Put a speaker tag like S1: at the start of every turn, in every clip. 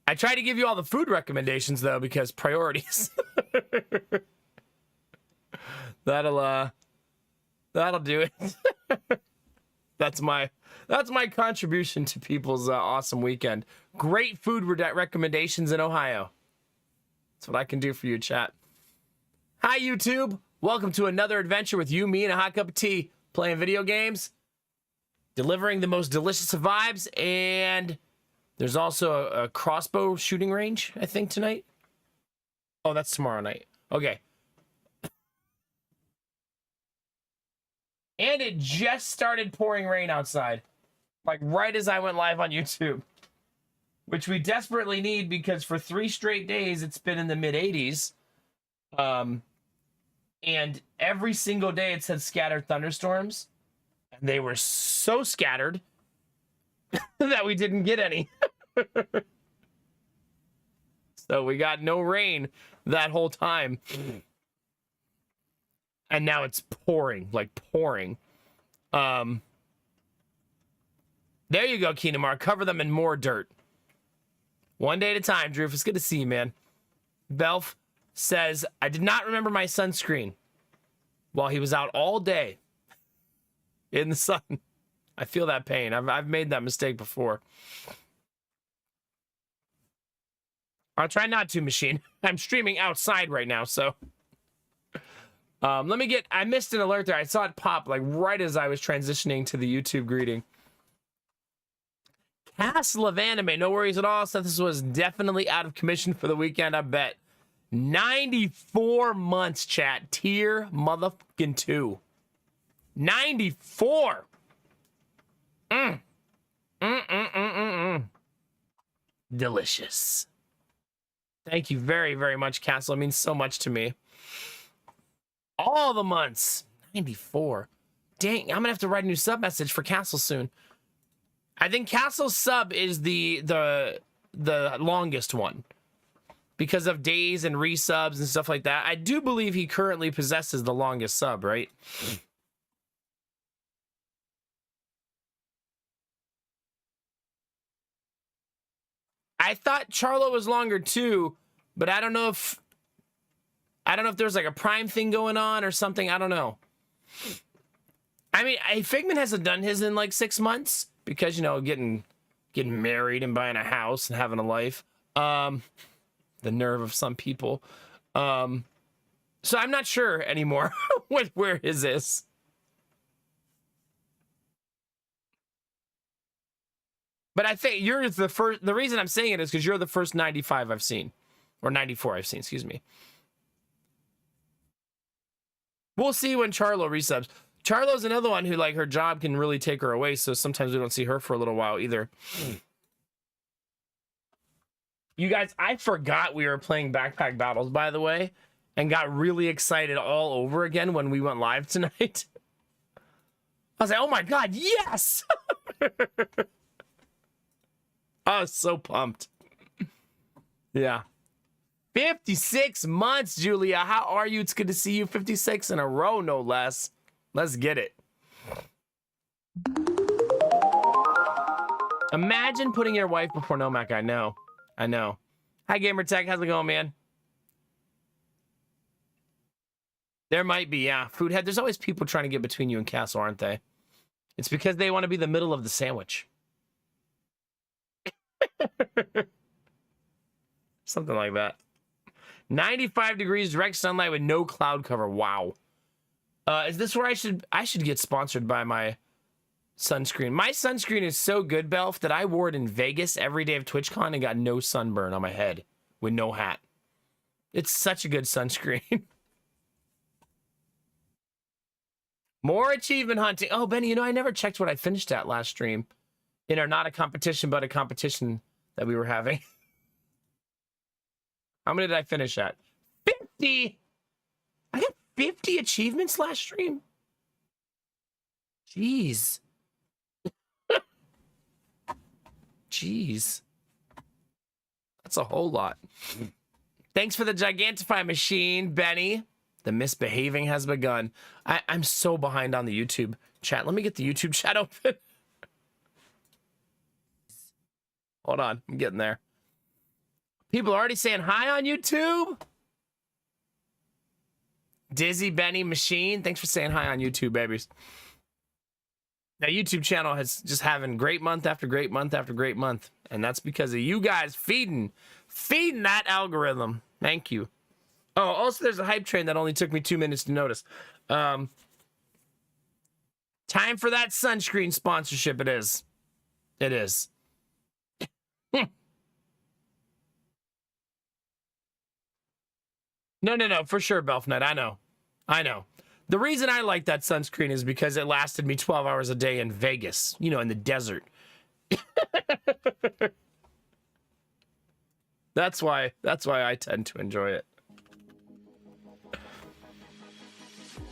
S1: I try to give you all the food recommendations though, because priorities. That'll do it. That's my contribution to people's awesome weekend. Great food recommendations in Ohio. That's what I can do for you, chat. Hi, YouTube. Welcome to another adventure with you, me, and a hot cup of tea. Playing video games, delivering the most delicious of vibes, and there's also a crossbow shooting range, I think, tonight. Oh, that's tomorrow night. Okay. And it just started pouring rain outside. Like right as I went live on YouTube. Which we desperately need because for 3 straight days it's been in the mid-80s. And every single day it said scattered thunderstorms. And they were so scattered that we didn't get any. So we got no rain that whole time. And now it's pouring, like pouring. There you go, Keenamar. Cover them in more dirt. One day at a time, Drew. It's good to see you, man. Belf says, I did not remember my sunscreen while he was out all day in the sun. I feel that pain. I've made that mistake before. I'll try not to, Machine. I'm streaming outside right now, so... I missed an alert there. I saw it pop like right as I was transitioning to the YouTube greeting. Castle of Anime, no worries at all. Seth was definitely out of commission for the weekend, I bet. 94 months, chat. Tier motherfucking 2. 94! Delicious. Thank you very, very much, Castle. It means so much to me. All the months. 94. Dang, I'm gonna have to write a new sub message for Castle soon. I think Castle's sub is the longest one because of days and resubs and stuff like that. I do believe he currently possesses the longest sub, right? I thought Charlo was longer too, but I don't know if there's like a Prime thing going on or something. I don't know. I mean, Figment hasn't done his in like 6 months because, you know, getting married and buying a house and having a life. The nerve of some people. So I'm not sure anymore where his is. But I think you're the first. The reason I'm saying it is because you're the first 95 I've seen, or 94 I've seen. Excuse me. We'll see when Charlo resubs. Charlo's another one who, like, her job can really take her away, so sometimes we don't see her for a little while either. You guys, I forgot we were playing Backpack Battles, by the way, and got really excited all over again when we went live tonight. I was like, oh my god, yes! I was so pumped. Yeah. 56 months, Julia. How are you? It's good to see you. 56 in a row, no less. Let's get it. Imagine putting your wife before Nomak. I know. I know. Hi, Gamertech. How's it going, man? There might be, yeah. Foodhead, there's always people trying to get between you and Castle, aren't they? It's because they want to be the middle of the sandwich. Something like that. 95 degrees, direct sunlight with no cloud cover. Wow. Is this where I should get sponsored by my sunscreen? My sunscreen is so good, Belf, that I wore it in Vegas every day of TwitchCon and got no sunburn on my head with no hat. It's such a good sunscreen. More achievement hunting. Oh, Benny, you know, I never checked what I finished at last stream. In our not a competition, but a competition that we were having. How many did I finish at? 50! I got 50 achievements last stream? Jeez. Jeez. That's a whole lot. Thanks for the Gigantify machine, Benny. The misbehaving has begun. I'm so behind on the YouTube chat. Let me get the YouTube chat open. Hold on. I'm getting there. People are already saying hi on YouTube. Dizzy Benny Machine. Thanks for saying hi on YouTube, babies. That YouTube channel has just having great month after great month after great month. And that's because of you guys feeding that algorithm. Thank you. Oh, also there's a hype train that only took me 2 minutes to notice. Time for that sunscreen sponsorship. It is. It is. No, for sure, Belfnet. I know. The reason I like that sunscreen is because it lasted me 12 hours a day in Vegas, you know, in the desert. That's why I tend to enjoy it.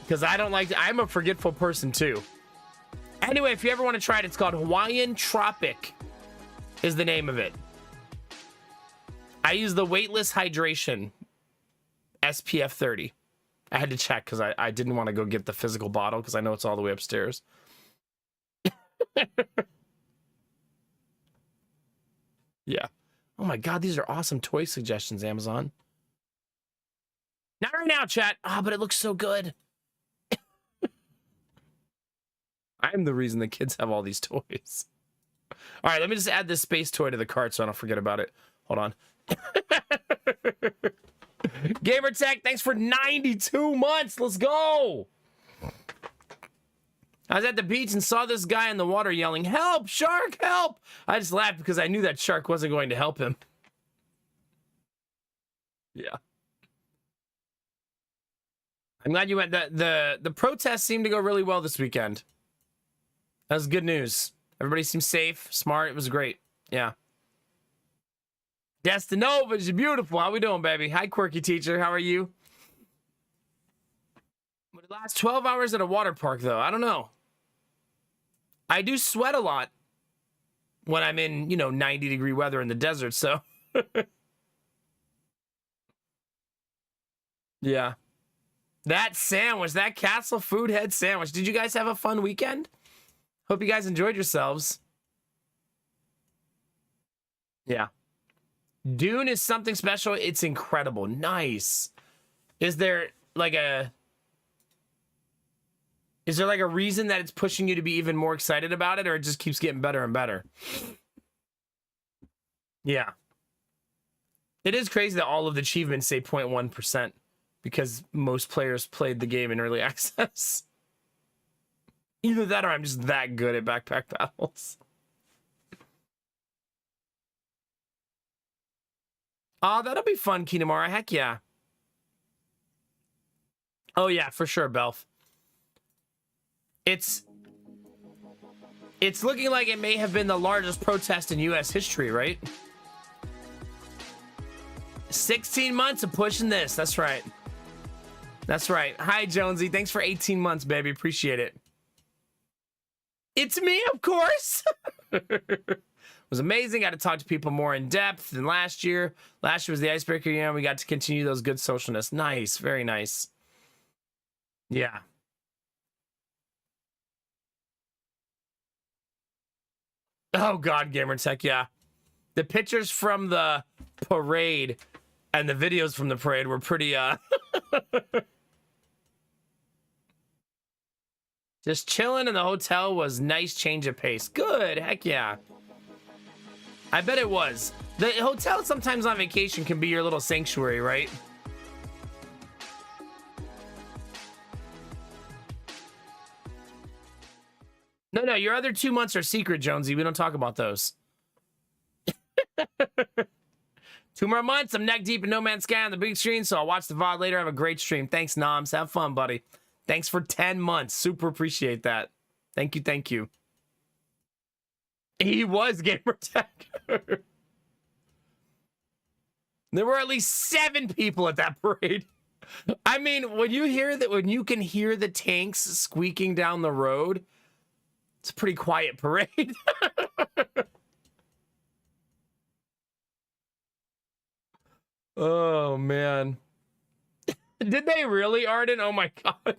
S1: Because I'm a forgetful person too. Anyway, if you ever want to try it, it's called Hawaiian Tropic is the name of it. I use the weightless hydration SPF 30. I had to check because I didn't want to go get the physical bottle because I know it's all the way upstairs. Yeah. Oh my God, these are awesome toy suggestions, Amazon. Not right now, chat. Ah, but it looks so good. I'm the reason the kids have all these toys. All right, let me just add this space toy to the cart so I don't forget about it. Hold on. Gamertech, thanks for 92 months. Let's go. I was at the beach and saw this guy in the water yelling, "Help, shark, help!" I just laughed because I knew that shark wasn't going to help him. Yeah. I'm glad you went. The protests seemed to go really well this weekend. That was good news. Everybody seemed safe, smart. It was great. Yeah. Destinova is beautiful. How we doing, baby? Hi, quirky teacher. How are you? But it lasts 12 hours at a water park, though. I don't know. I do sweat a lot when I'm in, 90-degree weather in the desert, so. Yeah. That sandwich, that Castle Food Head sandwich. Did you guys have a fun weekend? Hope you guys enjoyed yourselves. Yeah. Dune is something special. It's incredible. Nice. Is there like a reason that it's pushing you to be even more excited about it, or it just keeps getting better and better? Yeah. It is crazy that all of the achievements say 0.1% because most players played the game in early access. Either that or I'm just that good at backpack battles. Oh, that'll be fun, Kinamara. Heck yeah. Oh, yeah, for sure, Belf. It's looking like it may have been the largest protest in U.S. history, right? 16 months of pushing this. That's right. That's right. Hi, Jonesy. Thanks for 18 months, baby. Appreciate it. It's me, of course. It was amazing. Got to talk to people more in depth than last year. Last year was the icebreaker. Yeah, we got to continue those good socialness. Nice. Very nice. Yeah. Oh, God, Gamertech. Yeah. The pictures from the parade and the videos from the parade were pretty, Just chilling in the hotel was nice change of pace. Good. Heck yeah. I bet it was. The hotel sometimes on vacation can be your little sanctuary, right? No, your other 2 months are secret, Jonesy. We don't talk about those. 2 more months. I'm neck deep in No Man's Sky on the big screen, so I'll watch the VOD later. Have a great stream. Thanks, Noms. Have fun, buddy. Thanks for 10 months. Super appreciate that. Thank you, thank you. He was Gamertech. There were at least 7 people at that parade. I mean, when you can hear the tanks squeaking down the road, it's a pretty quiet parade. Oh, man. Did they really, Arden? Oh, my God.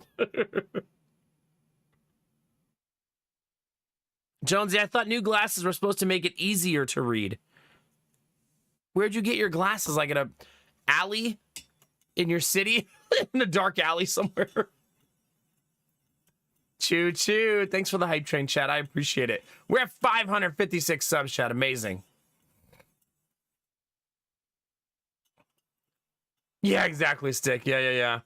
S1: Jonesy, I thought new glasses were supposed to make it easier to read. Where'd you get your glasses? Like in a alley in your city? In a dark alley somewhere? Choo choo. Thanks for the hype train, chat. I appreciate it. We're at 556 subs, chat. Amazing. Yeah, exactly, Stick. Yeah.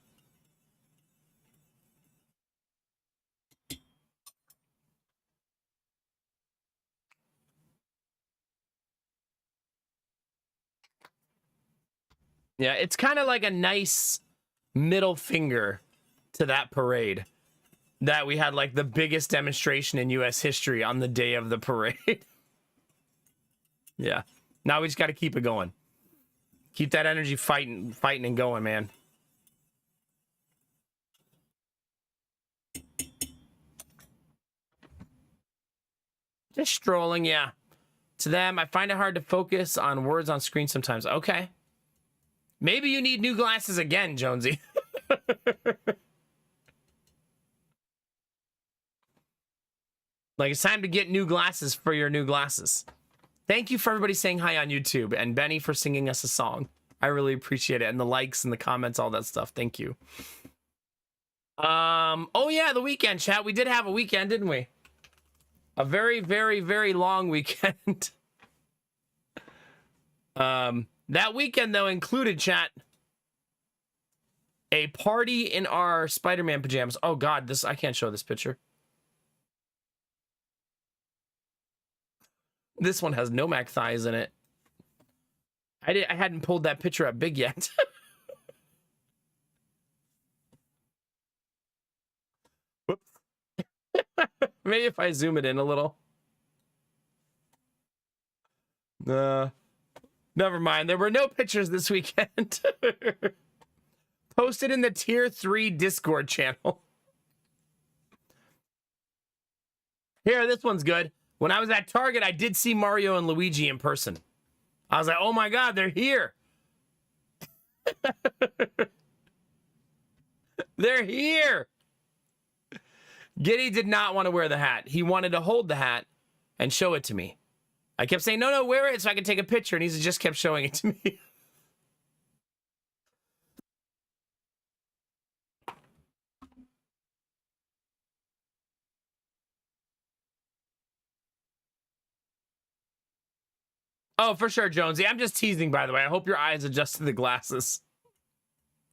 S1: Yeah, it's kind of like a nice middle finger to that parade that we had like the biggest demonstration in US history on the day of the parade. Yeah. Now we just got to keep it going. Keep that energy fighting and going, man. Just strolling, yeah. To them, I find it hard to focus on words on screen sometimes. Okay. Maybe you need new glasses again, Jonesy. Like, it's time to get new glasses for your new glasses. Thank you for everybody saying hi on YouTube, and Benny for singing us a song. I really appreciate it. And the likes and the comments, all that stuff. Thank you. Oh yeah, the weekend, chat. We did have a weekend, didn't we? A very, very, very long weekend. That weekend, though, included, chat, a party in our Spider-Man pajamas. Oh God, I can't show this picture. This one has Nomak thighs in it. I hadn't pulled that picture up big yet. Whoops. Maybe if I zoom it in a little. Never mind. There were no pictures this weekend. Posted in the Tier 3 Discord channel. Here, this one's good. When I was at Target, I did see Mario and Luigi in person. I was like, oh my God, they're here. They're here. Giddy did not want to wear the hat. He wanted to hold the hat and show it to me. I kept saying, no, wear it so I can take a picture. And he just kept showing it to me. Oh, for sure, Jonesy. I'm just teasing, by the way. I hope your eyes adjust to the glasses.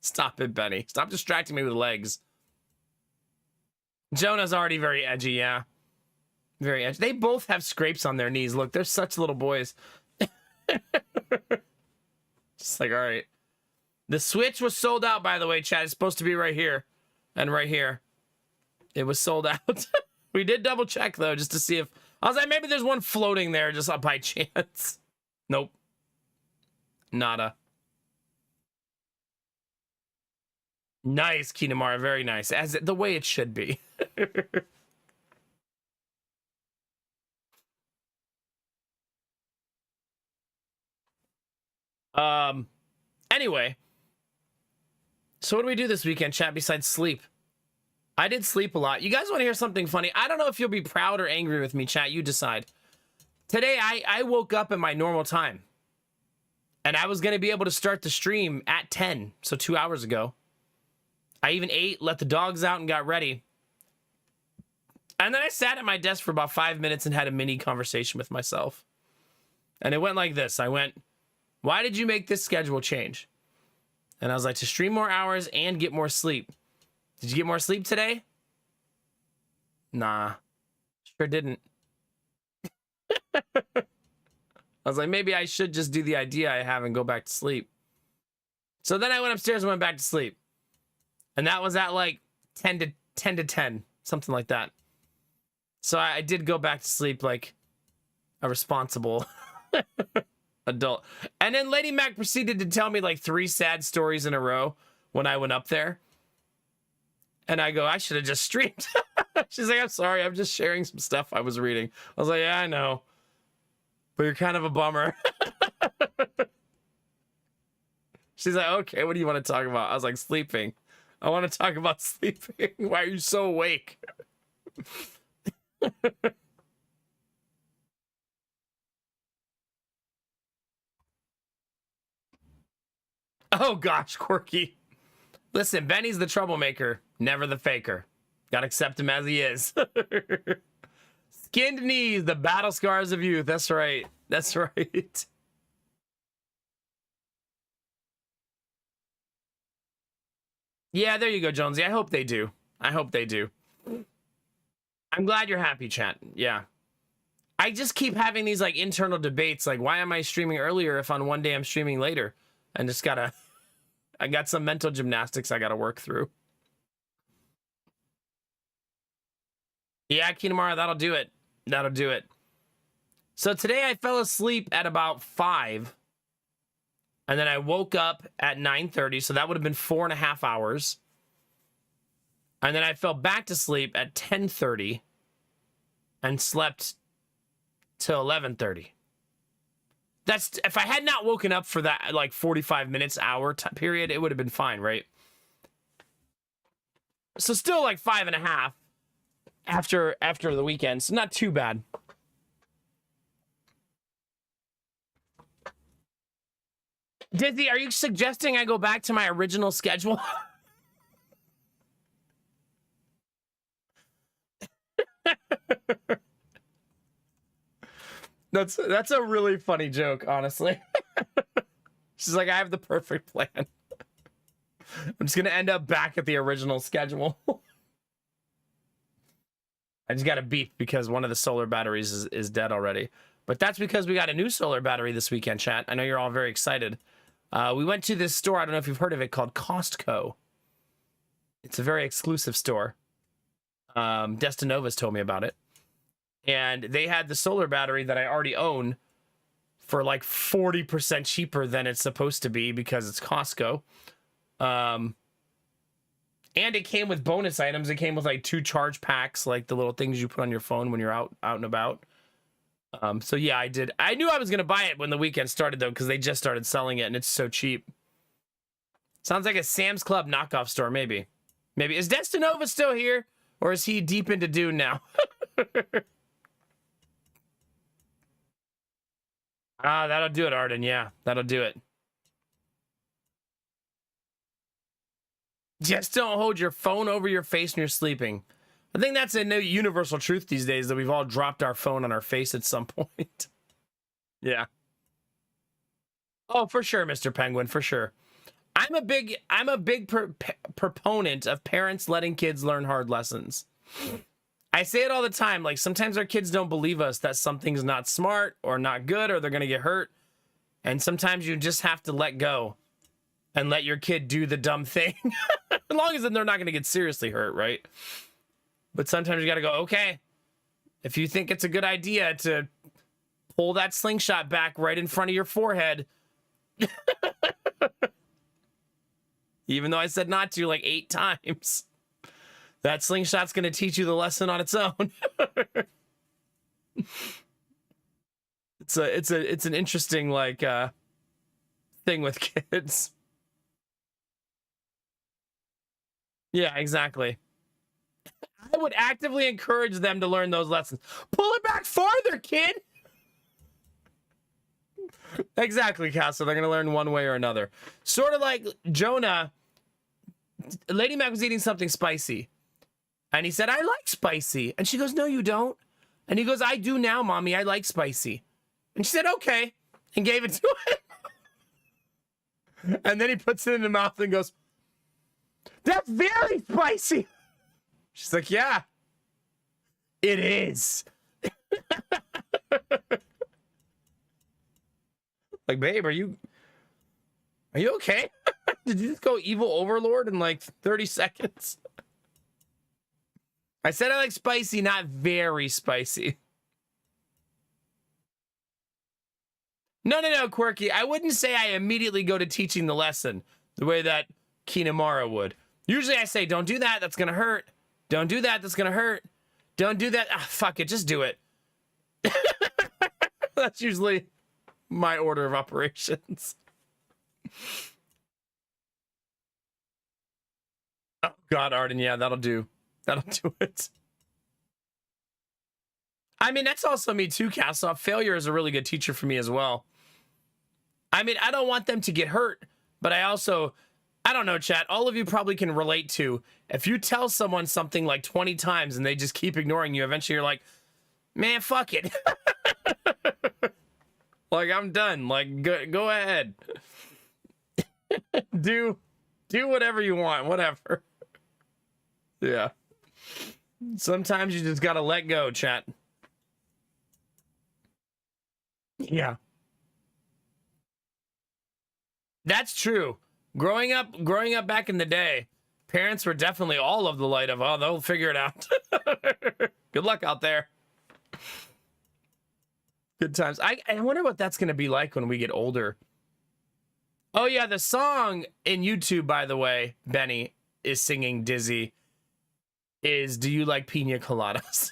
S1: Stop it, Benny. Stop distracting me with legs. Jonah's already very edgy, yeah. Very edgy. They both have scrapes on their knees. Look, they're such little boys. Just like, all right. The Switch was sold out, by the way, chat. It's supposed to be right here and right here. It was sold out. We did double check, though, just to see if... I was like, maybe there's one floating there just by chance. Nope. Nada. Nice, Kinamara. Very nice. As the way it should be. Anyway. So what do we do this weekend, chat, besides sleep? I did sleep a lot. You guys want to hear something funny? I don't know if you'll be proud or angry with me, chat. You decide. Today, I woke up at my normal time. And I was going to be able to start the stream at 10. So 2 hours ago. I even ate, let the dogs out, and got ready. And then I sat at my desk for about 5 minutes and had a mini conversation with myself. And it went like this. I went, why did you make this schedule change? And I was like, to stream more hours and get more sleep. Did you get more sleep today? Nah. Sure didn't. I was like, maybe I should just do the idea I have and go back to sleep. So then I went upstairs and went back to sleep. And that was at like 10 to 10, something like that. So I did go back to sleep like a responsible adult. And then Lady Mac proceeded to tell me like 3 sad stories in a row when I went up there. And I go, I should have just streamed. She's like, I'm sorry, I'm just sharing some stuff I was reading. I was like, yeah, I know. But you're kind of a bummer. She's like, okay, what do you want to talk about? I was like, sleeping. I want to talk about sleeping. Why are you so awake? Oh gosh, Quirky. Listen, Benny's the troublemaker, never the faker. Gotta accept him as he is. Skinned knees, the battle scars of youth. That's right. That's right. Yeah, there you go, Jonesy. I hope they do. I hope they do. I'm glad you're happy, chat. Yeah. I just keep having these like internal debates, like why am I streaming earlier if on one day I'm streaming later? And just gotta, I got some mental gymnastics I gotta work through. Yeah, Kinamara, that'll do it. That'll do it. So today I fell asleep at about 5. And then I woke up at 9:30, so that would have been 4.5 hours. And then I fell back to sleep at 10:30 and slept till 11:30. That's, if I had not woken up for that like 45 minutes hour period, it would have been fine, right? So still like 5.5 after the weekend, so not too bad. Dizzy, are you suggesting I go back to my original schedule? That's a really funny joke, honestly. She's like, I have the perfect plan. I'm just gonna end up back at the original schedule. I just got a beef because one of the solar batteries is dead already. But that's because we got a new solar battery this weekend, chat. I know you're all very excited. We went to this store, I don't know if you've heard of it, called Costco. It's a very exclusive store. Destinova's told me about it. And they had the solar battery that I already own for like 40% cheaper than it's supposed to be because it's Costco. And it came with bonus items. It came with like 2 charge packs, like the little things you put on your phone when you're out and about. So yeah, I did. I knew I was going to buy it when the weekend started though, because they just started selling it and it's so cheap. Sounds like a Sam's Club knockoff store, maybe. Maybe. Is Destinova still here? Or is he deep into Dune now? That'll do it, Arden. Yeah, that'll do it. Just don't hold your phone over your face when you're sleeping. I think that's a new universal truth these days, that we've all dropped our phone on our face at some point. Yeah. Oh, for sure, Mr. Penguin, for sure. I'm a big proponent of parents letting kids learn hard lessons. I say it all the time. Like, sometimes our kids don't believe us that something's not smart or not good or they're going to get hurt. And sometimes you just have to let go and let your kid do the dumb thing. As long as they're not going to get seriously hurt, right? But sometimes you got to go, okay, if you think it's a good idea to pull that slingshot back right in front of your forehead, even though I said not to like 8 times, that slingshot's going to teach you the lesson on its own. It's an interesting like thing with kids. Yeah, exactly. I would actively encourage them to learn those lessons. Pull it back farther, kid. Exactly, Castle. They're going to learn one way or another. Sort of like Jonah. Lady Mac was eating something spicy. And he said, I like spicy. And she goes, no, you don't. And he goes, I do now, Mommy. I like spicy. And she said, okay. And gave it to him. And then he puts it in the mouth and goes, that's very spicy. She's like, yeah, it is. Like, babe, are you okay? Did you just go evil overlord in like 30 seconds? I said I like spicy, not very spicy. No, Quirky. I wouldn't say I immediately go to teaching the lesson the way that Kinamara would. Usually I say, don't do that. That's going to hurt. Don't do that. That's going to hurt. Don't do that. Ah, fuck it. Just do it. That's usually my order of operations. Oh, God, Arden. Yeah, that'll do. That'll do it. I mean, that's also me too, Castle. Failure is a really good teacher for me as well. I mean, I don't want them to get hurt, But I don't know, chat. All of you probably can relate to if you tell someone something like 20 times and they just keep ignoring you, eventually you're like, man, fuck it. Like, I'm done. Like, go ahead. do whatever you want, whatever. Yeah. Sometimes you just gotta let go, chat. Yeah. That's true. Growing up back in the day, parents were definitely all of the light of, oh, they'll figure it out. Good luck out there. Good times. I wonder what that's going to be like when we get older. Oh, yeah, the song in YouTube, by the way, Benny is singing Dizzy, is Do You Like Pina Coladas?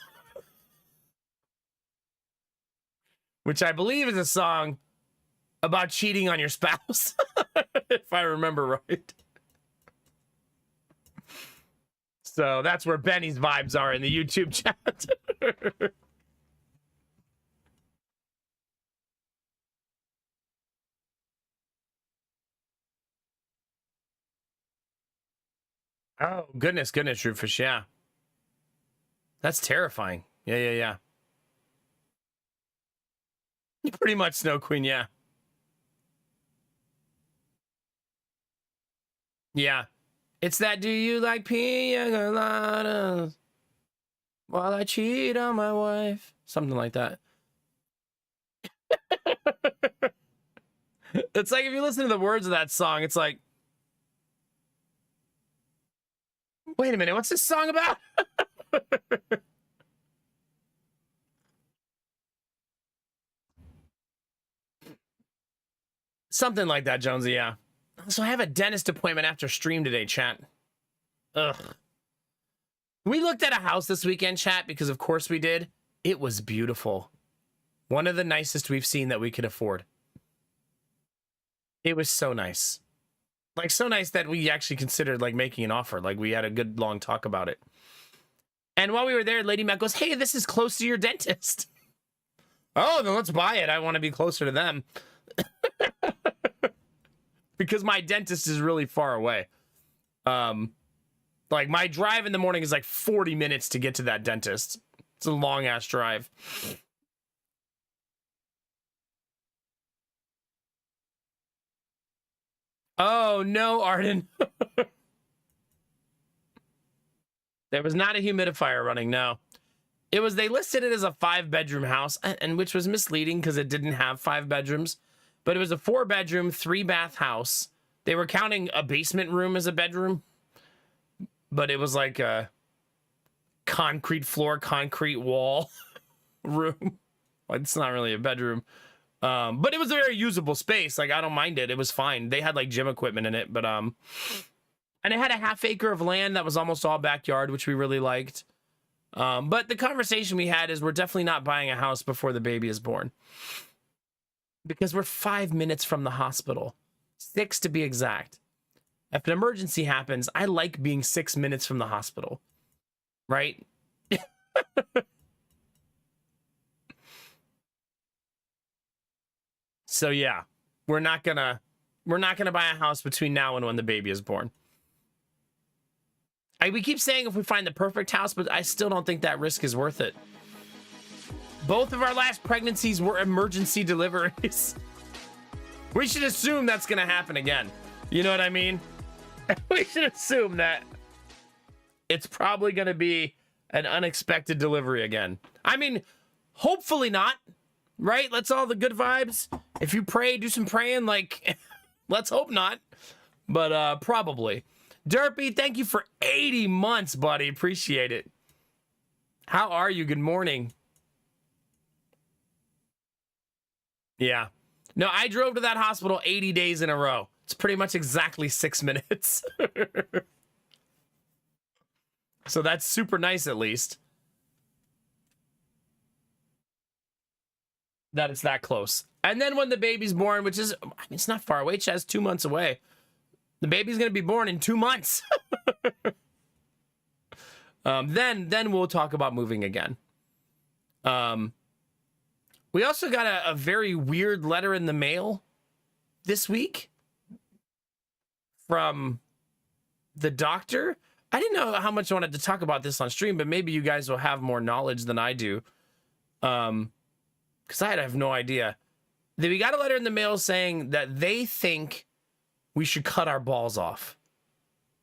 S1: Which I believe is a song about cheating on your spouse, if I remember right. So that's where Benny's vibes are in the YouTube chat. Oh, goodness, Rufus, yeah. That's terrifying. Yeah. Pretty much Snow Queen, yeah. Yeah. It's that do you like pina coladas while I cheat on my wife? Something like that. It's like if you listen to the words of that song, it's like, wait a minute, what's this song about? Something like that, Jonesy, yeah. So I have a dentist appointment after stream today, chat. Ugh. We looked at a house this weekend, chat, because of course we did. It was beautiful. One of the nicest we've seen that we could afford. It was so nice. Like, so nice that we actually considered, like, making an offer. Like, we had a good, long talk about it. And while we were there, Lady Mac goes, hey, this is close to your dentist. Oh, then let's buy it. I want to be closer to them. Because my dentist is really far away. Like, my drive in the morning is like 40 minutes to get to that dentist. It's a long-ass drive. Oh, no, Arden. There was not a humidifier running, no. It was, they listed it as a 5-bedroom house, and which was misleading because it didn't have 5 bedrooms. But it was a 4-bedroom, 3-bath house. They were counting a basement room as a bedroom. But it was like a concrete floor, concrete wall room. Like, it's not really a bedroom. But it was a very usable space. Like, I don't mind it. It was fine. They had like gym equipment in it, but and it had a ½ acre of land that was almost all backyard, which we really liked. But the conversation we had is we're definitely not buying a house before the baby is born. Because we're 5 minutes from the hospital. 6 to be exact. If an emergency happens, I like being 6 minutes from the hospital. Right? So yeah, we're not gonna buy a house between now and when the baby is born. We keep saying if we find the perfect house, but I still don't think that risk is worth it. Both of our last pregnancies were emergency deliveries. We should assume that's gonna happen again. You know what I mean? We should assume that it's probably gonna be an unexpected delivery again. I mean, hopefully not, right? Let's all the good vibes. If you pray, do some praying, like, let's hope not. But probably. Derpy, thank you for 80 months, buddy. Appreciate it. How are you? Good morning. Yeah. No, I drove to that hospital 80 days in a row. It's pretty much exactly 6 minutes. So that's super nice, at least. That it's that close. And then when the baby's born, which is, I mean, it's not far away. It's 2 months away. The baby's going to be born in 2 months. Then we'll talk about moving again. We also got a very weird letter in the mail this week. from the doctor. I didn't know how much I wanted to talk about this on stream, but maybe you guys will have more knowledge than I do. Because I have no idea. We got a letter in the mail saying that they think we should cut our balls off.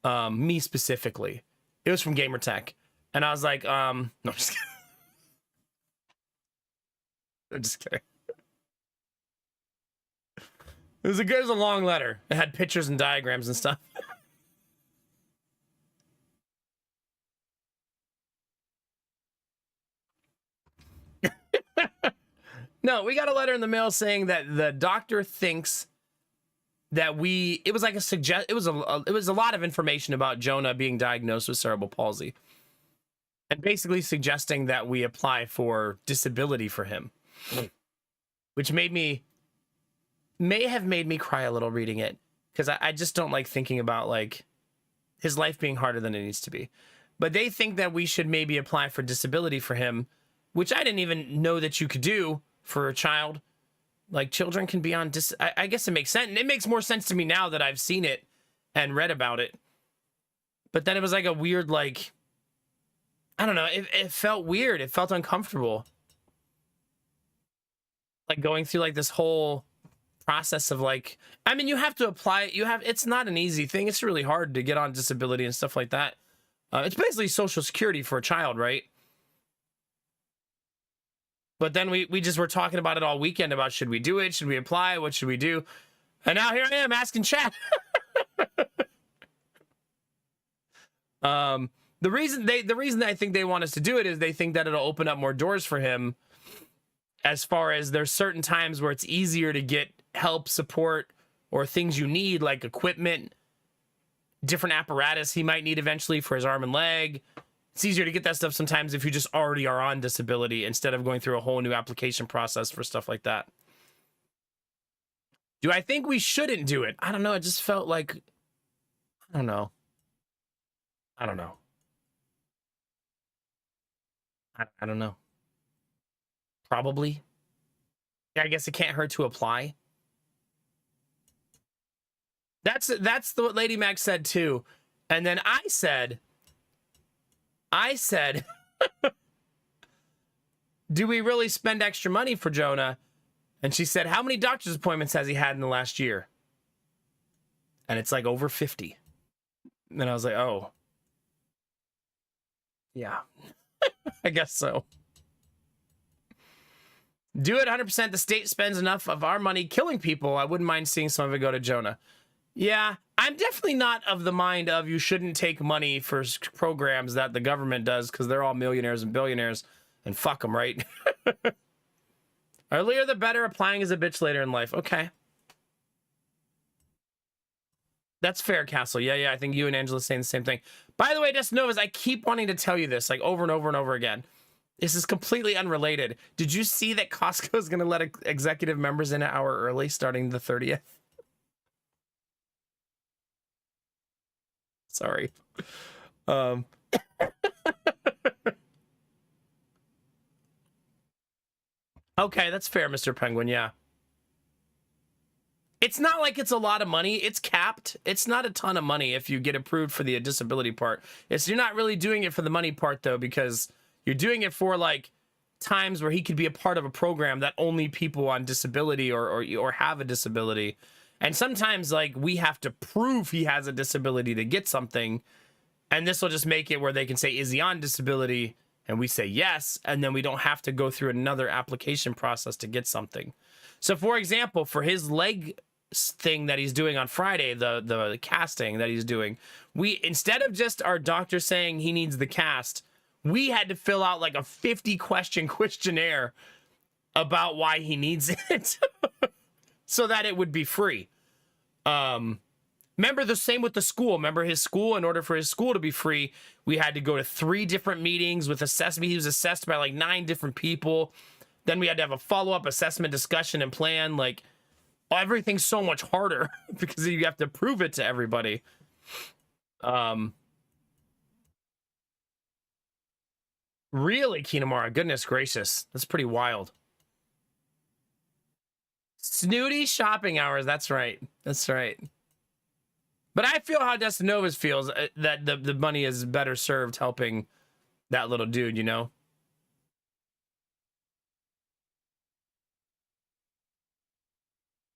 S1: Me specifically. It was from Gamertech. And I was like, no, I'm just kidding. I'm just kidding. It was a long letter. It had pictures and diagrams and stuff. No, we got a letter in the mail saying that the doctor thinks that it was like it was a lot of information about Jonah being diagnosed with cerebral palsy. And basically suggesting that we apply for disability for him. Which may have made me cry a little reading it. Because I just don't like thinking about like his life being harder than it needs to be. But they think that we should maybe apply for disability for him, which I didn't even know that you could do for a child. Like children can be on I guess it makes sense. And it makes more sense to me now that I've seen it and read about it. But then it was like a weird, like, I don't know. It felt weird. It felt uncomfortable. Like going through like this whole process of like, I mean, you have to apply it. It's not an easy thing. It's really hard to get on disability and stuff like that. It's basically Social Security for a child, right? But then we just were talking about it all weekend about should we do it? Should we apply? What should we do? And now here I am asking chat. The reason I think they want us to do it is they think that it'll open up more doors for him, as far as there's certain times where it's easier to get help, support, or things you need, like equipment, different apparatus he might need eventually for his arm and leg. It's easier to get that stuff sometimes if you just already are on disability instead of going through a whole new application process for stuff like that. Do I think we shouldn't do it? I don't know. It just felt like, I don't know. I don't know. I don't know. Probably. Yeah, I guess it can't hurt to apply. That's what Lady Mac said too. And then I said, do we really spend extra money for Jonah? And she said, how many doctor's appointments has he had in the last year? And it's like over 50. And I was like, oh. Yeah. I guess so. Do it 100%. The state spends enough of our money killing people. I wouldn't mind seeing some of it go to Jonah. Yeah, I'm definitely not of the mind of you shouldn't take money for programs that the government does because they're all millionaires and billionaires and fuck them, right? Earlier the better, applying as a bitch later in life. Okay. That's fair, Castle. Yeah, I think you and Angela saying the same thing. By the way, just know, I keep wanting to tell you this like over and over and over again. This is completely unrelated. Did you see that Costco is going to let executive members in an hour early starting the 30th? Sorry. Okay, that's fair, Mr. Penguin. Yeah. It's not like it's a lot of money. It's capped. It's not a ton of money if you get approved for the disability part. You're not really doing it for the money part, though, because you're doing it for, like, times where he could be a part of a program that only people on disability or have a disability. And sometimes, like, we have to prove he has a disability to get something. And this will just make it where they can say, is he on disability? And we say yes. And then we don't have to go through another application process to get something. So, for example, for his leg thing that he's doing on Friday, the casting that he's doing, instead of just our doctor saying he needs the cast, we had to fill out like a 50-question questionnaire about why he needs it so that it would be free. Remember the same with the school. Remember his school, in order for his school to be free, we had to go to 3 different meetings with assessment. He was assessed by like 9 different people. Then we had to have a follow-up assessment discussion and plan. Like, everything's so much harder because you have to prove it to everybody. Really, Kinamara? Goodness gracious. That's pretty wild. Snooty shopping hours. That's right. That's right. But I feel how Dustin Novas feels, that the money is better served helping that little dude, you know?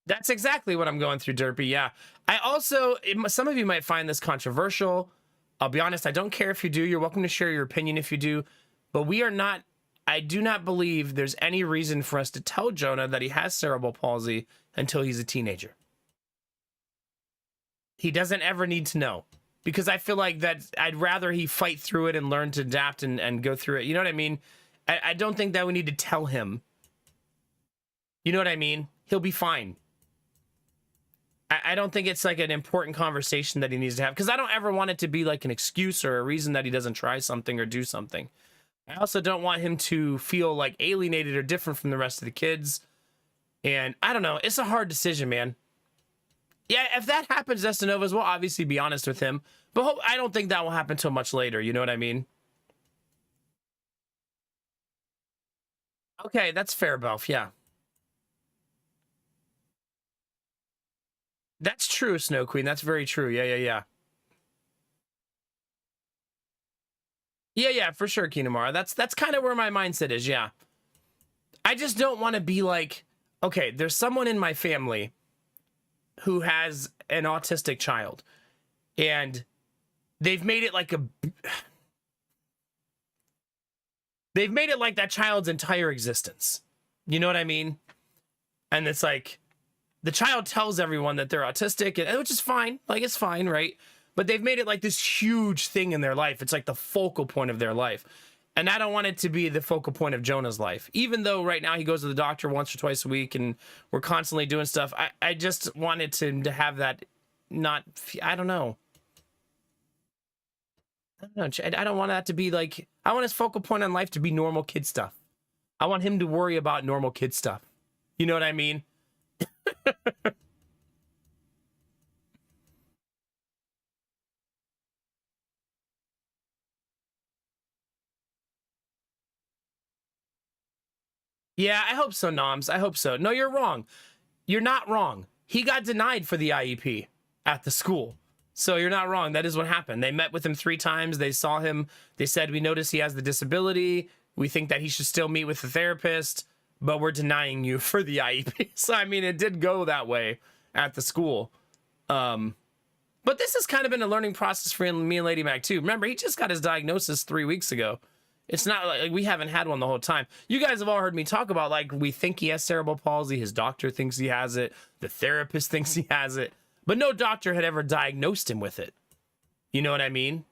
S1: That's exactly what I'm going through, Derpy. Yeah. I also, some of you might find this controversial. I'll be honest, I don't care if you do. You're welcome to share your opinion if you do. But we are not, I do not believe there's any reason for us to tell Jonah that he has cerebral palsy until he's a teenager. He doesn't ever need to know, because I feel like that I'd rather he fight through it and learn to adapt and go through it. You know what I mean? I don't think that we need to tell him. You know what I mean? He'll be fine. I don't think it's like an important conversation that he needs to have, because I don't ever want it to be like an excuse or a reason that he doesn't try something or do something. I also don't want him to feel like alienated or different from the rest of the kids. And I don't know. It's a hard decision, man. Yeah, if that happens, Dustin Novas, we'll obviously be honest with him. But I don't think that will happen till much later. You know what I mean? Okay, that's fair, Belf. Yeah. That's true, Snow Queen. That's very true. Yeah, yeah, yeah. Yeah, yeah, for sure, Kinamara. That's kind of where my mindset is, yeah. I just don't want to be like, okay, there's someone in my family who has an autistic child, and they've made it like they've made it like that child's entire existence. You know what I mean? And it's like, the child tells everyone that they're autistic, and which is fine. Like, it's fine, right? But they've made it like this huge thing in their life. It's like the focal point of their life. And I don't want it to be the focal point of Jonah's life. Even though right now he goes to the doctor once or twice a week and we're constantly doing stuff, I just wanted to have that not, I don't know. I don't want that to be like, I want his focal point on life to be normal kid stuff. I want him to worry about normal kid stuff. You know what I mean? Yeah, I hope so, Noms. I hope so. No, you're wrong. You're not wrong. He got denied for the IEP at the school. So you're not wrong. That is what happened. They met with him 3 times. They saw him. They said, we notice he has the disability. We think that he should still meet with the therapist, but we're denying you for the IEP. So, I mean, it did go that way at the school. But this has kind of been a learning process for me and Lady Mac, too. Remember, he just got his diagnosis 3 weeks ago. It's not like we haven't had one the whole time. You guys have all heard me talk about, like, we think he has cerebral palsy. His doctor thinks he has it. The therapist thinks he has it. But no doctor had ever diagnosed him with it. You know what I mean?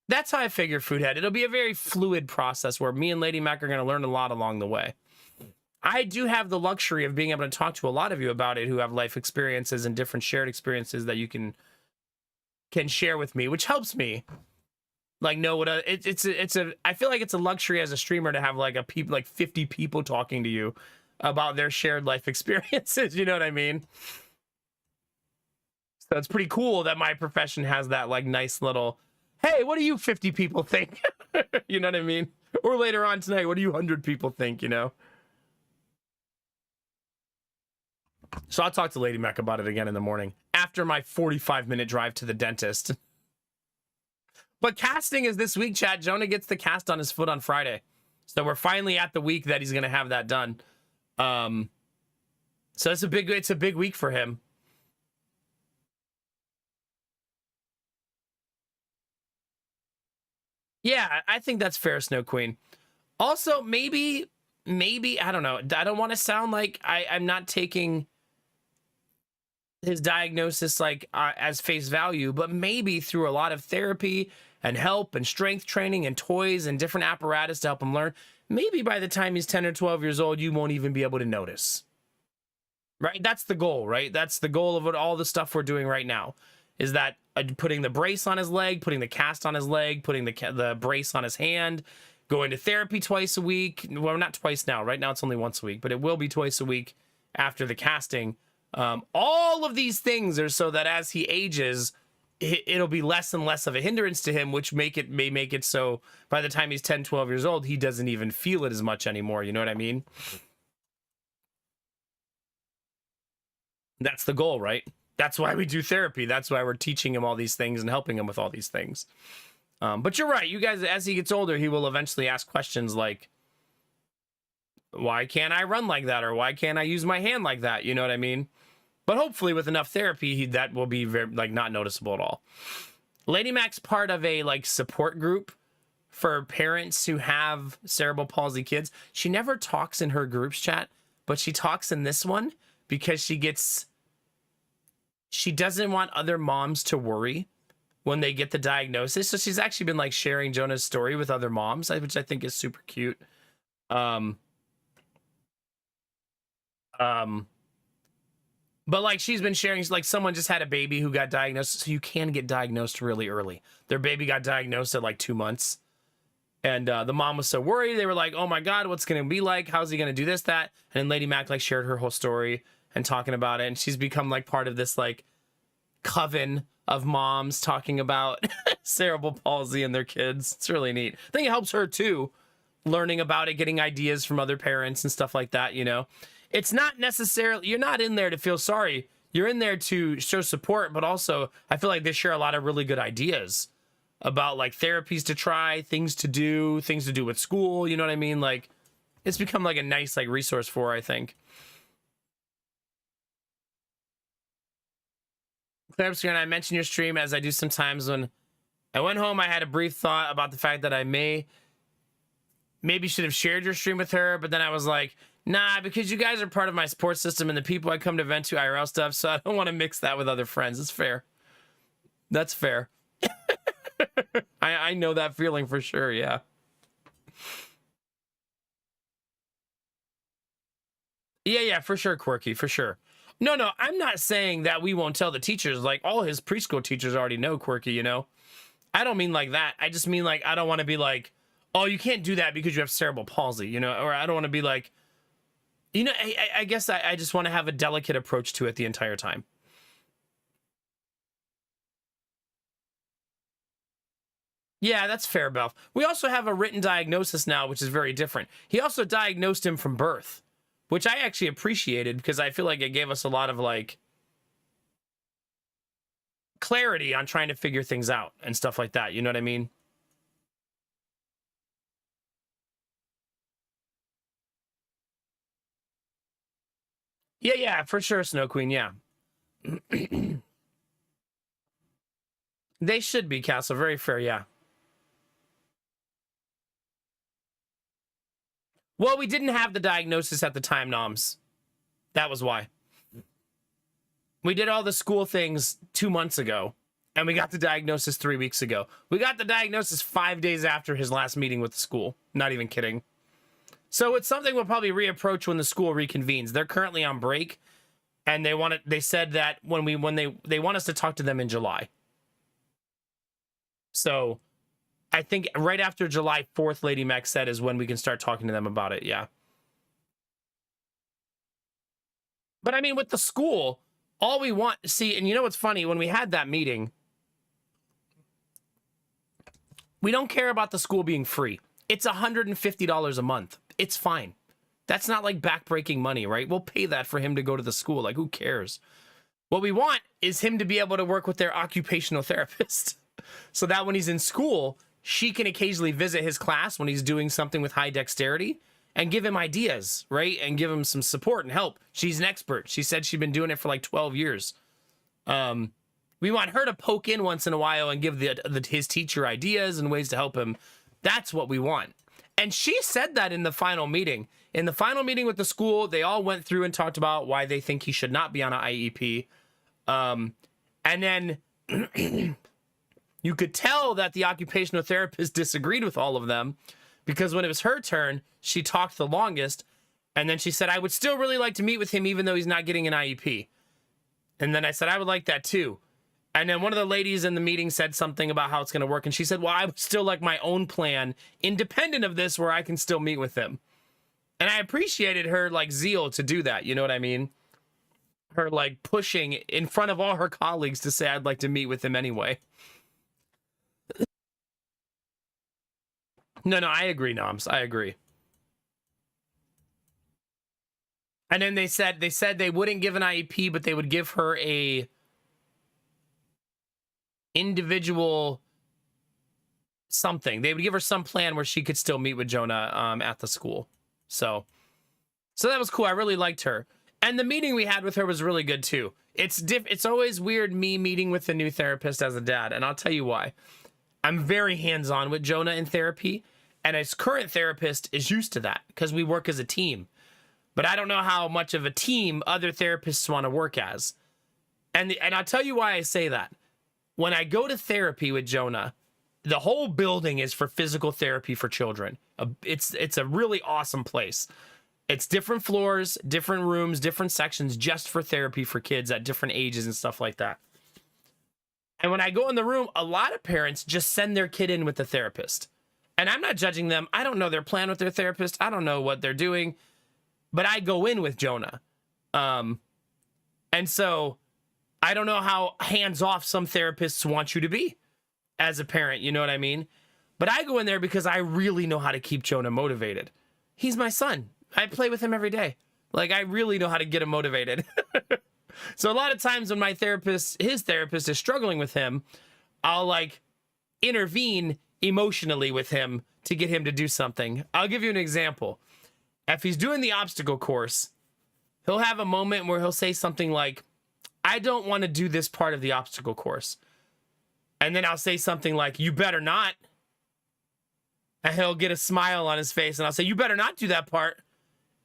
S1: That's how I figure Foodhead. It'll be a very fluid process where me and Lady Mac are going to learn a lot along the way. I do have the luxury of being able to talk to a lot of you about it who have life experiences and different shared experiences that you can share with me, which helps me like know what I feel like it's a luxury as a streamer to have like 50 people talking to you about their shared life experiences. You know what I mean? So it's pretty cool that my profession has that like nice little, hey, what do you 50 people think? You know what I mean? Or later on tonight, what do you 100 people think, you know? So I'll talk to Lady Mac about it again in the morning after my 45-minute drive to the dentist. But casting is this week, chat. Jonah gets the cast on his foot on Friday. So we're finally at the week that he's going to have that done. So it's a big week for him. Yeah, I think that's fair, Snow Queen. Also, maybe, I don't know. I don't want to sound like I'm not taking his diagnosis like as face value, but maybe through a lot of therapy and help and strength training and toys and different apparatus to help him learn, maybe by the time he's 10 or 12 years old, you won't even be able to notice. Right? That's the goal, right? That's the goal of what all the stuff we're doing right now is that putting the brace on his leg, putting the cast on his leg, putting the brace on his hand, going to therapy twice a week. Well, not twice now. Right now it's only once a week, but it will be twice a week after the casting. All of these things are so that as he ages, it'll be less and less of a hindrance to him, which may make it so by the time he's 10, 12 years old, he doesn't even feel it as much anymore. You know what I mean? That's the goal, right? That's why we do therapy. That's why we're teaching him all these things and helping him with all these things. But you're right. You guys, as he gets older, he will eventually ask questions like, why can't I run like that? Or why can't I use my hand like that? You know what I mean? But hopefully with enough therapy, that will be very, like, not noticeable at all. Lady Mac's part of a like support group for parents who have cerebral palsy kids. She never talks in her groups chat, but she talks in this one because she doesn't want other moms to worry when they get the diagnosis. So she's actually been like sharing Jonah's story with other moms, which I think is super cute. But like she's been sharing, like someone just had a baby who got diagnosed. So you can get diagnosed really early. Their baby got diagnosed at like 2 months. And the mom was so worried. They were like, oh my God, what's going to be like? How's he going to do this, that? And then Lady Mac like shared her whole story and talking about it. And she's become like part of this like coven of moms talking about cerebral palsy and their kids. It's really neat. I think it helps her too, learning about it, getting ideas from other parents and stuff like that, you know? It's not necessarily, you're not in there to feel sorry. You're in there to show support, but also I feel like they share a lot of really good ideas about like therapies to try, things to do with school. You know what I mean? Like it's become like a nice like resource for her, I think. Claire, I mentioned your stream as I do sometimes. When I went home, I had a brief thought about the fact that I maybe should have shared your stream with her, but then I was like, nah, because you guys are part of my support system and the people I come to vent to IRL stuff, so I don't want to mix that with other friends. It's fair. That's fair. I know that feeling for sure, yeah. Yeah, for sure, Quirky, for sure. No, I'm not saying that we won't tell the teachers. Like, all his preschool teachers already know Quirky, you know? I don't mean like that. I just mean like, I don't want to be like, oh, you can't do that because you have cerebral palsy, you know? Or I don't want to be like, you know, I guess I just want to have a delicate approach to it the entire time. Yeah, that's fair, Belf. We also have a written diagnosis now, which is very different. He also diagnosed him from birth, which I actually appreciated because I feel like it gave us a lot of like clarity on trying to figure things out and stuff like that. You know what I mean? Yeah, for sure, Snow Queen. Yeah. They should be, Castle. Very fair, yeah. Well, we didn't have the diagnosis at the time, Noms. That was why. We did all the school things 2 months ago, and we got the diagnosis 3 weeks ago. We got the diagnosis 5 days after his last meeting with the school. Not even kidding. So it's something we'll probably reapproach when the school reconvenes. They're currently on break, and they said that when they want us to talk to them in July. So I think right after July 4th, Lady Mac said, is when we can start talking to them about it. Yeah. But I mean, with the school, all we want to see, and you know what's funny? When we had that meeting, we don't care about the school being free. It's $150 a month. It's fine. That's not like backbreaking money, right? We'll pay that for him to go to the school. Like, who cares? What we want is him to be able to work with their occupational therapist so that when he's in school, she can occasionally visit his class when he's doing something with high dexterity and give him ideas, right? And give him some support and help. She's an expert. She said she'd been doing it for like 12 years. We want her to poke in once in a while and give his teacher ideas and ways to help him. That's what we want. And she said that in the final meeting. In the final meeting with the school, they all went through and talked about why they think he should not be on an IEP. And then you could tell that the occupational therapist disagreed with all of them because when it was her turn, she talked the longest. And then she said, I would still really like to meet with him even though he's not getting an IEP. And then I said, I would like that too. And then one of the ladies in the meeting said something about how it's going to work. And she said, well, I would still like my own plan independent of this where I can still meet with him. And I appreciated her like zeal to do that. You know what I mean? Her like pushing in front of all her colleagues to say, I'd like to meet with him anyway. No, I agree, Noms. I agree. And then they said they wouldn't give an IEP, but they would give her a individual something. They would give her some plan where she could still meet with Jonah at the school. So that was cool. I really liked her. And the meeting we had with her was really good too. It's always weird me meeting with a new therapist as a dad, and I'll tell you why. I'm very hands-on with Jonah in therapy, and his current therapist is used to that because we work as a team. But I don't know how much of a team other therapists want to work as. And I'll tell you why I say that. When I go to therapy with Jonah, the whole building is for physical therapy for children. It's a really awesome place. It's different floors, different rooms, different sections just for therapy for kids at different ages and stuff like that. And when I go in the room, a lot of parents just send their kid in with the therapist. And I'm not judging them. I don't know their plan with their therapist. I don't know what they're doing. But I go in with Jonah. And so I don't know how hands-off some therapists want you to be as a parent. You know what I mean? But I go in there because I really know how to keep Jonah motivated. He's my son. I play with him every day. Like, I really know how to get him motivated. So a lot of times when his therapist is struggling with him, I'll like intervene emotionally with him to get him to do something. I'll give you an example. If he's doing the obstacle course, he'll have a moment where he'll say something like, I don't want to do this part of the obstacle course. And then I'll say something like, you better not. And he'll get a smile on his face and I'll say, you better not do that part.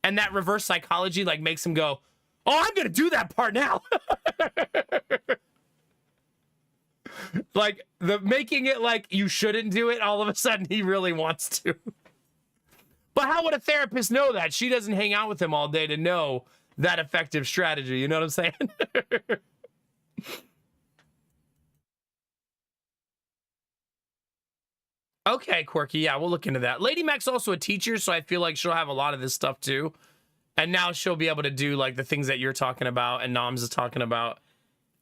S1: And that reverse psychology like makes him go, oh, I'm going to do that part now. Like making it like you shouldn't do it. All of a sudden he really wants to. But how would a therapist know that? She doesn't hang out with him all day to know that effective strategy. You know what I'm saying? Okay, Quirky. Yeah, we'll look into that. Lady Mac's also a teacher, so I feel like she'll have a lot of this stuff too. And now she'll be able to do like the things that you're talking about and Noms is talking about.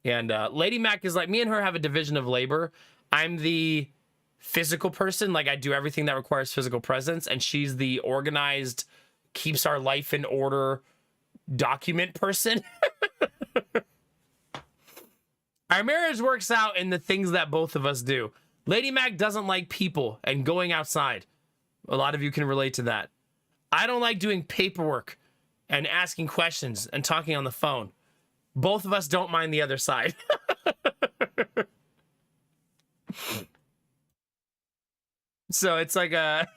S1: And Lady Mac is like, me and her have a division of labor. I'm the physical person. Like I do everything that requires physical presence. And she's the organized, keeps our life in order document person. Our marriage works out in the things that both of us do. Lady Mac doesn't like people and going outside. A lot of you can relate to that. I don't like doing paperwork and asking questions and talking on the phone. Both of us don't mind the other side. So it's like a...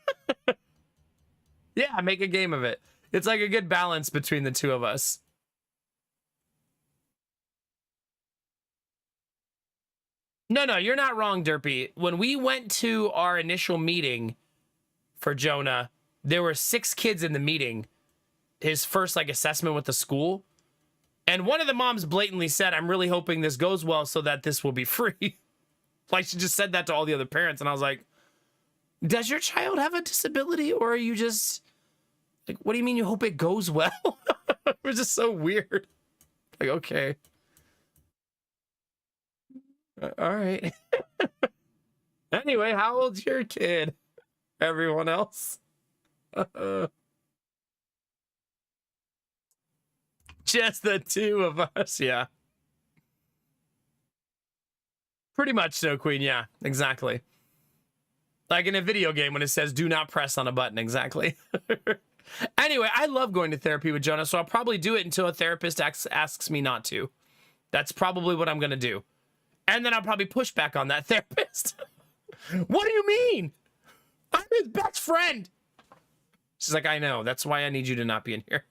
S1: Yeah, make a game of it. It's like a good balance between the two of us. No, you're not wrong, Derpy. When we went to our initial meeting for Jonah, there were 6 kids in the meeting. His first like assessment with the school. And one of the moms blatantly said, I'm really hoping this goes well so that this will be free. Like she just said that to all the other parents. And I was like, does your child have a disability? Or are you just like, what do you mean you hope it goes well? It was just so weird. Like, okay. All right. Anyway, how old's your kid? Everyone else? Just the two of us, yeah. Pretty much so, Queen, yeah, exactly. Like in a video game when it says, do not press on a button, exactly. Anyway, I love going to therapy with Jonah, so I'll probably do it until a therapist asks me not to. That's probably what I'm going to do. And then I'll probably push back on that therapist. What do you mean? I'm his best friend. She's like, I know. That's why I need you to not be in here.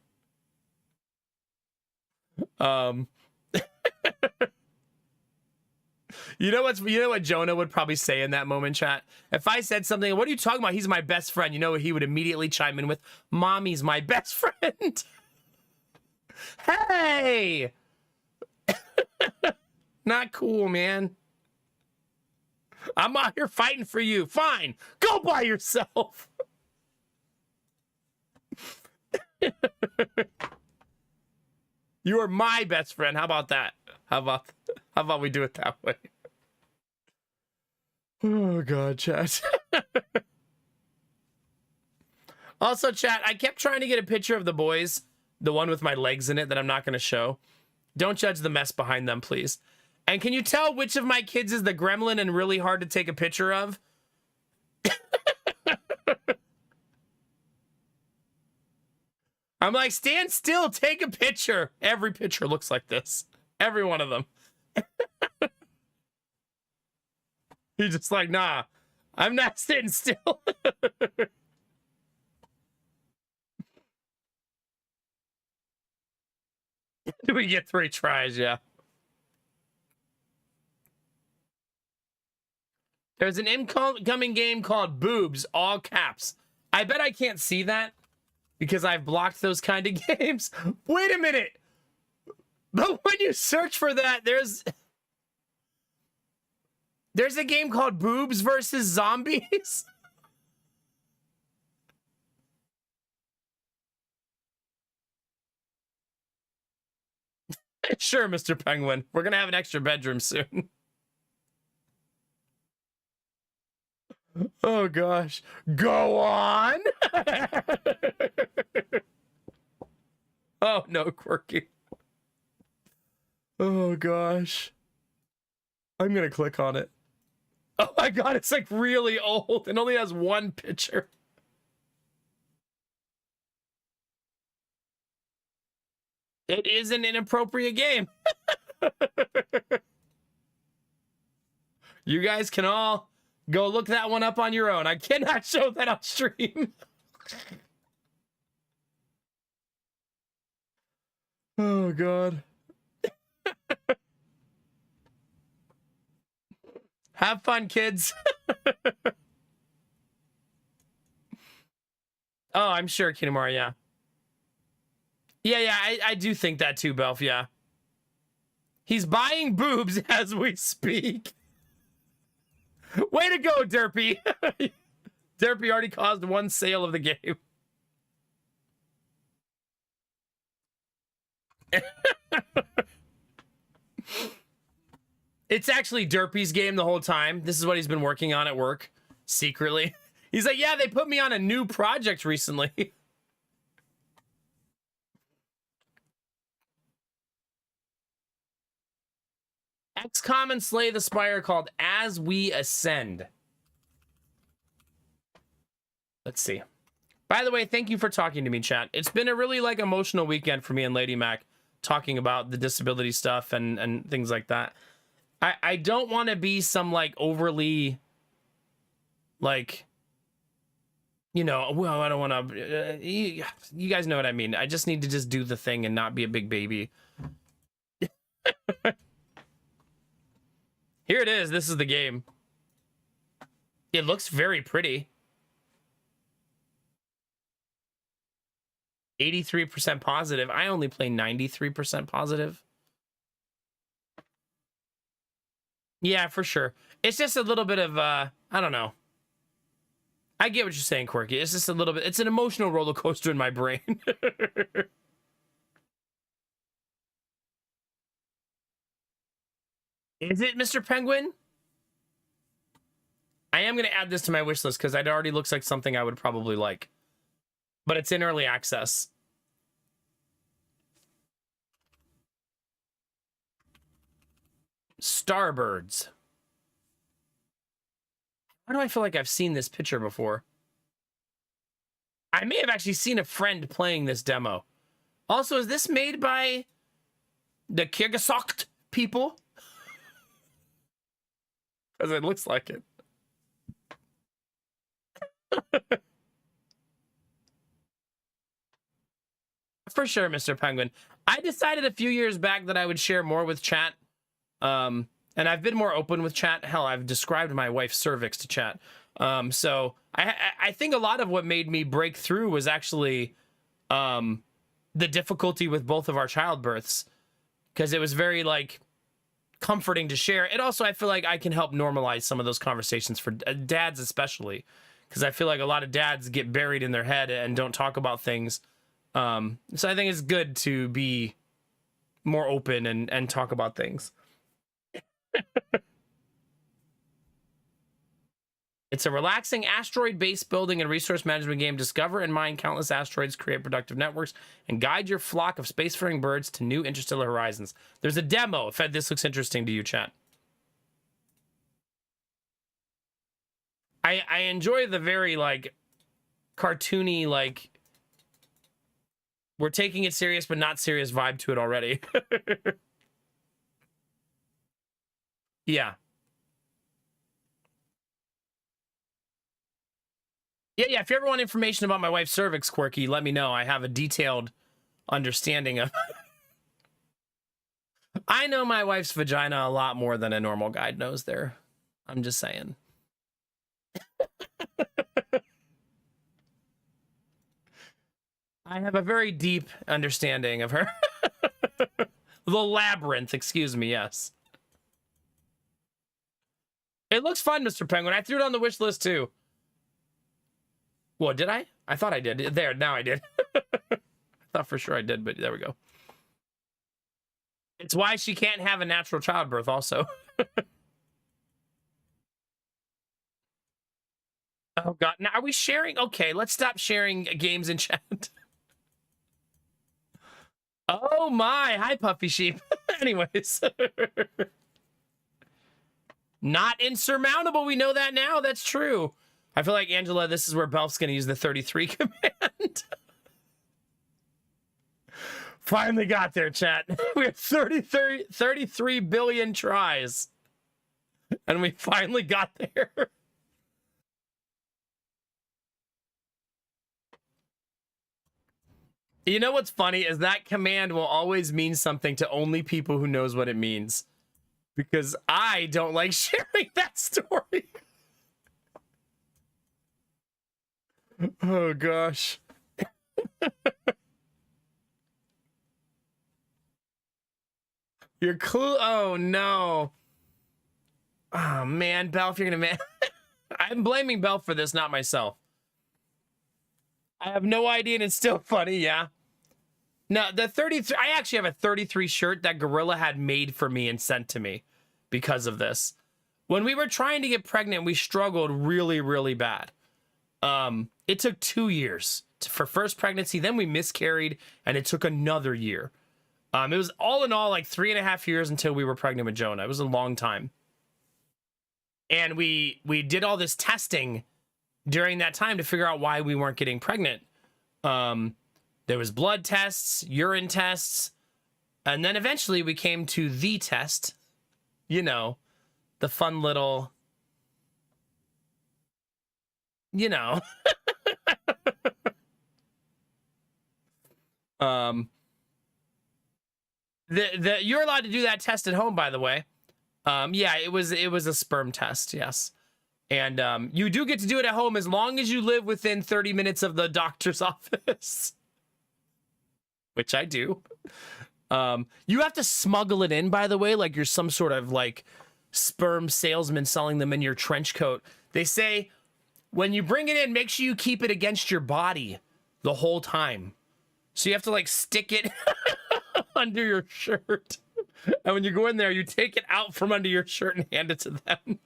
S1: You know what Jonah would probably say in that moment, chat? If I said something, what are you talking about? He's my best friend. You know what he would immediately chime in with? Mommy's my best friend. Hey! Not cool, man. I'm out here fighting for you. Fine. Go by yourself. You are my best friend. How about that? How about we do it that way? Oh god, chat. Also, chat, I kept trying to get a picture of the boys, The one with my legs in it that I'm not going to show. Don't judge the mess behind them, please. And can you tell which of my kids is the gremlin and really hard to take a picture of? I'm like, stand still, take a picture. Every picture looks like this. Every one of them. He's just like, nah, I'm not sitting still. Do we get 3 tries? Yeah. There's an incoming game called Boobs, all caps. I bet I can't see that because I've blocked those kind of games. Wait a minute. But when you search for that, there's a game called Boobs versus Zombies. Sure, Mr. Penguin. We're going to have an extra bedroom soon. Oh, gosh. Go on. Oh, no, Quirky. Oh, gosh. I'm going to click on it. Oh, my God. It's like really old and only has 1 picture. It is an inappropriate game. You guys can all go look that one up on your own. I cannot show that on stream. Oh, God. Have fun, kids. Oh, I'm sure, Kinemura, yeah. Yeah, I do think that too, Belf, yeah. He's buying boobs as we speak. Way to go, Derpy. Derpy already caused 1 sale of the game. It's actually Derpy's game the whole time. This is what he's been working on at work, secretly. He's like, yeah, they put me on a new project recently. XCOM and Slay the Spire called As We Ascend. Let's see. By the way, thank you for talking to me, chat. It's been a really like emotional weekend for me and Lady Mac talking about the disability stuff and things like that. I don't want to be some like overly like, you know, well, I don't want to, you guys know what I mean. I just need to just do the thing and not be a big baby. Here it is. This is the game. It looks very pretty. 83% positive. I only play 93% positive. Yeah, for sure. It's just a little bit of, I don't know. I get what you're saying, Quirky. It's just a little bit, it's an emotional roller coaster in my brain. Is it, Mr. Penguin? I am going to add this to my wish list because it already looks like something I would probably like. But it's in early access. Starbirds. Why do I feel like I've seen this picture before? I may have actually seen a friend playing this demo. Also, is this made by the Kirgasokt people? Because it looks like it. For sure, Mr. Penguin. I decided a few years back that I would share more with chat. And I've been more open with chat. Hell, I've described my wife's cervix to chat. So I think a lot of what made me break through was actually the difficulty with both of our childbirths. Because it was very, like, comforting to share. And also, I feel like I can help normalize some of those conversations for dads especially. Because I feel like a lot of dads get buried in their head and don't talk about things. So I think it's good to be more open and talk about things. It's a relaxing asteroid-based building and resource management game. Discover and mine countless asteroids, create productive networks, and guide your flock of spacefaring birds to new interstellar horizons. There's a demo if this looks interesting to you, chat. I enjoy the very, like, cartoony, like, we're taking it serious but not serious vibe to it already. Yeah. Yeah, if you ever want information about my wife's cervix, Quirky, let me know. I have a detailed understanding of... I know my wife's vagina a lot more than a normal guy knows there. I'm just saying. I have a very deep understanding of her. The labyrinth, excuse me, yes. It looks fun, Mr. Penguin. I threw it on the wish list, too. Well, did I? I thought I did. There, now I did. I thought for sure I did, but there we go. It's why she can't have a natural childbirth, also. Oh, God. Now, are we sharing? Okay, let's stop sharing games in chat. Oh, my. Hi, Puffy Sheep. Anyways. Not insurmountable. We know that now. That's true. I feel like, Angela, this is where Belf's going to use the 33 command. Finally got there, chat. We have 33 billion tries. And we finally got there. You know what's funny is that command will always mean something to only people who knows what it means. Because I don't like sharing that story. Oh, gosh. Your clue. Oh, no. Oh, man. Belf, you're going to... I'm blaming Belf for this, not myself. I have no idea, and it's still funny, yeah. No, the 33... I actually have a 33 shirt that Gorilla had made for me and sent to me because of this. When we were trying to get pregnant, we struggled really, really bad. It took 2 years for first pregnancy. Then we miscarried, and it took another year. It was all in all like 3.5 years until we were pregnant with Jonah. It was a long time. And we did all this testing during that time to figure out why we weren't getting pregnant. There was blood tests, urine tests, and then eventually we came to the test. You know, the fun little, you know. You're allowed to do that test at home, by the way. Yeah, it was a sperm test, yes. And you do get to do it at home as long as you live within 30 minutes of the doctor's office. Which I do. You have to smuggle it in, by the way, like you're some sort of like sperm salesman selling them in your trench coat. They say when you bring it in, make sure you keep it against your body the whole time. So you have to like stick it under your shirt. And when you go in there, you take it out from under your shirt and hand it to them.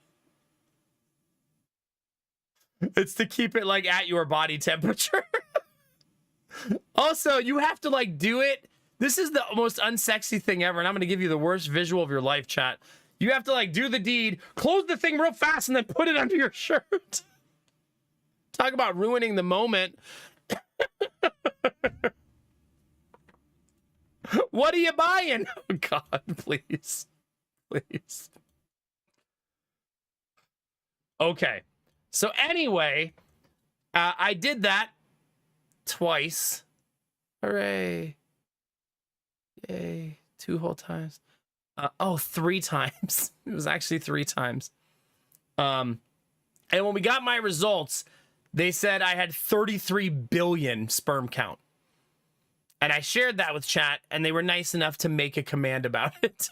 S1: It's to keep it like at your body temperature. Also, you have to like do it. This is the most unsexy thing ever, and I'm going to give you the worst visual of your life, chat. You have to like do the deed, close the thing real fast, and then put it under your shirt. Talk about ruining the moment. What are you buying? Oh, God, please. Please. Okay. So anyway, I did that twice. Hooray. Yay. 2 whole times. 3 times. It was actually 3 times. And when we got my results, they said I had 33 billion sperm count. And I shared that with chat, and they were nice enough to make a command about it.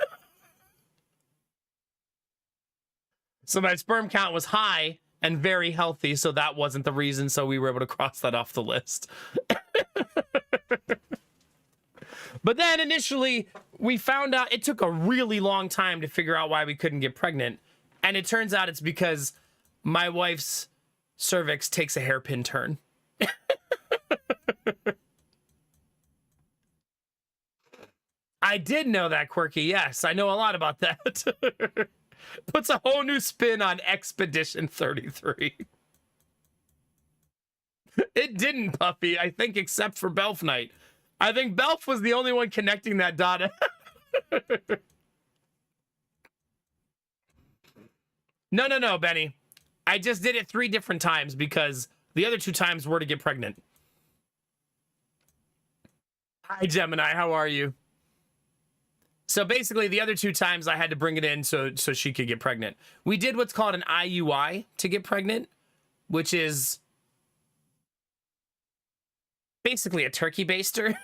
S1: So my sperm count was high and very healthy, so that wasn't the reason, so we were able to cross that off the list. But then initially, we found out it took a really long time to figure out why we couldn't get pregnant. And it turns out it's because my wife's cervix takes a hairpin turn. I did know that, Quirky. Yes, I know a lot about that. Puts a whole new spin on Expedition 33. It didn't, Puffy, I think, except for Belf Knight. I think Belf was the only one connecting that dot. No, Benny. I just did it 3 different times because the other 2 times were to get pregnant. Hi, Gemini. How are you? So basically, the other 2 times I had to bring it in so she could get pregnant. We did what's called an IUI to get pregnant, which is basically a turkey baster.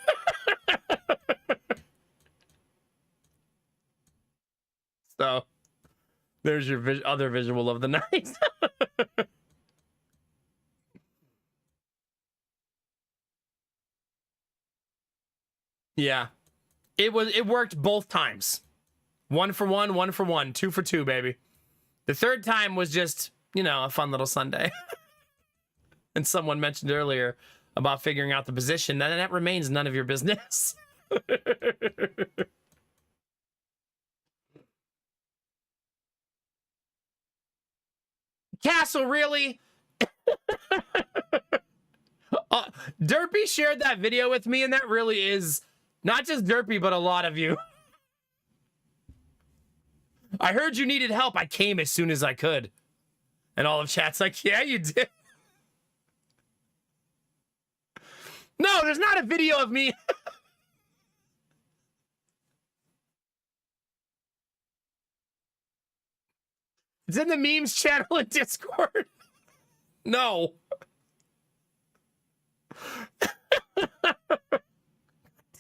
S1: So there's your other visual of the night. Yeah. It worked both times. 1 for 1, 1 for 1, 2 for 2, baby. The 3rd time was just, you know, a fun little Sunday. And someone mentioned earlier about figuring out the position. That remains none of your business. Castle, really? Derpy shared that video with me, and that really is not just Derpy, but a lot of you. I heard you needed help. I came as soon as I could. And all of chat's like, yeah, you did. No, there's not a video of me. It's in the memes channel in Discord. No.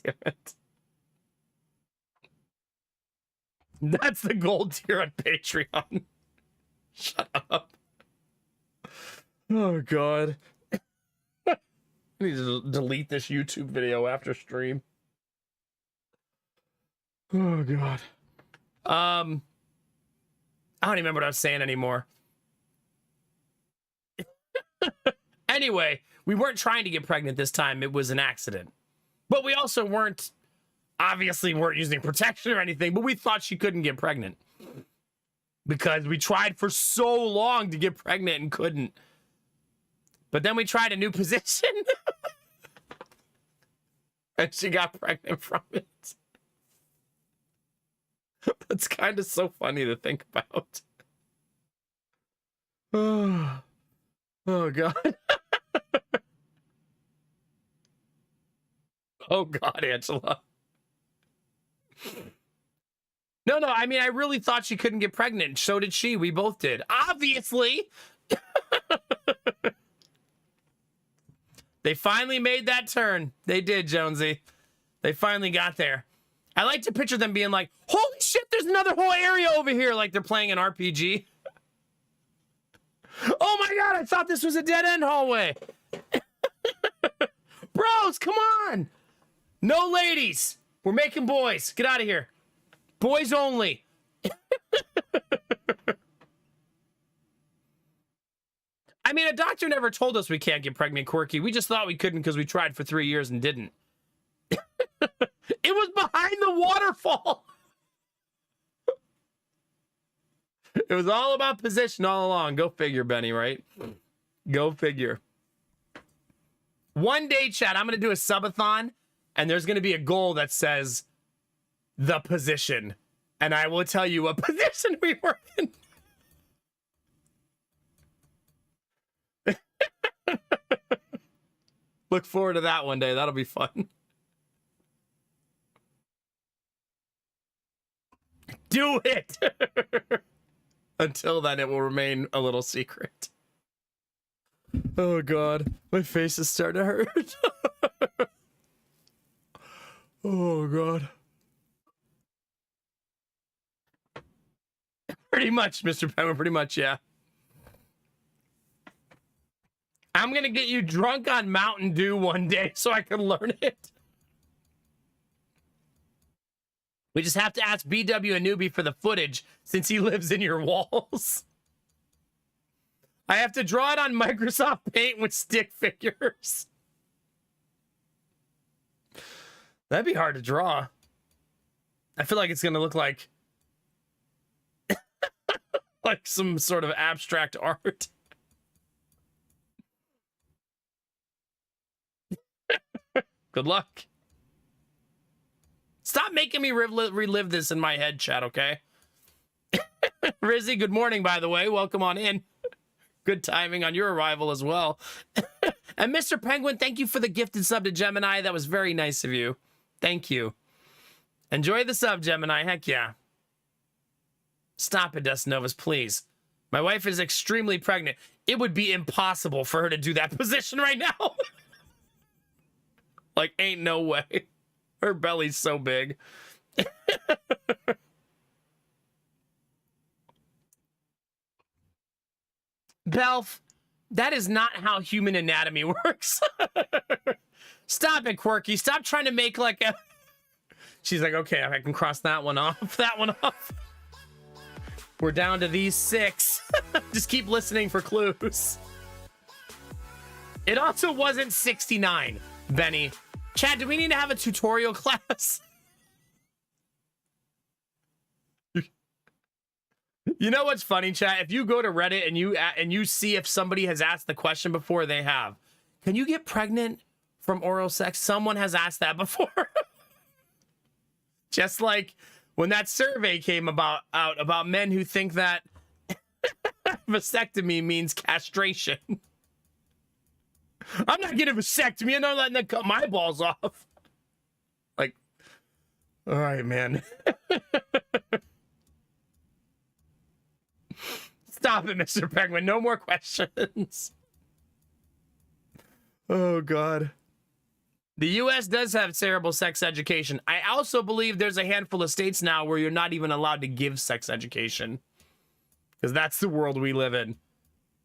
S1: Damn it. That's the gold tier on Patreon. Shut up. Oh, God. I need to delete this YouTube video after stream. Oh, God. I don't even remember what I was saying anymore. Anyway, we weren't trying to get pregnant this time. It was an accident. But we also weren't using protection or anything, but we thought she couldn't get pregnant. Because we tried for so long to get pregnant and couldn't. But then we tried a new position. And she got pregnant from it. That's kind of so funny to think about. Oh, God. Oh, God, Angela. No, I mean, I really thought she couldn't get pregnant. So did she. We both did. Obviously. They finally made that turn. They did, Jonesy. They finally got there. I like to picture them being like, holy shit, there's another whole area over here, like they're playing an RPG. Oh my God, I thought this was a dead-end hallway. Bros, come on. No ladies. We're making boys. Get out of here. Boys only. I mean, a doctor never told us we can't get pregnant, Quirky. We just thought we couldn't because we tried for 3 years and didn't. It was behind the waterfall. It was all about position all along. Go figure, Benny, right? Go figure. One day, chat, I'm going to do a subathon, and there's going to be a goal that says the position. And I will tell you what position we were in. Look forward to that one day. That'll be fun. Do it! Until then, it will remain a little secret. Oh, God. My face is starting to hurt. Oh, God. Pretty much, Mr. Penguin. Pretty much, yeah. I'm going to get you drunk on Mountain Dew one day so I can learn it. We just have to ask BW and Newbie for the footage since he lives in your walls. I have to draw it on Microsoft Paint with stick figures. That'd be hard to draw. I feel like it's going to look like like some sort of abstract art. Good luck. Stop making me relive this in my head, chat, okay? Rizzy, good morning, by the way. Welcome on in. Good timing on your arrival as well. And Mr. Penguin, thank you for the gifted sub to Gemini. That was very nice of you. Thank you. Enjoy the sub, Gemini. Heck yeah. Stop it, Dust Novas, please. My wife is extremely pregnant. It would be impossible for her to do that position right now. Like, ain't no way. Her belly's so big. Belf, that is not how human anatomy works. Stop it, Quirky. Stop trying to make like a... She's like, okay, I can cross that one off. That one off. We're down to these 6. Just keep listening for clues. It also wasn't 69, Benny. Chad, do we need to have a tutorial class? You know what's funny, chat? If you go to Reddit and you see if somebody has asked the question before, they have. Can you get pregnant from oral sex? Someone has asked that before. Just like when that survey came out about men who think that vasectomy means castration. I'm not getting a vasectomy. I'm not letting them cut my balls off. Like, all right, man. Stop it, Mr. Penguin. No more questions. Oh, God. The U.S. does have terrible sex education. I also believe there's a handful of states now where you're not even allowed to give sex education. Because that's the world we live in.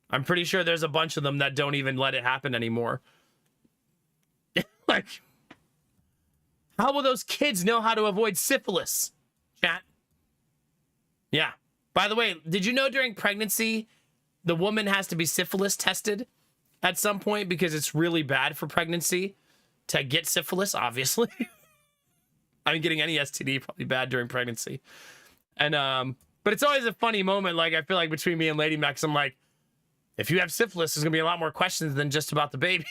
S1: I'm pretty sure there's a bunch of them that don't even let it happen anymore. Like, how will those kids know how to avoid syphilis? Chat. Yeah. By the way, did you know during pregnancy, the woman has to be syphilis tested at some point because it's really bad for pregnancy to get syphilis, obviously. I mean, getting any STD probably bad during pregnancy. And, but it's always a funny moment, like, I feel like between me and Lady Max, I'm like, if you have syphilis, there's gonna be a lot more questions than just about the baby.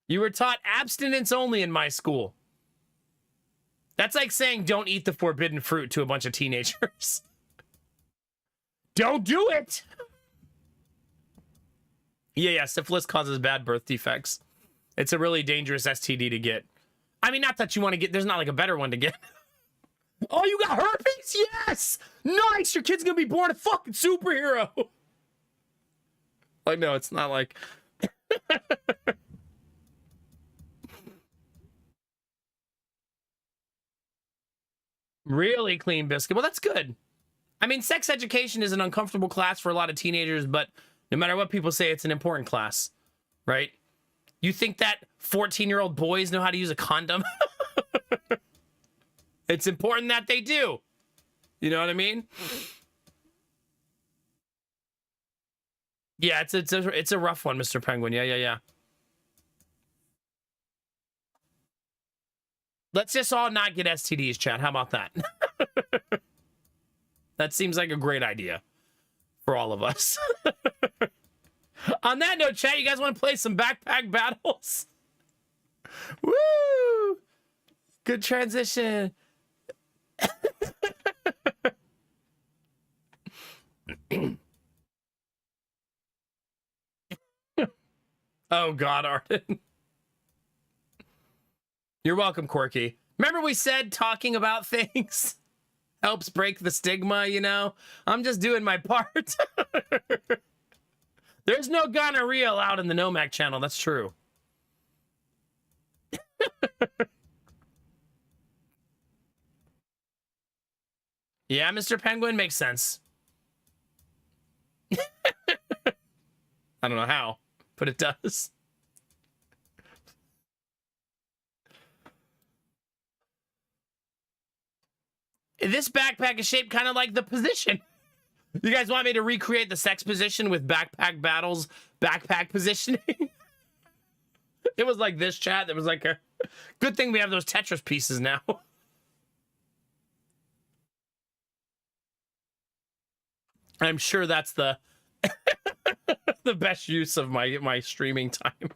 S1: You were taught abstinence only in my school. That's like saying don't eat the forbidden fruit to a bunch of teenagers. Don't do it! Yeah, syphilis causes bad birth defects. It's a really dangerous STD to get. I mean, not that you want to get, there's not like a better one to get. Oh, you got herpes? Yes! Nice! Your kid's gonna be born a fucking superhero! Like, no, it's not like... Really clean biscuit. Well, that's good. I mean, sex education is an uncomfortable class for a lot of teenagers, but no matter what people say, it's an important class, right? You think that 14-year-old boys know how to use a condom? It's important that they do. You know what I mean? Yeah, it's a rough one, Mr. Penguin. Yeah. Let's just all not get STDs, chat. How about that? That seems like a great idea for all of us. On that note, chat, you guys want to play some backpack battles? Woo! Good transition. Oh, God, Arden. You're welcome, Quirky. Remember we said talking about things helps break the stigma, you know? I'm just doing my part. There's no gonorrhea allowed in the Nomac channel. That's true. Yeah, Mr. Penguin makes sense. I don't know how, but it does. This backpack is shaped kind of like the position. You guys want me to recreate the sex position with Backpack Battles backpack positioning? It was like this, chat. It was like a good thing we have those Tetris pieces now. I'm sure that's the the best use of my streaming time.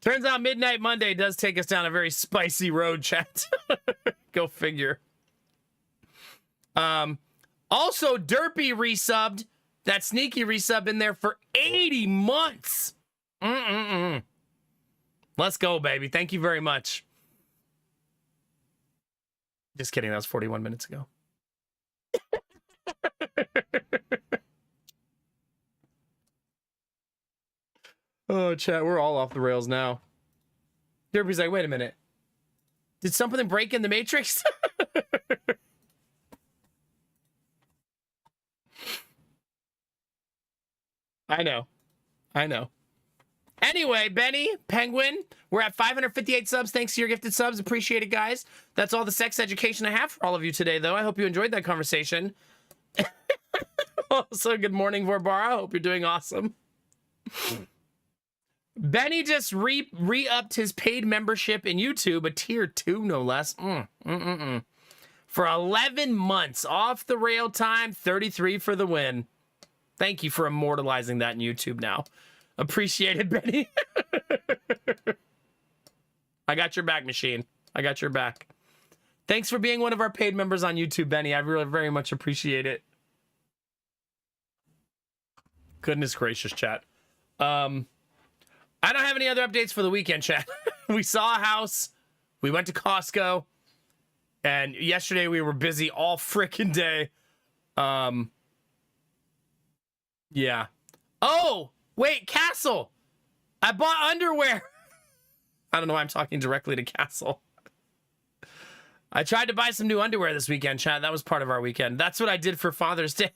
S1: Turns out Midnight Monday does take us down a very spicy road, chat. Go figure. Also, Derpy resubbed. That sneaky resub in there for 80 months. Let's go, baby. Thank you very much. Just kidding. That was 41 minutes ago. Oh, chat, we're all off the rails now. Derpy's like, wait a minute. Did something break in the Matrix? I know. Anyway, Benny, Penguin, we're at 558 subs. Thanks to your gifted subs. Appreciate it, guys. That's all the sex education I have for all of you today, though. I hope you enjoyed that conversation. Also, good morning, Vorbara. I hope you're doing awesome. Benny just re-upped his paid membership in YouTube, a tier 2, no less. For 11 months. Off the rail time, 33 for the win. Thank you for immortalizing that in YouTube now. Appreciate it, Benny. I got your back, machine. I got your back. Thanks for being one of our paid members on YouTube, Benny. I really very much appreciate it. Goodness gracious, chat. I don't have any other updates for the weekend, chat. We saw a house. We went to Costco. And yesterday we were busy all frickin' day. Yeah. Oh, wait, Castle. I bought underwear. I don't know why I'm talking directly to Castle. I tried to buy some new underwear this weekend, chat. That was part of our weekend. That's what I did for Father's Day.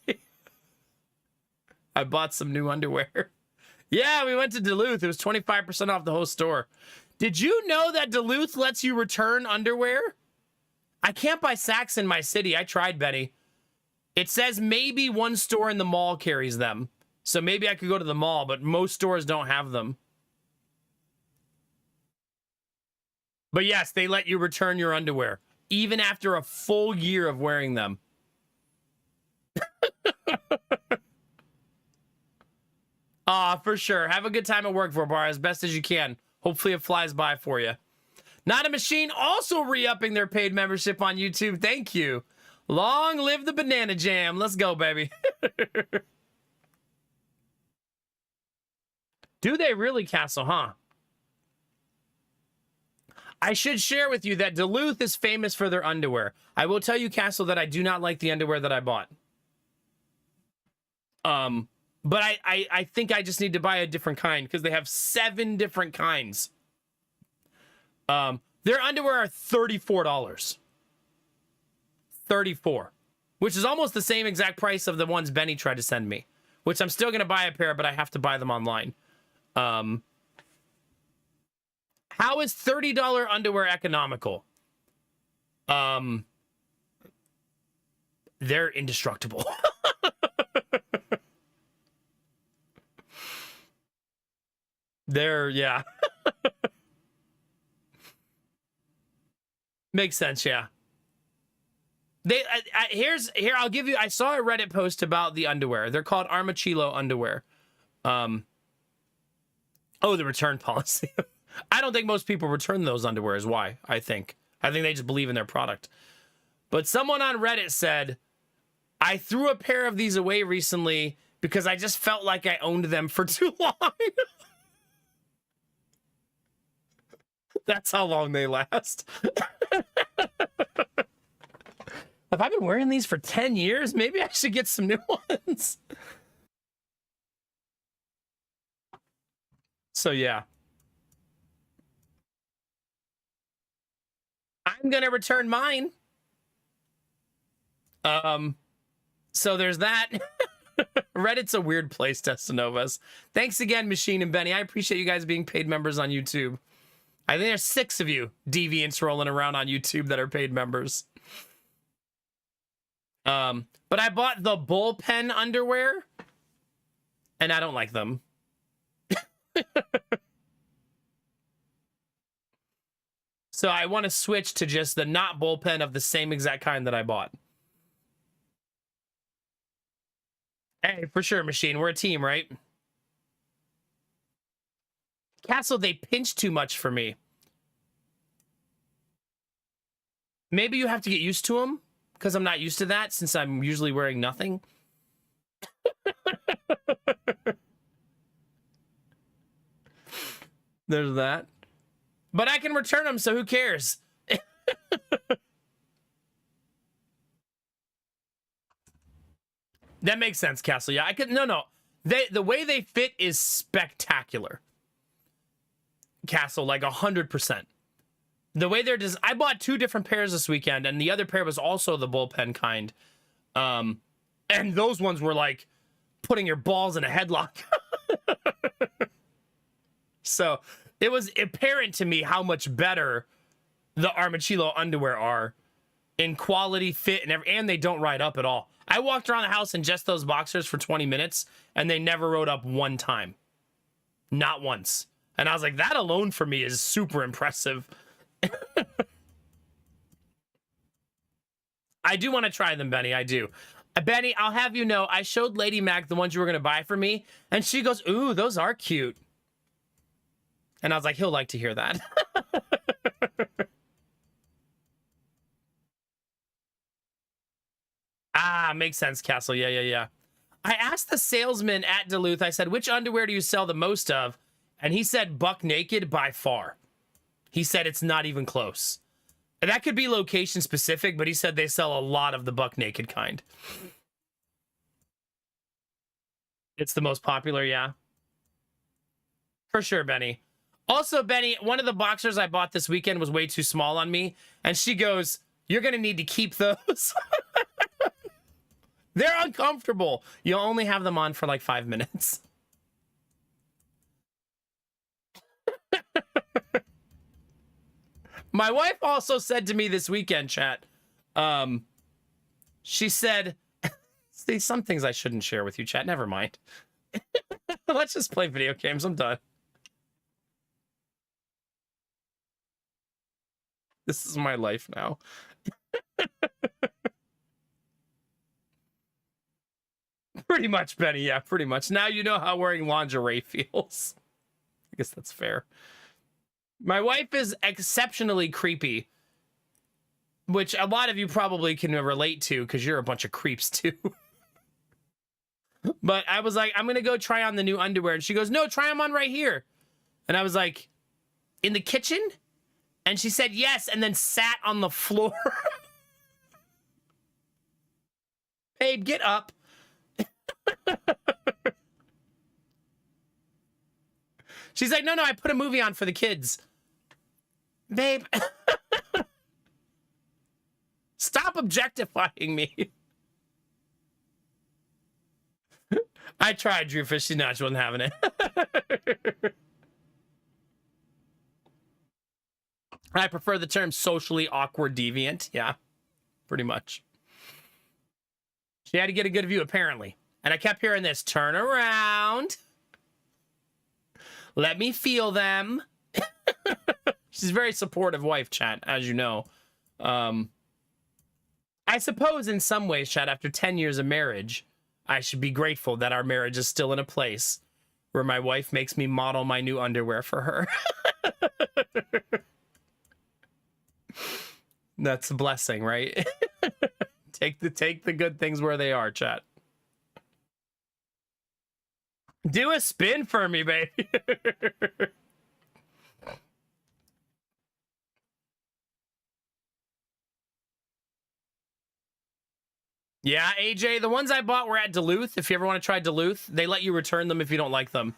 S1: I bought some new underwear. Yeah, we went to Duluth. It was 25% off the whole store. Did you know that Duluth lets you return underwear? I can't buy Saks in my city. I tried, Benny. It says maybe one store in the mall carries them. So maybe I could go to the mall, but most stores don't have them. But yes, they let you return your underwear, even after a full year of wearing them. For sure. Have a good time at work, Vorbar, as best as you can. Hopefully it flies by for you. Not a Machine also re-upping their paid membership on YouTube. Thank you. Long live the Banana Jam. Let's go, baby. Do they really, Castle, huh? I should share with you that Duluth is famous for their underwear. I will tell you, Castle, that I do not like the underwear that I bought. But I think I just need to buy a different kind because they have 7 different kinds. Their underwear are $34. $34, which is almost the same exact price of the ones Benny tried to send me, which I'm still going to buy a pair, but I have to buy them online. How is $30 underwear economical? They're indestructible. Yeah. Makes sense, yeah. I'll give you, I saw a Reddit post about the underwear. They're called Armachillo underwear. The return policy. I don't think most people return those underwear is why, I think they just believe in their product. But someone on Reddit said, I threw a pair of these away recently because I just felt like I owned them for too long. That's how long they last. Have I been wearing these for 10 years? Maybe I should get some new ones. So, yeah. I'm going to return mine. So there's that. Reddit's a weird place, Testanovas. Thanks again, Machine and Benny. I appreciate you guys being paid members on YouTube. I think there's 6 of you deviants rolling around on YouTube that are paid members. But I bought the bullpen underwear, and I don't like them. So I want to switch to just the not bullpen of the same exact kind that I bought. Hey, for sure, Machine. We're a team, right? Castle, they pinch too much for me. Maybe you have to get used to them, because I'm not used to that since I'm usually wearing nothing. There's that. But I can return them, so who cares? That makes sense, Castle. Yeah, I could. No. The way they fit is spectacular. Castle, like 100%. The way they're just, I bought 2 different pairs this weekend, and the other pair was also the bullpen kind. And those ones were like putting your balls in a headlock. So it was apparent to me how much better the Armachillo underwear are in quality, fit, and they don't ride up at all. I walked around the house in just those boxers for 20 minutes, and they never rode up one time. Not once. And I was like, that alone for me is super impressive. I do want to try them, Benny. I do. Benny, I'll have you know, I showed Lady Mac the ones you were going to buy for me, and she goes, ooh, those are cute. And I was like, he'll like to hear that. Ah, makes sense, Castle. Yeah. I asked the salesman at Duluth, I said, which underwear do you sell the most of? And he said Buck Naked by far. He said it's not even close. And that could be location specific, but he said they sell a lot of the Buck Naked kind. It's the most popular, yeah. For sure, Benny. Also, Benny, one of the boxers I bought this weekend was way too small on me. And she goes, you're going to need to keep those. They're uncomfortable. You'll only have them on for like 5 minutes. My wife also said to me this weekend, chat, she said, see, some things I shouldn't share with you, chat. Never mind. Let's just play video games. I'm done. This is my life now. Pretty much, Benny. Yeah, pretty much. Now you know how wearing lingerie feels. I guess that's fair. My wife is exceptionally creepy, which a lot of you probably can relate to because you're a bunch of creeps too. But I was like, I'm going to go try on the new underwear. And she goes, no, try them on right here. And I was like, in the kitchen? And she said yes, and then sat on the floor. Babe, get up. She's like, no, I put a movie on for the kids. Babe. Stop objectifying me. I tried, Drewfish. She wasn't having it. I prefer the term socially awkward deviant. Yeah, pretty much. She had to get a good view, apparently. And I kept hearing this, turn around. Let me feel them. She's a very supportive wife, chat, as you know. I suppose in some ways, chat, after 10 years of marriage, I should be grateful that our marriage is still in a place where my wife makes me model my new underwear for her. That's a blessing, right? Take the good things where they are, chat. Do a spin for me, baby. Yeah, AJ, the ones I bought were at Duluth. If you ever want to try Duluth, they let you return them if you don't like them.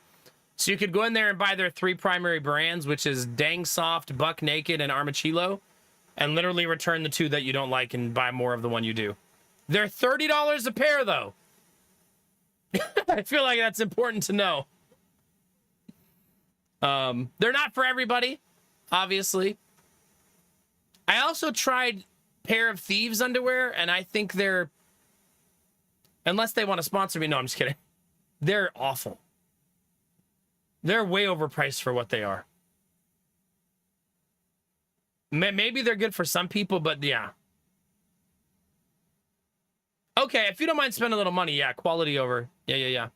S1: So you could go in there and buy their 3 primary brands, which is Dang Soft, Buck Naked, and Armachillo, and literally return the 2 that you don't like and buy more of the one you do. They're $30 a pair, though. I feel like that's important to know. They're not for everybody, obviously. I also tried Pair of Thieves underwear, and I think they're Unless they want to sponsor me. No, I'm just kidding. They're awful. They're way overpriced for what they are. Maybe they're good for some people, but yeah. Okay, if you don't mind spending a little money, yeah, quality over. Yeah.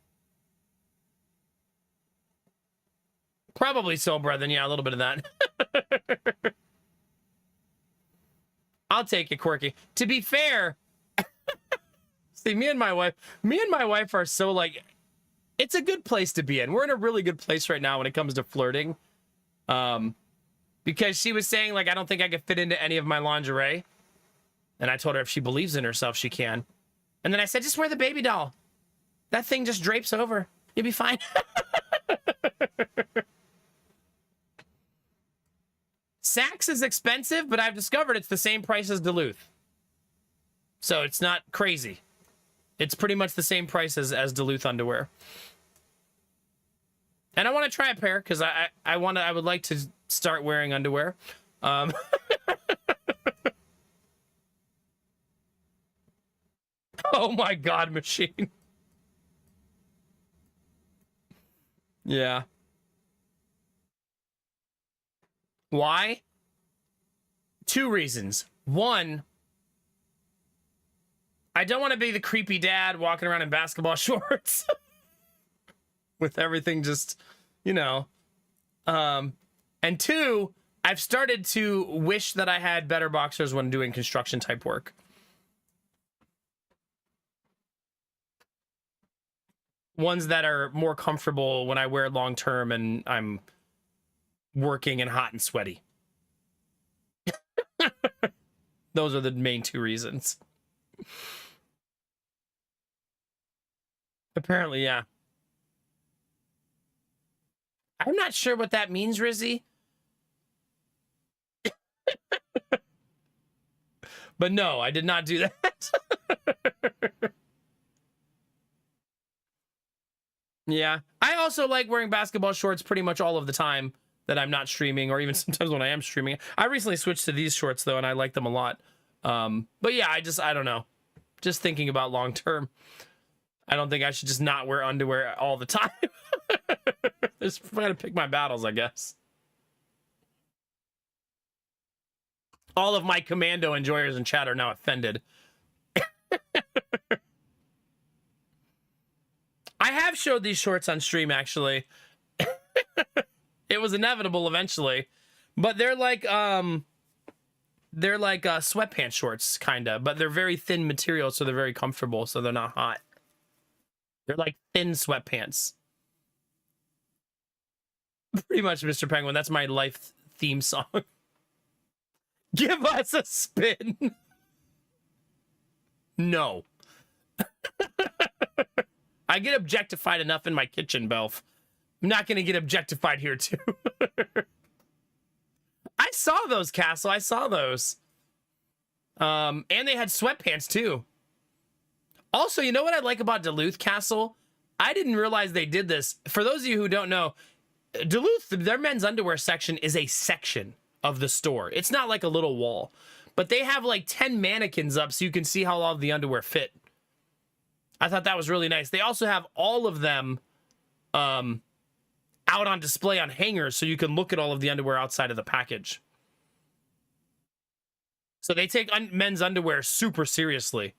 S1: Probably so, brethren. Yeah, a little bit of that. I'll take it, Quirky. To be fair, see, me and my wife are so like, it's a good place to be in. We're in a really good place right now when it comes to flirting. Because she was saying, like, I don't think I could fit into any of my lingerie. And I told her if she believes in herself, she can. And then I said, just wear the baby doll. That thing just drapes over. You'll be fine. Saks is expensive, but I've discovered it's the same price as Duluth. So it's not crazy. It's pretty much the same price as Duluth underwear. And I want to try a pair because I would like to start wearing underwear. Oh my God, machine. Yeah. Why? Two reasons. One, I don't want to be the creepy dad walking around in basketball shorts with everything just, you know. And two, I've started to wish that I had better boxers when doing construction type work. Ones that are more comfortable when I wear long term and I'm working and hot and sweaty. Those are the main two reasons. Apparently, yeah. I'm not sure what that means, Rizzy. But no, I did not do that. Yeah. I also like wearing basketball shorts pretty much all of the time that I'm not streaming, or even sometimes when I am streaming. I recently switched to these shorts, though, and I like them a lot. But yeah, I don't know. Just thinking about long term. I don't think I should just not wear underwear all the time. Just trying to pick my battles, I guess. All of my commando enjoyers in chat are now offended. I have showed these shorts on stream, actually. It was inevitable eventually. But they're like sweatpants shorts, kinda, but they're very thin material, so they're very comfortable, so they're not hot. They're like thin sweatpants. Pretty much, Mr. Penguin. That's my life theme song. Give us a spin. No. I get objectified enough in my kitchen, Belf. I'm not going to get objectified here, too. I saw those, Castle. I saw those. And they had sweatpants, too. Also, you know what I like about Duluth, Castle? I didn't realize they did this. For those of you who don't know, Duluth, their men's underwear section is a section of the store. It's not like a little wall. But they have like 10 mannequins up so you can see how all of the underwear fit. I thought that was really nice. They also have all of them out on display on hangers so you can look at all of the underwear outside of the package. So they take men's underwear super seriously.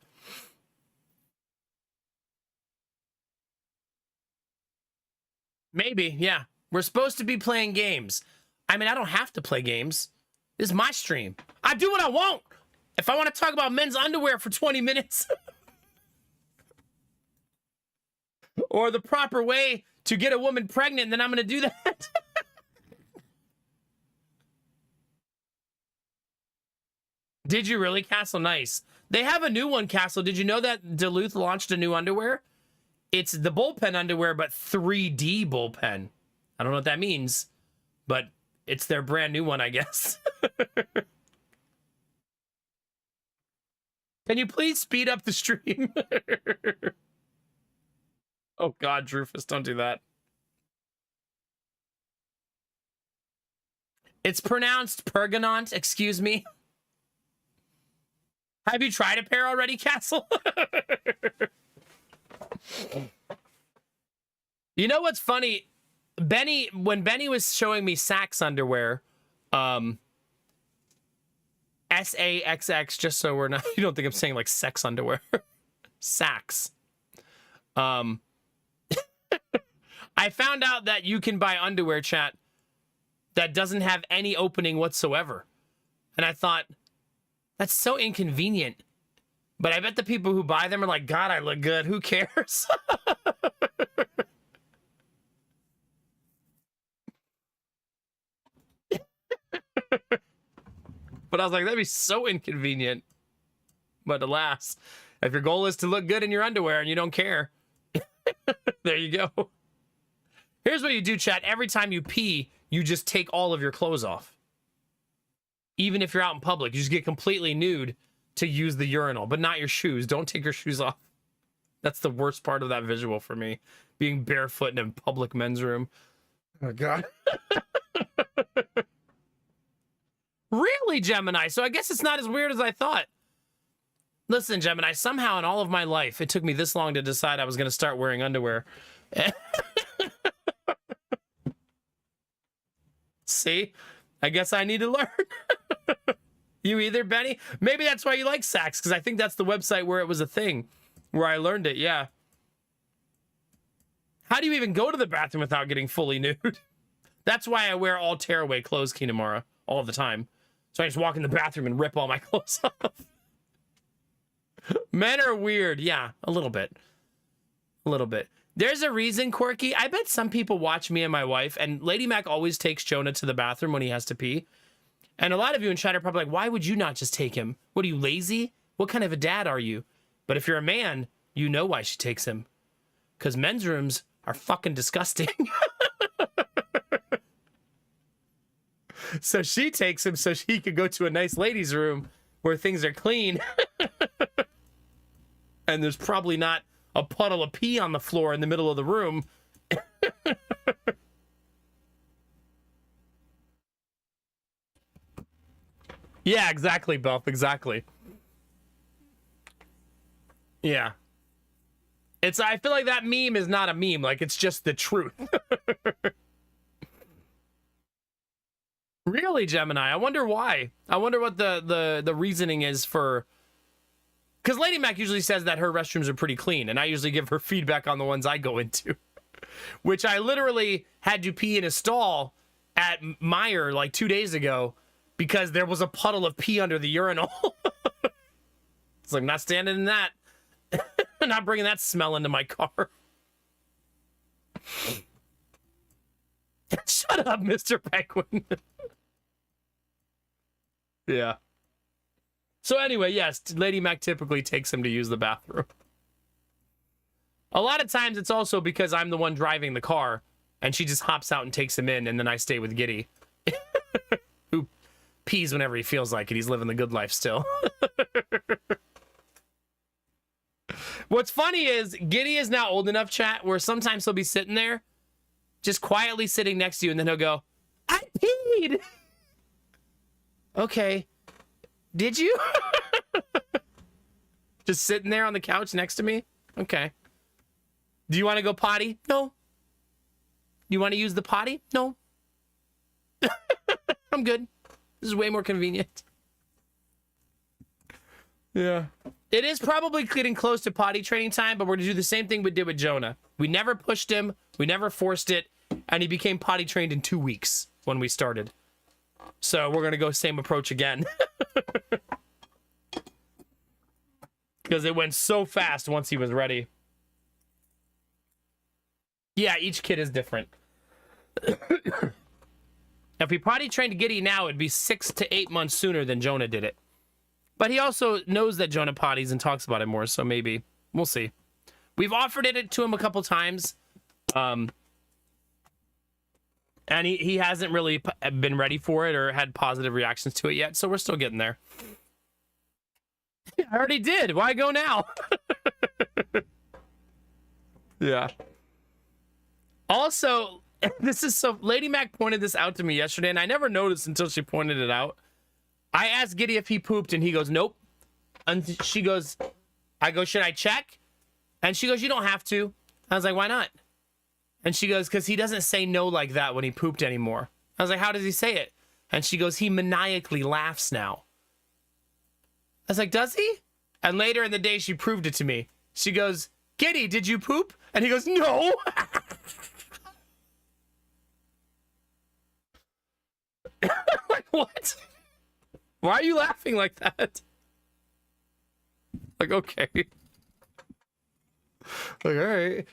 S1: Maybe, yeah. We're supposed to be playing games. I mean, I don't have to play games. This is my stream. I do what I want. If I want to talk about men's underwear for 20 minutes... or the proper way to get a woman pregnant, then I'm going to do that. Did you really, Castle? Nice. They have a new one, Castle. Did you know that Duluth launched a new underwear? It's the bullpen underwear, but 3D bullpen. I don't know what that means, but it's their brand new one, I guess. Can you please speed up the stream? Oh God, Drufus, don't do that. It's pronounced Pergonant, excuse me. Have you tried a pair already, Castle? You know what's funny? When Benny was showing me Saxx underwear, SAXX, just so we're not, you don't think I'm saying like sex underwear. Saxx. I found out that you can buy underwear, chat, that doesn't have any opening whatsoever. And I thought, that's so inconvenient. But I bet the people who buy them are like, God, I look good. Who cares? But I was like, that'd be so inconvenient. But alas, if your goal is to look good in your underwear and you don't care, there you go. Here's what you do, chat. Every time you pee, you just take all of your clothes off. Even if you're out in public, you just get completely nude to use the urinal, but not your shoes. Don't take your shoes off. That's the worst part of that visual for me. Being barefoot in a public men's room. Oh, God. Really, Gemini? So I guess it's not as weird as I thought. Listen, Gemini, somehow in all of my life, it took me this long to decide I was going to start wearing underwear. See? I guess I need to learn. You either, Benny? Maybe that's why you like Saxx, because I think that's the website where it was a thing, where I learned it, yeah. How do you even go to the bathroom without getting fully nude? That's why I wear all tearaway clothes, Kinemura, all the time. So I just walk in the bathroom and rip all my clothes off. Men are weird. Yeah, a little bit. A little bit. There's a reason, Quirky. I bet some people watch me and my wife, and Lady Mac always takes Jonah to the bathroom when he has to pee. And a lot of you in chat are probably like, why would you not just take him? What, are you lazy? What kind of a dad are you? But if you're a man, you know why she takes him. Because men's rooms are fucking disgusting. So she takes him so he could go to a nice ladies' room where things are clean. And there's probably not a puddle of pee on the floor in the middle of the room. Yeah, exactly, Buff. Exactly. Yeah. I feel like that meme is not a meme. Like, it's just the truth. Really, Gemini? I wonder why. I wonder what the reasoning is for... Because Lady Mac usually says that her restrooms are pretty clean, and I usually give her feedback on the ones I go into. Which I literally had to pee in a stall at Meijer like 2 days ago because there was a puddle of pee under the urinal. It's like, I'm not standing in that. I'm not bringing that smell into my car. Shut up, Mr. Penguin. Yeah. So anyway, yes, Lady Mac typically takes him to use the bathroom. A lot of times it's also because I'm the one driving the car, and she just hops out and takes him in, and then I stay with Giddy. Who pees whenever he feels like it. He's living the good life still. What's funny is Giddy is now old enough, chat, where sometimes he'll be sitting there, just quietly sitting next to you, and then he'll go, I peed! Okay. Did you? Just sitting there on the couch next to me? Okay. Do you want to go potty? No. You want to use the potty? No. I'm good. This is way more convenient. Yeah. It is probably getting close to potty training time, but we're going to do the same thing we did with Jonah. We never pushed him. We never forced it. And he became potty trained in 2 weeks when we started. So we're going to go same approach again. Because it went so fast once he was ready. Yeah, each kid is different. If we potty trained Giddy now, it'd be 6 to 8 months sooner than Jonah did it. But he also knows that Jonah potties and talks about it more, so maybe. We'll see. We've offered it to him a couple times. And he hasn't really been ready for it or had positive reactions to it yet, so we're still getting there. I already did. Why go now? Yeah. Also, this is so... Lady Mac pointed this out to me yesterday, and I never noticed until she pointed it out. I asked Giddy if he pooped, and he goes, nope. And she goes... I go, should I check? And she goes, you don't have to. I was like, why not? And she goes, because he doesn't say no like that when he pooped anymore. I was like, how does he say it? And she goes, he maniacally laughs now. I was like, does he? And later in the day, she proved it to me. She goes, Giddy, did you poop? And he goes, no. Like, what? Why are you laughing like that? Like, okay. Like, all right.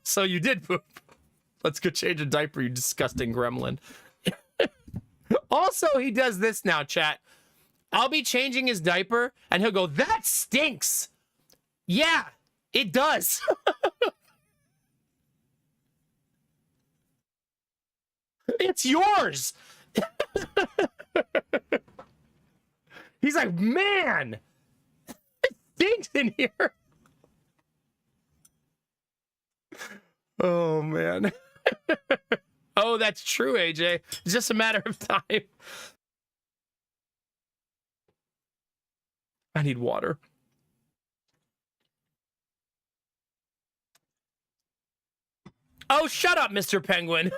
S1: So you did poop. Let's go change a diaper, you disgusting gremlin. Also, he does this now, chat. I'll be changing his diaper, and he'll go, that stinks. Yeah, it does. It's yours. He's like, man, it stinks in here. Oh, man. Oh, that's true, AJ. It's just a matter of time. I need water. Oh, shut up, Mr. Penguin.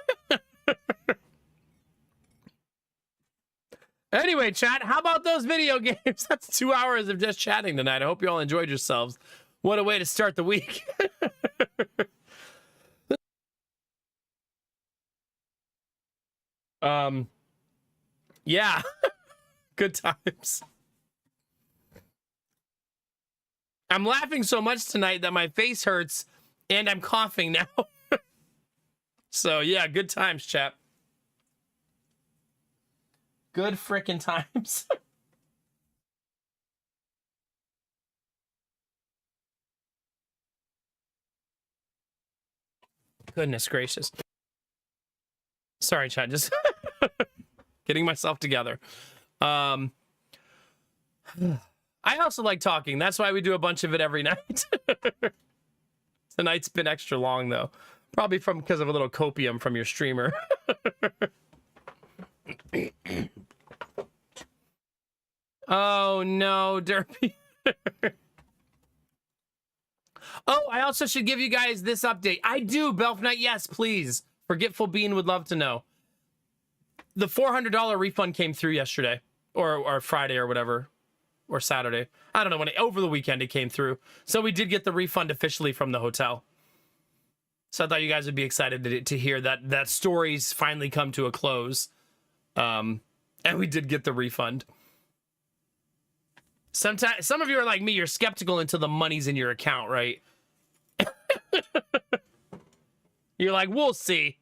S1: Anyway, chat, how about those video games? That's 2 hours of just chatting tonight. I hope you all enjoyed yourselves. What a way to start the week. Yeah. Good times. I'm laughing so much tonight that my face hurts and I'm coughing now. So, yeah, good times, chap. Good frickin' times. Goodness gracious. Sorry, chat, just getting myself together. I also like talking. That's why we do a bunch of it every night. Tonight's been extra long, though. Probably because of a little copium from your streamer. Oh, no, Derpy. Oh, I also should give you guys this update. I do, Belf Knight. Yes, please. Forgetful Bean would love to know. The $400 refund came through yesterday. Or Friday or whatever. Or Saturday. I don't know when. Over the weekend it came through. So we did get the refund officially from the hotel. So I thought you guys would be excited to hear that story's finally come to a close. And we did get the refund. Sometimes, some of you are like me, you're skeptical until the money's in your account, right? You're like, we'll see.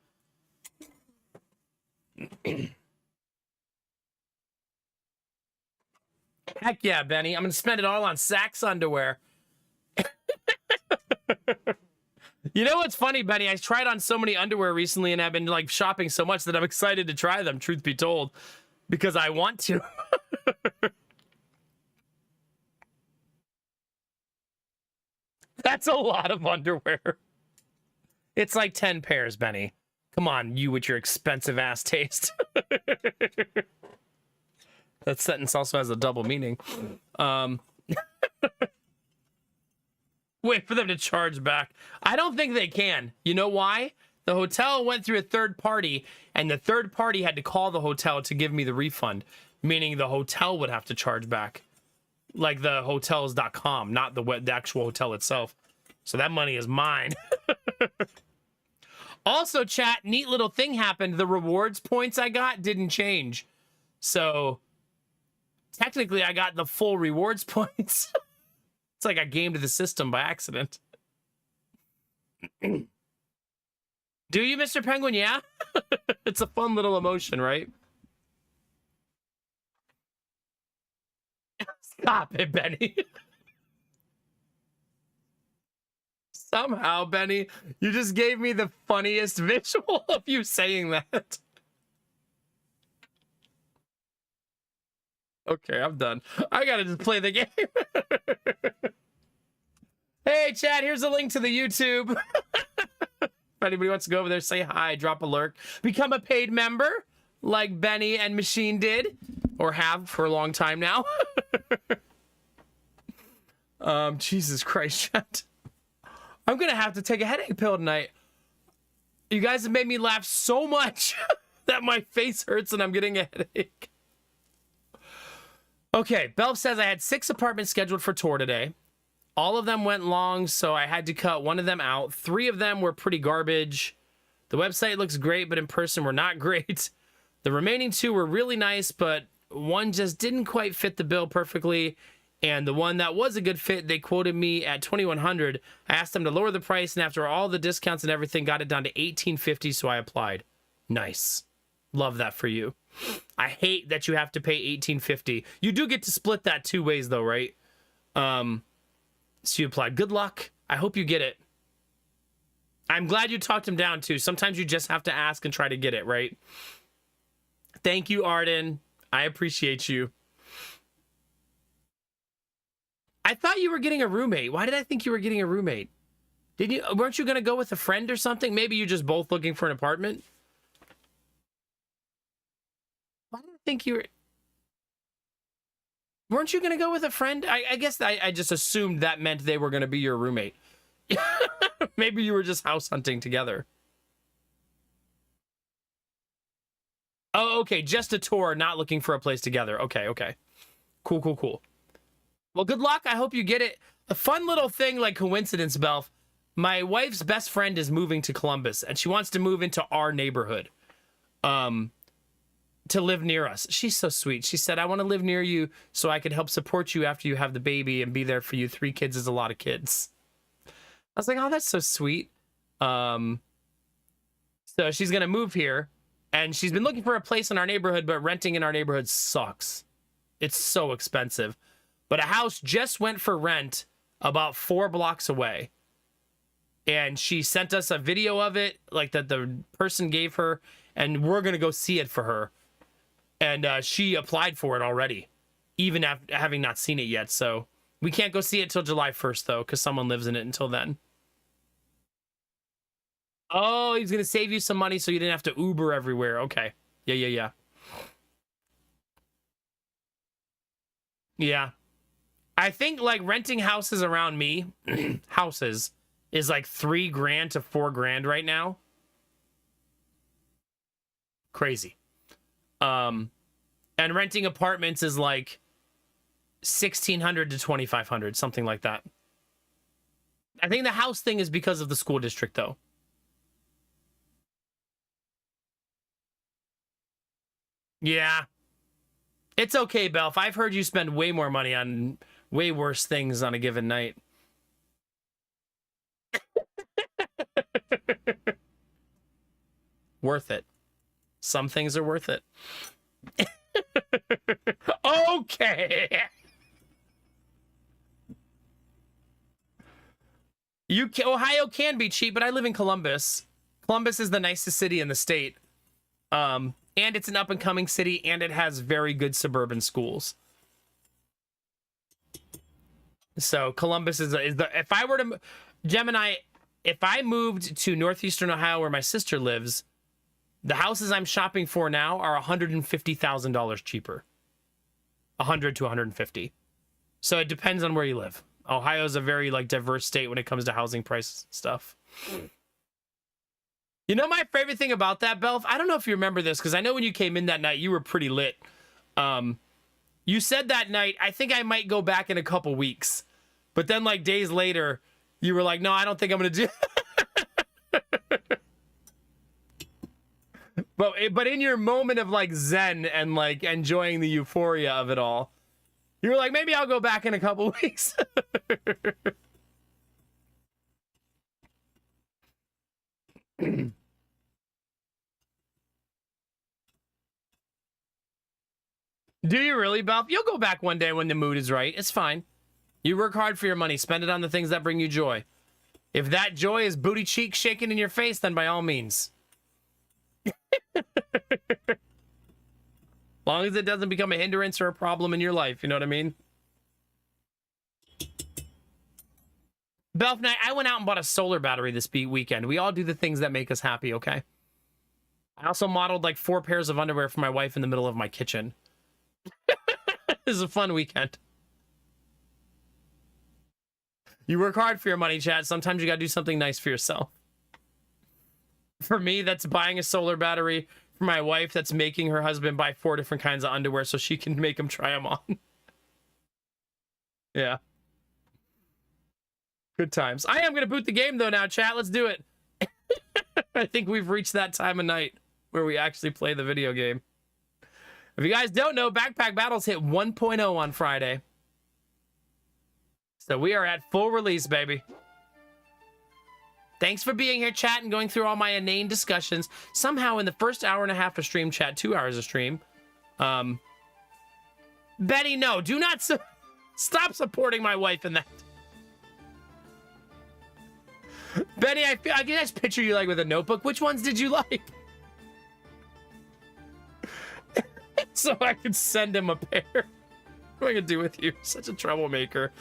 S1: Heck yeah, Benny. I'm going to spend it all on Saks underwear. You know what's funny, Benny? I tried on so many underwear recently and I've been like shopping so much that I'm excited to try them, truth be told, because I want to. That's a lot of underwear. It's like 10 pairs, Benny. Come on, you with your expensive ass taste. That sentence also has a double meaning. Wait for them to charge back. I don't think they can. You know why? The hotel went through a third party, and the third party had to call the hotel to give me the refund, meaning the hotel would have to charge back. Like the hotels.com, not the actual hotel itself. So that money is mine. Also, chat, neat little thing happened. The rewards points I got didn't change. So technically I got the full rewards points. It's like I gamed the system by accident. Do you, Mr. Penguin? Yeah? It's a fun little emotion, right? Stop it, Benny. Somehow, Benny, you just gave me the funniest visual of you saying that. Okay, I'm done. I gotta just play the game. Hey, chat, here's a link to the YouTube. If anybody wants to go over there, say hi, drop a lurk. Become a paid member, like Benny and Machine did, or have for a long time now. Jesus Christ, chat. I'm gonna have to take a headache pill tonight. You guys have made me laugh so much that my face hurts and I'm getting a headache. Okay, Belf says I had 6 apartments scheduled for tour today. All of them went long, so I had to cut one of them out. 3 of them were pretty garbage. The website looks great, but in person were not great. The remaining 2 were really nice, but one just didn't quite fit the bill perfectly. And the one that was a good fit, they quoted me at $2,100. I asked them to lower the price, and after all the discounts and everything, got it down to $1,850, so I applied. Nice. Love that for you. I hate that you have to pay $1,850. You do get to split that 2 ways, though, right? So you applied. Good luck. I hope you get it. I'm glad you talked him down, too. Sometimes you just have to ask and try to get it, right? Thank you, Arden. I appreciate you. I thought you were getting a roommate. Why did I think you were getting a roommate? Weren't you going to go with a friend or something? Maybe you're just both looking for an apartment? Why did I think you were... Weren't you going to go with a friend? I guess I just assumed that meant they were going to be your roommate. Maybe you were just house hunting together. Oh, okay. Just a tour, not looking for a place together. Okay, okay. Cool, cool, cool. Well, good luck. I hope you get it. A fun little thing like coincidence, Belf. My wife's best friend is moving to Columbus, and she wants to move into our neighborhood. To live near us. She's so sweet. She said, I want to live near you so I can help support you after you have the baby and be there for you. 3 kids is a lot of kids. I was like, oh, that's so sweet. So she's going to move here, and she's been looking for a place in our neighborhood, but renting in our neighborhood sucks. It's so expensive. But a house just went for rent about 4 blocks away. And she sent us a video of it, like that the person gave her, and we're going to go see it for her. And she applied for it already, even after having not seen it yet. So we can't go see it till July 1st, though, because someone lives in it until then. Oh, he's going to save you some money so you didn't have to Uber everywhere. Okay. Yeah, yeah, yeah. Yeah. I think, like, renting houses around me, houses, is like $3,000 to $4,000 right now. Crazy. And renting apartments is like $1,600 to $2,500, something like that. I think the house thing is because of the school district, though. Yeah. It's okay, Belf. I've heard you spend way more money on way worse things on a given night. Worth it. Some things are worth it. Okay. Ohio can be cheap, but I live in Columbus. Columbus is the nicest city in the state. And it's an up-and-coming city, and it has very good suburban schools. So Columbus is the... If I were to... Gemini, if I moved to northeastern Ohio where my sister lives, the houses I'm shopping for now are $150,000 cheaper. 100 to 150. So it depends on where you live. Ohio is a very like diverse state when it comes to housing price stuff. You know my favorite thing about that, Belf? I don't know if you remember this, because I know when you came in that night, you were pretty lit. You said that night, I think I might go back in a couple weeks. But then like days later, you were like, no, I don't think I'm going to do But in your moment of like zen and like enjoying the euphoria of it all, you were like, maybe I'll go back in a couple weeks. Do you really, Belf? You'll go back one day when the mood is right. It's fine. You work hard for your money. Spend it on the things that bring you joy. If that joy is booty cheek shaking in your face, then by all means. Long as it doesn't become a hindrance or a problem in your life, you know what I mean? Belf and I went out and bought a solar battery this weekend. We all do the things that make us happy, okay? I also modeled like 4 pairs of underwear for my wife in the middle of my kitchen. This is a fun weekend. You work hard for your money, chat. Sometimes you gotta do something nice for yourself. For me, that's buying a solar battery. For my wife, that's making her husband buy 4 different kinds of underwear so she can make him try them on. Yeah. Good times. I am gonna boot the game though now, chat. Let's do it. I think we've reached that time of night where we actually play the video game. If you guys don't know, Backpack Battles hit 1.0 on Friday. So we are at full release, baby. Thanks for being here, chat, and going through all my inane discussions. Somehow in the first hour and a half of stream, chat, 2 hours of stream. Betty, no, do not stop supporting my wife in that. Benny, I can just picture you like with a notebook. Which ones did you like? So I could send him a pair. What am I gonna do with you? Such a troublemaker.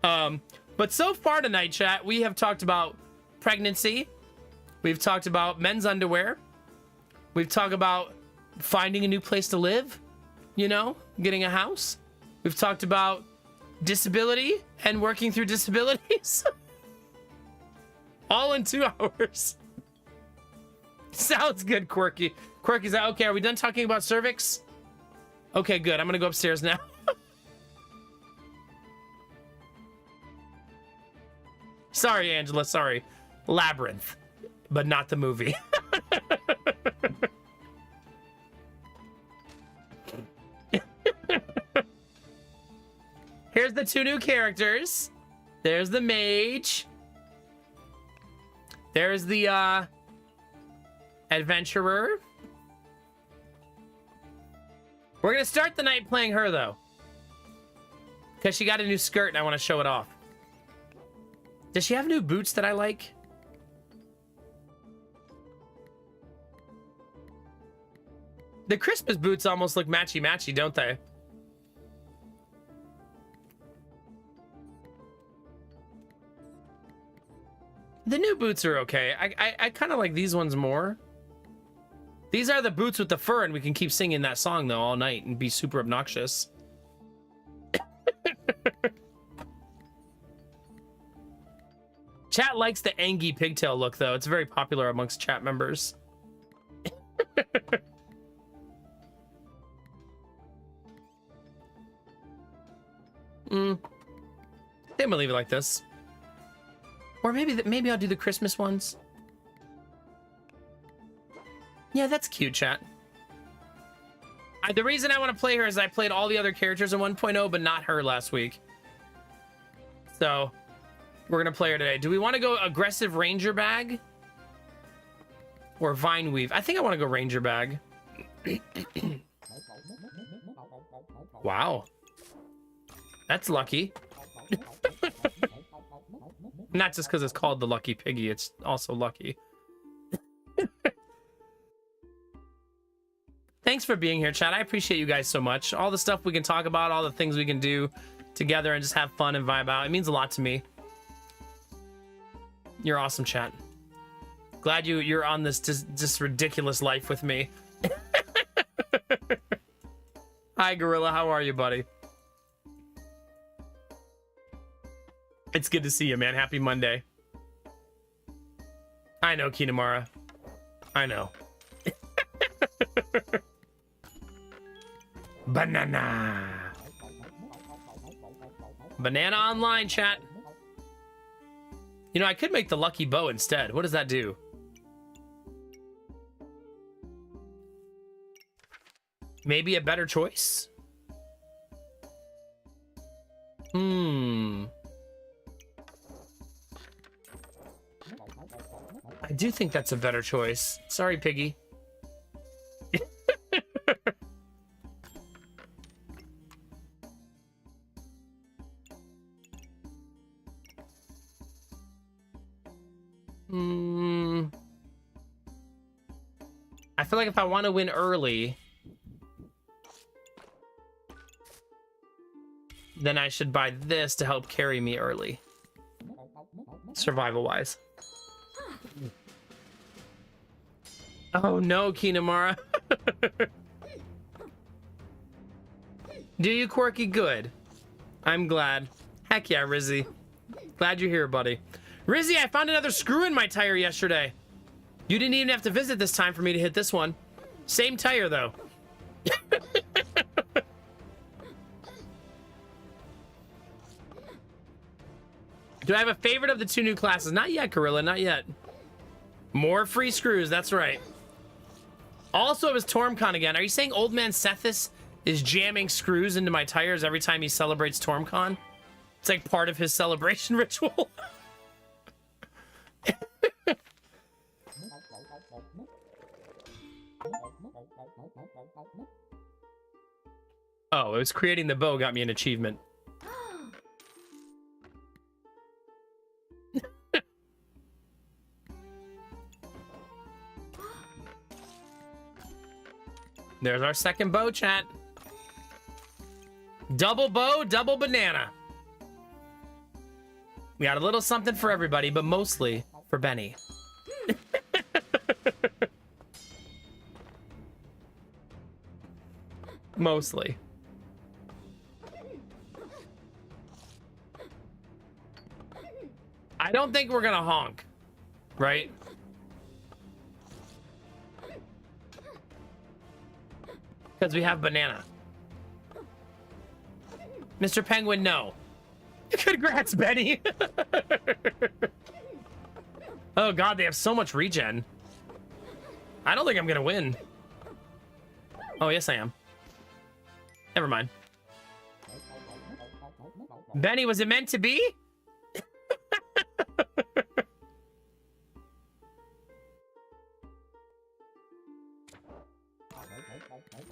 S1: But so far tonight, chat, we have talked about pregnancy. We've talked about men's underwear. We've talked about finding a new place to live. You know, getting a house. We've talked about disability and working through disabilities. All in 2 hours. Sounds good, Quirky. Quirky's like, okay, are we done talking about cervix? Okay, good. I'm gonna go upstairs now. Sorry, Angela, sorry. Labyrinth, but not the movie. Here's the 2 new characters. There's the mage. There's the adventurer. We're gonna start the night playing her though, because she got a new skirt and I want to show it off. Does she have new boots that I like? The Christmas boots almost look matchy-matchy, don't they? The new boots are okay. I kind of like these ones more. These are the boots with the fur, and we can keep singing that song, though, all night and be super obnoxious. Chat likes the Angie pigtail look, though. It's very popular amongst chat members. I'm gonna leave it like this. Or maybe I'll do the Christmas ones. Yeah, that's cute, chat. The reason I want to play her is I played all the other characters in 1.0, but not her last week. So, we're going to play her today. Do we want to go aggressive ranger bag? Or vine weave? I think I want to go ranger bag. Wow. That's lucky. Not just because it's called the Lucky Piggy, it's also lucky. Thanks for being here, chat. I appreciate you guys so much. All the stuff we can talk about, all the things we can do together and just have fun and vibe out. It means a lot to me. You're awesome, chat. Glad you're on this just ridiculous life with me. Hi, Gorilla. How are you, buddy? It's good to see you, man. Happy Monday. I know, Kinamara. I know. Banana. Banana online, chat. You know, I could make the lucky bow instead. What does that do? Maybe a better choice? I do think that's a better choice. Sorry, Piggy. I feel like if I want to win early, then I should buy this to help carry me early. Survival-wise. Oh no, Kinamara. Do you, Quirky? Good. I'm glad. Heck yeah, Rizzy. Glad you're here, buddy. Rizzy, I found another screw in my tire yesterday. You didn't even have to visit this time for me to hit this one. Same tire, though. Do I have a favorite of the 2 new classes? Not yet, Gorilla, not yet. More free screws, that's right. Also, it was TormCon again. Are you saying Old Man Sethis is jamming screws into my tires every time he celebrates TormCon? It's like part of his celebration ritual. Oh, it was creating the bow got me an achievement. There's our second bow, chat. Double bow, double banana. We got a little something for everybody, but mostly for Benny. Mostly. I don't think we're gonna honk, right? Because we have banana. Mr. Penguin, no. Congrats, Benny. Oh god, they have so much regen. I don't think I'm gonna win. Oh, yes I am. Never mind. Benny, was it meant to be?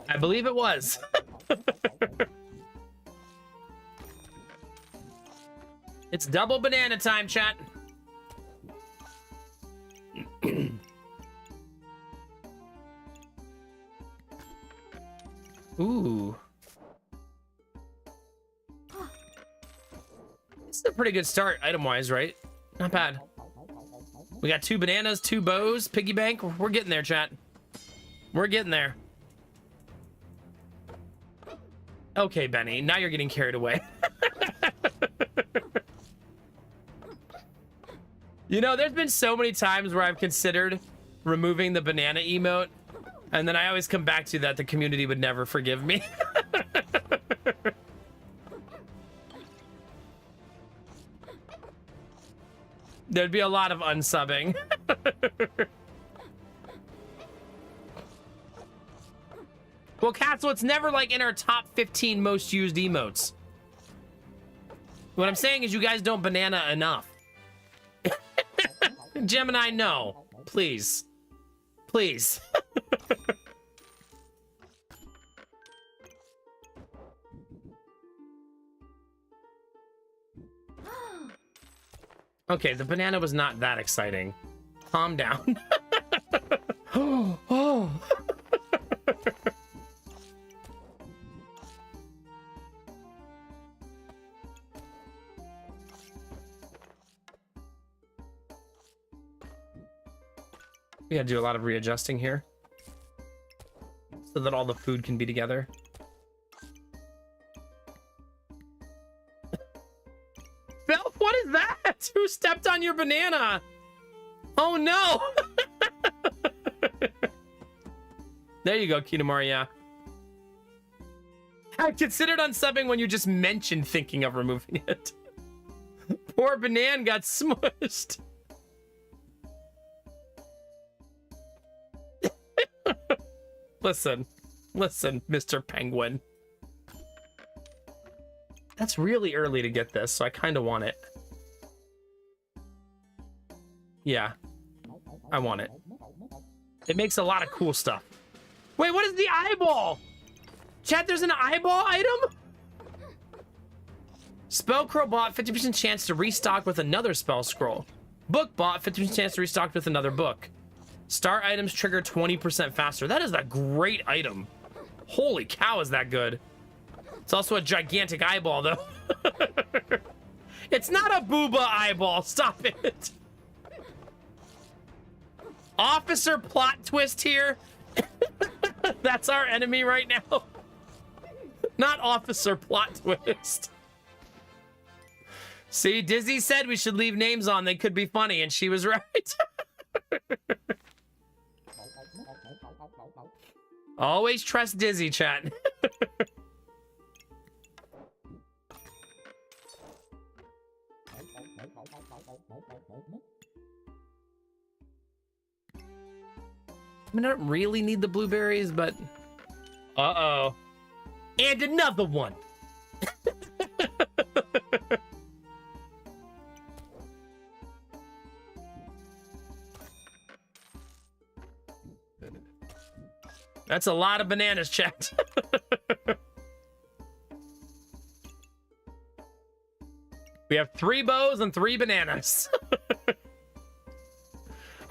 S1: I believe it was. It's double banana time, chat. Ooh. This is a pretty good start, item-wise, right? Not bad. We got 2 bananas, 2 bows, piggy bank. We're getting there, chat. We're getting there. Okay, Benny, now you're getting carried away. You know, there's been so many times where I've considered removing the banana emote, and then I always come back to that the community would never forgive me. There'd be a lot of unsubbing. Well, Castle, it's never like in our top 15 most used emotes. What I'm saying is you guys don't banana enough. Gemini, no. Please. Please. Okay, the banana was not that exciting. Calm down. Oh. We gotta do a lot of readjusting here so that all the food can be together. Belf, what is that? Who stepped on your banana? Oh no! There you go, Kinamaria. I considered unsubbing when you just mentioned thinking of removing it. Poor banana got smushed. Listen, Mr. Penguin. That's really early to get this, so I kind of want it. Yeah, I want it. It makes a lot of cool stuff. Wait, what is the eyeball? Chat, there's an eyeball item? Spellcrow bot, 50% chance to restock with another spell scroll. Book bot, 50% chance to restock with another book. Star items trigger 20% faster. That is a great item. Holy cow, is that good. It's also a gigantic eyeball, though. It's not a booba eyeball. Stop it. Officer plot twist here. That's our enemy right now. Not officer plot twist. See, Dizzy said we should leave names on. They could be funny, and she was right. Always trust Dizzy, chat. I mean, I don't really need the blueberries, but... Uh-oh. And another one! That's a lot of bananas, chat. We have 3 bows and 3 bananas.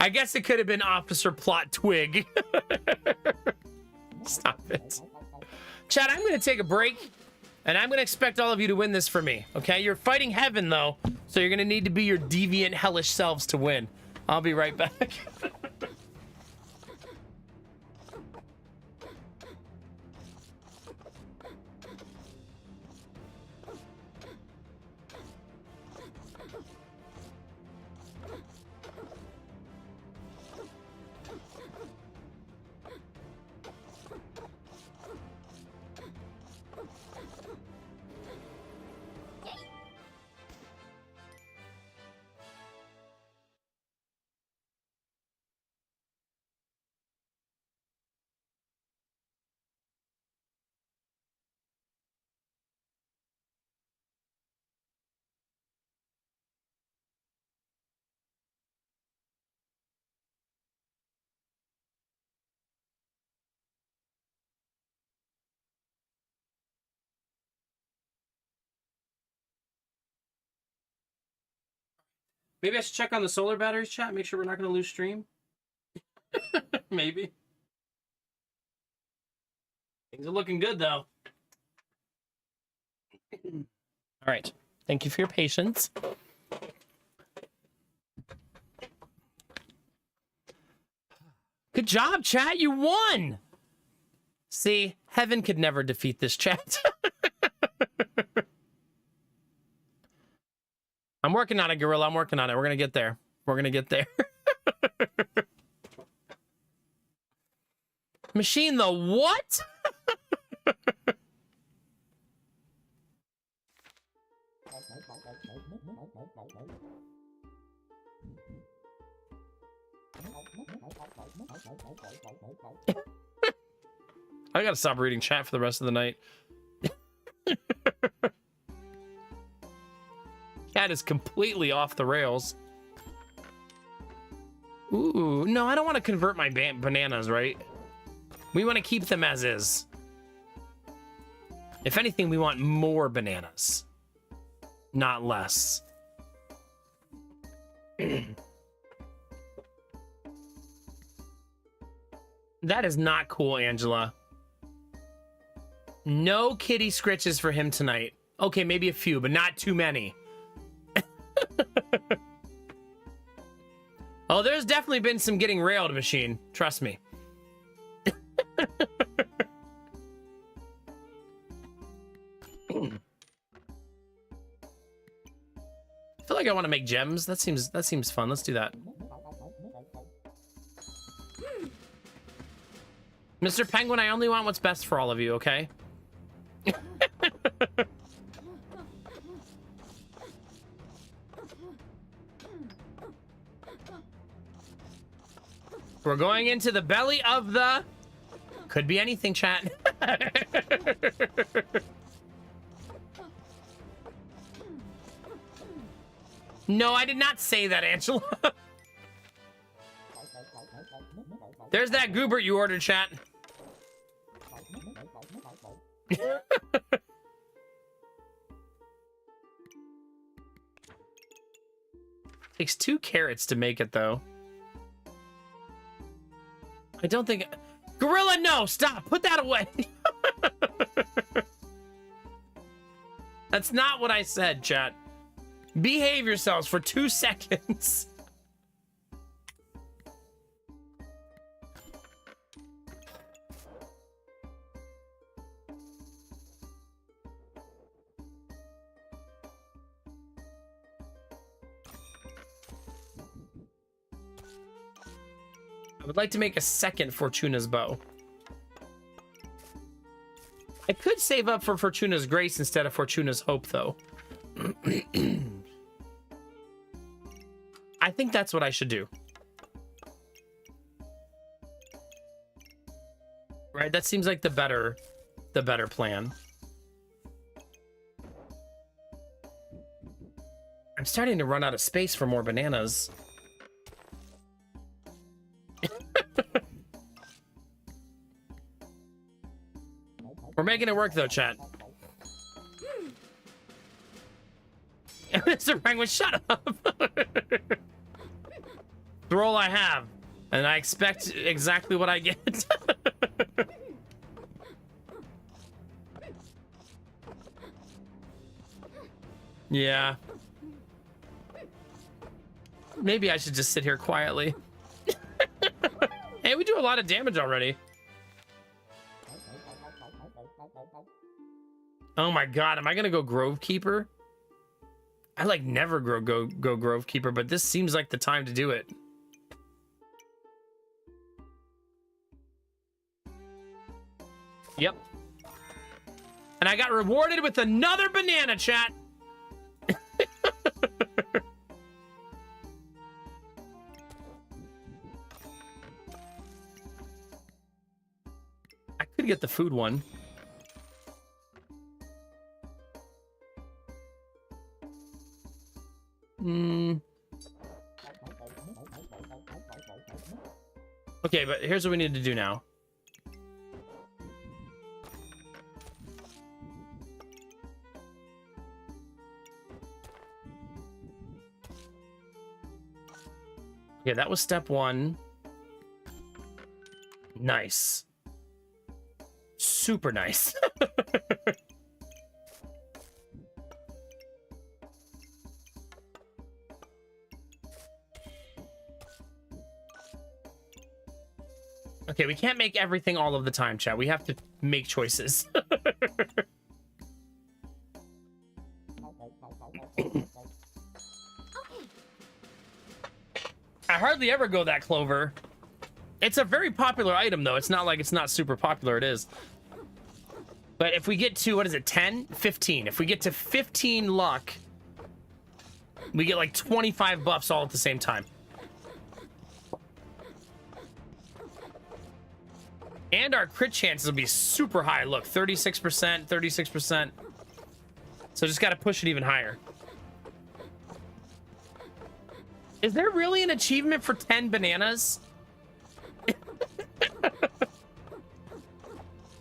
S1: I guess it could have been Officer Plot Twig. Stop it. Chat, I'm going to take a break, and I'm going to expect all of you to win this for me, okay? You're fighting heaven, though, so you're going to need to be your deviant, hellish selves to win. I'll be right back. Maybe I should check on the solar batteries, chat, make sure we're not going to lose stream. Maybe. Things are looking good, though. All right. Thank you for your patience. Good job, chat. You won. See, heaven could never defeat this chat. I'm working on it, Gorilla. I'm working on it. We're going to get there. We're going to get there. Machine the what? I gotta stop reading chat for the rest of the night. Cat is completely off the rails. Ooh, no, I don't want to convert my bananas, right? We want to keep them as is. If anything, we want more bananas, not less. That is not cool, Angela. No kitty scritches for him tonight. Okay, maybe a few, but not too many. Oh, there's definitely been some getting railed, Machine. Trust me. I feel like I want to make gems. That seems fun. Let's do that. Mr. Penguin, I only want what's best for all of you, okay? We're going into the belly of the... Could be anything, chat. No, I did not say that, Angela. There's that goober you ordered, chat. Takes 2 carrots to make it, though. I don't think... Gorilla, no! Stop! Put that away! That's not what I said, chat. Behave yourselves for 2 seconds. I would like to make a second Fortuna's bow. I could save up for Fortuna's Grace instead of Fortuna's Hope, though. I think that's what I should do. Right? That seems like the better plan. I'm starting to run out of space for more bananas. We're making it work, though, chat. Mr. Penguin, shut up. The role I have, and I expect exactly what I get. Yeah. Maybe I should just sit here quietly. Hey, we do a lot of damage already. Oh my god, am I gonna go Grove Keeper? I like never go Grove Keeper, but this seems like the time to do it. Yep. And I got rewarded with another banana, chat. I could get the food one. Okay, but here's what we need to do now. Okay, that was step one. Nice. Super nice. Okay, we can't make everything all of the time, chat. We have to make choices. I hardly ever go that clover. It's a very popular item, though. It's not like it's not super popular. It is. But if we get to, what is it, 10? 15. If we get to 15 luck, we get like 25 buffs all at the same time. And our crit chances will be super high. Look, 36%, 36%. So just got to push it even higher. Is there really an achievement for 10 bananas?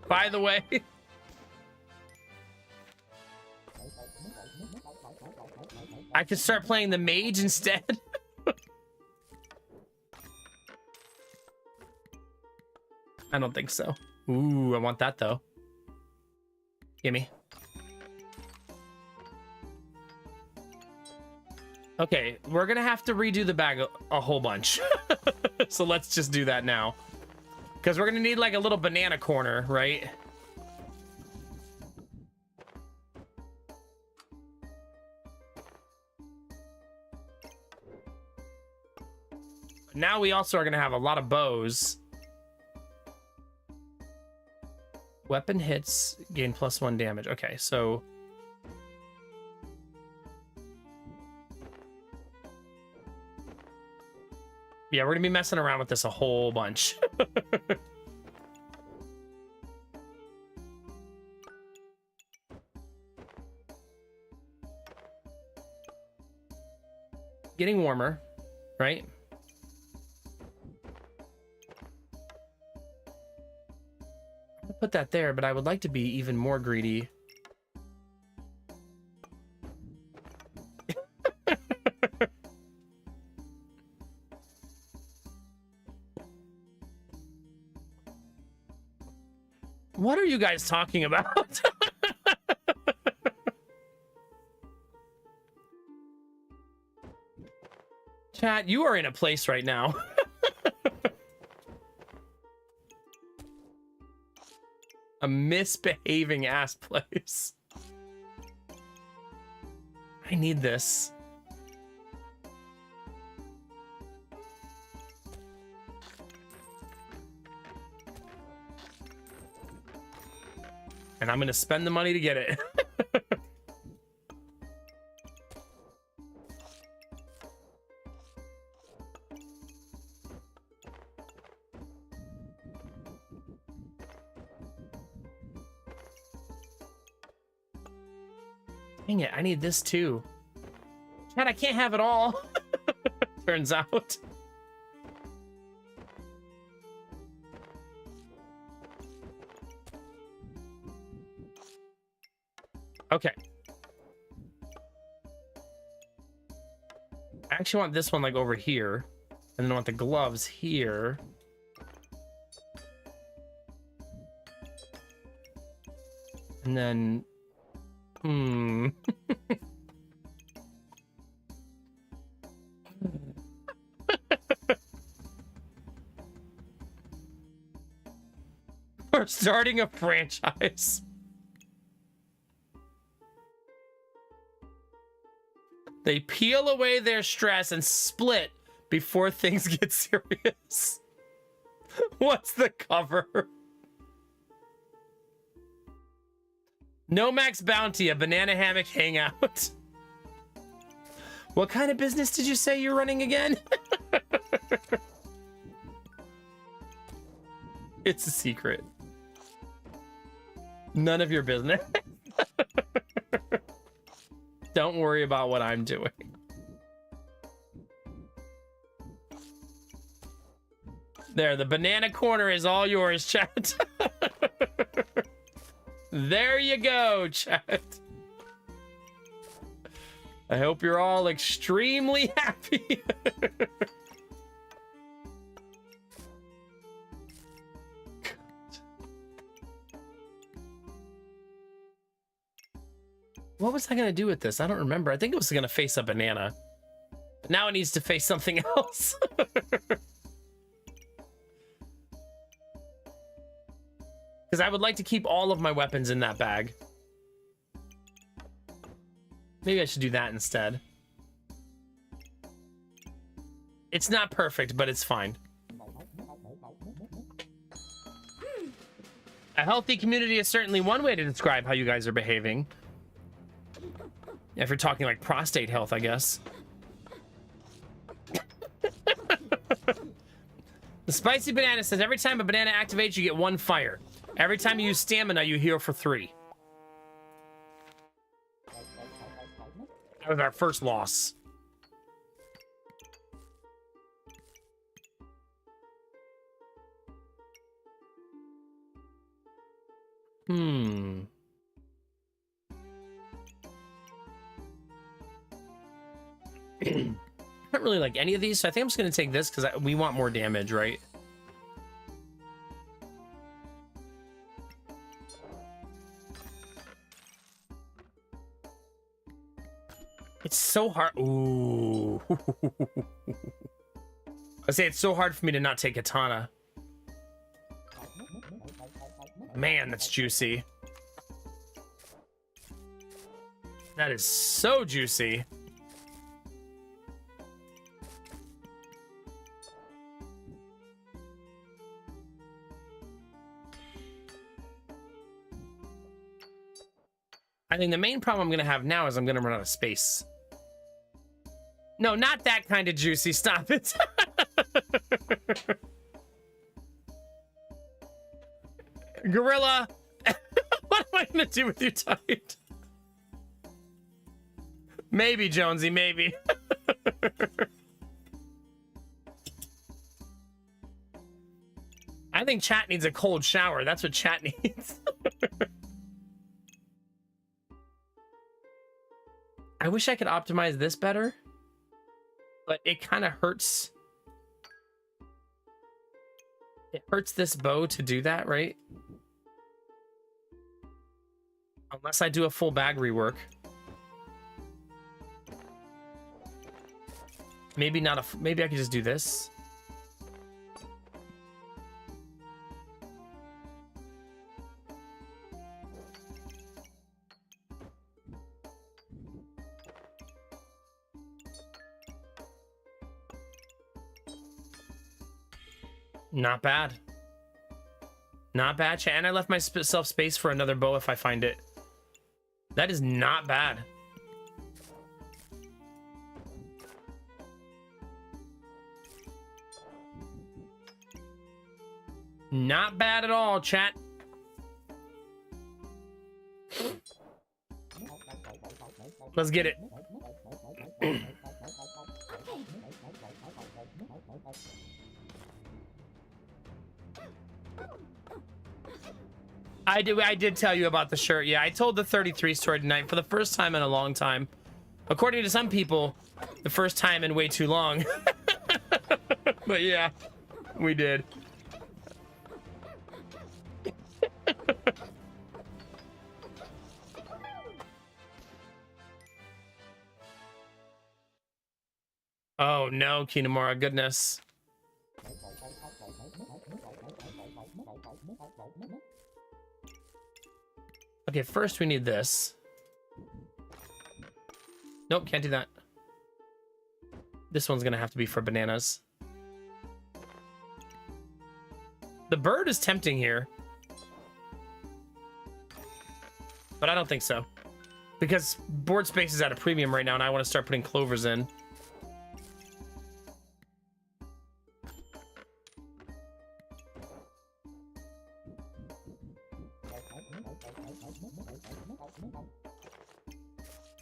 S1: By the way. I could start playing the mage instead. I don't think so. Ooh, I want that though. Gimme. Okay, we're gonna have to redo the bag a whole bunch. So let's just do that now. Because we're gonna need like a little banana corner, right? Now we also are gonna have a lot of bows. Weapon hits gain +1 damage. Okay, so yeah, we're gonna be messing around with this a whole bunch. Getting warmer, right? I'll put that there, but I would like to be even more greedy. What are you guys talking about? Chat, you are in a place right now. A misbehaving ass place. I need this. And I'm gonna spend the money to get it. Dang it, I need this too. Chad, I can't have it all. Turns out. Okay. I actually want this one like over here. And then I want the gloves here. And then... We're starting a franchise. They peel away their stress and split before things get serious. What's the cover? Nomax Bounty, a banana hammock hangout. What kind of business did you say you're running again? It's a secret. None of your business. Don't worry about what I'm doing. There, the banana corner is all yours, chat. There you go, chat. I hope you're all extremely happy. What was I gonna do with this? I don't remember. I think it was gonna face a banana. But now it needs to face something else. Because I would like to keep all of my weapons in that bag. Maybe I should do that instead. It's not perfect, but it's fine. A healthy community is certainly one way to describe how you guys are behaving. If you're talking like prostate health, I guess. The spicy banana says every time a banana activates, you get 1 fire. Every time you use stamina, you heal for 3. That was our first loss. I don't really like any of these, so I think I'm just going to take this because we want more damage, right? It's so hard. Ooh. I say it's so hard for me to not take katana. Man, that's juicy. That is so juicy. I think the main problem I'm going to have now is I'm going to run out of space. No, not that kind of juicy. Stop it. Gorilla. What am I going to do with you, tight? Maybe, Jonesy, maybe. I think chat needs a cold shower. That's what chat needs. I wish I could optimize this better, but it kind of hurts. It hurts this bow to do that, right? Unless I do a full bag rework. Maybe not a. Maybe I could just do this. Not bad. Not bad, chat. And I left myself space for another bow if I find it. That is not bad. Not bad at all, chat. Let's get it. I did tell you about the shirt. Yeah, I told the 33 story tonight for the first time in a long time. According to some people, the first time in way too long. But yeah, we did. Oh no, Kinemura, goodness. Okay, first we need this. Nope, can't do that. This one's gonna have to be for bananas. The bird is tempting here. But I don't think so. Because board space is at a premium right now and I want to start putting clovers in.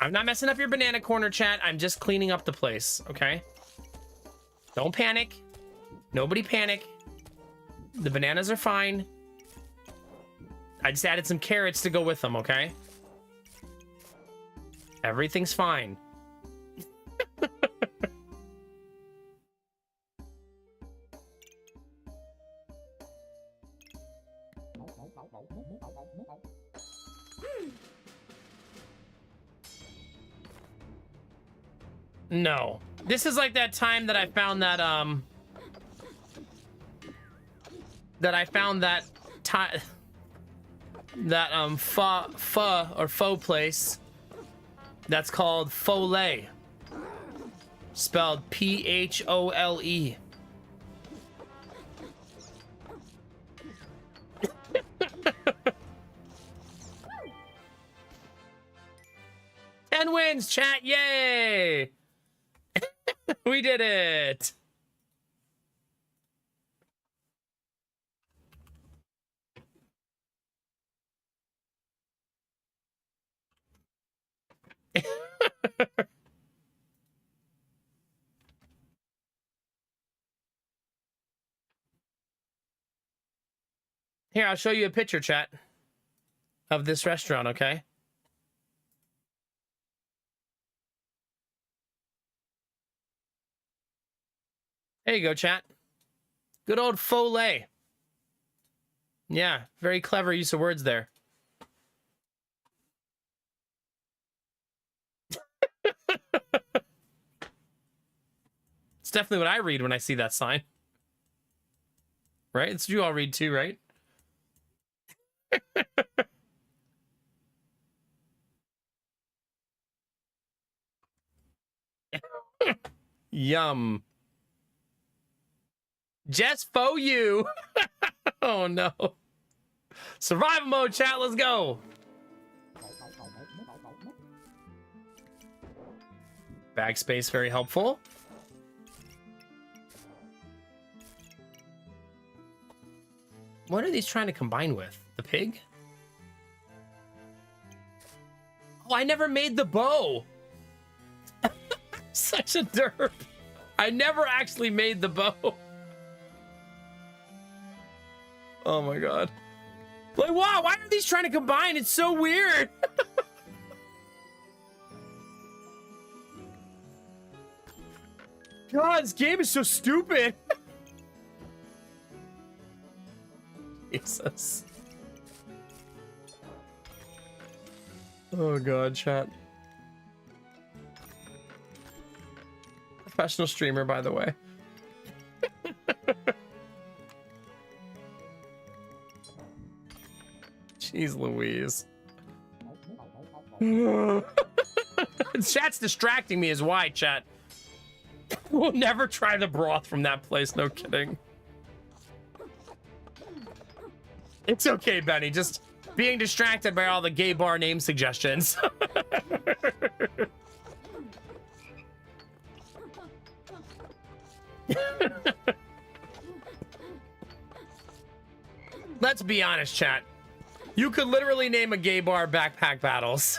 S1: I'm not messing up your banana corner, chat. I'm just cleaning up the place, okay? Don't panic. Nobody panic. The bananas are fine. I just added some carrots to go with them, okay? Everything's fine. No. This is like that time that I found that, faux place that's called Follet. Spelled P-H-O-L-E. Ten wins, chat, yay! We did it! Here, I'll show you a picture, chat, of this restaurant, okay? There you go, chat. Good old Follet. Yeah, very clever use of words there. It's definitely what I read when I see that sign. Right? It's what you all read too, right? Yum. Just for you. Oh no. Survival mode, chat, let's go. Bag space, very helpful. What are these trying to combine with? The pig? Oh, I never made the bow. Such a derp. I never actually made the bow. Oh my god. Like, wow, why are these trying to combine? It's so weird. God, this game is so stupid. Jesus. Oh god, chat. Professional streamer, by the way. Jeez Louise. Chat's distracting me is why, chat. We'll never try the broth from that place, no kidding. It's okay, Benny. Just being distracted by all the gay bar name suggestions. Let's be honest, chat. You could literally name a gay bar backpack battles.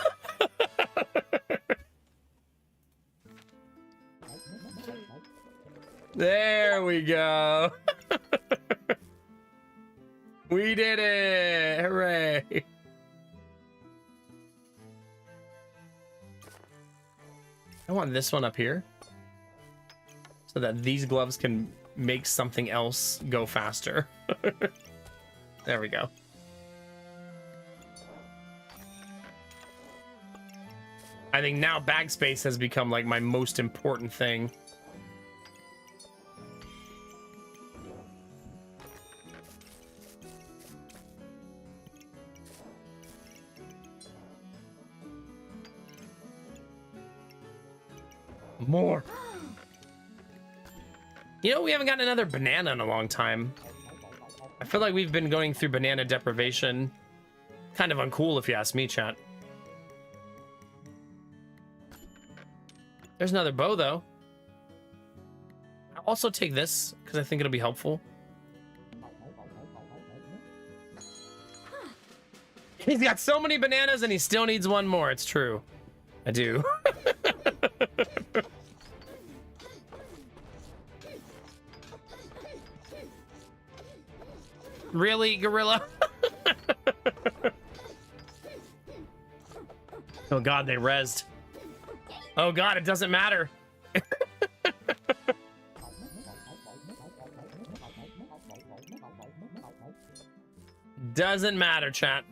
S1: There we go. We did it. Hooray. I want this one up here so that these gloves can make something else go faster. There we go. I think now bag space has become like my most important thing. More. You know, we haven't gotten another banana in a long time. I feel like we've been going through banana deprivation. Kind of uncool if you ask me, chat. There's another bow, though. I'll also take this, because I think it'll be helpful. He's got so many bananas, and he still needs one more. It's true. I do. Really, gorilla? Oh god, they rezzed. Oh god, it doesn't matter. Doesn't matter, chat.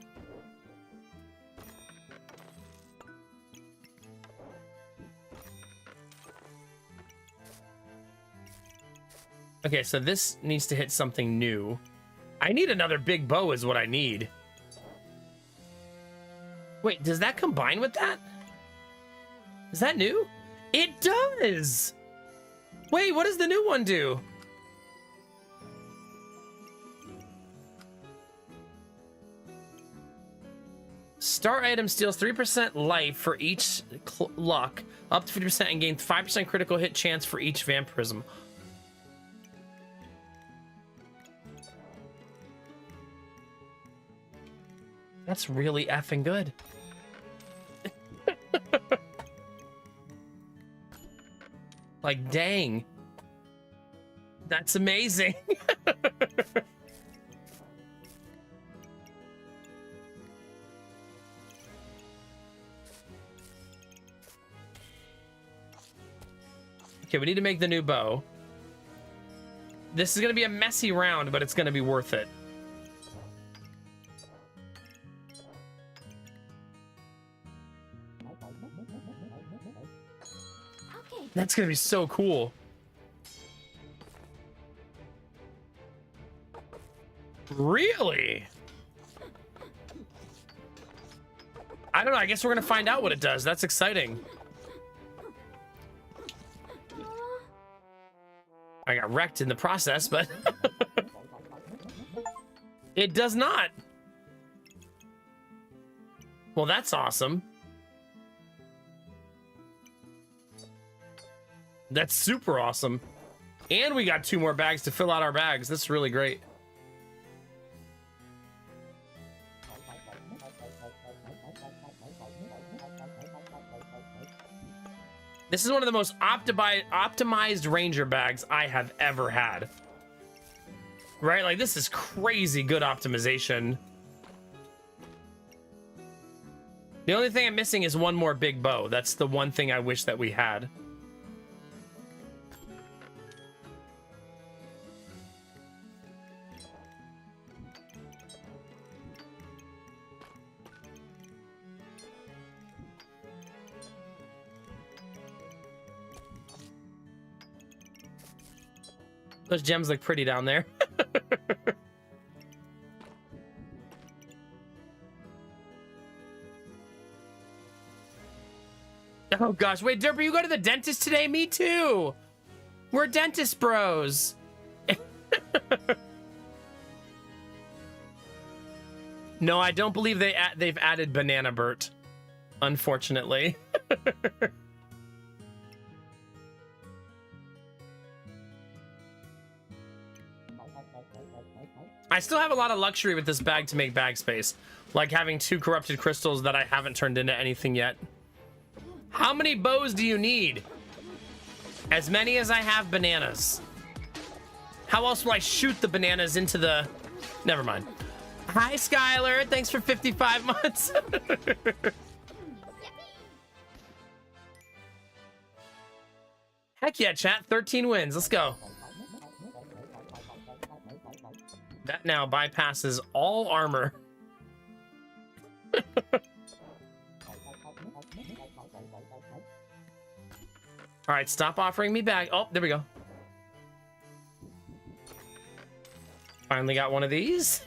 S1: Okay, so this needs to hit something new. I need another big bow is what I need. Wait, does that combine with that? Is that new? It does! Wait, what does the new one do? Star item steals 3% life for each luck, up to 50%, and gains 5% critical hit chance for each vampirism. That's really effing good. Like, dang. That's amazing. Okay, we need to make the new bow. This is going to be a messy round, but it's going to be worth it. That's gonna be so cool. Really? I don't know. I guess we're gonna find out what it does. That's exciting. I got wrecked in the process, but it does not. Well, that's awesome. That's super awesome. And we got 2 more bags to fill out our bags. That's really great. This is one of the most optimized ranger bags I have ever had. Right? Like, this is crazy good optimization. The only thing I'm missing is one more big bow. That's the one thing I wish that we had. Those gems look pretty down there. Oh gosh, wait, Derper, you go to the dentist today? Me too. We're dentist bros. No, I don't believe they've added Banana Bert, unfortunately. I still have a lot of luxury with this bag to make bag space, like having 2 corrupted crystals that I haven't turned into anything yet. How many bows do you need? As many as I have bananas. How else will I shoot the bananas into the... Never mind. Hi, Skylar. Thanks for 55 months. Heck yeah, chat. 13 wins. Let's go. That now bypasses all armor. All right, stop offering me back. Oh, there we go. Finally got one of these.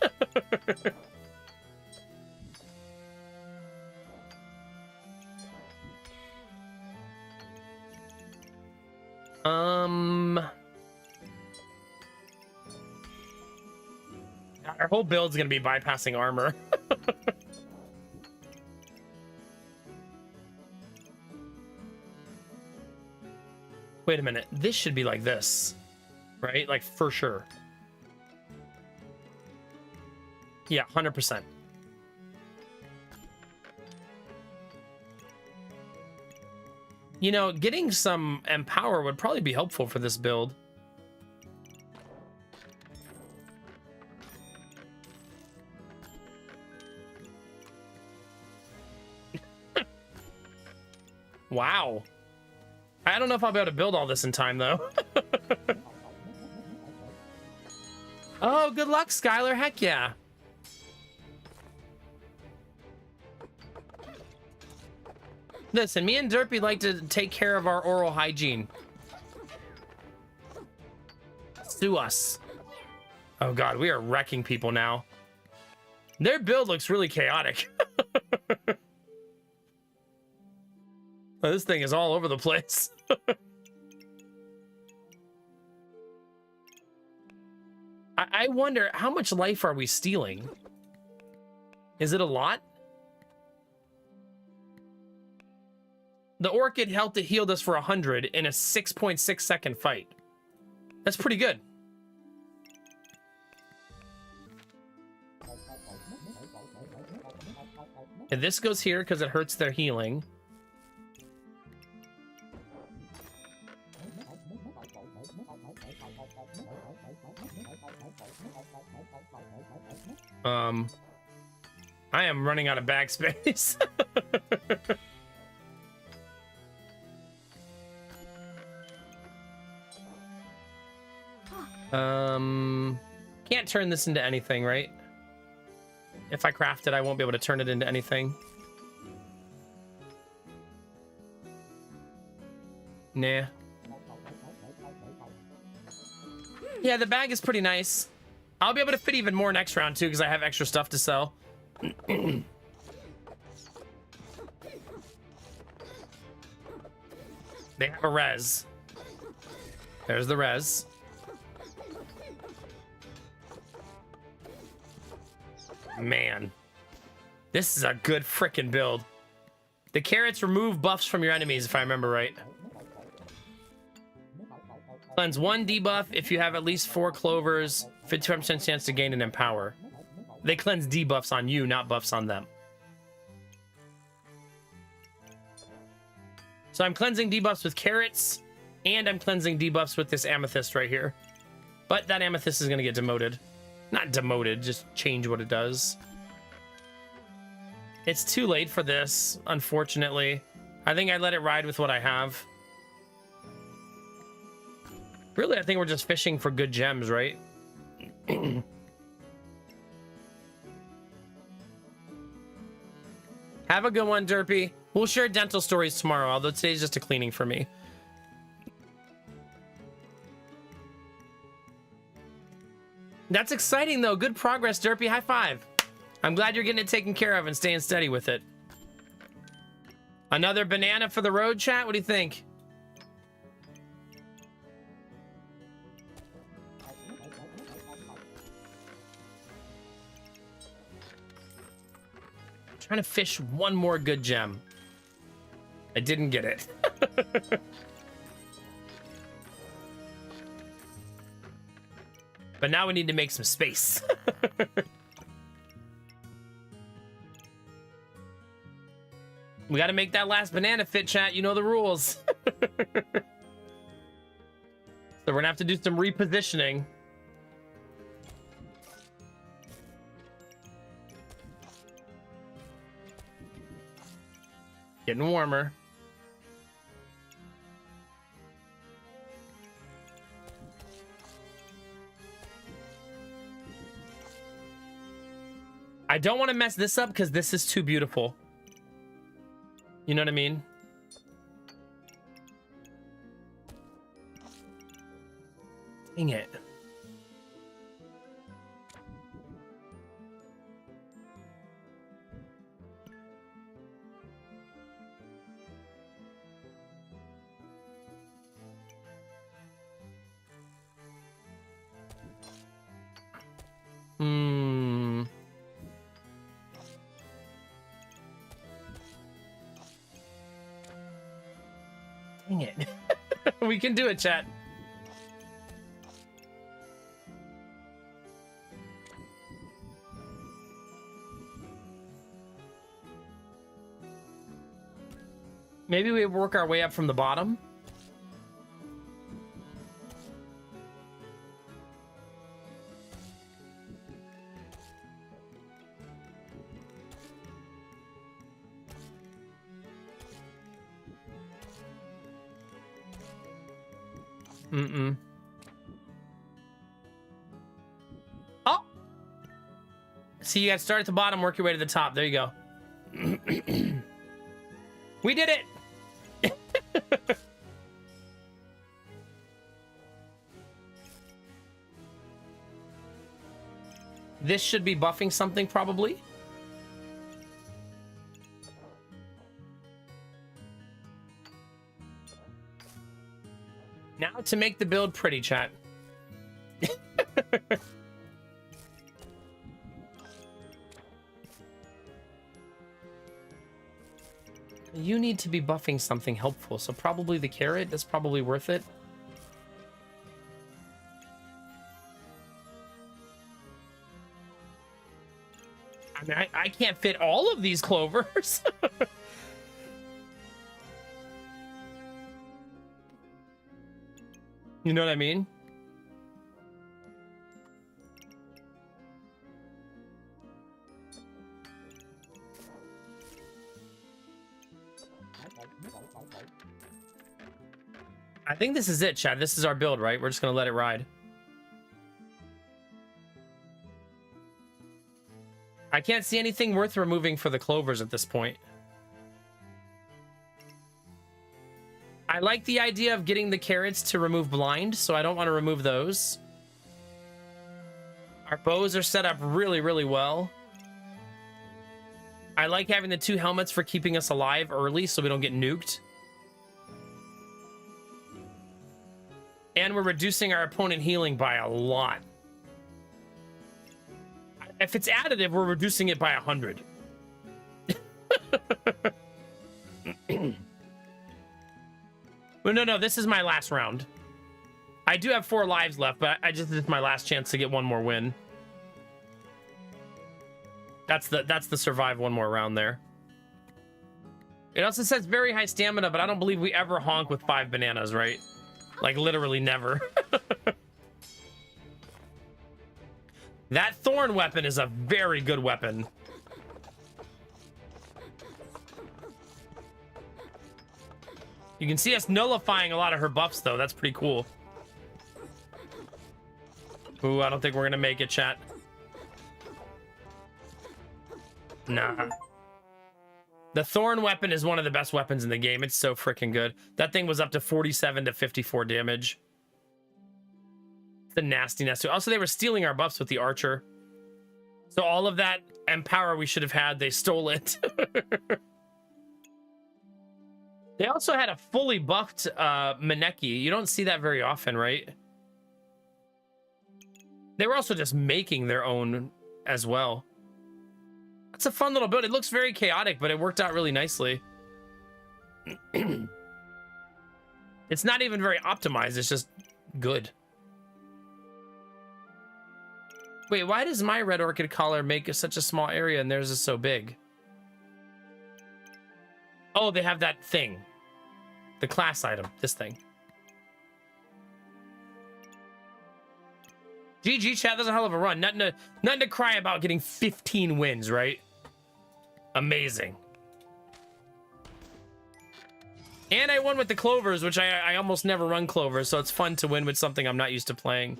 S1: Our whole build's gonna be bypassing armor. Wait a minute. This should be like this, right? Like for sure. Yeah, 100%. You know, getting some Empower would probably be helpful for this build. Wow. I don't know if I'll be able to build all this in time, though. Oh, good luck, Skylar. Heck yeah. Listen, me and Derpy like to take care of our oral hygiene. Sue us. Oh god, we are wrecking people now. Their build looks really chaotic. Oh, this thing is all over the place. I wonder, how much life are we stealing? Is it a lot? The Orchid healed us for 100 in a 6.6 second fight. That's pretty good. And this goes here because it hurts their healing. I am running out of bag space. Can't turn this into anything, right? If I craft it, I won't be able to turn it into anything. Nah. Yeah, the bag is pretty nice. I'll be able to fit even more next round, too, because I have extra stuff to sell. They have a res. There's the res. Man. This is a good frickin' build. The carrots remove buffs from your enemies, if I remember right. Cleanse 1 debuff if you have at least 4 clovers. 55% chance to gain an empower. They cleanse debuffs on you, not buffs on them. So I'm cleansing debuffs with carrots, and I'm cleansing debuffs with this amethyst right here. But that amethyst is going to get demoted. Not demoted, just change what it does. It's too late for this, unfortunately. I think I let it ride with what I have. Really, I think we're just fishing for good gems, right? Have a good one, Derpy. We'll share dental stories tomorrow, although today's just a cleaning for me. That's exciting, though. Good progress, Derpy. High five. I'm glad you're getting it taken care of and staying steady with it. Another banana for the road, chat? What do you think? trying to fish one more good gem. I didn't get it. But now we need to make some space. We got to make that last banana fit, chat. You know the rules. So we're gonna have to do some repositioning. Getting warmer. I don't want to mess this up because this is too beautiful. You know what I mean? Dang it. Dang it. We can do it, chat. Maybe we work our way up from the bottom. Oh! See, you gotta start at the bottom, work your way to the top. There you go. We did it! This should be buffing something, probably. Now to make the build pretty, chat. You need to be buffing something helpful, so probably the carrot. That's probably worth it. I mean, I can't fit all of these clovers. You know what I mean? I think this is it, Chad. This is our build, right? We're just gonna let it ride. I can't see anything worth removing for the clovers at this point. I like the idea of getting the carrots to remove blind, so I don't want to remove those. Our bows are set up really, really well. I like having the 2 helmets for keeping us alive early so we don't get nuked. And we're reducing our opponent healing by a lot. If it's additive, we're reducing it by 100. Well, no, this is my last round. I do have 4 lives left, but this is my last chance to get one more win. That's the survive one more round there. It also says very high stamina, but I don't believe we ever honk with 5 bananas, right? Like literally never. That thorn weapon is a very good weapon. You can see us nullifying a lot of her buffs, though. That's pretty cool. Ooh, I don't think we're gonna make it, chat. Nah. The thorn weapon is one of the best weapons in the game. It's so freaking good. That thing was up to 47 to 54 damage. The nastiness too. Also, they were stealing our buffs with the archer. So all of that empower we should have had, they stole it. They also had a fully buffed Maneki. You don't see that very often, right? They were also just making their own as well. That's a fun little build. It looks very chaotic, but it worked out really nicely. It's not even very optimized. It's just good. Wait, why does my red orchid collar make such a small area and theirs is so big? Oh, they have that thing. The class item, this thing. GG, chat, that's a hell of a run. Nothing to cry about getting 15 wins, right? Amazing. And I won with the clovers, which I almost never run clovers, so it's fun to win with something I'm not used to playing.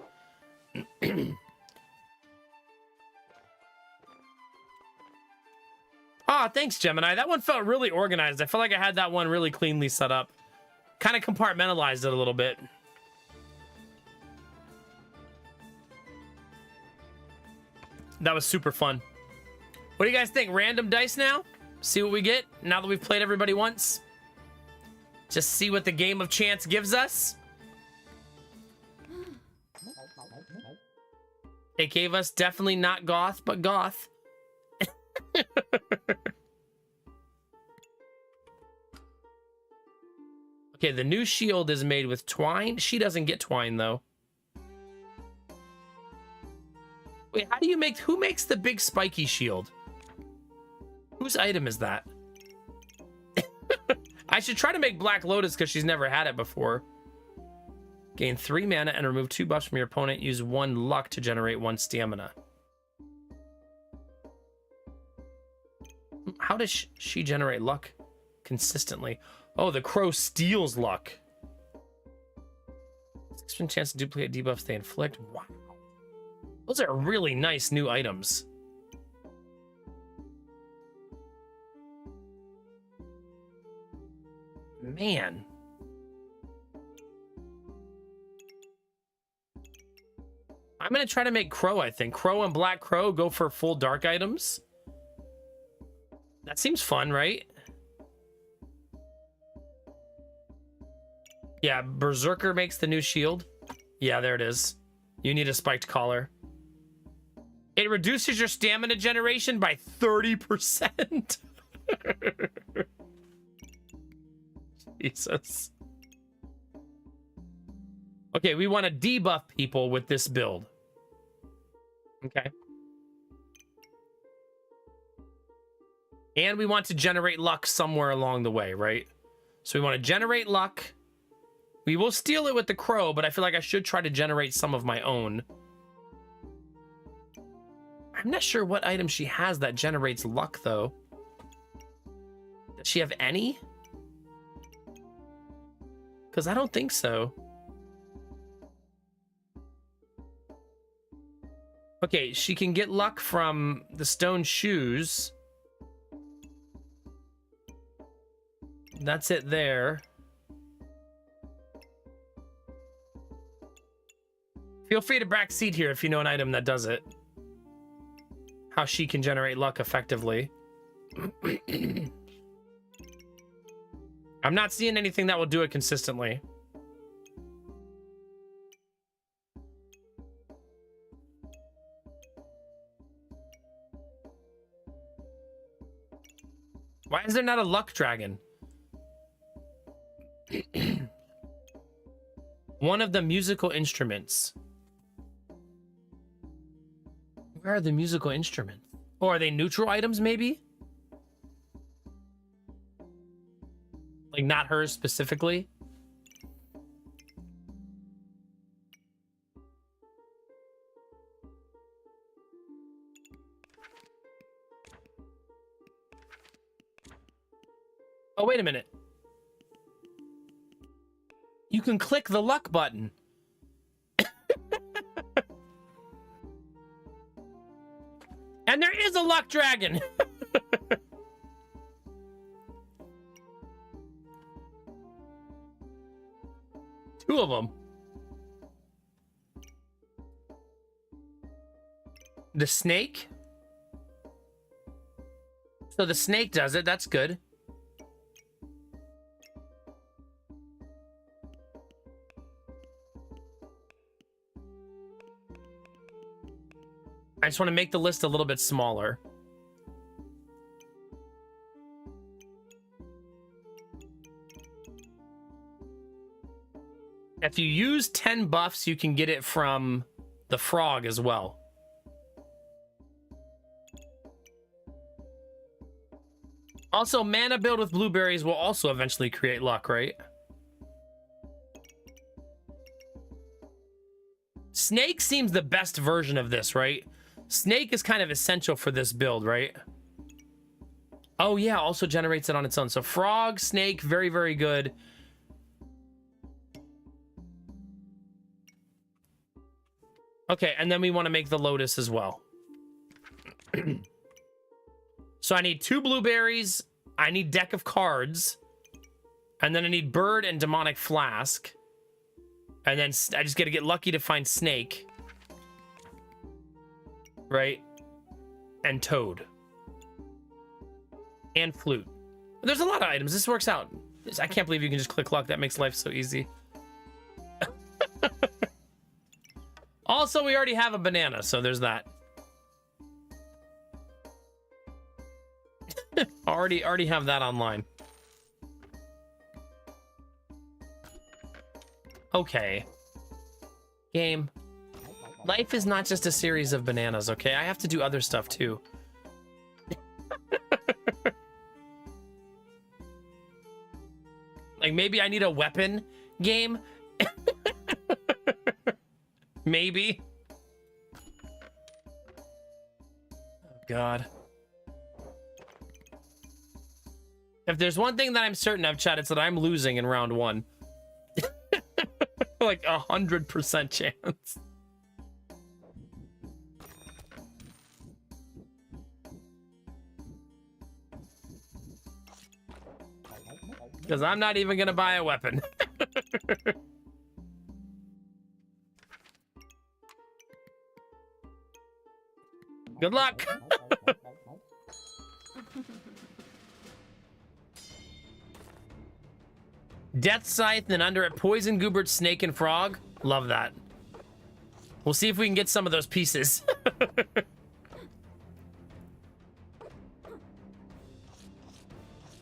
S1: Ah, thanks, Gemini. That one felt really organized. I feel like I had that one really cleanly set up. Kind of compartmentalized it a little bit. That was super fun. What do you guys think? Random dice now? See what we get now that we've played everybody once? Just see what the game of chance gives us? It gave us definitely not goth, but goth. Okay, the new shield is made with twine. She doesn't get twine, though. Wait, how do you make... Who makes the big spiky shield? Whose item is that? I should try to make Black Lotus because she's never had it before. Gain 3 mana and remove 2 buffs from your opponent. Use 1 luck to generate 1 stamina. How does she generate luck consistently? Oh, the crow steals luck. 6% chance to duplicate debuffs they inflict. Wow. Those are really nice new items. Man. I'm going to try to make Crow, I think. Crow and Black Crow go for full dark items. That seems fun, right? Yeah, Berserker makes the new shield. Yeah, there it is. You need a spiked collar. It reduces your stamina generation by 30%. Jesus. Okay, we want to debuff people with this build. Okay. And we want to generate luck somewhere along the way, right? So we want to generate luck. We will steal it with the crow, but I feel like I should try to generate some of my own. I'm not sure what item she has that generates luck, though. Does she have any? Because I don't think so. Okay, she can get luck from the stone shoes. That's it there. Feel free to backseat here if you know an item that does it. How she can generate luck effectively. I'm not seeing anything that will do it consistently. Why is there not a luck dragon? One of the musical instruments. Where are the musical instruments? Or are they neutral items, maybe? Like, not hers specifically? Oh, wait a minute. You can click the luck button. And there is a luck dragon. Two of them. The snake. So the snake does it. That's good. I just want to make the list a little bit smaller. If you use 10 buffs, you can get it from the frog as well. Also, mana build with blueberries will also eventually create luck, right? Snake seems the best version of this, right? Snake is kind of essential for this build, right? Oh yeah, also generates it on its own. So frog, snake, very, very good. Okay, and then we want to make the lotus as well. So I need 2 blueberries, I need deck of cards, and then I need bird and demonic flask. And then I just got to get lucky to find snake. Right? And toad. And flute. There's a lot of items. This works out. I can't believe you can just click luck. That makes life so easy. Also, we already have a banana, so there's that. already have that online. Okay. Game. Life is not just a series of bananas, okay? I have to do other stuff too. Like maybe I need a weapon game? Maybe. Oh God. If there's one thing that I'm certain of, chat, it's that I'm losing in round 1. Like 100% chance. Because I'm not even gonna buy a weapon. Good luck. Death Scythe, and under it, Poison Goobert, Snake, and Frog. Love that. We'll see if we can get some of those pieces.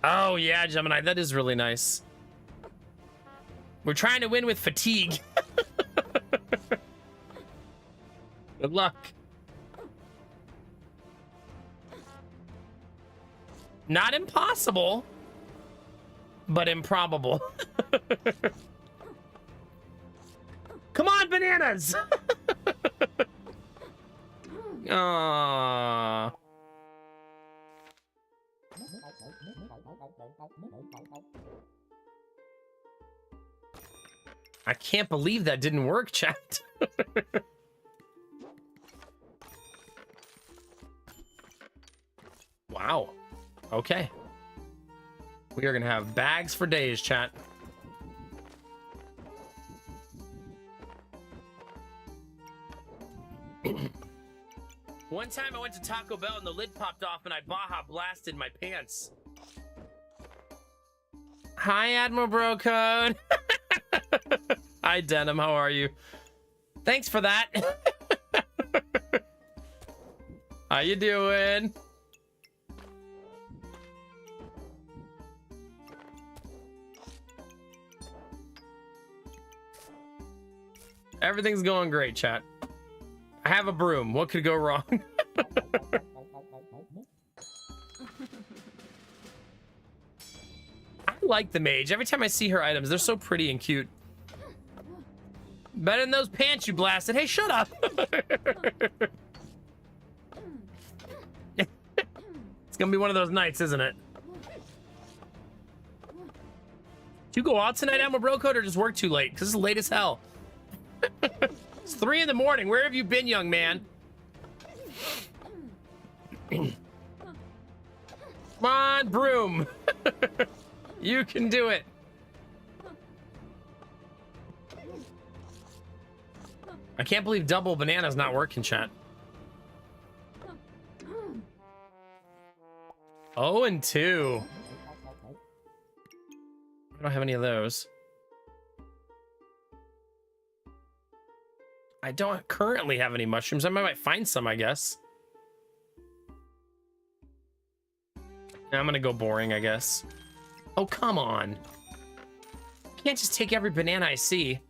S1: Oh, yeah, Gemini, that is really nice. We're trying to win with fatigue. Good luck. Not impossible, but improbable. Come on, bananas! Aww. I can't believe that didn't work, chat. Wow. Okay. We are gonna have bags for days, chat. One time I went to Taco Bell and the lid popped off and I Baja blasted my pants. Hi, Admiral Bro Code. Hi, Denim. How are you? Thanks for that. How you doing? Everything's going great, chat. I have a broom. What could go wrong? I like the mage. Every time I see her items, they're so pretty and cute. Better than those pants you blasted. Hey, shut up. It's gonna be one of those nights, isn't it? Did you go out tonight, Admiral Bro Code, or just work too late? Because it's late as hell. It's 3 in the morning. Where have you been, young man? Come on, broom. You can do it. I can't believe double banana's not working, chat. 0-2. I don't have any of those. I don't currently have any mushrooms. I might find some, I guess. I'm gonna go boring, I guess. Oh, come on. Can't just take every banana I see.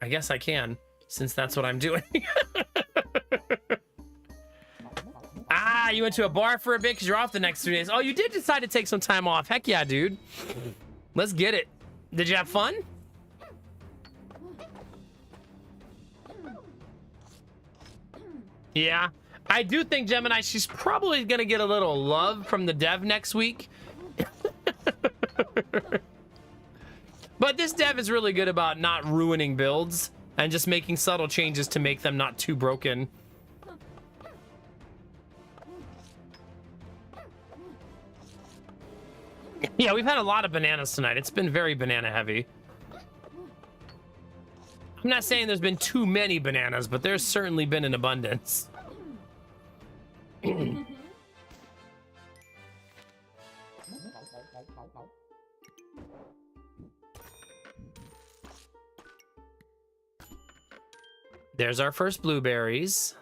S1: I guess I can, since that's what I'm doing. Ah, you went to a bar for a bit because you're off the next 3 days. Oh, you did decide to take some time off. Heck yeah, dude. Let's get it. Did you have fun? Yeah. I do think, Gemini, she's probably going to get a little love from the dev next week. But this dev is really good about not ruining builds and just making subtle changes to make them not too broken. Yeah, we've had a lot of bananas tonight. It's been very banana heavy. I'm not saying there's been too many bananas, but there's certainly been an abundance. There's our first blueberries.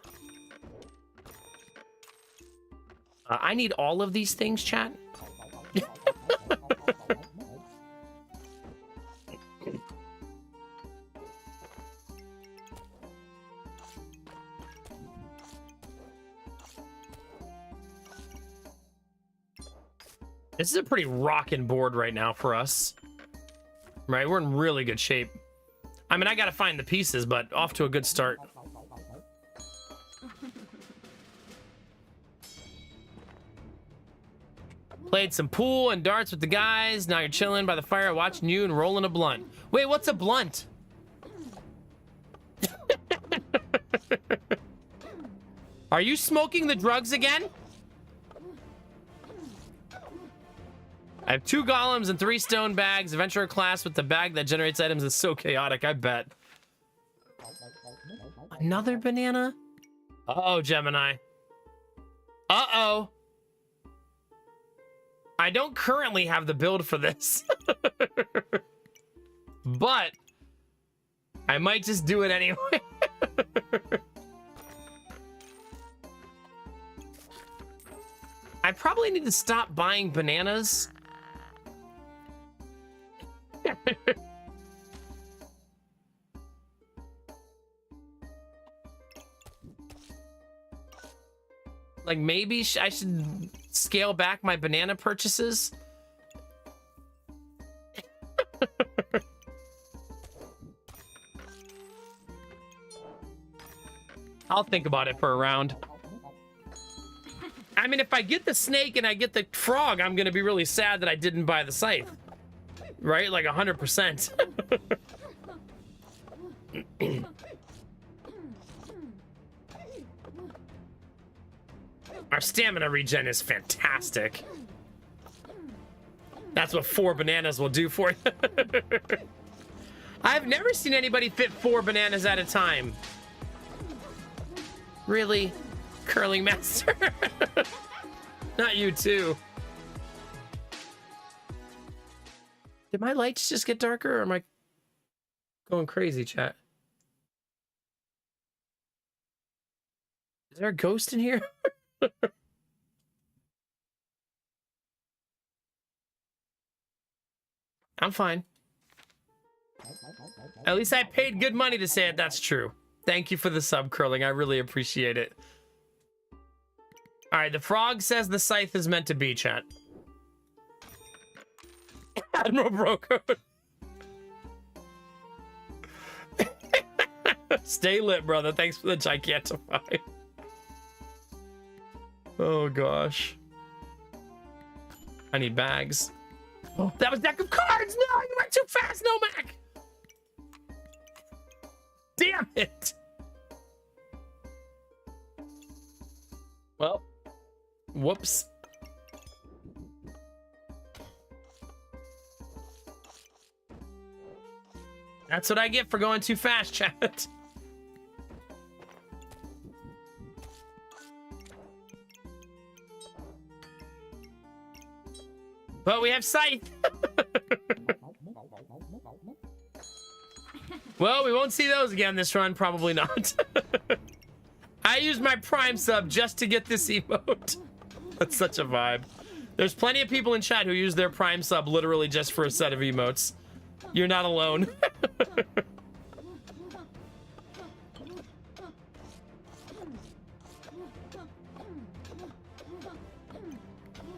S1: I need all of these things, chat. This is a pretty rockin' board right now for us. Right, we're in really good shape. I mean, I gotta find the pieces, but off to a good start. Played some pool and darts with the guys. Now you're chilling by the fire, watching you and rolling a blunt. Wait, what's a blunt? Are you smoking the drugs again? I have 2 golems and 3 stone bags. Adventurer class with the bag that generates items is so chaotic, I bet. Another banana? Uh-oh, Gemini. Uh-oh. I don't currently have the build for this. But I might just do it anyway. I probably need to stop buying bananas. Like, maybe I should scale back my banana purchases. I'll think about it for a round. I mean, if I get the snake and I get the frog, I'm gonna be really sad that I didn't buy the scythe. Right? Like 100%. Our stamina regen is fantastic. That's what 4 bananas will do for you. I've never seen anybody fit 4 bananas at a time. Really? Curling master? Not you too. Did my lights just get darker, or am I going crazy, chat? Is there a ghost in here? I'm fine. At least I paid good money to say it. That's true. Thank you for the sub, Curling. I really appreciate it. All right, the frog says the scythe is meant to be, chat. Admiral Brocode. Stay lit, brother. Thanks for the Gigantify. Oh, gosh. I need bags. Oh, that was deck of cards! No, you went too fast, Nomak! Damn it! Well, whoops. That's what I get for going too fast, chat. But we have Scythe. Well, we won't see those again this run. Probably not. I used my Prime sub just to get this emote. That's such a vibe. There's plenty of people in chat who use their Prime sub literally just for a set of emotes. You're not alone.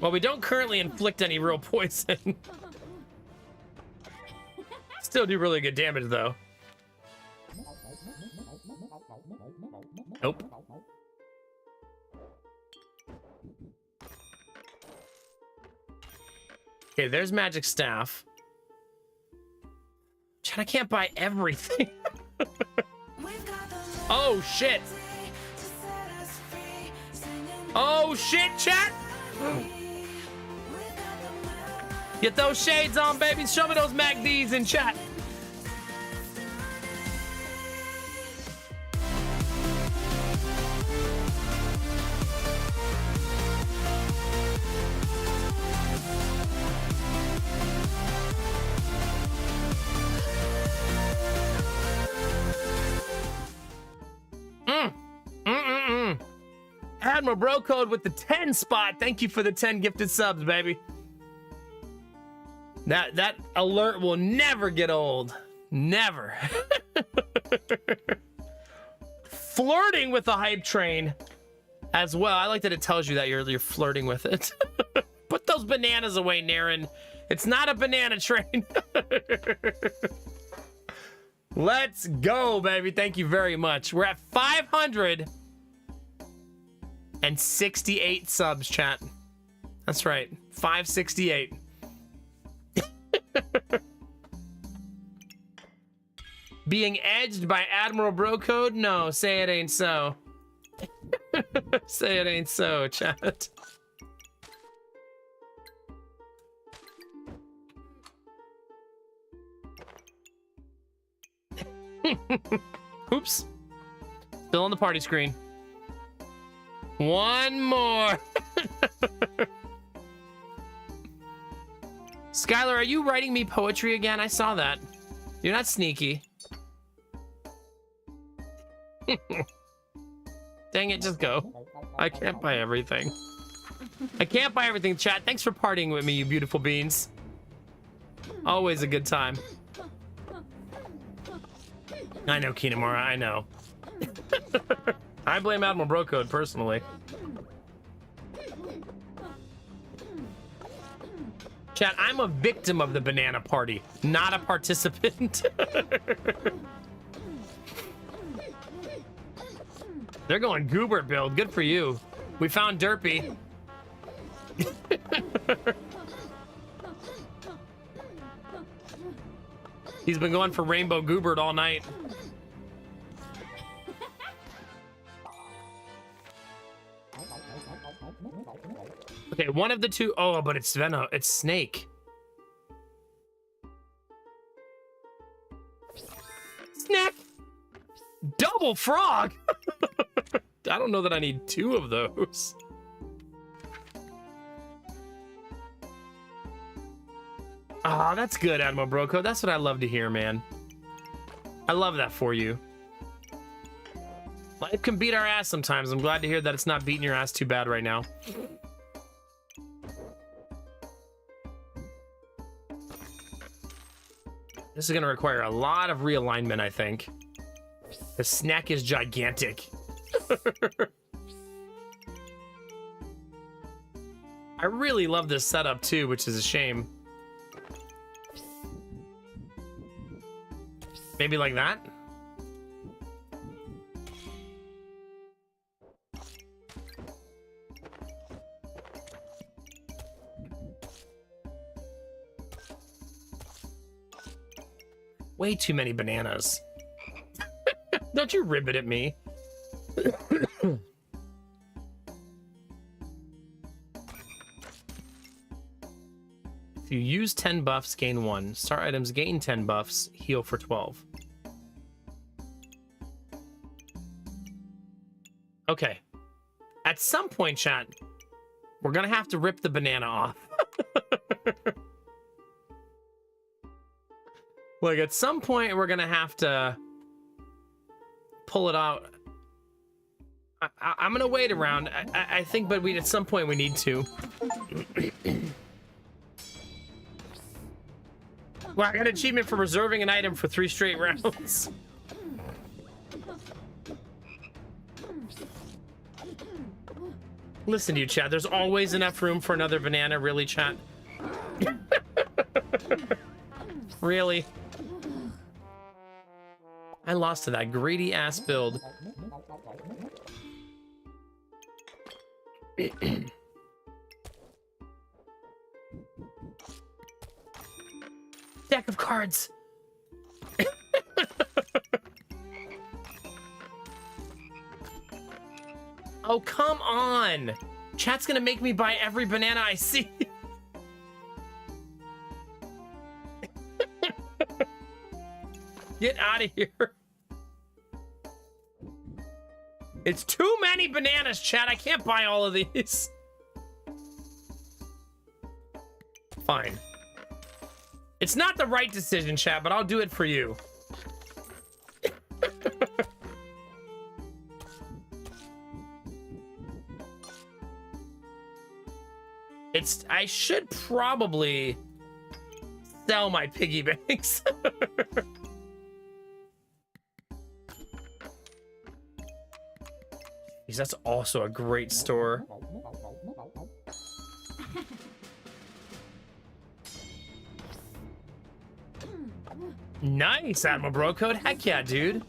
S1: Well, we don't currently inflict any real poison. Still do really good damage, though. Nope. Okay, there's magic staff. Chat, I can't buy everything. Oh, shit. Oh, shit, chat. Get those shades on, baby. Show me those MACDs in chat. Admiral Bro Code with the 10 spot. Thank you for the 10 gifted subs, baby. That alert will never get old. Never. Flirting with the hype train as well. I like that it tells you that you're flirting with it. Put those bananas away, Naren. It's not a banana train. Let's go, baby. Thank you very much. We're at 568 subs, chat. That's right. 568. Being edged by Admiral Bro Code? No, say it ain't so. Say it ain't so, chat. Oops. Still on the party screen. One more. Skylar, are you writing me poetry again? I saw that. You're not sneaky. Dang it, just go. I can't buy everything. I can't buy everything, chat. Thanks for partying with me, you beautiful beans. Always a good time. I know, Kinemura, I know. I blame Admiral Bro Code personally. Chat, I'm a victim of the banana party, not a participant. They're going goober build. Good for you. We found Derpy. He's been going for Rainbow Goobert all night. Okay, one of the two. Oh, but it's Venom. It's Snake. Snack. Double frog. I don't know that I need two of those. Ah, that's good, Admiral Bro Code. That's what I love to hear, man. I love that for you. Life can beat our ass sometimes. I'm glad to hear that it's not beating your ass too bad right now. This is going to require a lot of realignment, I think. The snack is gigantic. I really love this setup too, which is a shame. Maybe like that? Way too many bananas. Don't you ribbit at me. If you use 10 buffs, gain 1. Star items gain 10 buffs, heal for 12. Okay. At some point, chat, we're gonna have to rip the banana off. Like, at some point, we're gonna have to pull it out. I'm gonna wait around. I think, but at some point we need to. Well, I got an achievement for reserving an item for 3 straight rounds. Listen to you, Chad. There's always enough room for another banana, really, Chad? Really? I lost to that greedy ass build. Deck of cards. Oh, come on. Chat's gonna make me buy every banana I see. Get out of here. It's too many bananas, chat. I can't buy all of these. Fine. It's not the right decision, chat, but I'll do it for you. I should probably sell my piggy banks. Jeez, that's also a great store. Nice, Admiral Bro Code. Heck yeah, dude.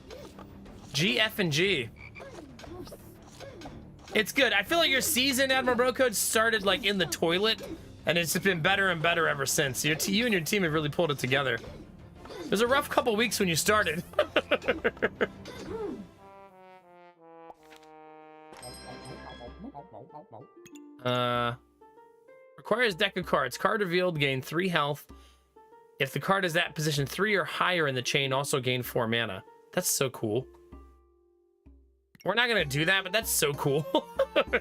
S1: G, F, and G. It's good. I feel like your season, Admiral Bro Code, started like in the toilet, and it's just been better and better ever since. You and your team have really pulled it together. It was a rough couple weeks when you started. Requires deck of cards. Card revealed, gain 3 health. If the card is at position 3 or higher in the chain, also gain 4 mana. That's so cool. We're not gonna do that, but that's so cool. I'm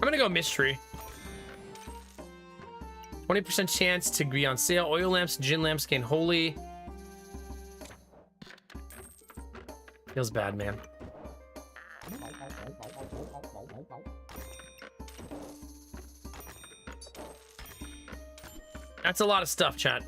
S1: gonna go mystery. 20% chance to be on sale. Oil lamps, gin lamps gain holy. Feels bad, man. That's a lot of stuff, chat.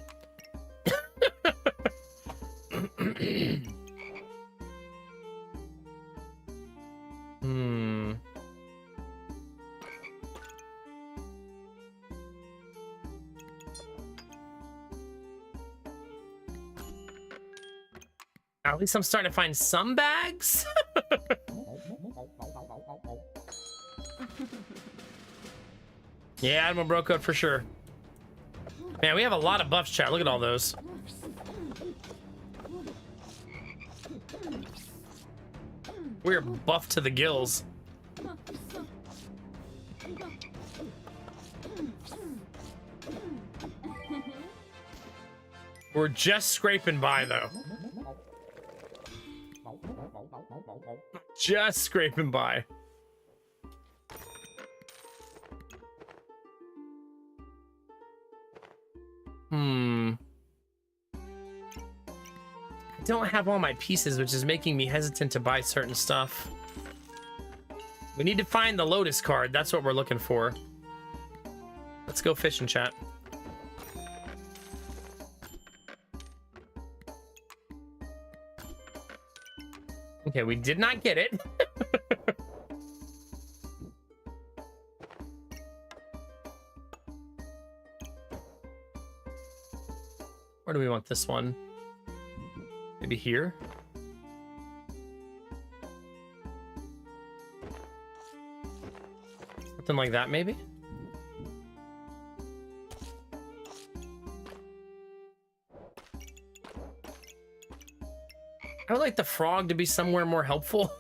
S1: At least I'm starting to find some bags. Yeah, Admiral Bro Code for sure. Man, we have a lot of buffs, chat. Look at all those. We're buffed to the gills. We're just scraping by, though. Just scraping by. I don't have all my pieces, which is making me hesitant to buy certain stuff. We need to find the Lotus card. That's what we're looking for. Let's go fishing, chat. Okay, we did not get it. Where do we want this one? Maybe here? Something like that, maybe? I would like the frog to be somewhere more helpful.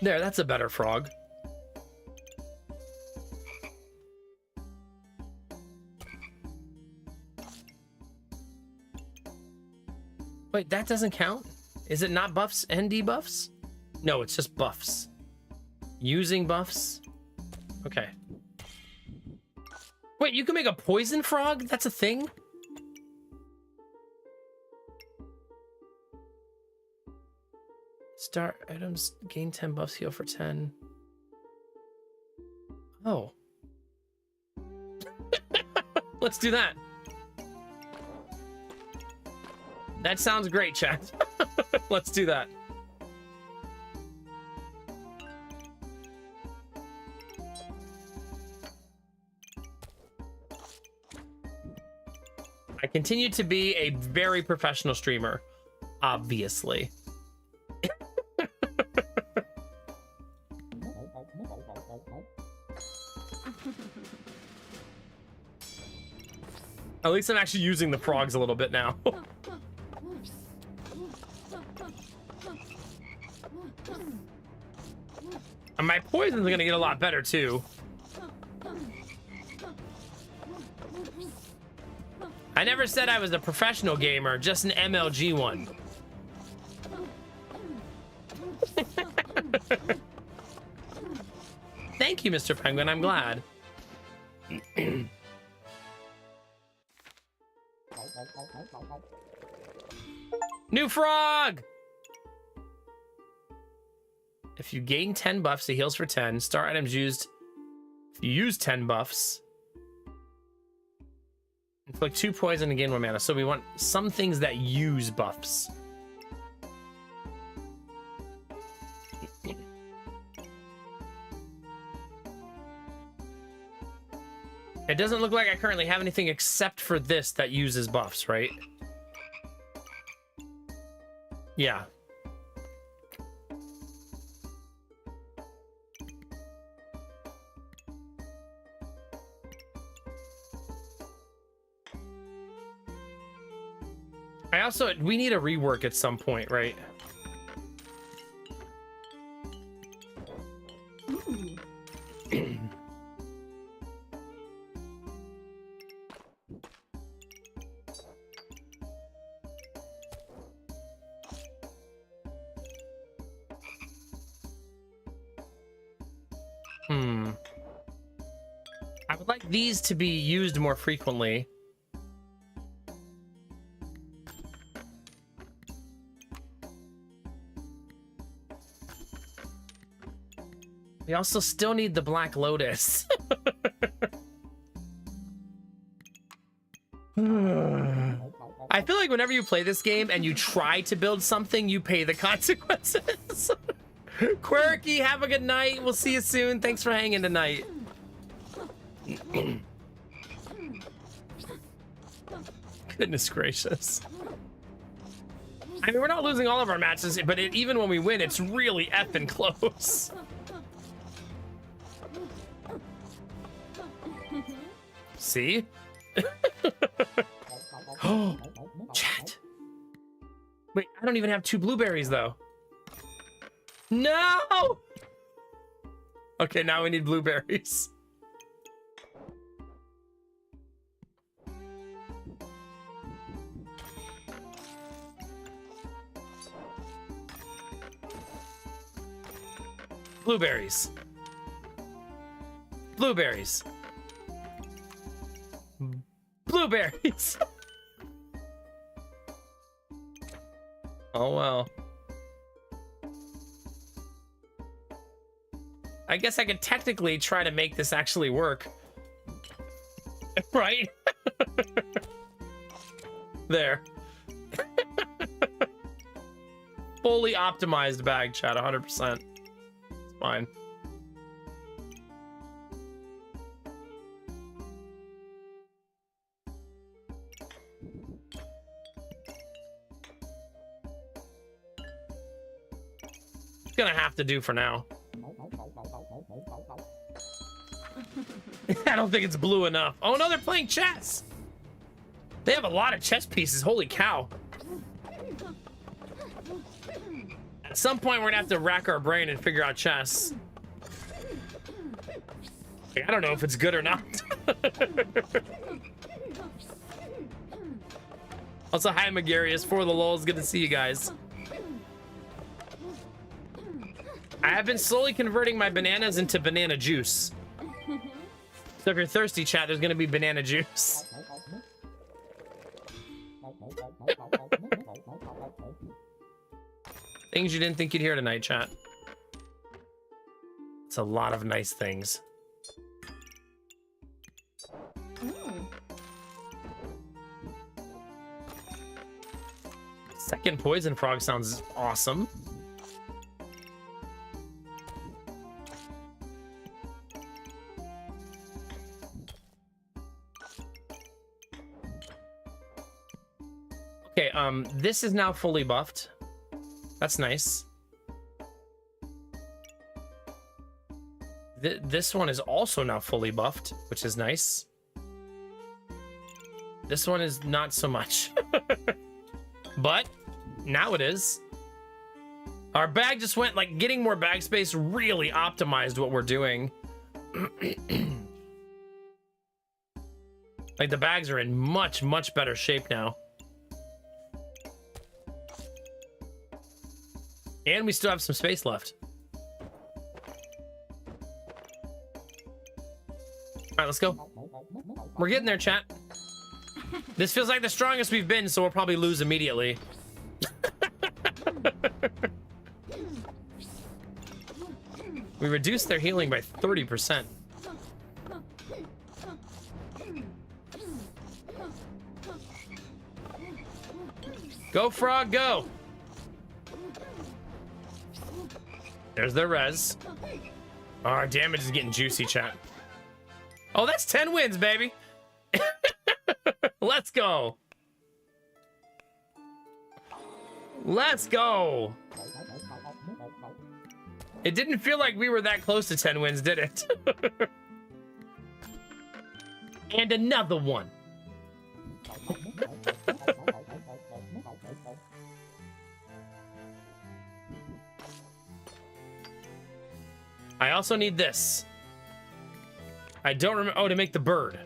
S1: There, that's a better frog. Wait, that doesn't count? Is it not buffs and debuffs? No, it's just buffs. Using buffs? Okay. Wait, you can make a poison frog? That's a thing? Start items, gain 10 buffs, heal for 10. Oh. Let's do that. That sounds great, chat. Let's do that. I continue to be a very professional streamer, obviously. At least I'm actually using the frogs a little bit now. And my poison's gonna get a lot better too. I never said I was a professional gamer, just an MLG one. Thank you, Mr. Penguin, I'm glad. New frog! If you gain 10 buffs, it heals for 10. Star items used. If you use 10 buffs, inflict 2 poison and gain 1 mana. So we want some things that use buffs. It doesn't look like I currently have anything except for this that uses buffs, right? Yeah. We need a rework at some point, right? I would like these to be used more frequently. We also still need the Black Lotus. I feel like whenever you play this game and you try to build something, you pay the consequences. Quirky, have a good night. We'll see you soon. Thanks for hanging tonight. Goodness gracious. I mean, we're not losing all of our matches, but even when we win, it's really effing close. See? Oh, chat. Wait, I don't even have 2 blueberries though. No! Okay, now we need blueberries. Blueberries. Blueberries. Blueberries. Oh well. I guess I could technically try to make this actually work. Right? There. Fully optimized bag, chat, 100%. It's fine. Gonna have to do for now. I don't think it's blue enough. Oh no, they're playing chess. They have a lot of chess pieces. Holy cow. At some point, we're gonna have to rack our brain and figure out chess. I don't know if it's good or not. Also, hi, Megarius. For the lulz, good to see you guys. I have been slowly converting my bananas into banana juice. So if you're thirsty, chat, there's gonna be banana juice. Things you didn't think you'd hear tonight, chat. It's a lot of nice things. Second poison frog sounds awesome. Okay, this is now fully buffed. That's nice. This one is also now fully buffed, which is nice. This one is not so much. But now it is. Our bag just went, like, getting more bag space really optimized what we're doing. Like, the bags are in much, much better shape now. And we still have some space left. All right, let's go. We're getting there, chat. This feels like the strongest we've been, so we'll probably lose immediately. We reduced their healing by 30%. Go, frog, go! There's their res. Oh, our damage is getting juicy, chat. Oh, that's 10 wins, baby. Let's go. Let's go. It didn't feel like we were that close to 10 wins, did it? And another one. I also need this. I don't remember. Oh, to make the bird.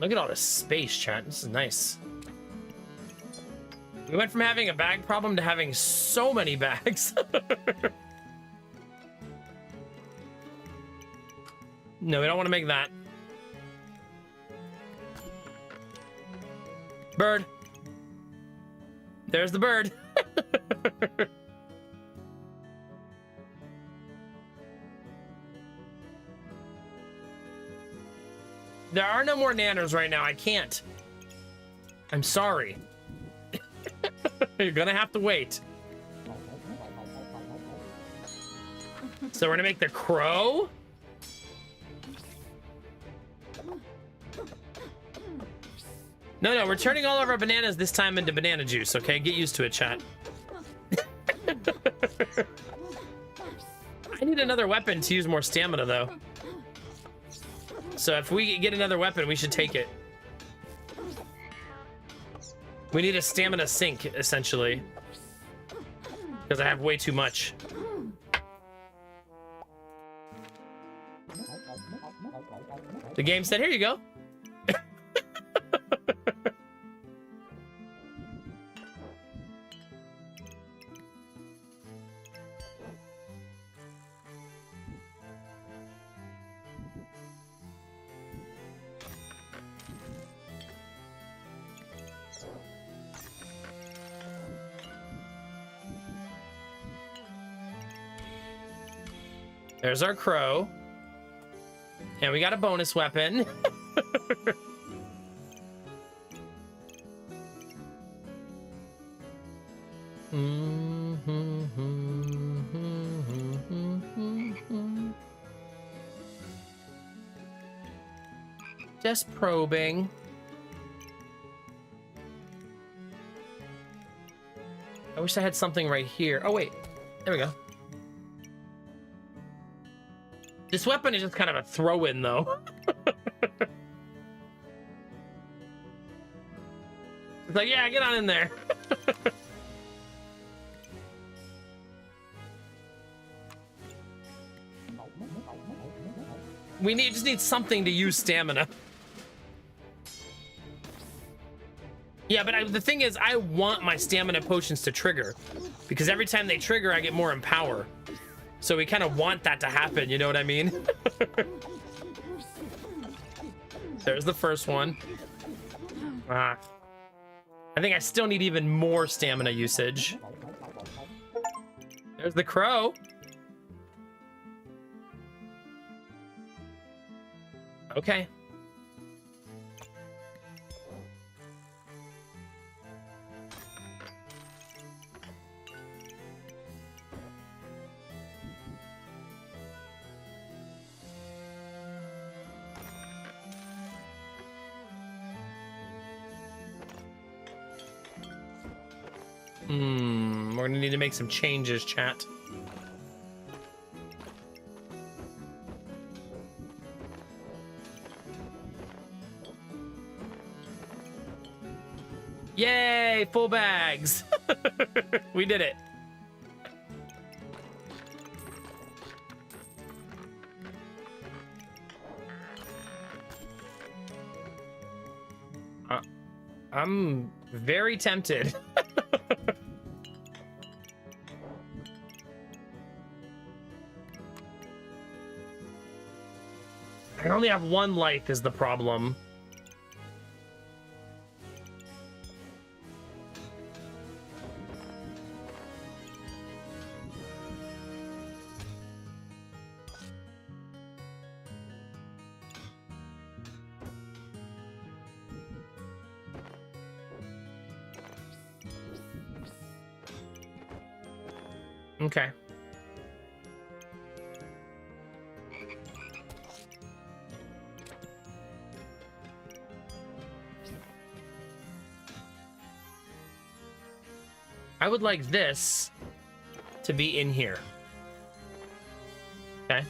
S1: Look at all this space, chat. This is nice. We went from having a bag problem to having so many bags. No, we don't want to make that. Bird. There's the bird. There are no more nanners right now. I can't. I'm sorry. You're gonna have to wait. So we're gonna make the crow. No, we're turning all of our bananas this time into banana juice, okay? Get used to it, chat. I need another weapon to use more stamina, though. So if we get another weapon, we should take it. We need a stamina sink, essentially. Because I have way too much. The game said, here you go. There's our crow. And we got a bonus weapon. Just probing. I wish I had something right here. Oh, wait. There we go. This weapon is just kind of a throw-in, though. It's like, yeah, get on in there. We just need something to use stamina. Yeah, but the thing is, I want my stamina potions to trigger. Because every time they trigger, I get more empower. So we kind of want that to happen, you know what I mean? There's the first one. Ah. I think I still need even more stamina usage. There's the crow. Okay. We're gonna need to make some changes, chat. Yay, full bags. We did it. I'm very tempted. I only have one life is the problem. Okay. I would like this to be in here. Okay.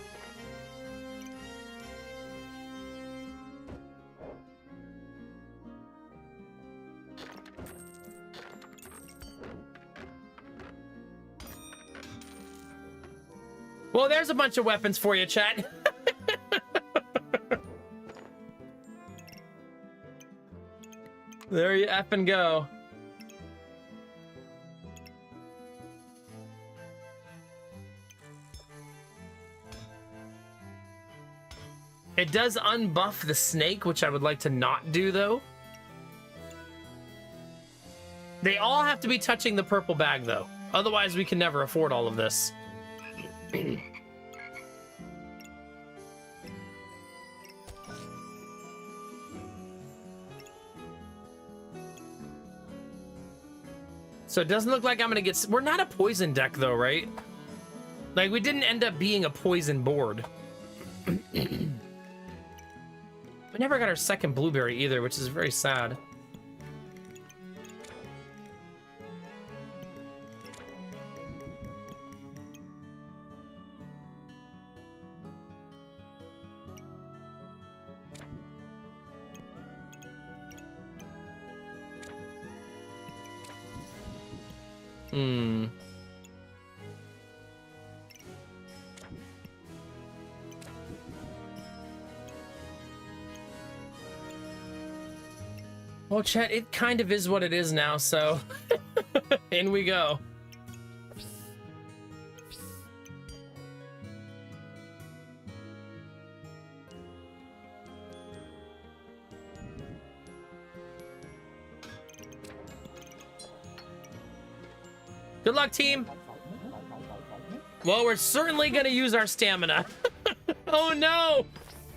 S1: Well, there's a bunch of weapons for you, chat. There you effing go. It does unbuff the snake, which I would like to not do, though. They all have to be touching the purple bag, though. Otherwise, we can never afford all of this. So it doesn't look like I'm gonna get... We're not a poison deck, though, right? Like, we didn't end up being a poison board. We never got our second blueberry either, which is very sad. Well, chat, it kind of is what it is now, so in we go. Good luck, team. Well, we're certainly gonna use our stamina. Oh no!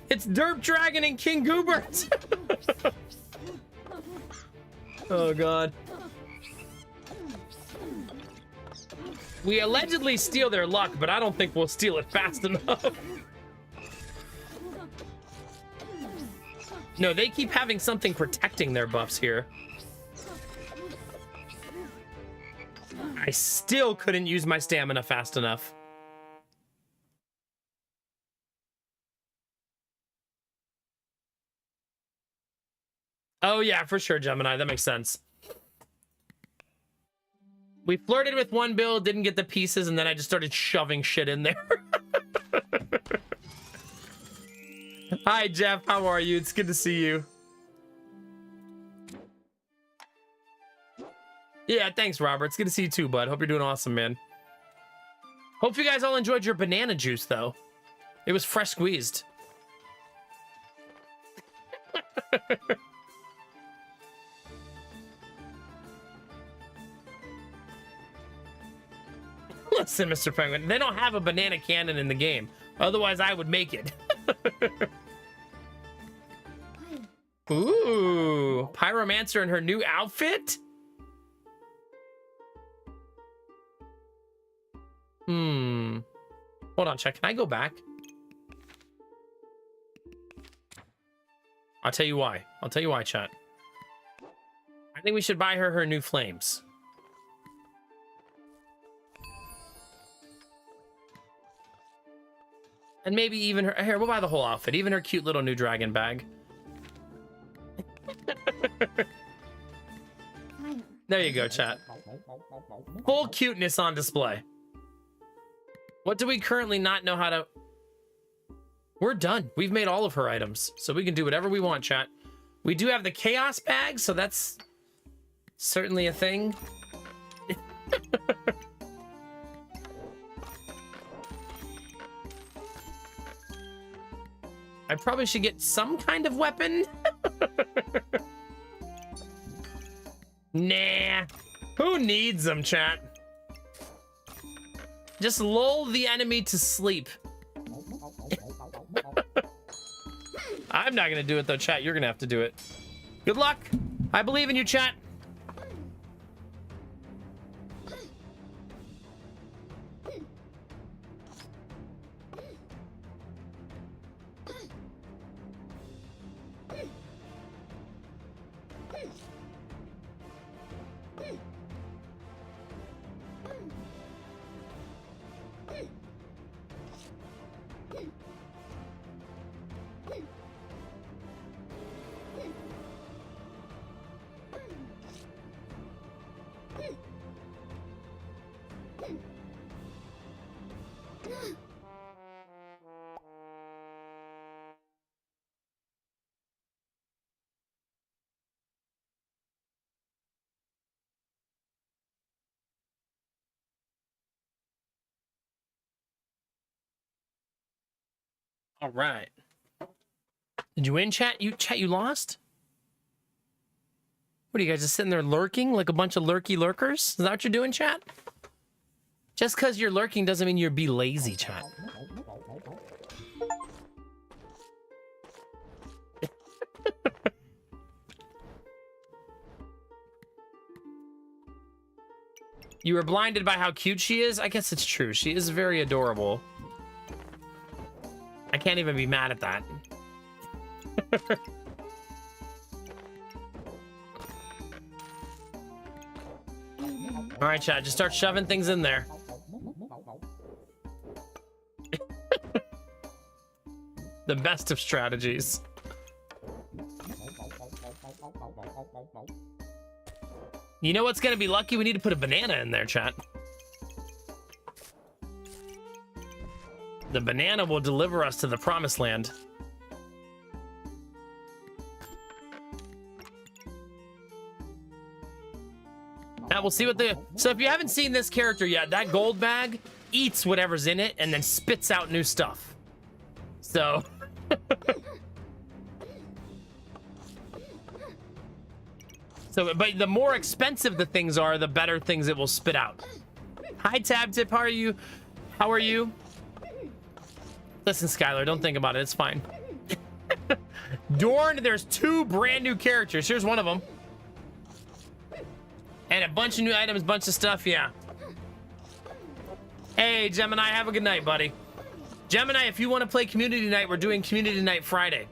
S1: It's Derp Dragon and King Goobert! Oh god. We allegedly steal their luck, but I don't think we'll steal it fast enough. No, they keep having something protecting their buffs here. I still couldn't use my stamina fast enough. Oh yeah, for sure, Gemini. That makes sense. We flirted with one build, didn't get the pieces, and then I just started shoving shit in there. Hi, Jeff. How are you? It's good to see you. Yeah, thanks, Robert. It's good to see you too, bud. Hope you're doing awesome, man. Hope you guys all enjoyed your banana juice, though. It was fresh squeezed. Listen, Mr. Penguin, they don't have a banana cannon in the game. Otherwise, I would make it. Ooh, Pyromancer in her new outfit? Hold on, chat. Can I go back? I'll tell you why. I'll tell you why, chat. I think we should buy her new flames. And maybe even her... Here, we'll buy the whole outfit. Even her cute little new dragon bag. There you go, chat. Full cuteness on display. What do we currently not know how to... We're done. We've made all of her items, so we can do whatever we want, chat. We do have the chaos bag, so that's certainly a thing. I probably should get some kind of weapon. Nah. Who needs them, chat? Just lull the enemy to sleep. I'm not gonna do it though, chat. You're gonna have to do it. Good luck. I believe in you, chat. All right. Did you win, chat? You lost? What are you guys just sitting there lurking like a bunch of lurkers? Is that what you're doing, chat? Just because you're lurking doesn't mean you're be lazy, chat. You were blinded by how cute she is? I guess it's true. She is very adorable. I can't even be mad at that. All right, chat, just start shoving things in there. The best of strategies. You know what's gonna be lucky? We need to put a banana in there, chat. The banana will deliver us to the promised land. Now we'll see what the... So if you haven't seen this character yet, that gold bag eats whatever's in it and then spits out new stuff. So... but the more expensive the things are, the better things it will spit out. Hi, Tab Tip. How are you? How are you? Listen, Skylar, don't think about it. It's fine. Dorn, there's 2 brand new characters. Here's one of them. And a bunch of new items, bunch of stuff, yeah. Hey, Gemini, have a good night, buddy. Gemini, if you want to play Community Night, we're doing Community Night Friday.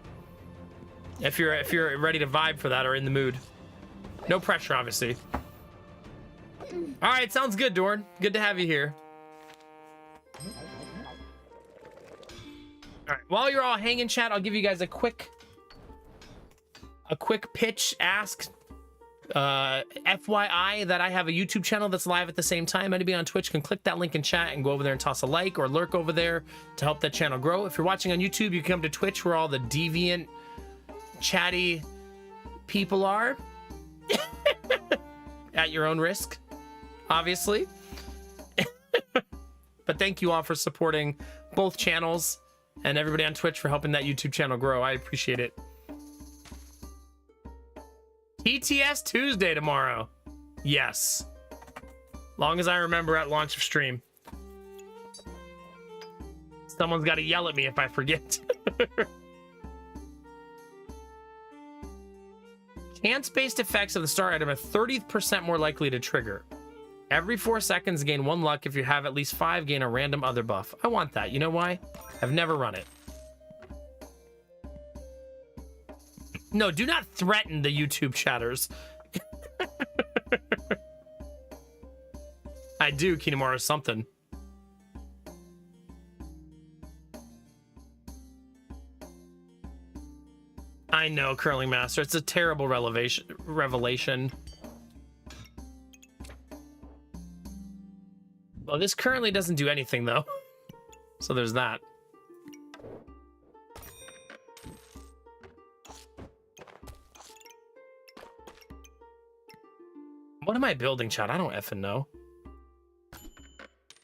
S1: If you're ready to vibe for that or in the mood. No pressure, obviously. All right, sounds good, Dorn. Good to have you here. All right, while you're all hanging, chat, I'll give you guys a quick pitch ask. FYI that I have a YouTube channel that's live at the same time. Anybody on Twitch can click that link in chat and go over there and toss a like or lurk over there to help that channel grow. If you're watching on YouTube, you can come to Twitch where all the deviant, chatty people are. At your own risk, obviously. But thank you all for supporting both channels and everybody on Twitch for helping that YouTube channel grow. I appreciate it. TTS Tuesday tomorrow. Yes. Long as I remember at launch of stream. Someone's got to yell at me if I forget. Chance-based effects of the star item are 30% more likely to trigger. Every 4 seconds, gain 1 luck. If you have at least 5, gain a random other buff. I want that. You know why? I've never run it. No, do not threaten the YouTube chatters. I do, Kinemura, something. I know, Curling Master. It's a terrible revelation. Well, this currently doesn't do anything, though. So there's that. What am I building, chat? I don't effing know.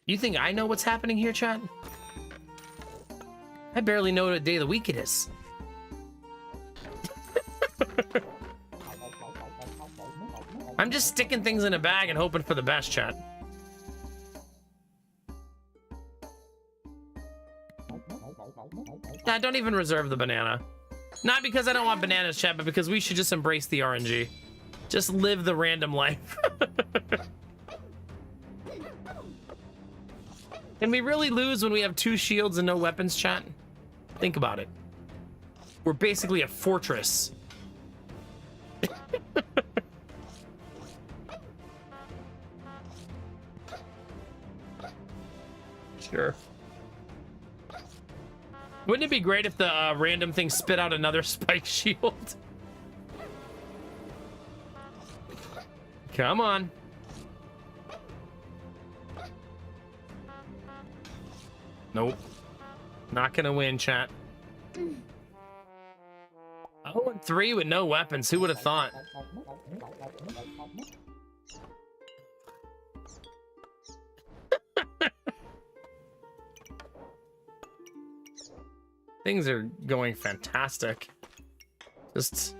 S1: You think I know what's happening here, chat? I barely know what day of the week it is. I'm just sticking things in a bag and hoping for the best, chat. I don't even reserve the banana. Not because I don't want bananas, chat, but because we should just embrace the RNG. Just live the random life. Can we really lose when we have 2 shields and no weapons, chat? Think about it. We're basically a fortress. Sure. Wouldn't it be great if the random thing spit out another spike shield? Come on. Nope. Not gonna win, chat. 0-3 with no weapons. Who would have thought? Things are going fantastic. Just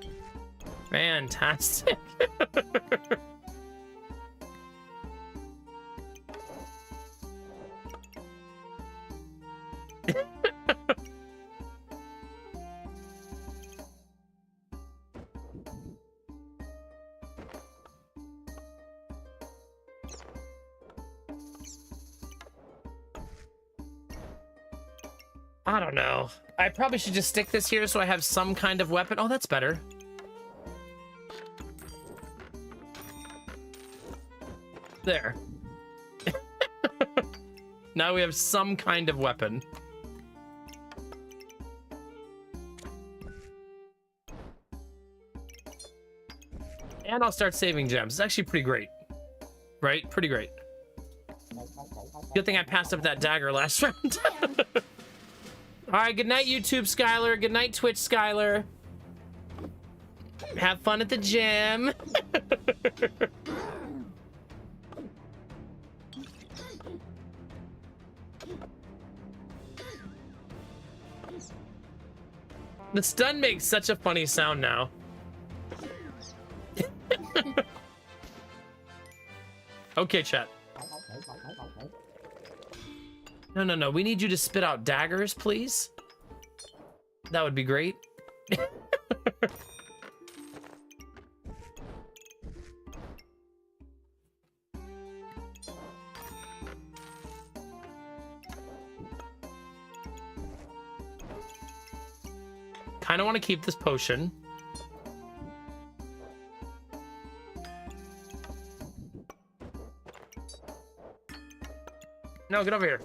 S1: fantastic. I don't know. I probably should just stick this here so I have some kind of weapon. Oh, that's better. There. Now we have some kind of weapon. And I'll start saving gems. It's actually pretty great. Right? Pretty great. Good thing I passed up that dagger last round. All right, good night, YouTube Skylar. Good night, Twitch Skylar. Have fun at the gym. The stun makes such a funny sound now. Okay, chat. No, no, no. We need you to spit out daggers, please. That would be great. Kind of want to keep this potion. No, get over here.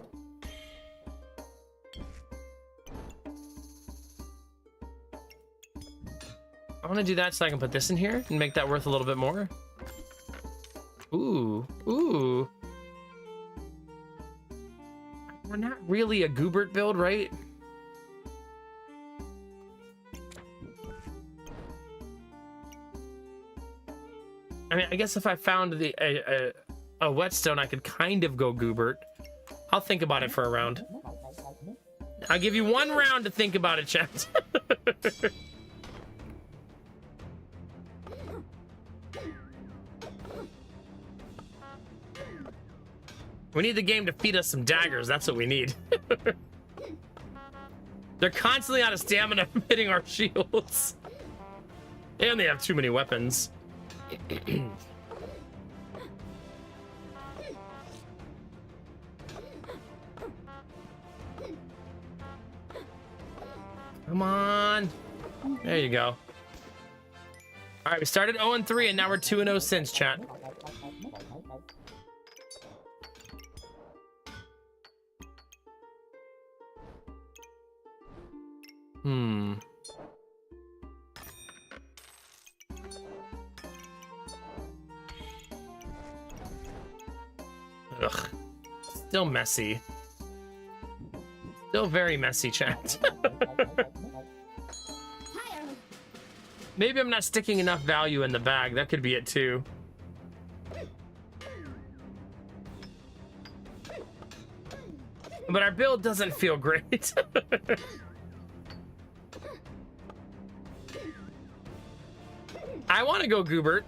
S1: I want to do that so I can put this in here and make that worth a little bit more. Ooh, ooh. We're not really a Goobert build, right? I mean, I guess if I found a whetstone, I could kind of go Goobert. I'll think about it for a round. I'll give you 1 round to think about it, chat. We need the game to feed us some daggers. That's what we need. They're constantly out of stamina from hitting our shields. And they have too many weapons. Come on. There you go. All right, we started 0-3 and now we're 2-0 since, chat. Ugh. Still messy. Still very messy, chat. Maybe I'm not sticking enough value in the bag. That could be it too. But our build doesn't feel great. I want to go Goobert.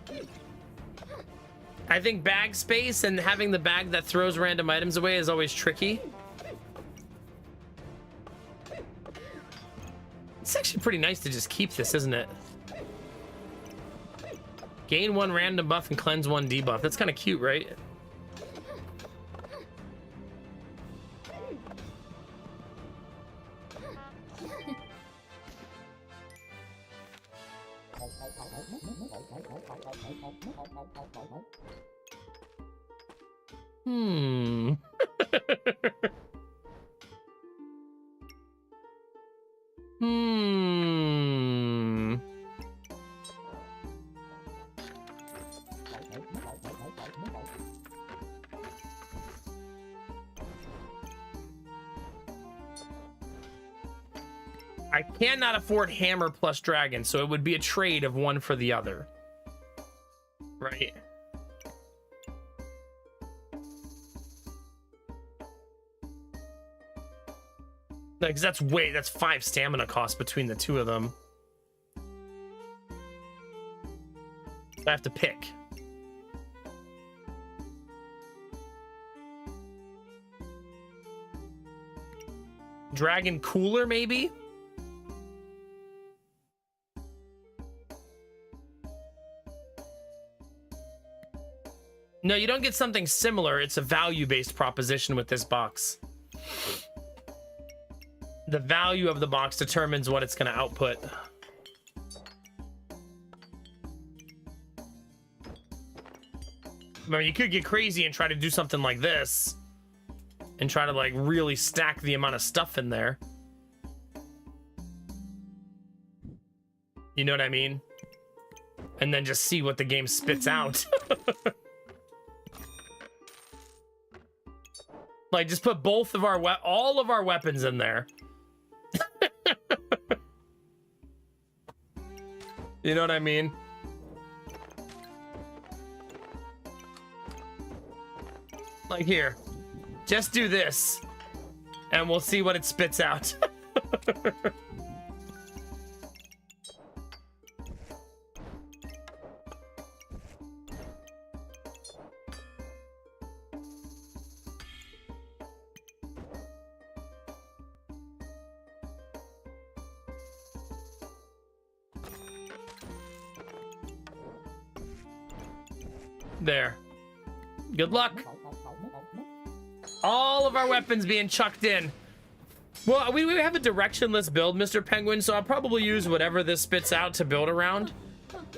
S1: I think bag space and having the bag that throws random items away is always tricky. It's actually pretty nice to just keep this, isn't it? Gain 1 random buff and cleanse 1 debuff. That's kind of cute, right? I cannot afford hammer plus dragon, so it would be a trade of one for the other. Right. Because that's 5 stamina costs between the two of them. I have to pick. Dragon cooler, maybe? No, you don't get something similar. It's a value-based proposition with this box. The value of the box determines what it's going to output. I mean, you could get crazy and try to do something like this and try to like really stack the amount of stuff in there. You know what I mean? And then just see what the game spits out. Like, just put both of our all of our weapons in there. You know what I mean? Like, here. Just do this. And we'll see what it spits out. There. Good luck. All of our weapons being chucked in. Well, we have a directionless build, Mr. Penguin, so I'll probably use whatever this spits out to build around.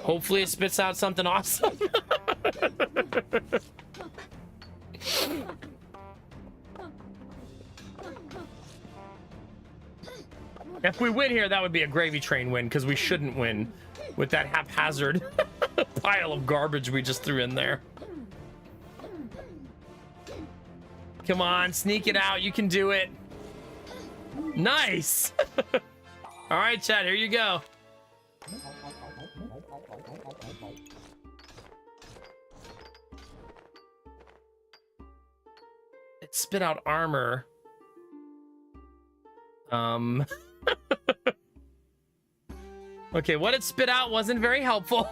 S1: Hopefully it spits out something awesome. If we win here, that would be a gravy train win, because we shouldn't win with that haphazard pile of garbage we just threw in there. Come on, sneak it out. You can do it. Nice. All right, chat, here you go. It spit out armor. Okay, what it spit out wasn't very helpful.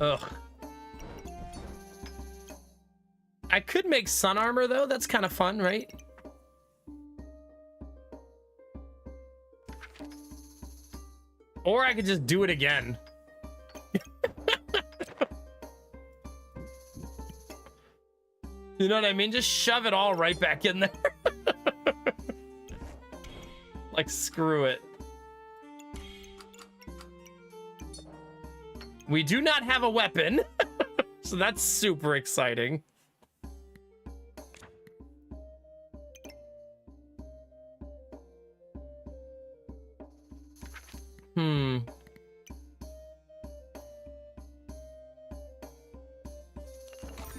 S1: Ugh. I could make sun armor though. That's kind of fun, right? Or I could just do it again. You know what I mean? Just shove it all right back in there. Like, screw it. We do not have a weapon. So that's super exciting. I'm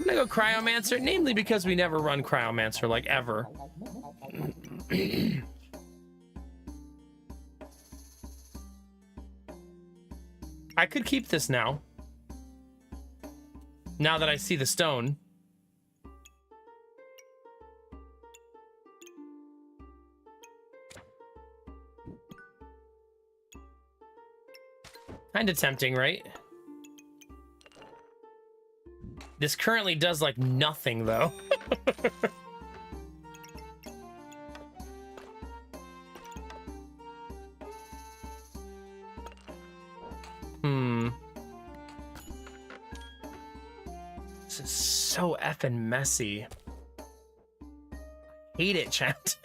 S1: gonna go Cryomancer, namely because we never run Cryomancer, like, ever. I could keep this now. Now that I see the stone. Kind of tempting, right? This currently does, like, nothing, though. This is so effing messy. Hate it, chat.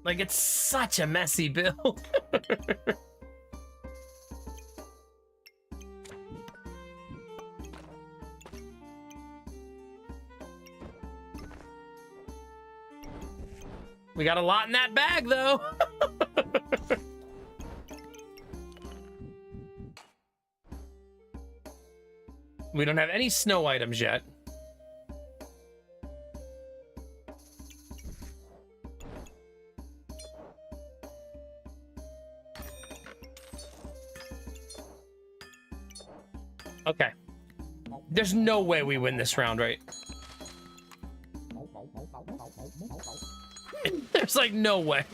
S1: Like, it's such a messy build. We got a lot in that bag, though. We don't have any snow items yet. Okay. There's no way we win this round, right? There's like no way.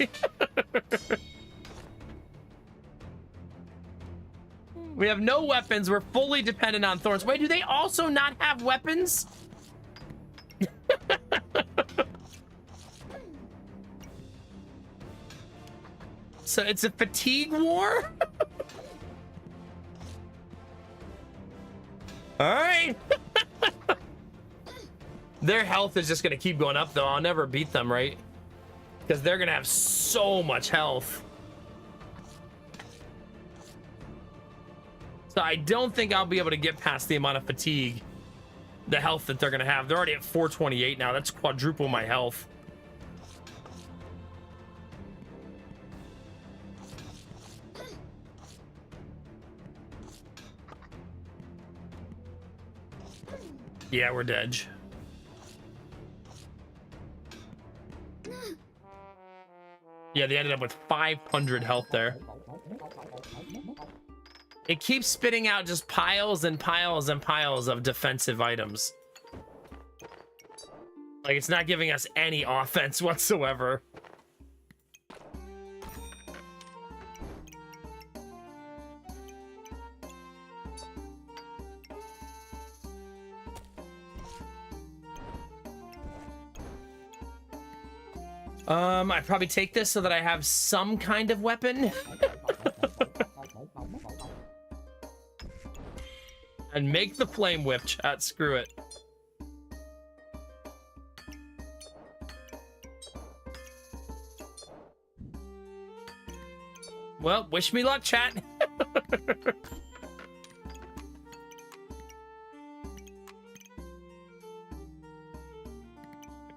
S1: We have no weapons. We're fully dependent on thorns. Wait, do they also not have weapons? So it's a fatigue war? All right. Their health is just going to keep going up, though. I'll never beat them, right? Because they're going to have so much health. So I don't think I'll be able to get past the amount of fatigue, the health that they're going to have. They're already at 428 now. That's quadruple my health. Yeah, we're dead. Yeah, they ended up with 500 health there. It keeps spitting out just piles and piles and piles of defensive items. Like, it's not giving us any offense whatsoever. I'd probably take this so that I have some kind of weapon. And make the flame whip, chat. Screw it. Well, wish me luck, chat.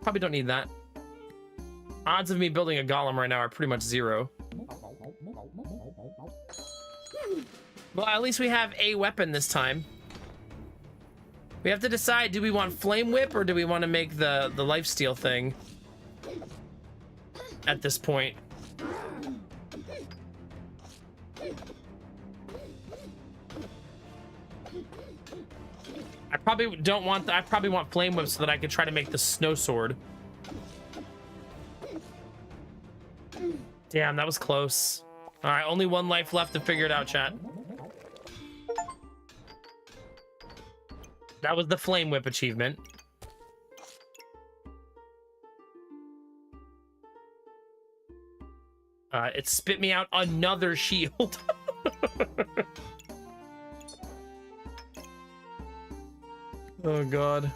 S1: Probably don't need that. Odds of me building a golem right now are pretty much 0. Well, at least we have a weapon this time. We have to decide, do we want flame whip or do we want to make the lifesteal thing at this point? I probably don't want I probably want flame whip so that I could try to make the snow sword. Damn, that was close. All right, only one life left to figure it out, chat. That was the Flame Whip achievement. It spit me out another shield. Oh, God.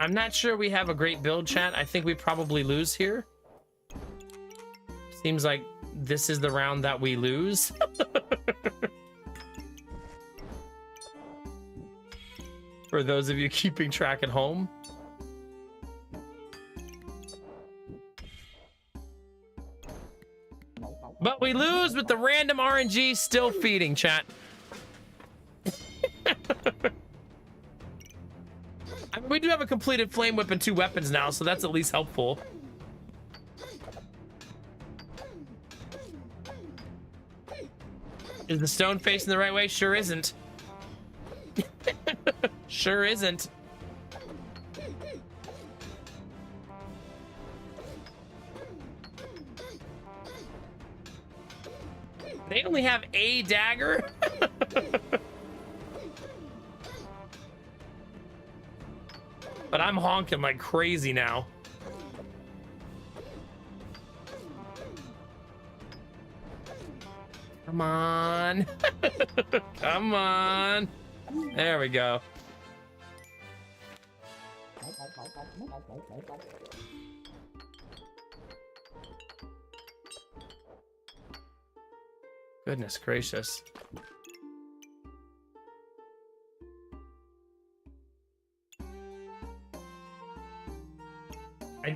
S1: I'm not sure we have a great build, chat. I think we probably lose here. Seems like this is the round that we lose. For those of you keeping track at home. But we lose with the random RNG still feeding, chat. I mean, we do have a completed Flame Whip and 2 weapons now, so that's at least helpful. Is the stone facing the right way? Sure isn't. Sure isn't. They only have a dagger? But I'm honking like crazy now. Come on. Come on. There we go. Goodness gracious.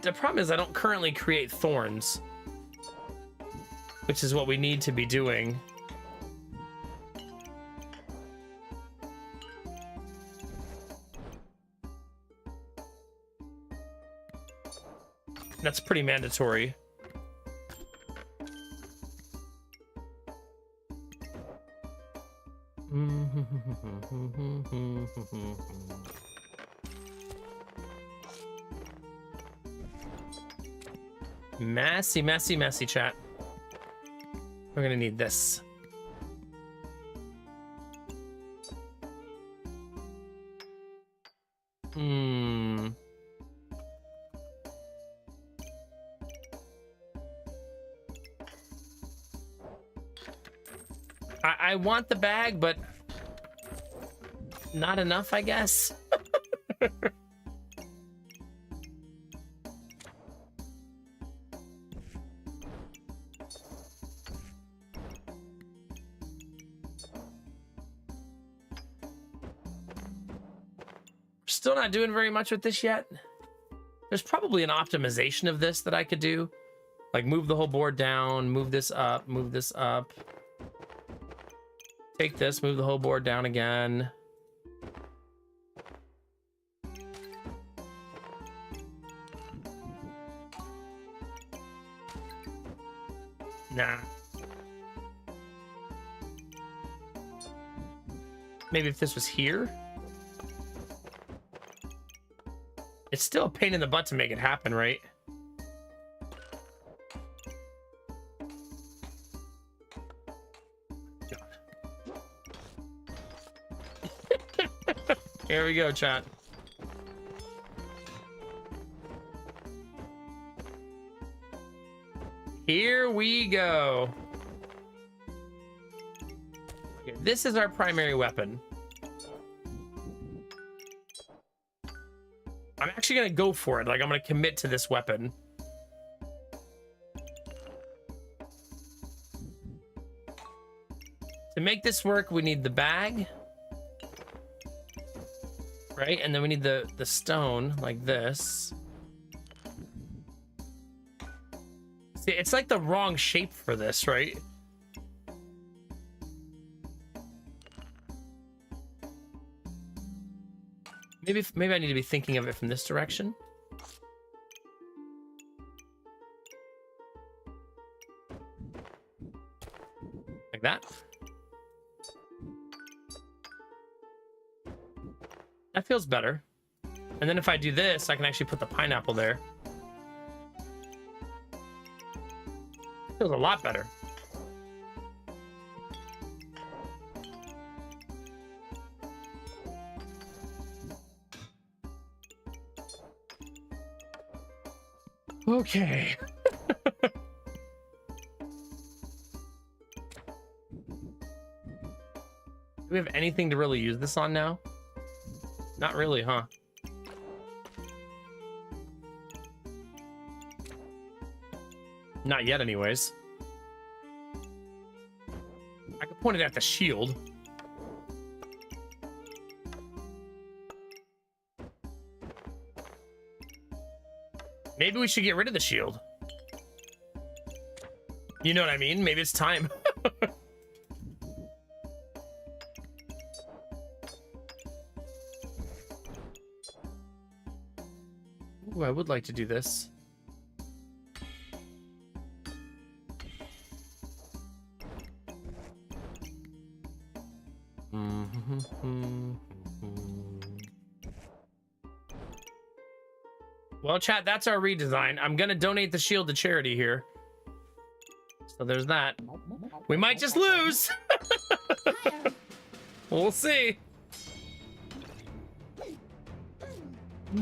S1: The problem is I don't currently create thorns, which is what we need to be doing. That's pretty mandatory. Messy, messy, messy, chat. We're gonna need this. I want the bag, but not enough, I guess. Still not doing very much with this yet. There's probably an optimization of this that I could do. Like move the whole board down, move this up, move this up. Take this, move the whole board down again. Nah. Maybe if this was here. It's still a pain in the butt to make it happen, right? Here we go, chat. Here we go. Okay, this is our primary weapon. I'm actually gonna go for it. Like, I'm gonna commit to this weapon. To make this work, we need the bag. Right? And then we need the stone, like this. See, it's like the wrong shape for this, right? Maybe I need to be thinking of it from this direction. Like that. That feels better. And then if I do this, I can actually put the pineapple there. Feels a lot better. Okay. Do we have anything to really use this on now? Not really, huh? Not yet, anyways. I could point it at the shield. Maybe we should get rid of the shield. You know what I mean? Maybe it's time. Ooh, I would like to do this. Well, chat, that's our redesign. I'm gonna donate the shield to charity here. So there's that. We might just lose. We'll see.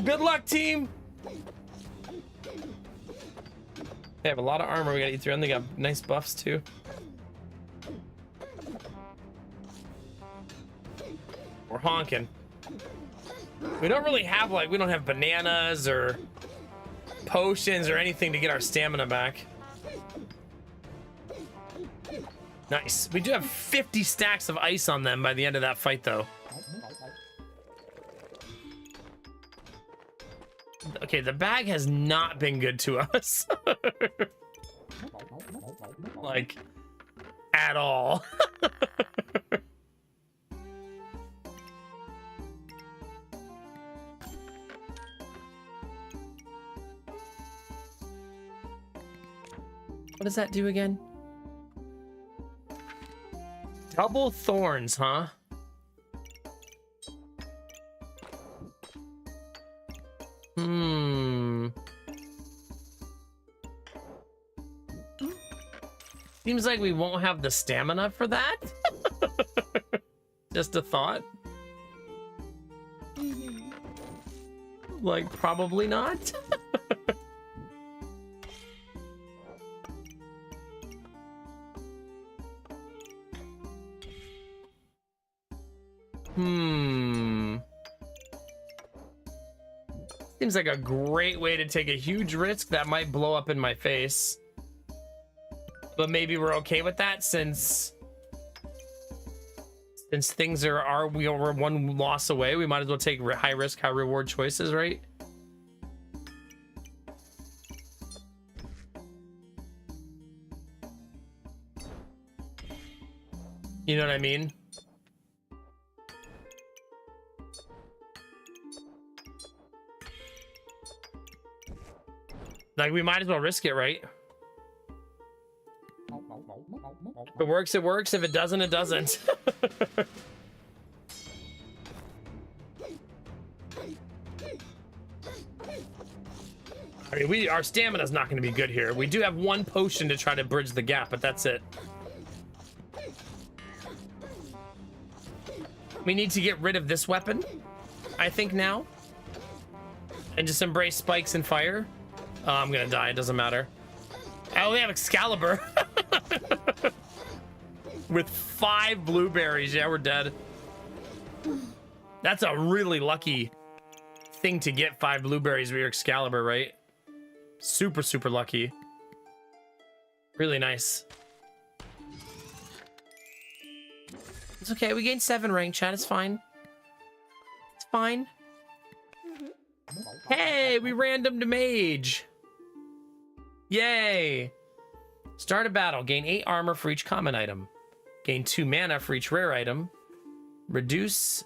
S1: Good luck, team. They have a lot of armor we gotta eat through, and they got nice buffs too. We're honking. We don't really have, like, we don't have bananas or potions or anything to get our stamina back. Nice. We do have 50 stacks of ice on them by the end of that fight, though. Okay, the bag has not been good to us. Like, at all. What does that do again? Double thorns, huh? Seems like we won't have the stamina for that. Just a thought. Like, probably not. Seems like a great way to take a huge risk that might blow up in my face. But maybe we're okay with that since things we're one loss away. We might as well take high risk, high reward choices, right? You know what I mean? Like, we might as well risk it, right? If it works, it works. If it doesn't, it doesn't. I mean, our stamina's not going to be good here. We do have one potion to try to bridge the gap, but that's it. We need to get rid of this weapon, I think, now. And just embrace spikes and fire. Oh, I'm gonna die, it doesn't matter. I only have Excalibur. With 5 blueberries, yeah, we're dead. That's a really lucky thing to get 5 blueberries with your Excalibur, right? Super, super lucky. Really nice. It's okay, we gained 7 rank, chat, it's fine. It's fine. Hey, we randomed a mage. Yay! Start a battle. Gain 8 armor for each common item. Gain 2 mana for each rare item. Reduce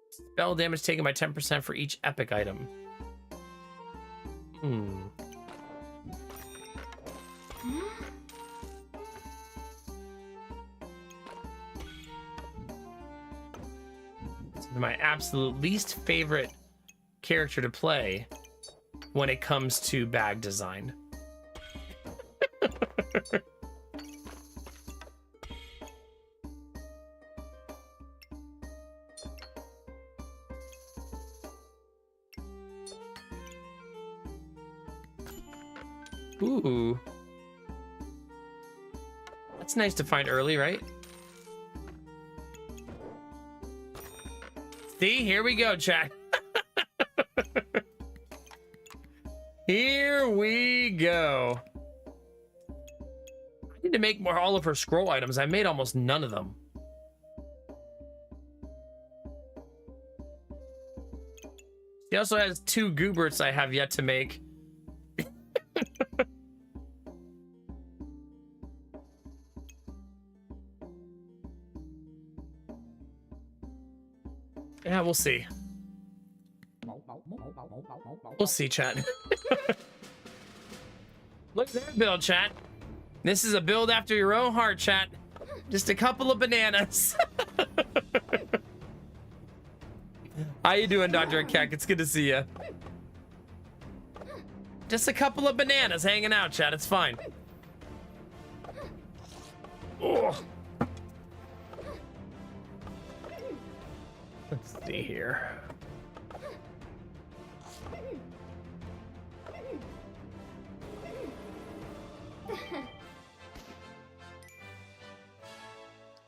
S1: spell damage taken by 10% for each epic item. my absolute least favorite character to play when it comes to bag design. Ooh. That's nice to find early, right? See, here we go, chat. Here we go. I need to make more all of her scroll items. I made almost none of them. She also has 2 Gooberts I have yet to make. Yeah, we'll see. We'll see, chat. Look at that build, chat. This is a build after your own heart, chat. Just a couple of bananas. How you doing, Dr. Keck? It's good to see you. Just a couple of bananas hanging out, chat. It's fine. Oh. Let's see here.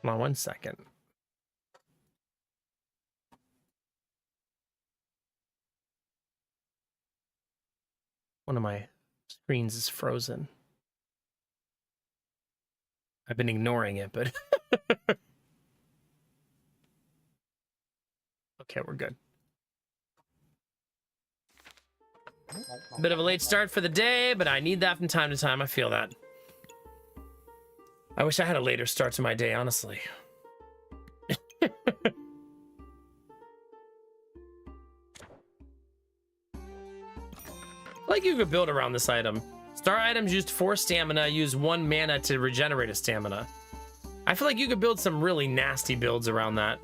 S1: Hold on one second. One of my screens is frozen. I've been ignoring it, but okay, we're good. Bit of a late start for the day, but I need that from time to time. I feel that. I wish I had a later start to my day, honestly. Like you could build around this item. Star items used 4 stamina, use 1 mana to regenerate a stamina. I feel like you could build some really nasty builds around that.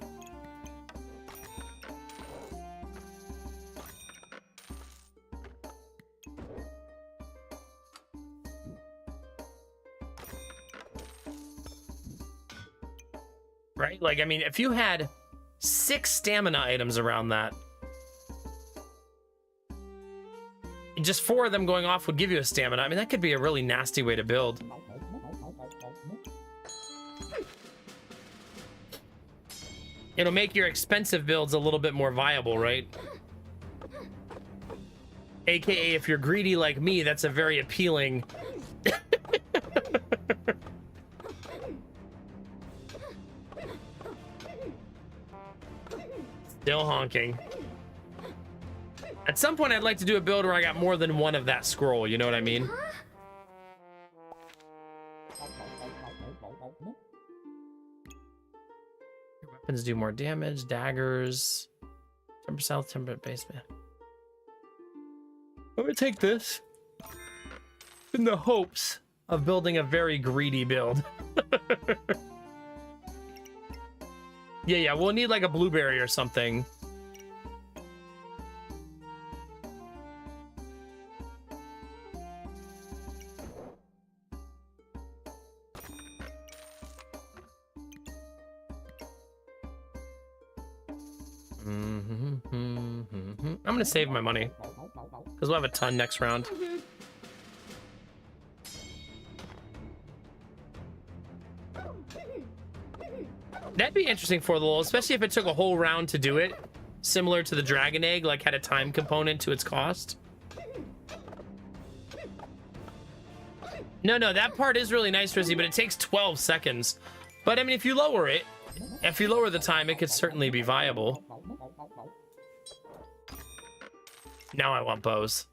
S1: Right? Like, I mean, if you had 6 stamina items around that, just 4 of them going off would give you a stamina. I mean, that could be a really nasty way to build. It'll make your expensive builds a little bit more viable, right? AKA, if you're greedy like me, that's a very appealing... Still honking. At some point, I'd like to do a build where I got more than 1 of that scroll, you know what I mean? Your weapons do more damage, daggers, 10% south, 10% basement. I'm gonna take this in the hopes of building a very greedy build. Yeah, we'll need like a blueberry or something. I'm gonna save my money because we'll have a ton next round. That'd be interesting for the LOL, especially if it took a whole round to do it. Similar to the Dragon Egg, like had a time component to its cost. No, that part is really nice, Rizzy, but it takes 12 seconds. But I mean, if you lower it, if you lower the time, it could certainly be viable. Now I want bows.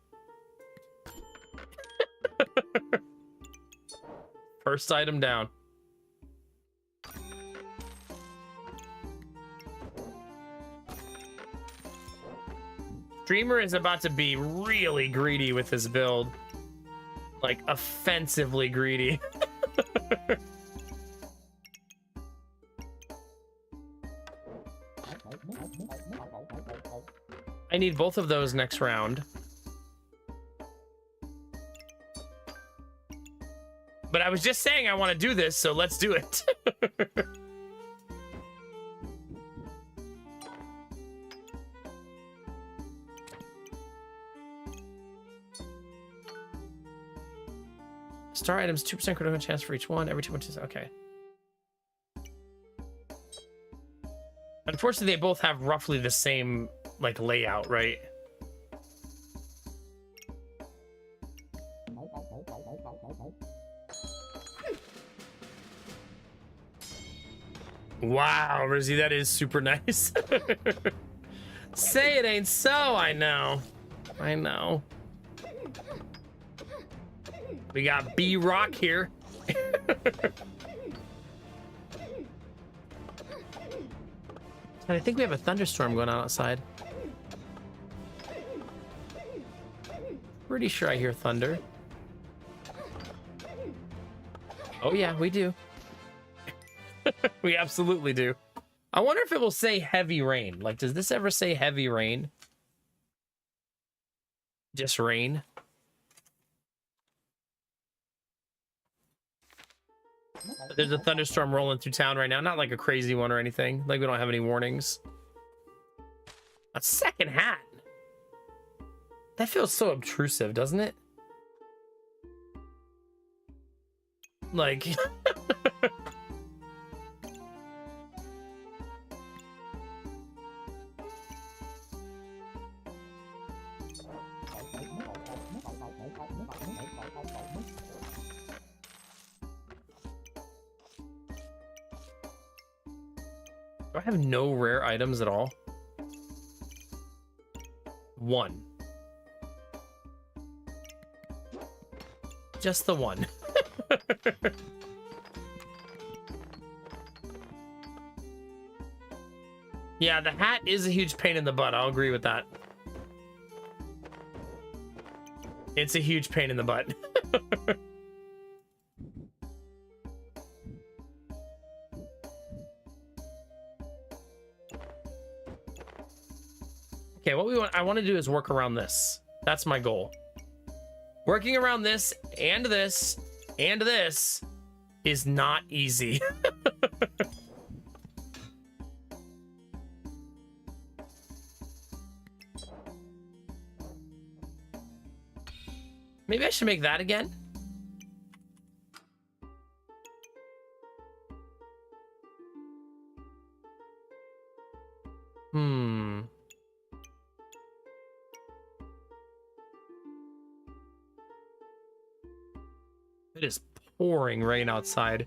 S1: First item down. Streamer is about to be really greedy with his build. Like, offensively greedy. need both of those next round. But I was just saying I want to do this, so let's do it. Star items, 2% critical chance for each one. Every 2 punches. Okay. Unfortunately, they both have roughly the same, like, layout, right? Wow, Rizzy, that is super nice. Say it ain't so, I know. I know. We got B-Rock here. And I think we have a thunderstorm going on outside. Pretty sure I hear thunder. Oh yeah, we do. We absolutely do. I wonder if it will say heavy rain. Like, does this ever say heavy rain? Just rain? There's a thunderstorm rolling through town right now. Not like a crazy one or anything. Like, we don't have any warnings. A second hat? That feels so obtrusive, doesn't it? Like... Do I have no rare items at all? One. Just the one. Yeah, the hat is a huge pain in the butt. I'll agree with that. It's a huge pain in the butt. Okay, what I want to do is work around this. That's my goal. Working around this and this and this is not easy. Maybe I should make that again. It is pouring rain outside.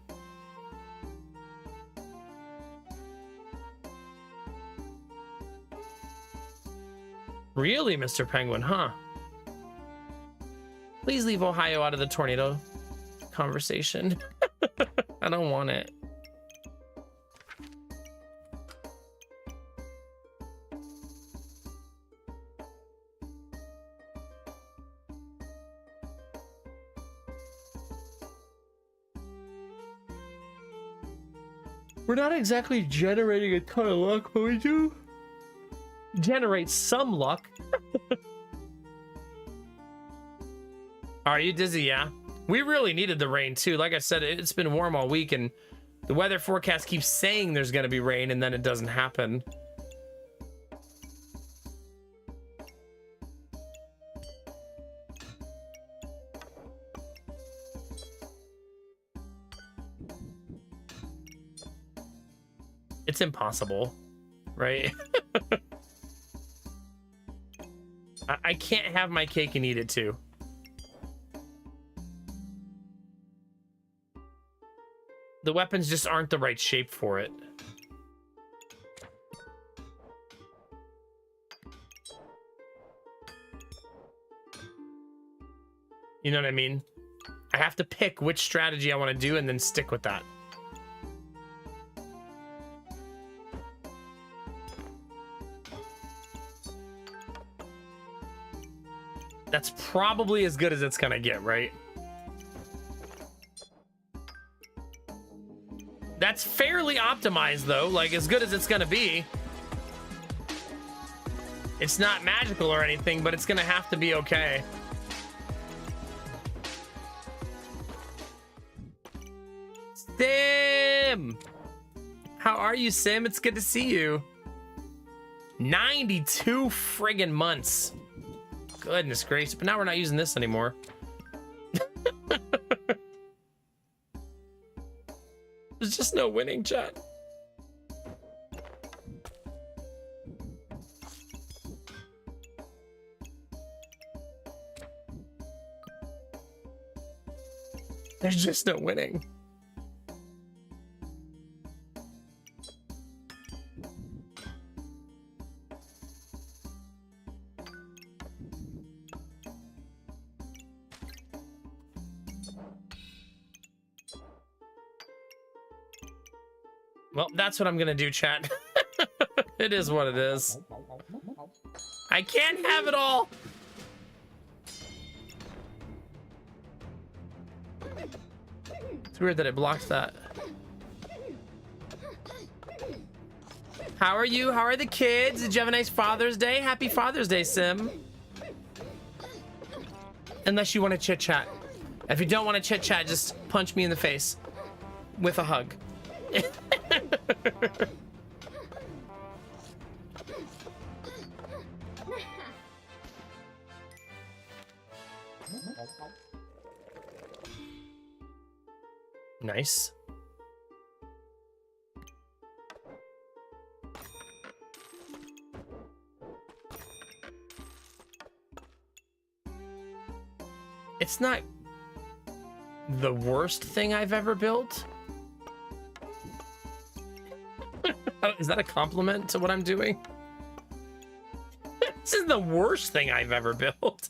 S1: Really, Mr. Penguin, huh? Please leave Ohio out of the tornado conversation. I don't want it. We're not exactly generating a ton of luck, but we do generate some luck. Are you dizzy? Yeah. We really needed the rain too. Like I said, it's been warm all week and the weather forecast keeps saying there's going to be rain and then it doesn't happen. It's impossible, right? I can't have my cake and eat it too. The weapons just aren't the right shape for it. You know what I mean? I have to pick which strategy I want to do and then stick with that. That's probably as good as it's gonna get, right? That's fairly optimized though, like as good as it's gonna be. It's not magical or anything, but it's gonna have to be okay. Sim! How are you, Sim? It's good to see you. 92 friggin' months. Goodness gracious, but now we're not using this anymore. There's just no winning, chat. There's just no winning. Well, that's what I'm gonna do, chat. It is what it is. I can't have it all. It's weird that it blocked that. How are you? How are the kids? Did you have a nice Father's Day? Happy Father's Day, Sim. Unless you want to chit chat. If you don't want to chit chat, just punch me in the face with a hug. Nice. It's not the worst thing I've ever built. Is that a compliment to what I'm doing? This is the worst thing I've ever built.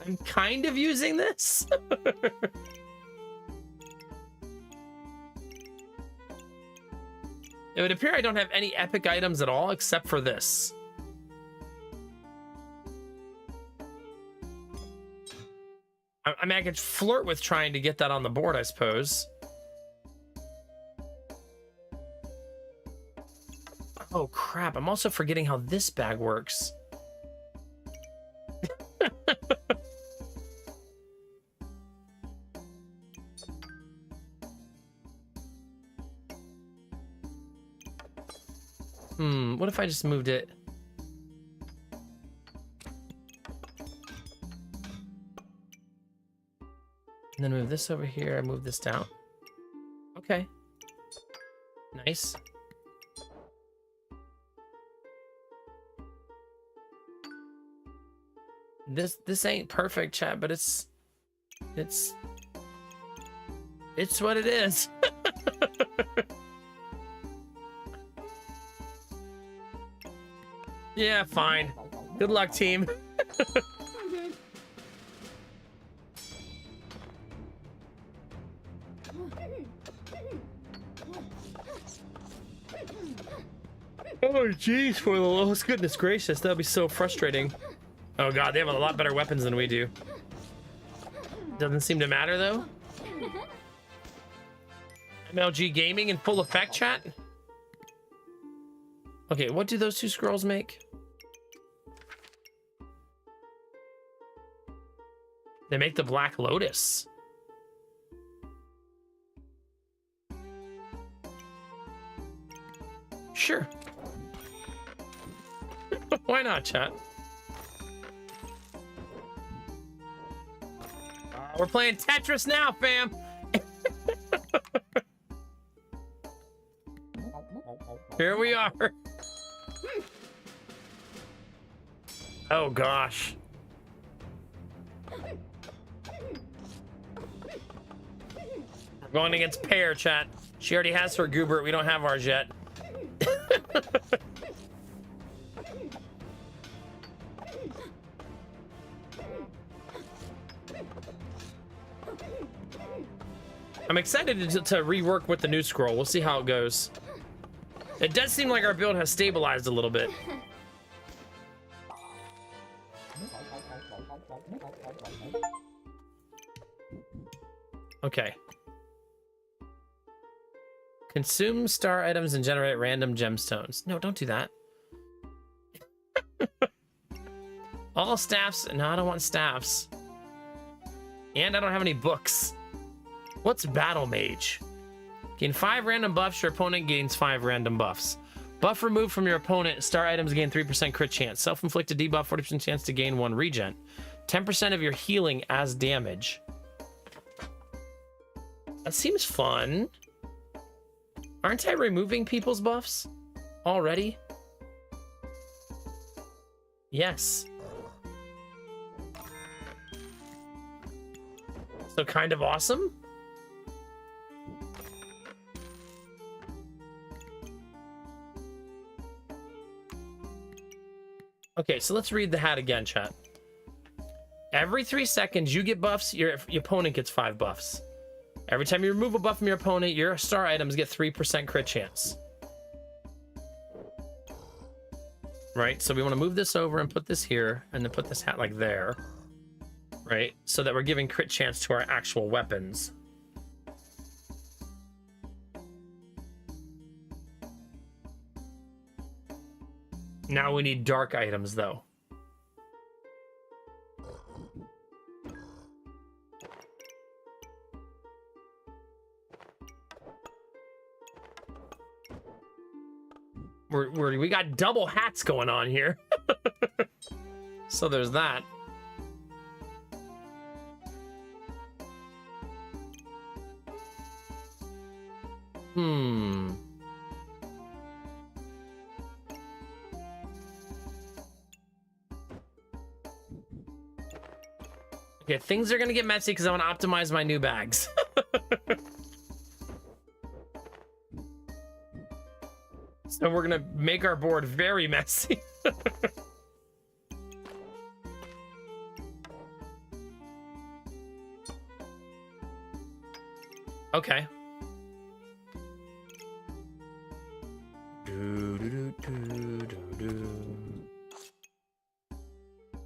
S1: I'm kind of using this. It would appear I don't have any epic items at all except for this. I mean, I could flirt with trying to get that on the board, I suppose. Oh, crap. I'm also forgetting how this bag works. What if I just moved it? And then move this over here, move this down. Okay. Nice. This ain't perfect, chat, but it's what it is. Yeah, fine. Good luck, team. Oh, jeez, for the lowest. Goodness gracious, that'd be so frustrating. Oh, God, they have a lot better weapons than we do. Doesn't seem to matter, though. MLG Gaming in full effect, chat? Okay, what do those two scrolls make? They make the Black Lotus. Sure. Why not, chat? We're playing Tetris now, fam. Here we are. Oh, gosh. We're going against Pear, chat. She already has her Goobert. We don't have ours yet. I'm excited to rework with the new scroll. We'll see how it goes. It does seem like our build has stabilized a little bit. Okay. Consume star items and generate random gemstones. No, don't do that. All staffs. No, I don't want staffs. And I don't have any books. What's Battle Mage? Gain 5 random buffs. Your opponent gains 5 random buffs. Buff removed from your opponent. Star items gain 3% crit chance. Self-inflicted debuff, 40% chance to gain 1 regen. 10% of your healing as damage. That seems fun. Aren't I removing people's buffs already? Yes. So kind of awesome. Okay, so let's read the hat again, chat. Every 3 seconds you get buffs, your opponent gets 5 buffs. Every time you remove a buff from your opponent, your star items get 3% crit chance. Right, so we want to move this over and put this here, and then put this hat like there. Right, so that we're giving crit chance to our actual weapons. Now we need dark items, though. We got double hats going on here. So there's that. Okay, things are gonna get messy because I want to optimize my new bags. So we're gonna make our board very messy. Okay.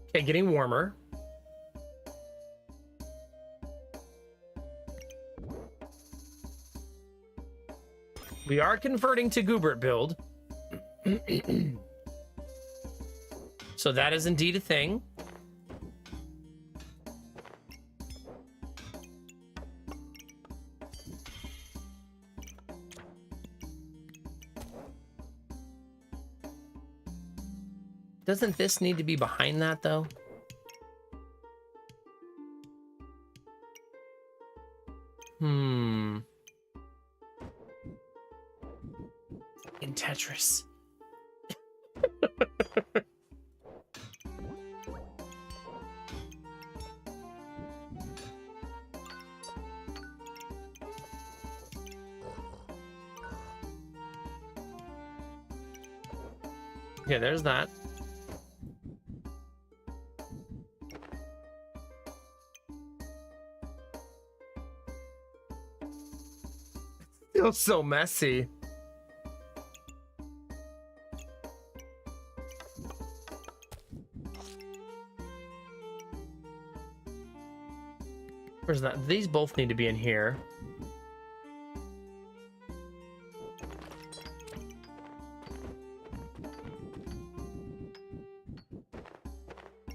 S1: Okay, getting warmer. We are converting to Goobert build. So that is indeed a thing. Doesn't this need to be behind that, though? In Tetris. Okay, there's that. Feels so messy. Where's that? These both need to be in here.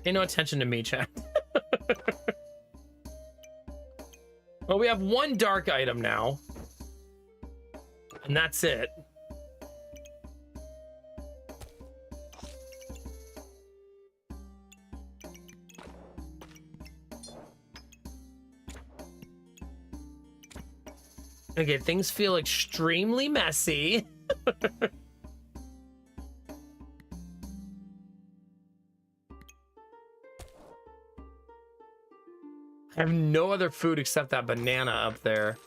S1: Pay no attention to me, chat. Well, we have one dark item now. And that's it. Okay, things feel extremely messy. I have no other food except that banana up there.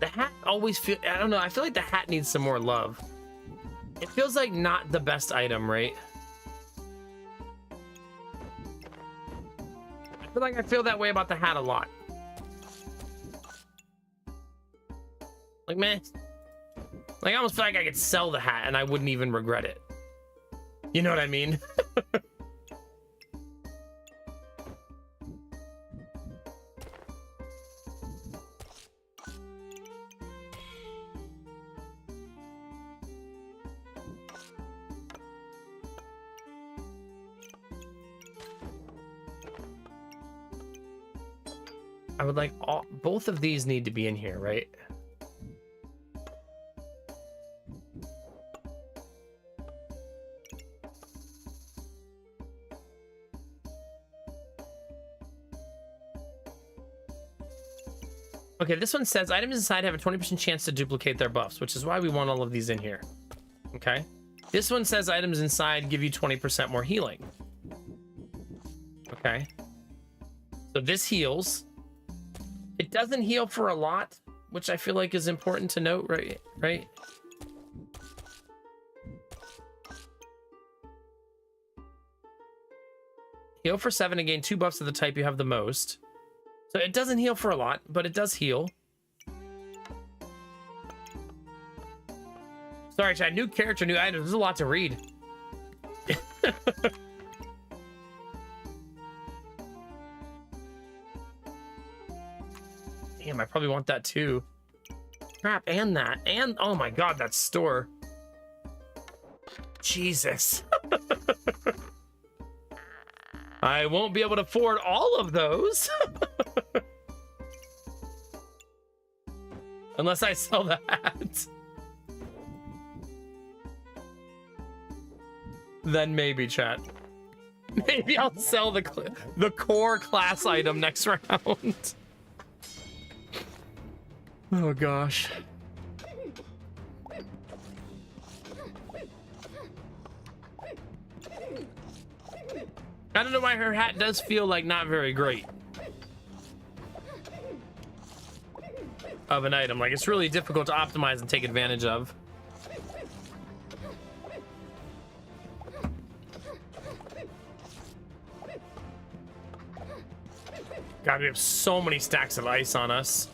S1: The hat always feel, I don't know, I feel like the hat needs some more love. It feels like not the best item, right? I feel that way about the hat a lot. Like, meh. Like, I almost feel like I could sell the hat and I wouldn't even regret it. You know what I mean? I would like both of these need to be in here, right? Okay, this one says items inside have a 20% chance to duplicate their buffs, which is why we want all of these in here. Okay. This one says items inside give you 20% more healing. Okay. So this heals. It doesn't heal for a lot, which I feel like is important to note, right? Right? Heal for 7 and gain 2 buffs of the type you have the most. So it doesn't heal for a lot, but it does heal. Sorry, chat. New character, new items. There's a lot to read. Damn, I probably want that too. Crap, and that. And, oh my god, that store. Jesus. I won't be able to afford all of those. Unless I sell the hat. Then maybe, chat. Maybe I'll sell the core class item next round. Oh gosh. I don't know why her hat does feel like not very great of an item. Like, it's really difficult to optimize and take advantage of. God, we have so many stacks of ice on us.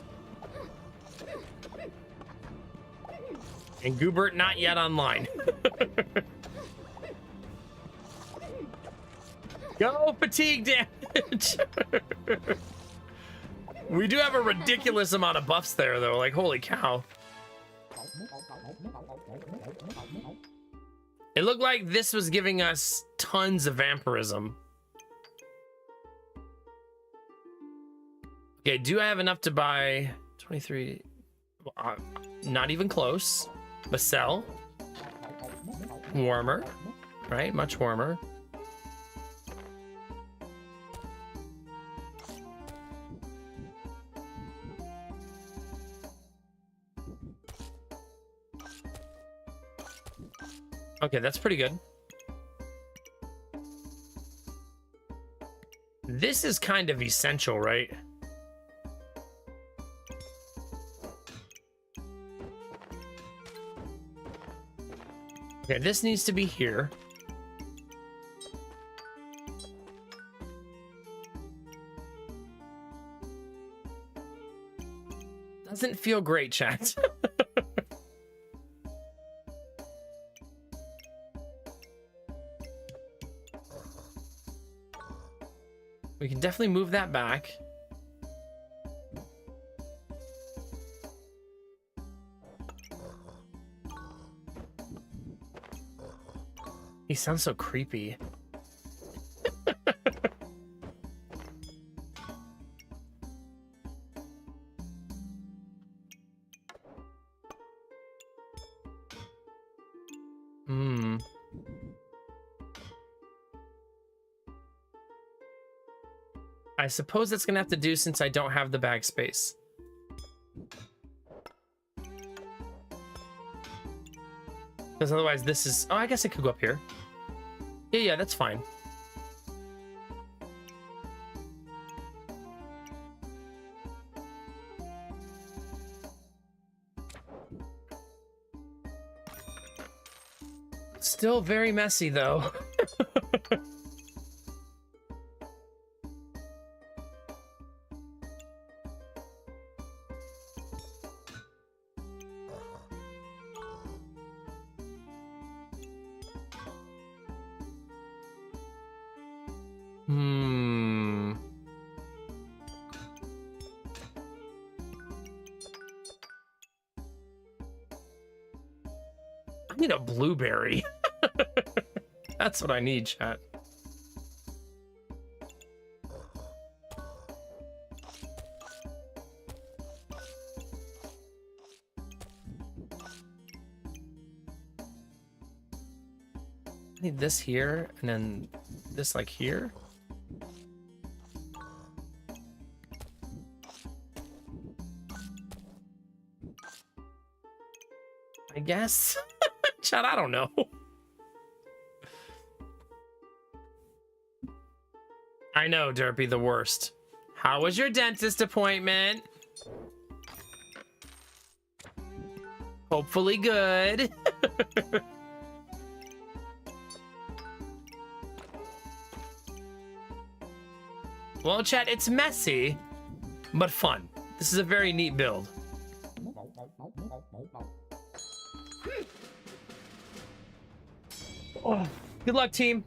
S1: And Goobert not yet online. Go fatigue damage. We do have a ridiculous amount of buffs there, though. Like, holy cow. It looked like this was giving us tons of vampirism. Okay, do I have enough to buy 23? Not even close. Basel. Warmer. Right? Much warmer. Okay, that's pretty good. This is kind of essential, right? Okay, this needs to be here. Doesn't feel great, chat. We can definitely move that back. He sounds so creepy. I suppose that's gonna have to do since I don't have the bag space. Because otherwise this is... Oh, I guess it could go up here. Yeah, that's fine. Still very messy, though. Hmm. I need a blueberry. That's what I need, chat. I need this here, and then this like here. I guess. Chad, I don't know. I know, Derpy, the worst. How was your dentist appointment? Hopefully good. Well, chat, it's messy, but fun. This is a very neat build. Oh, good luck, team.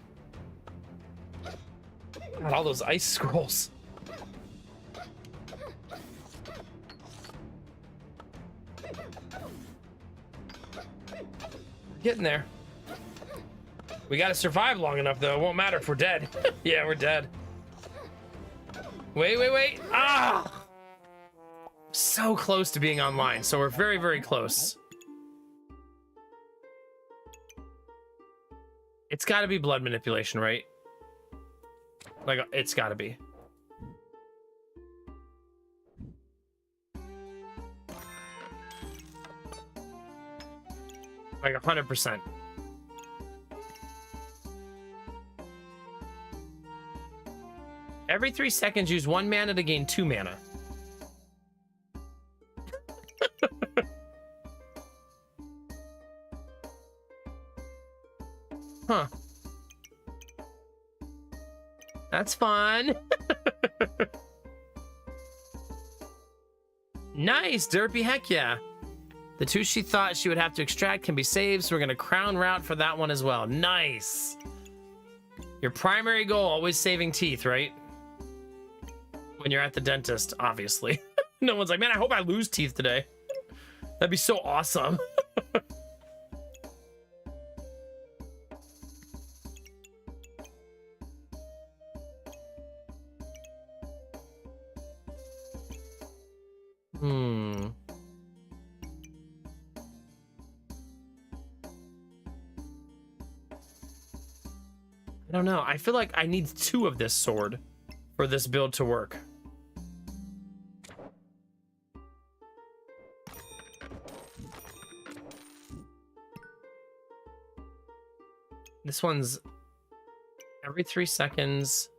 S1: God, all those ice scrolls. Getting there. We gotta survive long enough, though. It won't matter if we're dead. Yeah, we're dead. Wait, wait, wait. Ah! So close to being online. So we're very, very close. It's gotta be blood manipulation, right? Like, it's gotta be. Like 100%. Every 3 seconds, use 1 mana to gain 2 mana. Huh. That's fun. Nice, Derpy, heck yeah. The 2 she thought she would have to extract can be saved, so we're gonna crown route for that one as well. Nice. Your primary goal, always saving teeth, right? When you're at the dentist, obviously. No one's like, man, I hope I lose teeth today. That'd be so awesome. I don't know. I feel like I need 2 of this sword for this build to work. This one's every 3 seconds.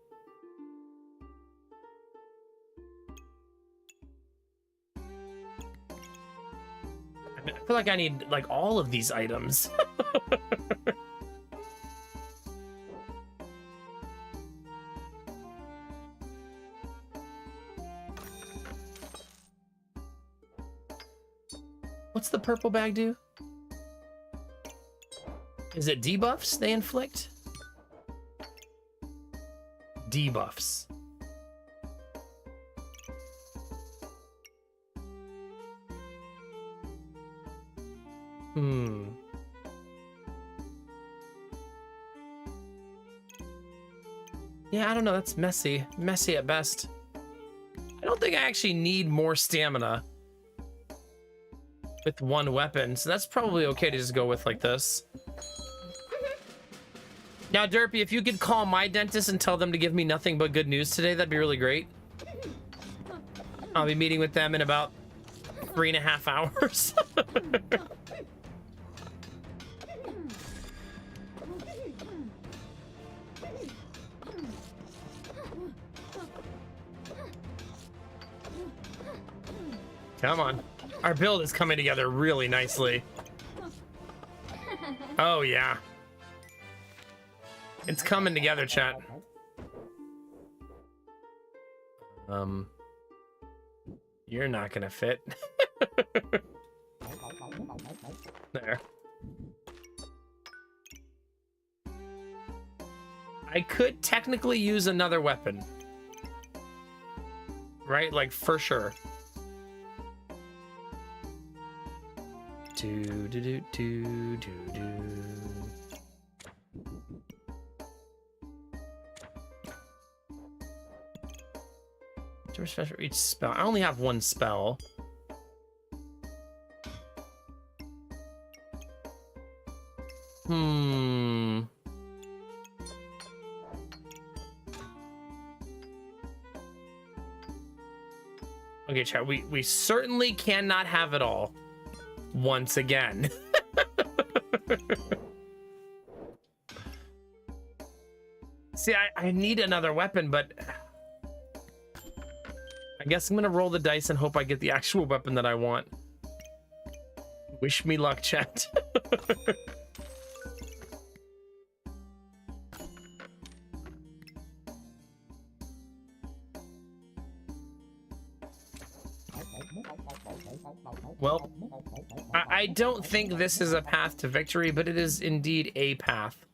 S1: I feel like I need like all of these items. What's the purple bag do? Is it debuffs they inflict? Debuffs. Yeah, I don't know. That's messy. Messy at best. I don't think I actually need more stamina with 1 weapon, so that's probably okay to just go with like this. Now, Derpy, if you could call my dentist and tell them to give me nothing but good news today, that'd be really great. I'll be meeting with them in about 3.5 hours. Come on. Our build is coming together really nicely. Oh, yeah. It's coming together, chat. You're not gonna fit. There. I could technically use another weapon. Right? Like, for sure. Do do do do do do. Special for each spell. I only have one spell. Okay, chat. We certainly cannot have it all once again. See, I need another weapon, but I guess I'm gonna roll the dice and hope I get the actual weapon that I want. Wish me luck, chat. Well, I don't think this is a path to victory, but it is indeed a path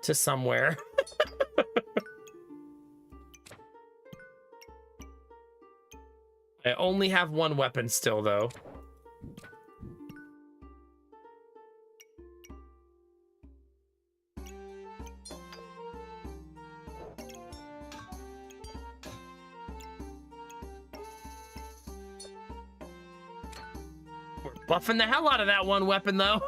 S1: to somewhere. I only have one weapon still, though. We're buffing the hell out of that one weapon, though.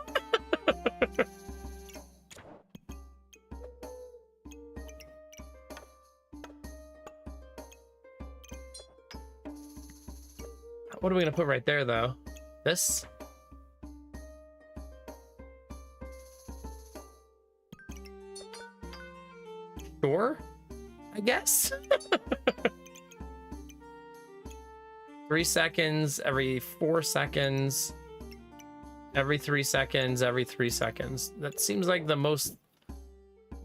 S1: What are we gonna put right there, though? This? Sure, I guess. 3 seconds, every 4 seconds, every 3 seconds, every 3 seconds. That seems like the most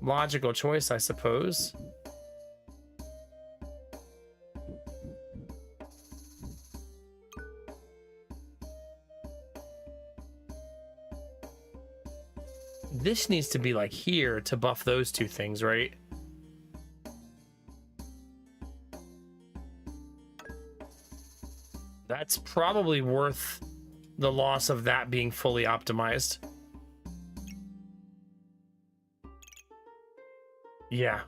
S1: logical choice, I suppose. This needs to be like here to buff those two things, right? That's probably worth the loss of that being fully optimized. Yeah.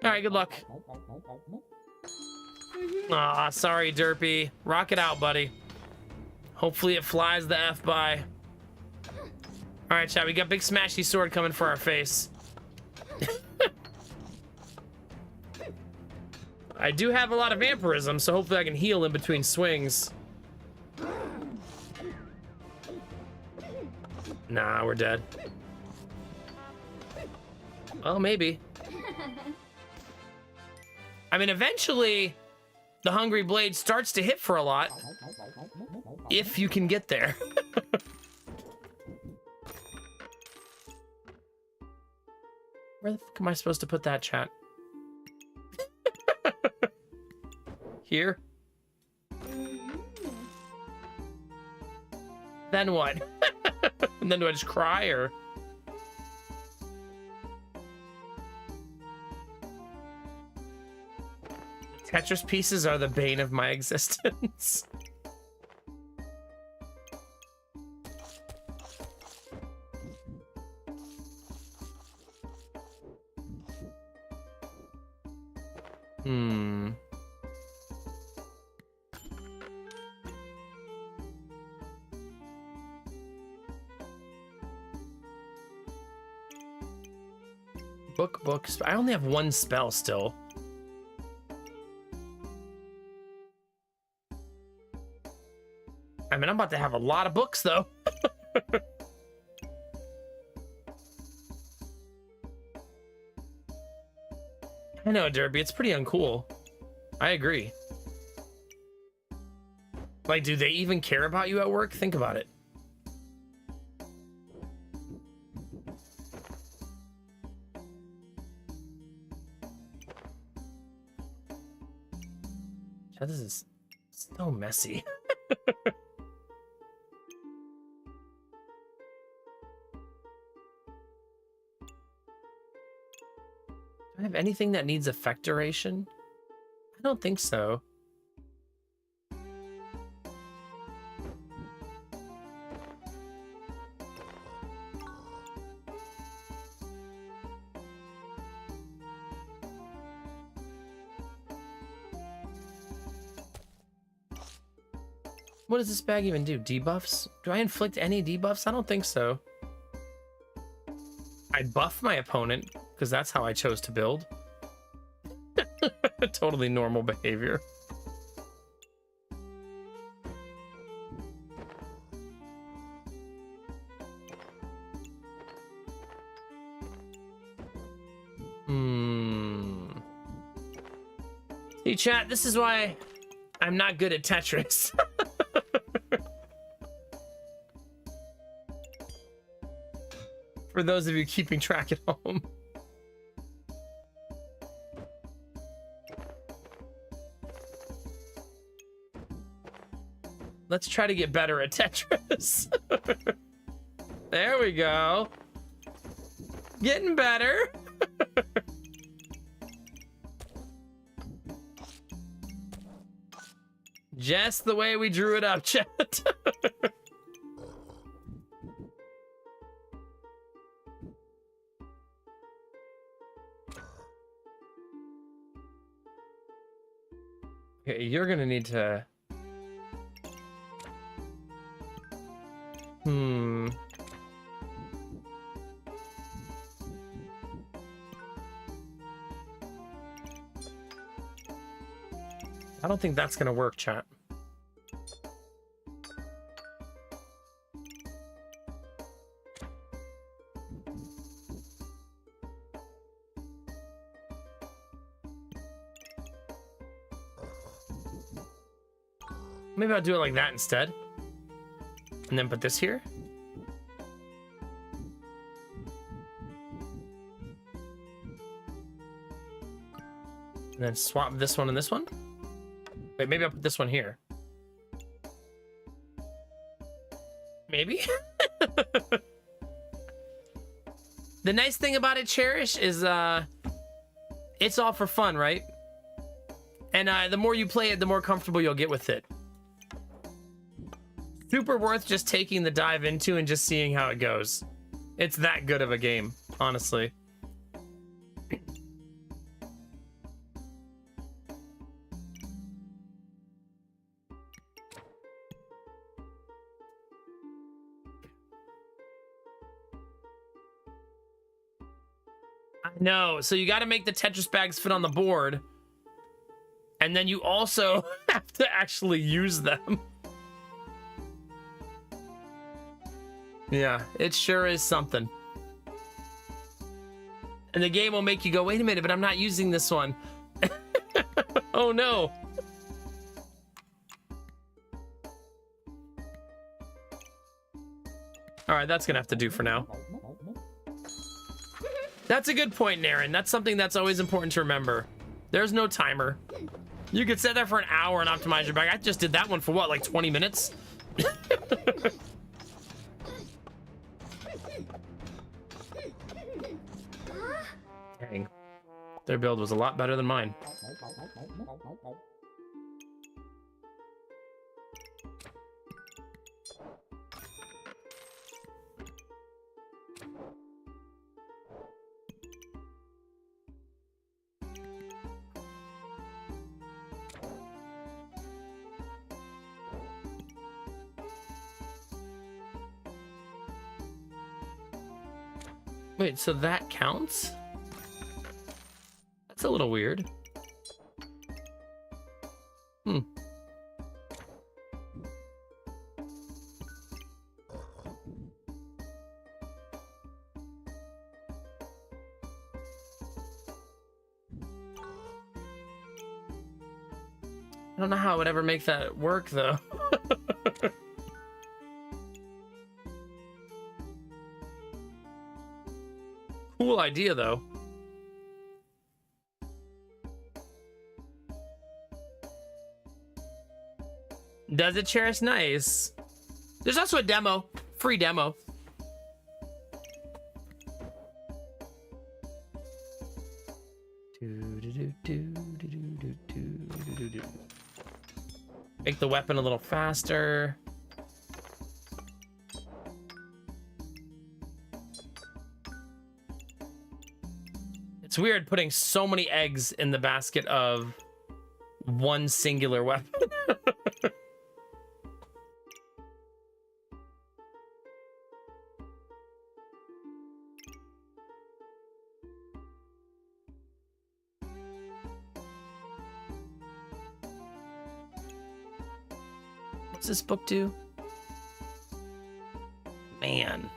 S1: All right, good luck. Aw, sorry, Derpy. Rock it out, buddy. Hopefully it flies the F by. All right, chat, we got big smashy sword coming for our face. I do have a lot of vampirism, so hopefully I can heal in between swings. Nah, we're dead. Well, maybe. I mean, eventually, the Hungry Blade starts to hit for a lot. If you can get there. Where the fuck am I supposed to put that, chat? Here? Then what? And then do I just cry, or? Tetris pieces are the bane of my existence. Books. I only have one spell still. I mean, I'm about to have a lot of books, though. I know, Derby. It's pretty uncool. I agree. Like, do they even care about you at work? Think about it. This is so messy. I have anything that needs effect duration? I don't think so. What does this bag even do? Debuffs? Do I inflict any debuffs? I don't think so. I buff my opponent because that's how I chose to build. Totally normal behavior. See, chat, this is why I'm not good at Tetris. For those of you keeping track at home. Let's try to get better at Tetris. There we go. Getting better. Just the way we drew it up, chat. Okay, you're gonna need to... I don't think that's gonna work, chat. Maybe I'll do it like that instead. And then put this here. And then swap this one and this one. Wait, maybe I'll put this one here. Maybe? The nice thing about it, Cherish, is it's all for fun, right? And the more you play it, the more comfortable you'll get with it. Super worth just taking the dive into and just seeing how it goes. It's that good of a game, honestly. I know. So you got to make the Tetris bags fit on the board. And then you also have to actually use them. Yeah, it sure is something. And the game will make you go, wait a minute, but I'm not using this one. Oh no. All right, that's gonna have to do for now. That's a good point, Naren. That's something that's always important to remember. There's no timer. You could sit there for an hour and optimize your bag. I just did that one for what, like 20 minutes? Dang. Their build was a lot better than mine. Wait, so that counts? That's a little weird. I don't know how I would ever make that work, though. Cool idea, though. Does it, Cherish? Nice. There's also a demo. Free demo. Make the weapon a little faster. It's weird putting so many eggs in the basket of one singular weapon. What's this book do? Man.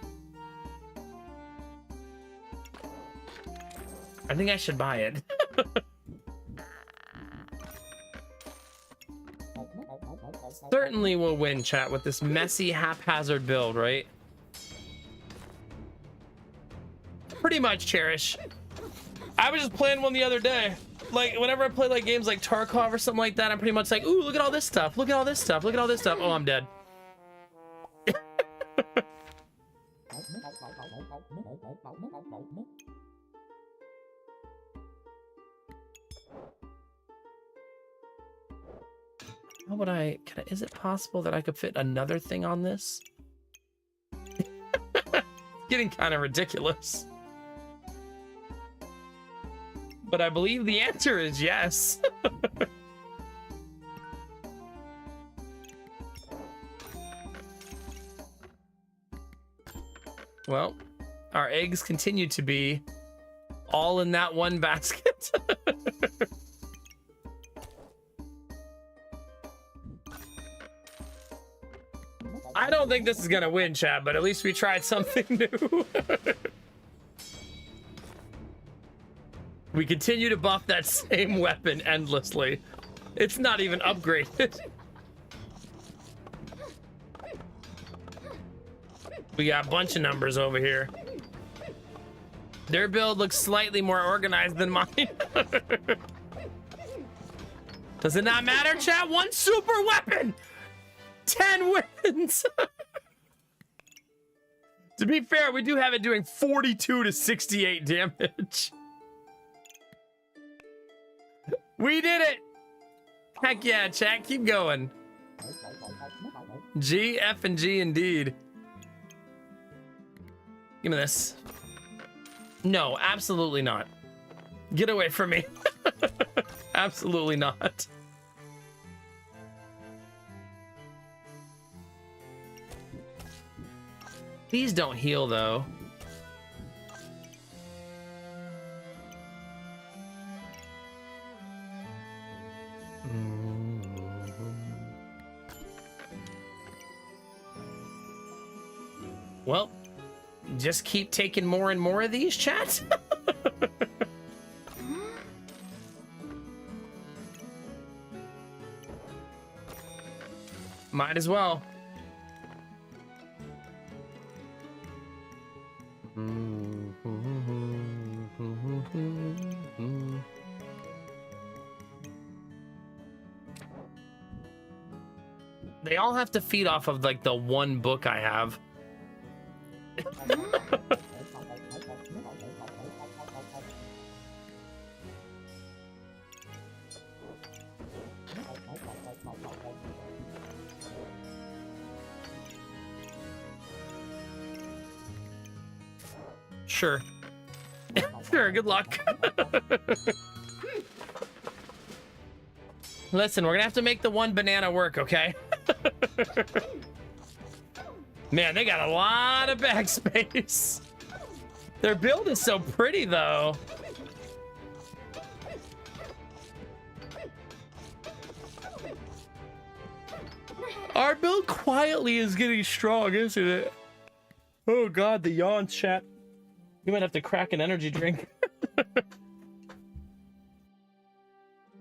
S1: I think I should buy it. Certainly will win, chat, with this messy, haphazard build, right? Pretty much, Cherish. I was just playing one the other day. Like, whenever I play like games like Tarkov or something like that, I'm pretty much like, ooh, look at all this stuff. Look at all this stuff. Look at all this stuff. Oh, I'm dead. How would is it possible that I could fit another thing on this? Getting kind of ridiculous. But I believe the answer is yes. Well, our eggs continue to be all in that one basket. I don't think this is gonna win, chat, but at least we tried something new. We continue to buff that same weapon endlessly. It's not even upgraded. We got a bunch of numbers over here. Their build looks slightly more organized than mine. Does it not matter, chat? One super weapon! 10 wins! To be fair, we do have it doing 42 to 68 damage. We did it! Heck yeah, chat, keep going. G, F, and G indeed. Give me this. No, absolutely not. Get away from me. Absolutely not. Please don't heal, though. Well, just keep taking more and more of these, chat. Might as well. They all have to feed off of like the one book I have. Sure. Sure, good luck. Listen, we're gonna have to make the one banana work, okay? Man, they got a lot of backspace. Their build is so pretty, though. Our build quietly is getting strong, isn't it? Oh god, the yawn, chat. You might have to crack an energy drink.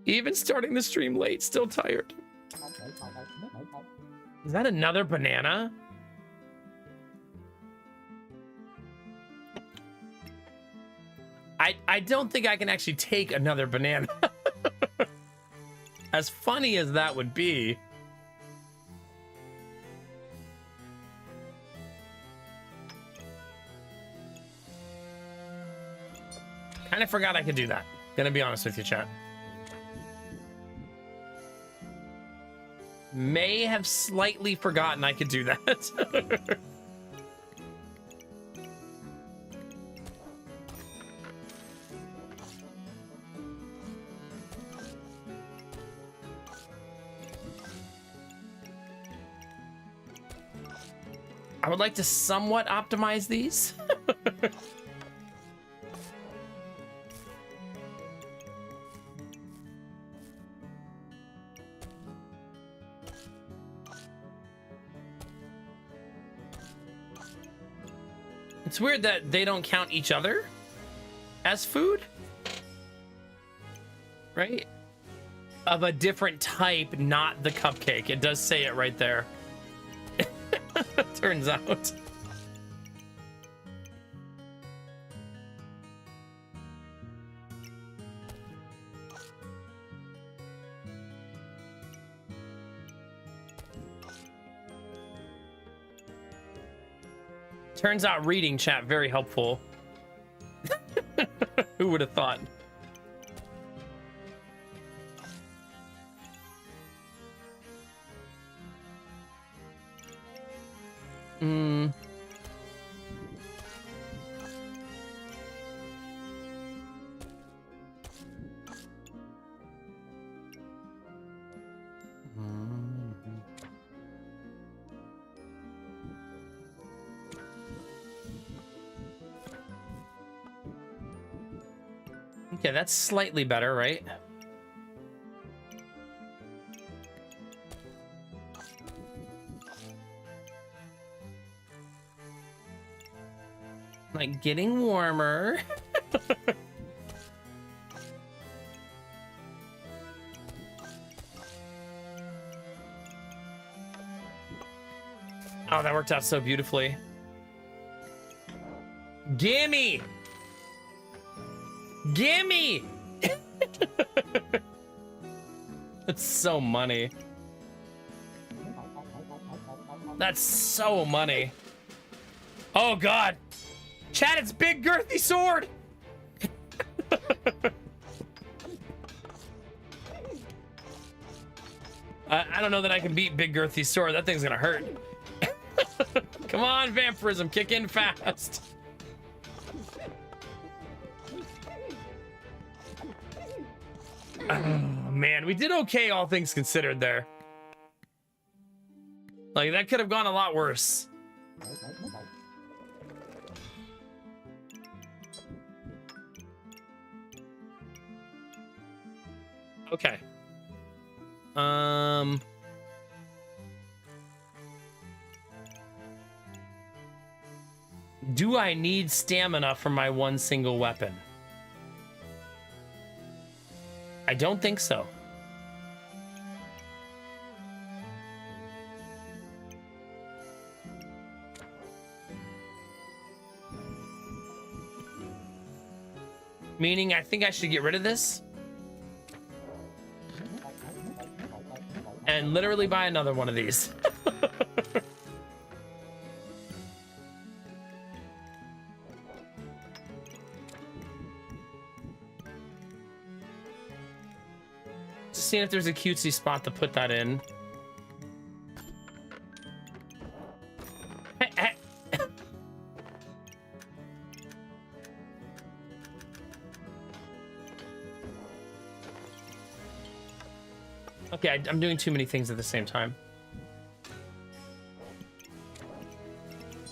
S1: Even starting the stream late, still tired. Is that another banana? I don't think I can actually take another banana. As funny as that would be. Kind of forgot I could do that. Gonna be honest with you, chat. May have slightly forgotten I could do that. I would like to somewhat optimize these. It's weird that they don't count each other as food, right? Of a different type, not the cupcake. It does say it right there. Turns out. Turns out reading chat very helpful. Who would have thought? Okay, that's slightly better, right? Like getting warmer. Oh, that worked out so beautifully. Gimme! Gimme! That's so money. That's so money. Oh god. Chat, it's Big Girthy Sword! I don't know that I can beat Big Girthy Sword. That thing's gonna hurt. Come on, vampirism, kick in fast. Oh, man, we did okay, all things considered there. Like, that could have gone a lot worse. Okay. Do I need stamina for my one single weapon? I don't think so. Meaning, I think I should get rid of this and literally buy another one of these. Just seeing if there's a cutesy spot to put that in. Okay, I'm doing too many things at the same time.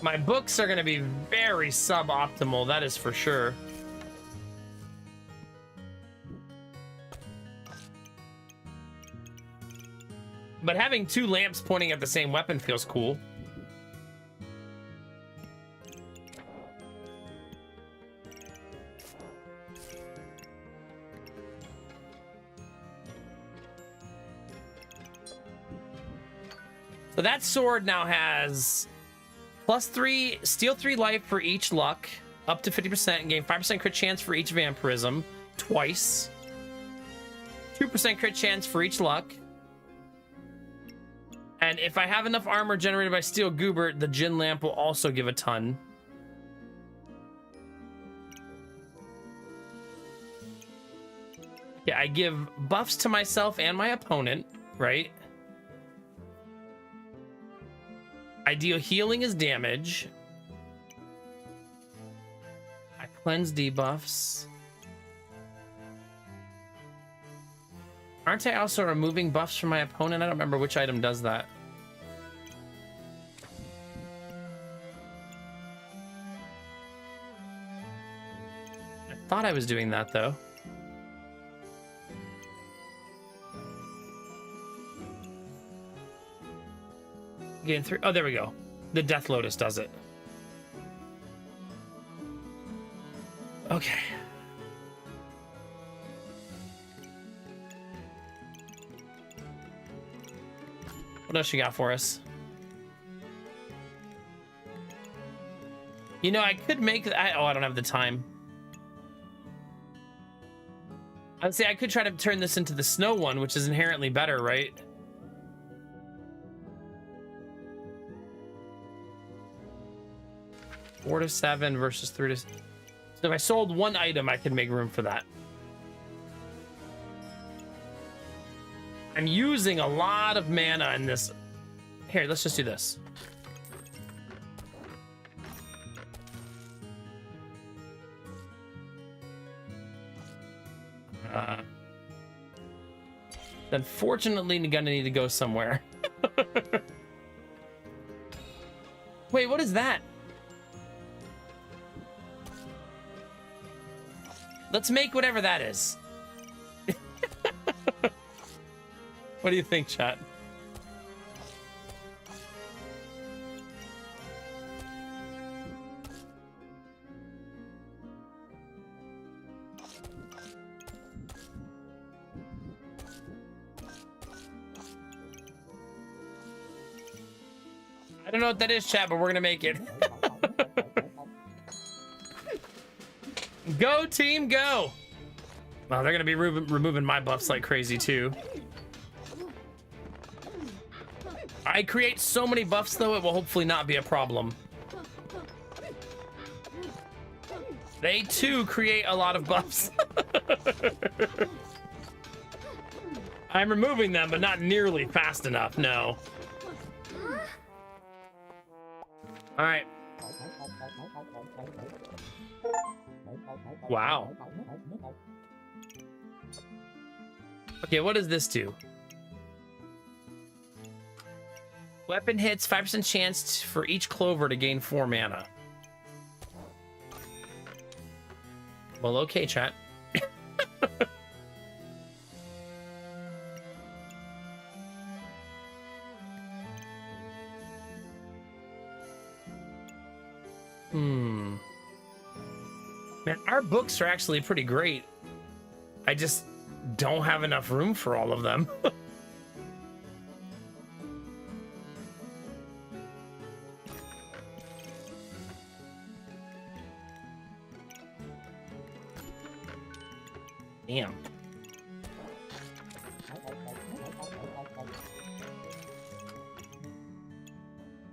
S1: My books are going to be very suboptimal, that is for sure. But having two lamps pointing at the same weapon feels cool. So that sword now has +3, steal 3 life for each luck, up to 50%, and gain 5% crit chance for each vampirism, twice. 2% crit chance for each luck. And if I have enough armor generated by Steel Goobert, the Djinn Lamp will also give a ton. Yeah, I give buffs to myself and my opponent, right? I deal healing as damage. I cleanse debuffs. Aren't I also removing buffs from my opponent? I don't remember which item does that. I thought I was doing that, though. Getting through. Oh, there we go. The Death Lotus does it. Okay. What else you got for us? You know, I could make that. Oh, I don't have the time. I'd say I could try to turn this into the snow one, which is inherently better, right? Four to 7 versus 3 to. So if I sold one item, I could make room for that. I'm using a lot of mana in this. Here, let's just do this. Unfortunately, I'm gonna need to go somewhere. Wait, what is that? Let's make whatever that is. What do you think, chat? I don't know what that is, chat, but we're gonna make it. Go team, go! Well, they're gonna be removing my buffs like crazy too. I create so many buffs though, it will hopefully not be a problem. They too create a lot of buffs. I'm removing them, but not nearly fast enough, no. All right. Wow. Okay, what does this do? Weapon hits, 5% chance for each clover to gain 4 mana. Well, okay, chat. Man, our books are actually pretty great. I just don't have enough room for all of them. Damn.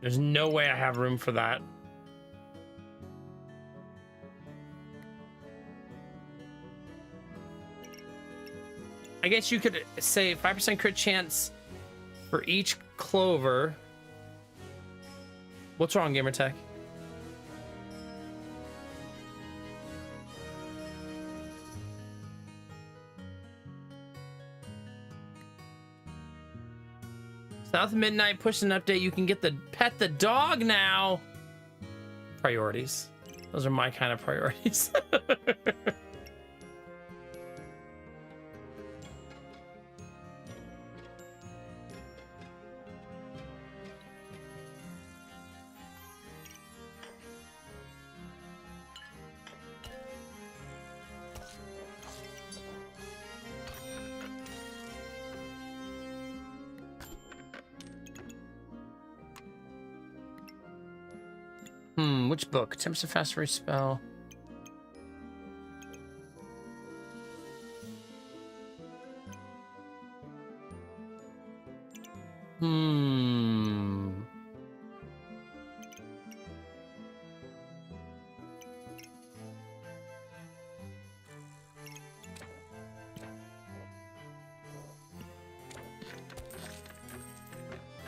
S1: There's no way I have room for that. I guess you could say 5% crit chance for each clover. What's wrong, Gamertech? South Midnight pushed an update. You can get the pet the dog now. Priorities. Those are my kind of priorities. Which book? Attempts to fast respell.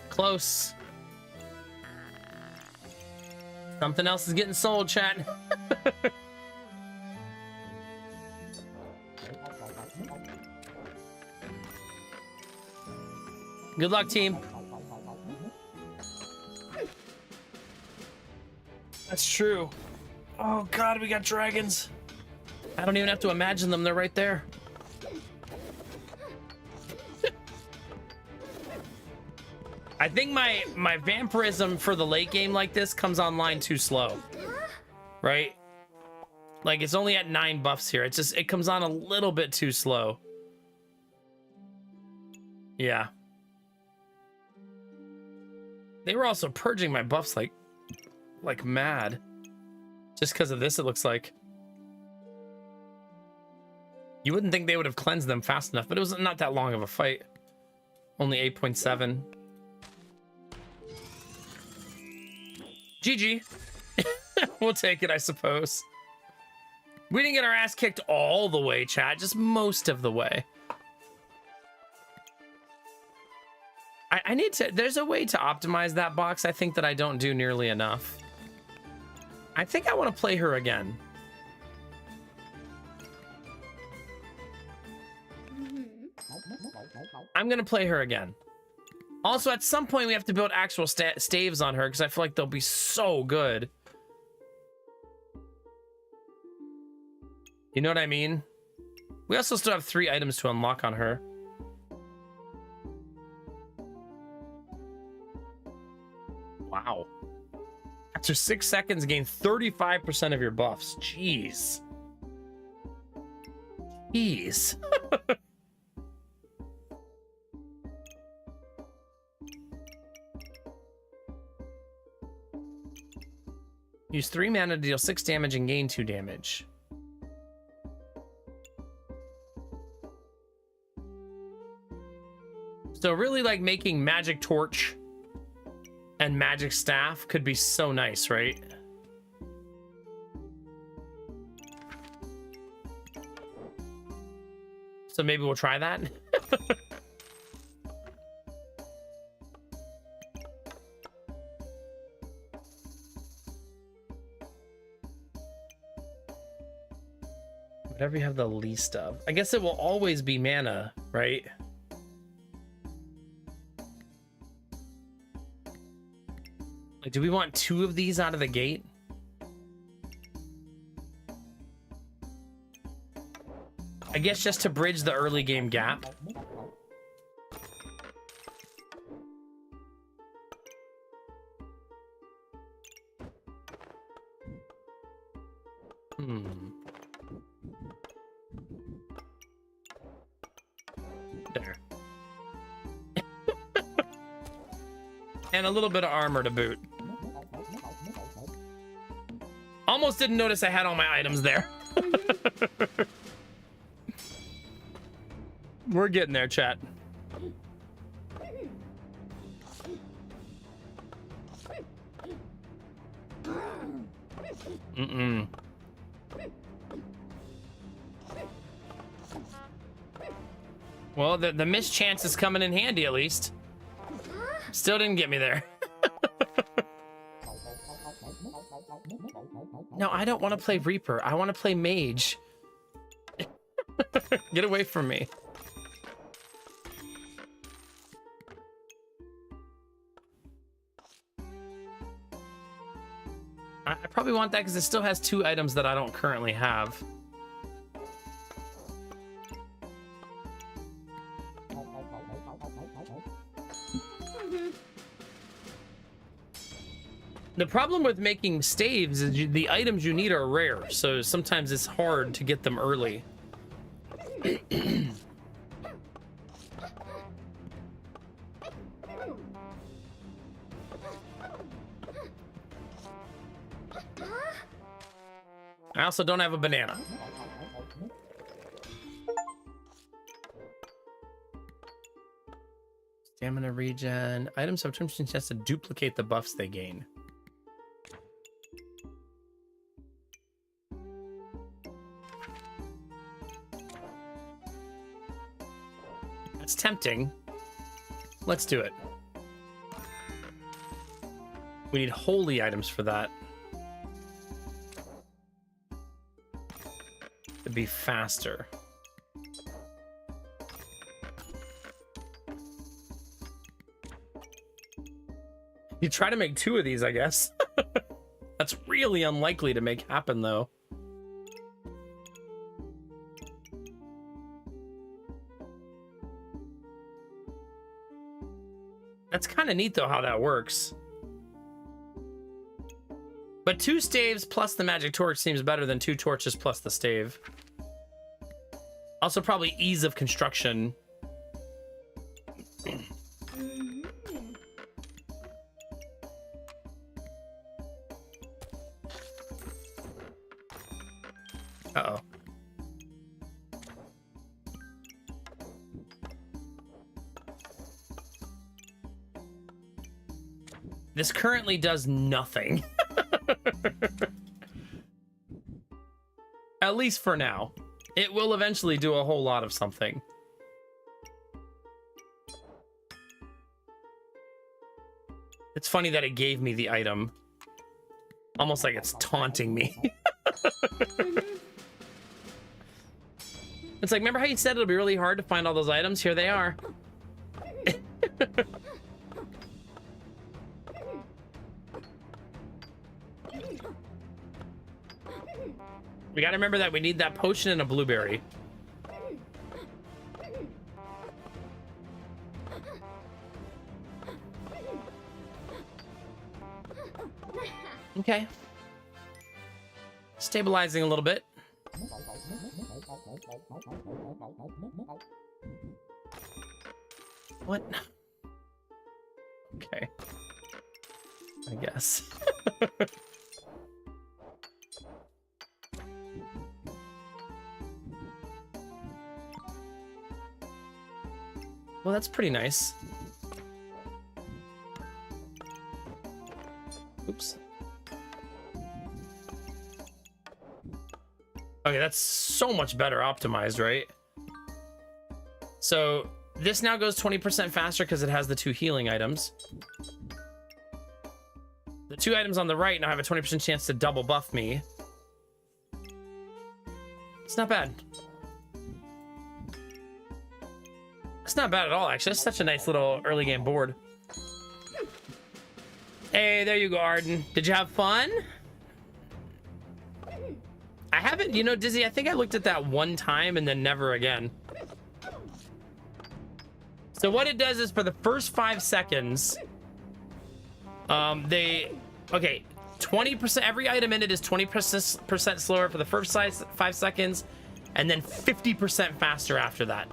S1: Close. Something else is getting sold, chat. Good luck, team. That's true. Oh god, we got dragons. I don't even have to imagine them, they're right there. I think my vampirism for the late game like this comes online too slow. Right? Like it's only at 9 buffs here. It's just, it comes on a little bit too slow. Yeah. They were also purging my buffs like mad. Just because of this, it looks like. You wouldn't think they would have cleansed them fast enough, but it was not that long of a fight. Only 8.7. GG. We'll take it, I suppose. We didn't get our ass kicked all the way, chat, just most of the way. I need to, there's a way to optimize that box, I think, that I don't do nearly enough. I think I want to play her again. I'm going to play her again. Also, at some point, we have to build actual staves on her because I feel like they'll be so good. You know what I mean? We also still have 3 items to unlock on her. Wow. After 6 seconds, gain 35% of your buffs. Jeez. Jeez. Use 3 mana to deal 6 damage and gain 2 damage. So really, like, making magic torch and magic staff could be so nice, right? So maybe we'll try that. Whatever you have the least of. I guess it will always be mana, right? Like, do we want 2 of these out of the gate? I guess just to bridge the early game gap. There. And a little bit of armor to boot. Almost didn't notice I had all my items there. We're getting there, chat. Well, the missed chance is coming in handy, at least. Still didn't get me there. No, I don't want to play Reaper. I want to play Mage. Get away from me. I probably want that because it still has 2 items that I don't currently have. The problem with making staves is the items you need are rare, so sometimes it's hard to get them early. I also don't have a banana. Stamina regen. Items have a chance to duplicate the buffs they gain. That's tempting. Let's do it. We need holy items for that. to be faster. You try to make 2 of these, I guess. That's really unlikely to make happen, though. That's kind of neat, though, how that works. But 2 staves plus the magic torch seems better than 2 torches plus the stave. Also, probably ease of construction. Uh-oh. This currently does nothing. At least for now. It will eventually do a whole lot of something. It's funny that it gave me the item. Almost like it's taunting me. It's like, remember how you said it'll be really hard to find all those items? Here they are. We gotta remember that we need that potion and a blueberry. Okay. Stabilizing a little bit. What? Okay. I guess. Well, that's pretty nice. Oops. Okay, that's so much better optimized, right? So this now goes 20% faster because it has the 2 healing items. The 2 items on the right now have a 20% chance to double buff me. It's not bad. It's not bad at all, actually. It's such a nice little early game board. Hey, there you go, Arden. Did you have fun? I haven't, you know, Dizzy, I think I looked at that one time and then never again. So what it does is for the first 5 seconds, okay, 20%, every item in it is 20% slower for the first 5 seconds, and then 50% faster after that.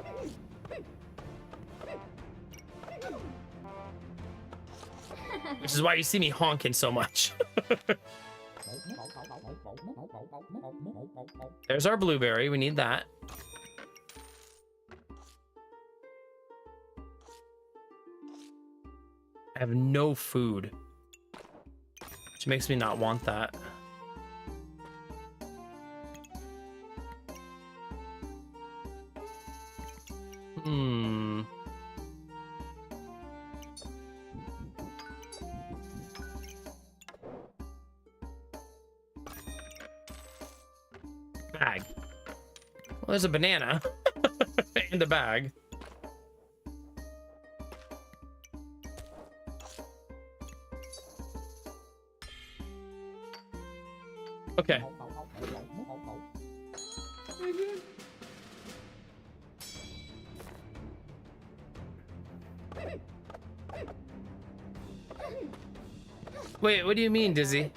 S1: Which is why you see me honking so much. There's our blueberry. We need that. I have no food, which makes me not want that. Bag. Well, there's a banana and a bag. Okay. Wait, what do you mean, Dizzy?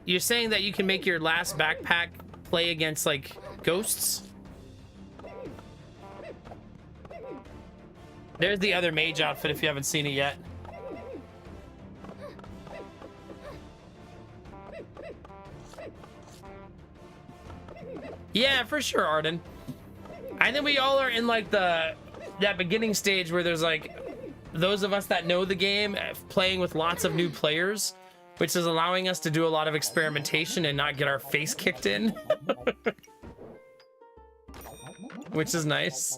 S1: You're saying that you can make your last backpack play against, like, ghosts? There's the other mage outfit if you haven't seen it yet. Yeah, for sure, Arden. I think we all are in, like, that beginning stage where there's, like, those of us that know the game playing with lots of new players, which is allowing us to do a lot of experimentation and not get our face kicked in. Which is nice.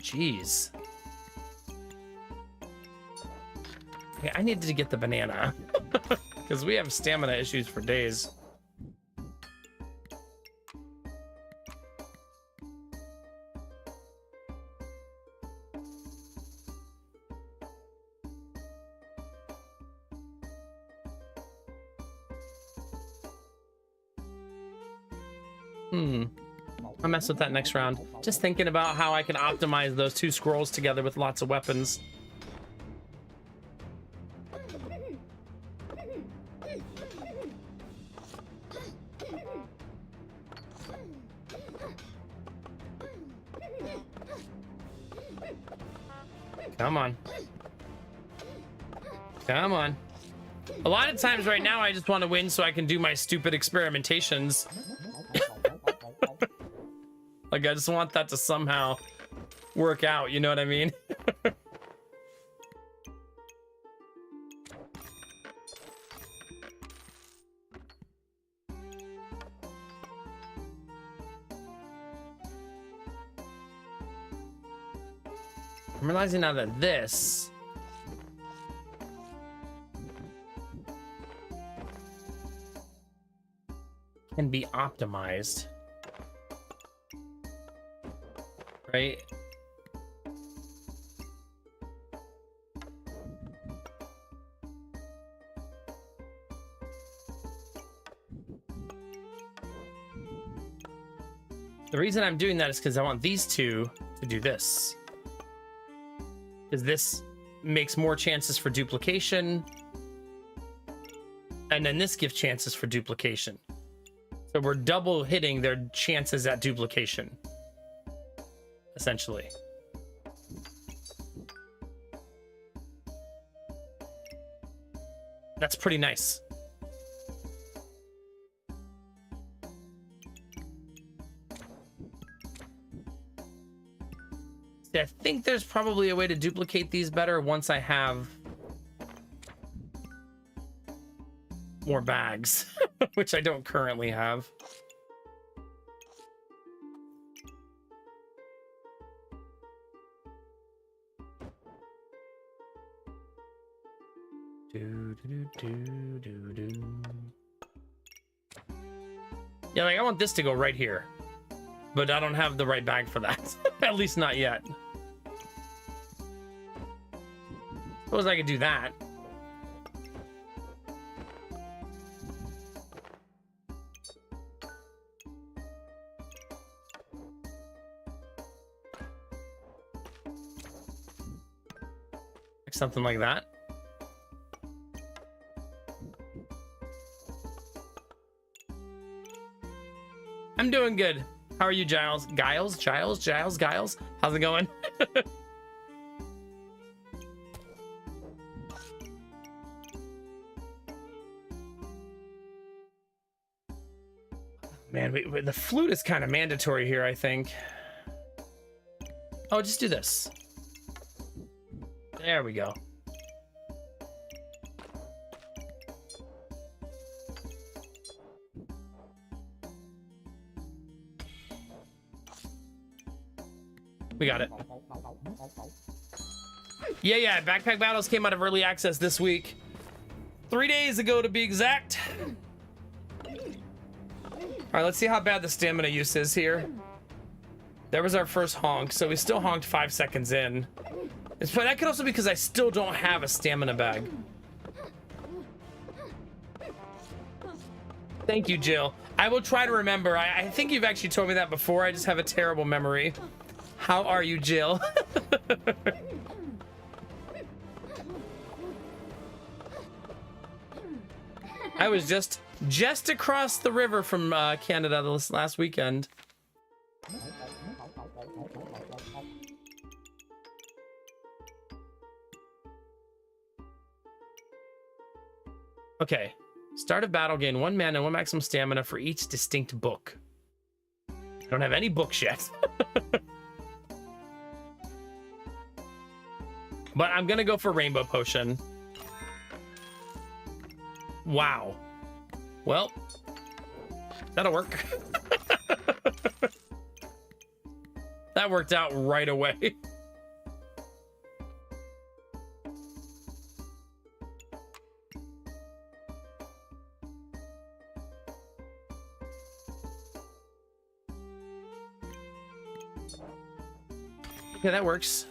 S1: Jeez. Okay, I needed to get the banana because we have stamina issues for days. I'll mess with that next round. Just thinking about how I can optimize those two scrolls together with lots of weapons. Come on. Come on. A lot of times right now I just want to win so I can do my stupid experimentations. Like, I just want that to somehow work out, you know what I mean? I'm realizing now that this can be optimized. Right? The reason I'm doing that is because I want these two to do this. Because this makes more chances for duplication. And then this gives chances for duplication. So we're double hitting their chances at duplication. Essentially. That's pretty nice. See, I think there's probably a way to duplicate these better once I have more bags, which I don't currently have. Yeah, like I want this to go right here, but I don't have the right bag for that. At least not yet. Suppose I could do that. Something like that. I'm doing good. How are you, Giles? Giles? How's it going? Man, the flute is kind of mandatory here, I think. Oh, just do this. There we go. We got it. Yeah, Backpack Battles came out of early access this week. 3 days ago to be exact. All right, let's see how bad the stamina use is here. There was our first honk, so we still honked 5 seconds in. That could also be because I still don't have a stamina bag. Thank you, Jill. I will try to remember. I think you've actually told me that before. I just have a terrible memory. How are you, Jill? I was just across the river from Canada this last weekend. Okay. Start of battle, gain 1 mana and 1 maximum stamina for each distinct book. I don't have any books yet. But I'm gonna go for Rainbow Potion. Wow. Well, that'll work. That worked out right away. Okay, that works.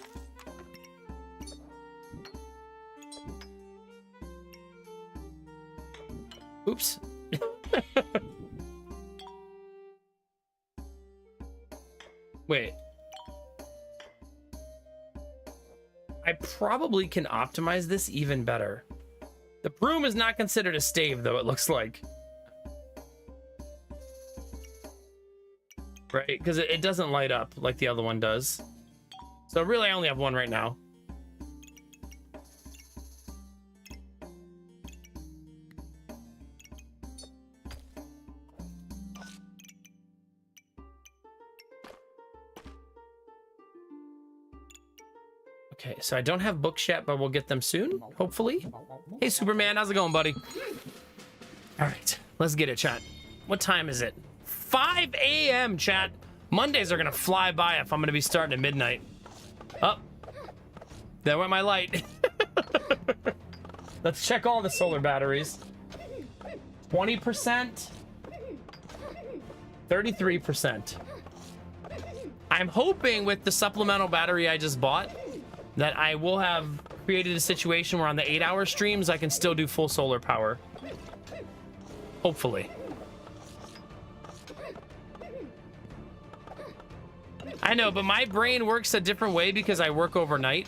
S1: Oops. Wait. I probably can optimize this even better. The broom is not considered a stave, though, it looks like. Right? Because it doesn't light up like the other one does. So really, I only have one right now. Okay, so I don't have books yet, but we'll get them soon, hopefully. Hey, Superman, how's it going, buddy? All right, let's get it, chat. What time is it? 5 a.m., chat. Mondays are gonna fly by if I'm gonna be starting at midnight. Oh, there went my light. Let's check all the solar batteries. 20%, 33%. I'm hoping with the supplemental battery I just bought that I will have created a situation where on the 8-hour streams I can still do full solar power. Hopefully. I know, but my brain works a different way because I work overnight.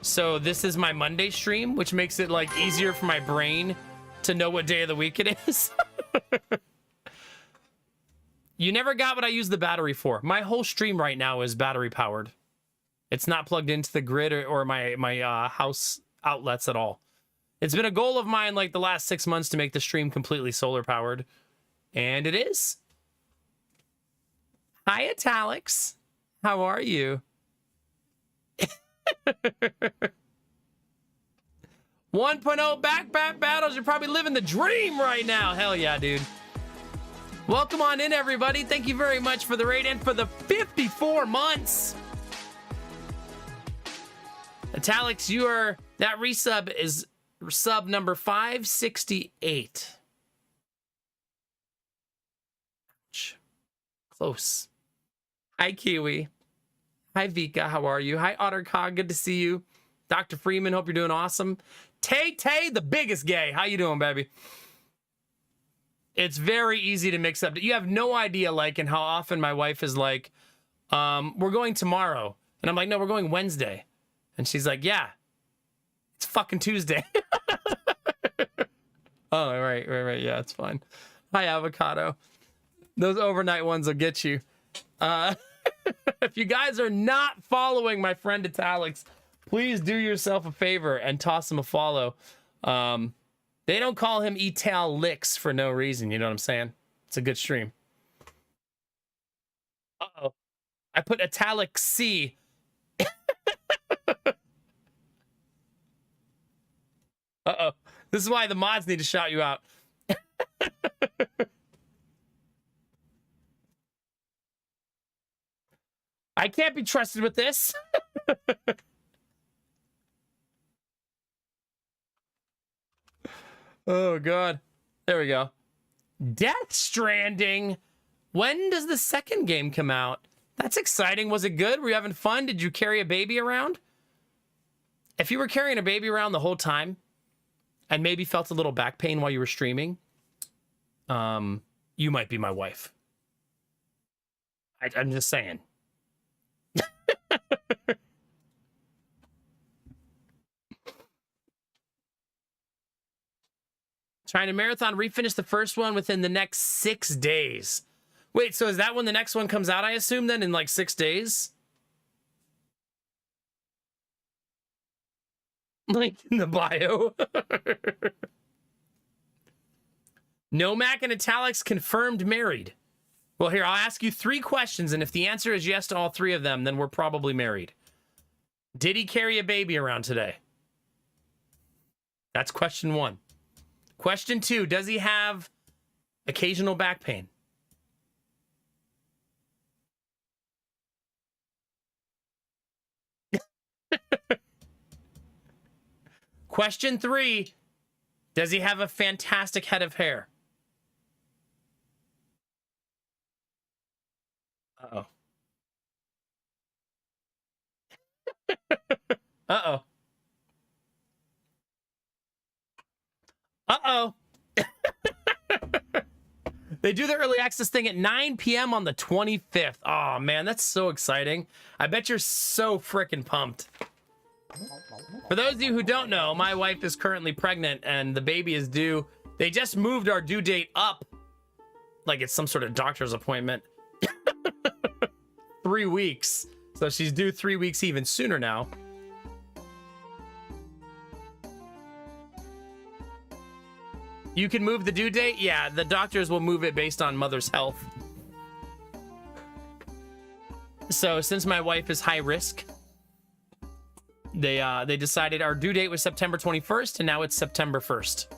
S1: So this is my Monday stream, which makes it like easier for my brain to know what day of the week it is. You never got what I use the battery for. My whole stream right now is battery powered. It's not plugged into the grid or my house outlets at all. It's been a goal of mine like the last 6 months to make the stream completely solar powered. And it is. Hi, Italics. How are you? 1.0 backpack battles. You're probably living the dream right now. Hell yeah, dude. Welcome on in, everybody. Thank you very much for the raid and for the 54 months. Italics, that resub is sub number 568. Close. Hi, Kiwi. Hi, Vika. How are you? Hi, Ottercog. Good to see you. Dr. Freeman, hope you're doing awesome. Tay, the biggest gay. How you doing, baby? It's very easy to mix up. You have no idea, like, and how often my wife is like, we're going tomorrow. And I'm like, no, we're going Wednesday. And she's like, yeah, it's fucking Tuesday. Oh, right. Yeah, it's fine. Hi, Avocado. Those overnight ones will get you. If you guys are not following my friend Italics, please do yourself a favor and toss him a follow. They don't call him Italix for no reason. You know what I'm saying? It's a good stream. Uh-oh. I put Italic C. Uh-oh. This is why the mods need to shout you out. I can't be trusted with this. Oh, God. There we go. Death Stranding. When does the second game come out? That's exciting. Was it good? Were you having fun? Did you carry a baby around? If you were carrying a baby around the whole time and maybe felt a little back pain while you were streaming, you might be my wife. I'm just saying. Trying to marathon, refinish the first one within the next 6 days. Wait, so is that when the next one comes out, I assume, then, in like 6 days? Link in the bio. Nomac and Italics confirmed married. Well, here, I'll ask you 3 questions, and if the answer is yes to all 3 of them, then we're probably married. Did he carry a baby around today? That's question 1. Question 2, does he have occasional back pain? Question 3, does he have a fantastic head of hair? Uh-oh. Uh-oh. Uh-oh. They do the early access thing at 9 p.m. on the 25th. Oh, man, that's so exciting. I bet you're so freaking pumped. For those of you who don't know, my wife is currently pregnant and the baby is due. They just moved our due date up like it's some sort of doctor's appointment. 3 weeks. So she's due 3 weeks even sooner now. You can move the due date? Yeah, the doctors will move it based on mother's health. So since my wife is high risk, they decided our due date was September 21st, and now it's September 1st.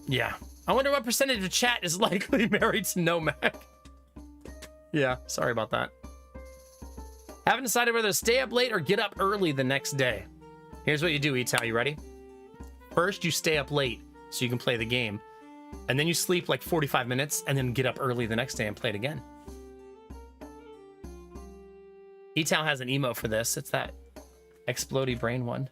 S1: Yeah. I wonder what percentage of chat is likely married to Nomad. Yeah, sorry about that. Haven't decided whether to stay up late or get up early the next day. Here's what you do, Etal. You ready? First, you stay up late so you can play the game. And then you sleep like 45 minutes and then get up early the next day and play it again. Etal has an emote for this. It's that explodey brain one.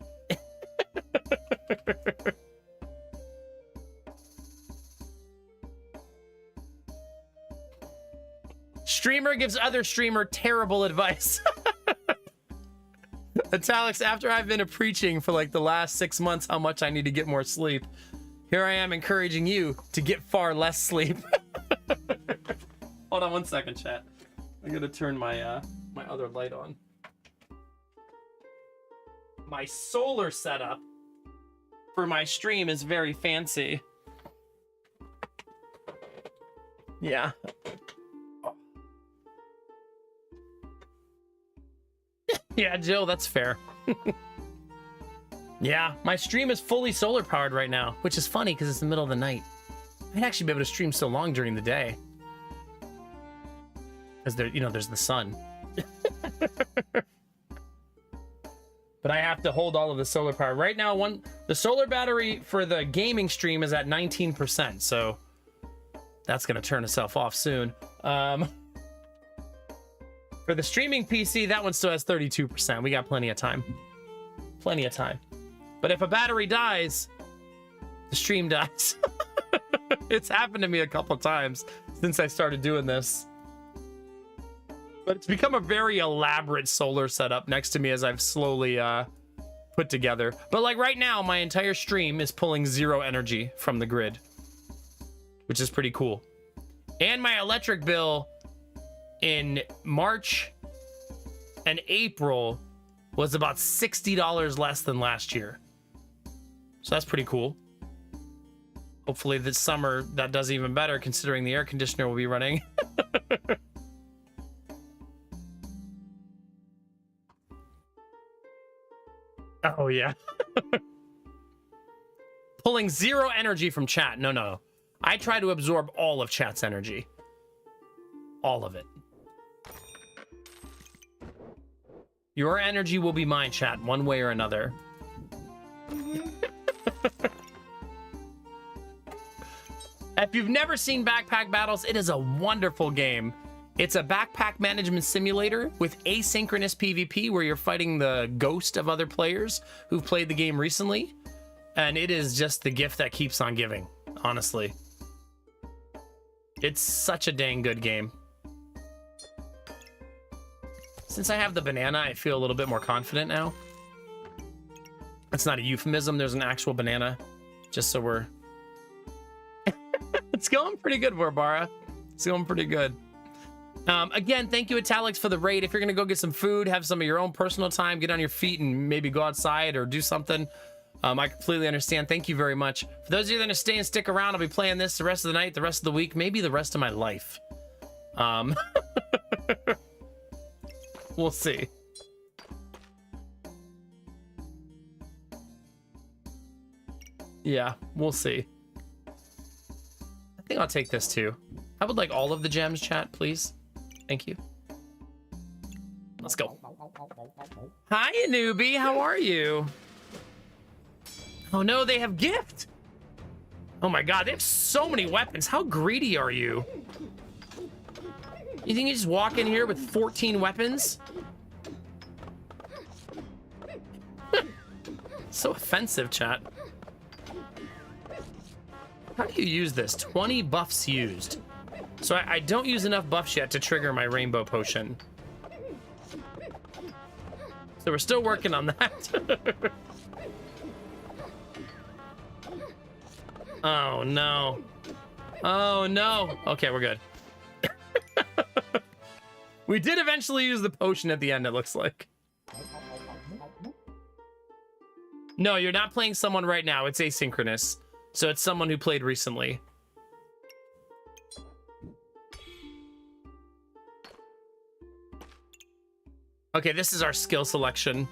S1: Streamer gives other streamer terrible advice. Italics, after I've been preaching for like the last 6 months how much I need to get more sleep, here I am encouraging you to get far less sleep. Hold on 1 second, chat. I'm gonna turn my my other light on. My solar setup for my stream is very fancy. Yeah. Yeah, Jill, that's fair. Yeah, my stream is fully solar powered right now, which is funny because it's the middle of the night. I'd actually be able to stream so long during the day. Because there, you know, there's the sun. But I have to hold all of the solar power. Right now, the solar battery for the gaming stream is at 19%, so that's gonna turn itself off soon. For the streaming PC, that one still has 32%. We got plenty of time. Plenty of time. But if a battery dies, the stream dies. It's happened to me a couple times since I started doing this. But it's become a very elaborate solar setup next to me as I've slowly put together. But like right now, my entire stream is pulling 0 energy from the grid, which is pretty cool. And my electric bill in March and April was about $60 less than last year. So that's pretty cool. Hopefully this summer that does even better considering the air conditioner will be running. Oh yeah. Pulling 0 energy from chat. No. I try to absorb all of chat's energy. All of it. Your energy will be mine, chat, one way or another. If you've never seen Backpack Battles, it is a wonderful game. It's a backpack management simulator with asynchronous PvP where you're fighting the ghost of other players who've played the game recently. And it is just the gift that keeps on giving, honestly. It's such a dang good game. Since I have the banana, I feel a little bit more confident now. It's not a euphemism. There's an actual banana. Just so we're... It's going pretty good, Warbara. It's going pretty good. Again, thank you, Italics, for the raid. If you're going to go get some food, have some of your own personal time, get on your feet and maybe go outside or do something, I completely understand. Thank you very much. For those of you that are going to stay and stick around, I'll be playing this the rest of the night, the rest of the week, maybe the rest of my life. We'll see. Yeah, we'll see. I think I'll take this too. I would like all of the gems, chat, please. Thank you. Let's go. Hi, newbie. How are you? Oh no, they have gift. Oh my god, they have so many weapons. How greedy are you? You think you just walk in here with 14 weapons? So offensive, chat. How do you use this? 20 buffs used. So I don't use enough buffs yet to trigger my rainbow potion. So we're still working on that. Oh no. Oh no. Okay, we're good. We did eventually use the potion at the end, it looks like. No, you're not playing someone right now. It's asynchronous. So it's someone who played recently. Okay, this is our skill selection.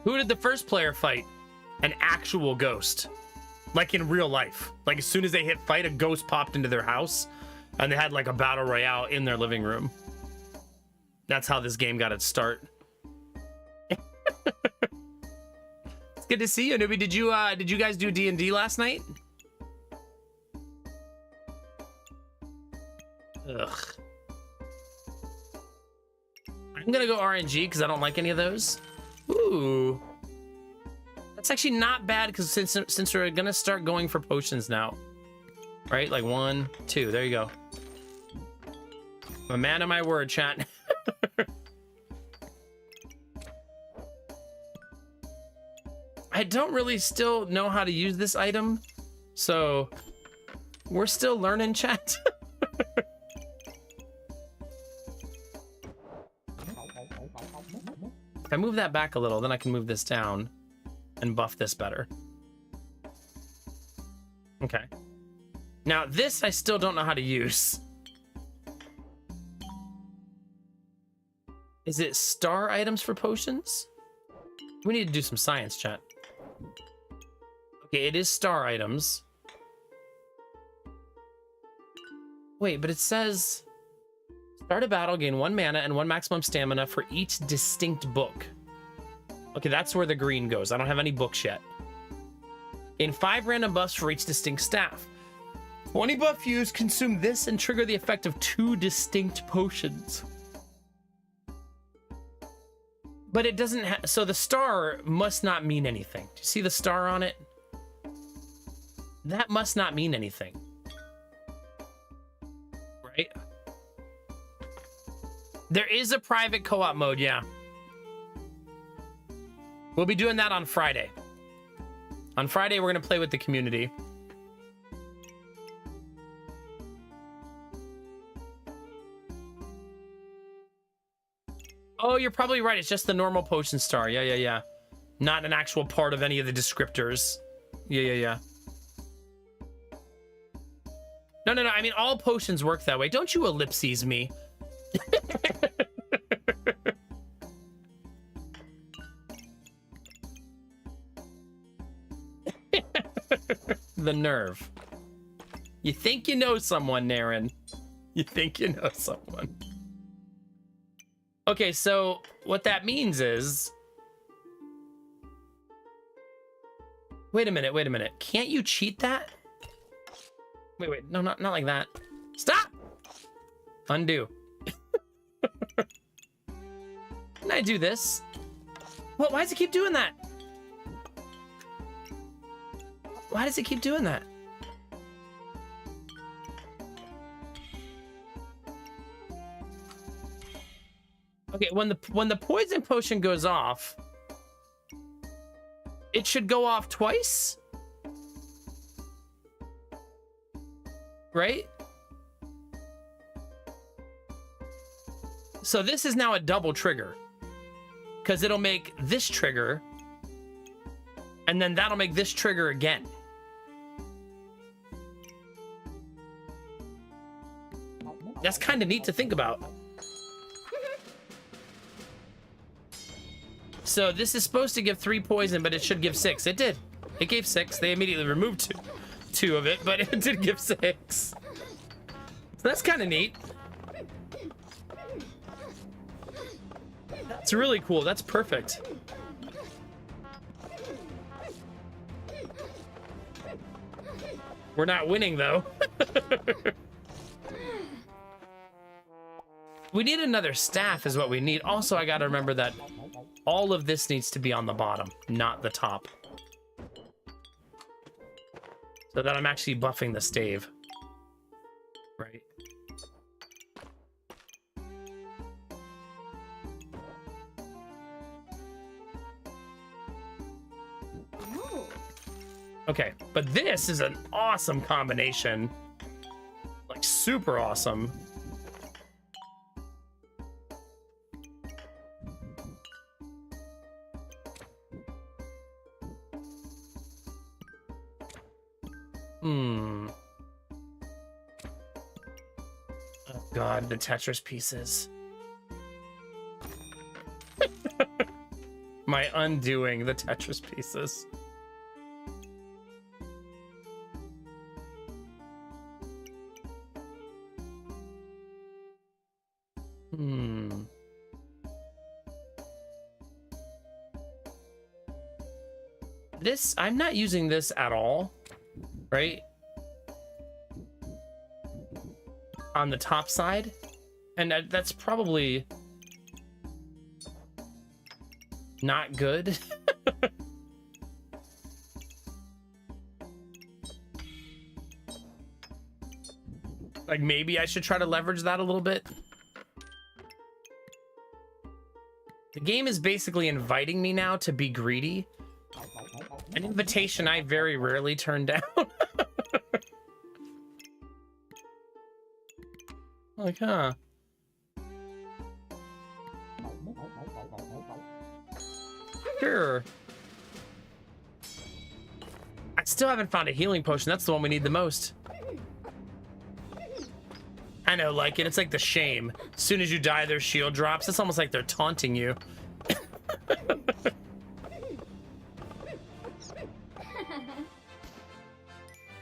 S1: Who did the first player fight? An actual ghost. Like in real life. Like as soon as they hit fight, a ghost popped into their house and they had like a battle royale in their living room. That's how this game got its start. It's good to see you, Newbie. Did you guys do D&D last night? Ugh. I'm gonna go RNG because I don't like any of those. Ooh. That's actually not bad because since we're gonna start going for potions now. Right? Like 1, 2. There you go. I'm a man of my word, chat. I don't really still know how to use this item, so we're still learning, chat. If I move that back a little, then I can move this down and buff this better. Okay. Now this I still don't know how to use. Is it star items for potions? We need to do some science, chat. Okay, it is star items. Wait, but it says start a battle, gain 1 mana and 1 maximum stamina for each distinct book. Okay, that's where the green goes. I don't have any books yet. Gain 5 random buffs for each distinct staff. 20 buff used, consume this and trigger the effect of 2 distinct potions. But it doesn't have, so the star must not mean anything. Do you see the star on it? That must not mean anything. Right? There is a private co-op mode, yeah. We'll be doing that on Friday. On Friday, we're going to play with the community. Oh, you're probably right. It's just the normal potion star. Yeah. Not an actual part of any of the descriptors. Yeah. No. I mean, all potions work that way. Don't you ellipses me. The nerve. You think you know someone, Naren. You think you know someone. Okay, so what that means is... Wait a minute. Can't you cheat that? Wait. No, not like that. Stop! Undo. Can I do this? What? Why does it keep doing that? Why does it keep doing that? Okay, when the poison potion goes off, it should go off twice? Right? So this is now a double trigger. Because it'll make this trigger, and then that'll make this trigger again. That's kind of neat to think about. So this is supposed to give 3 poison, but it should give 6. It did. It gave 6. They immediately removed two of it, but it did give 6. So that's kind of neat. That's really cool. That's perfect. We're not winning, though. We need another staff is what we need. Also, I gotta remember that All of this needs to be on the bottom, not the top. So that I'm actually buffing the stave. Right. Okay, but this is an awesome combination. Like, super awesome. Oh god, the Tetris pieces. My undoing the Tetris pieces. This, I'm not using this at all, right? On the top side. And that's probably not good. Like, maybe I should try to leverage that a little bit. The game is basically inviting me now to be greedy. An invitation I very rarely turn down. Like, huh. Sure. I still haven't found a healing potion. That's the one we need the most. I know, like, and it's like the shame. As soon as you die, their shield drops. It's almost like they're taunting you.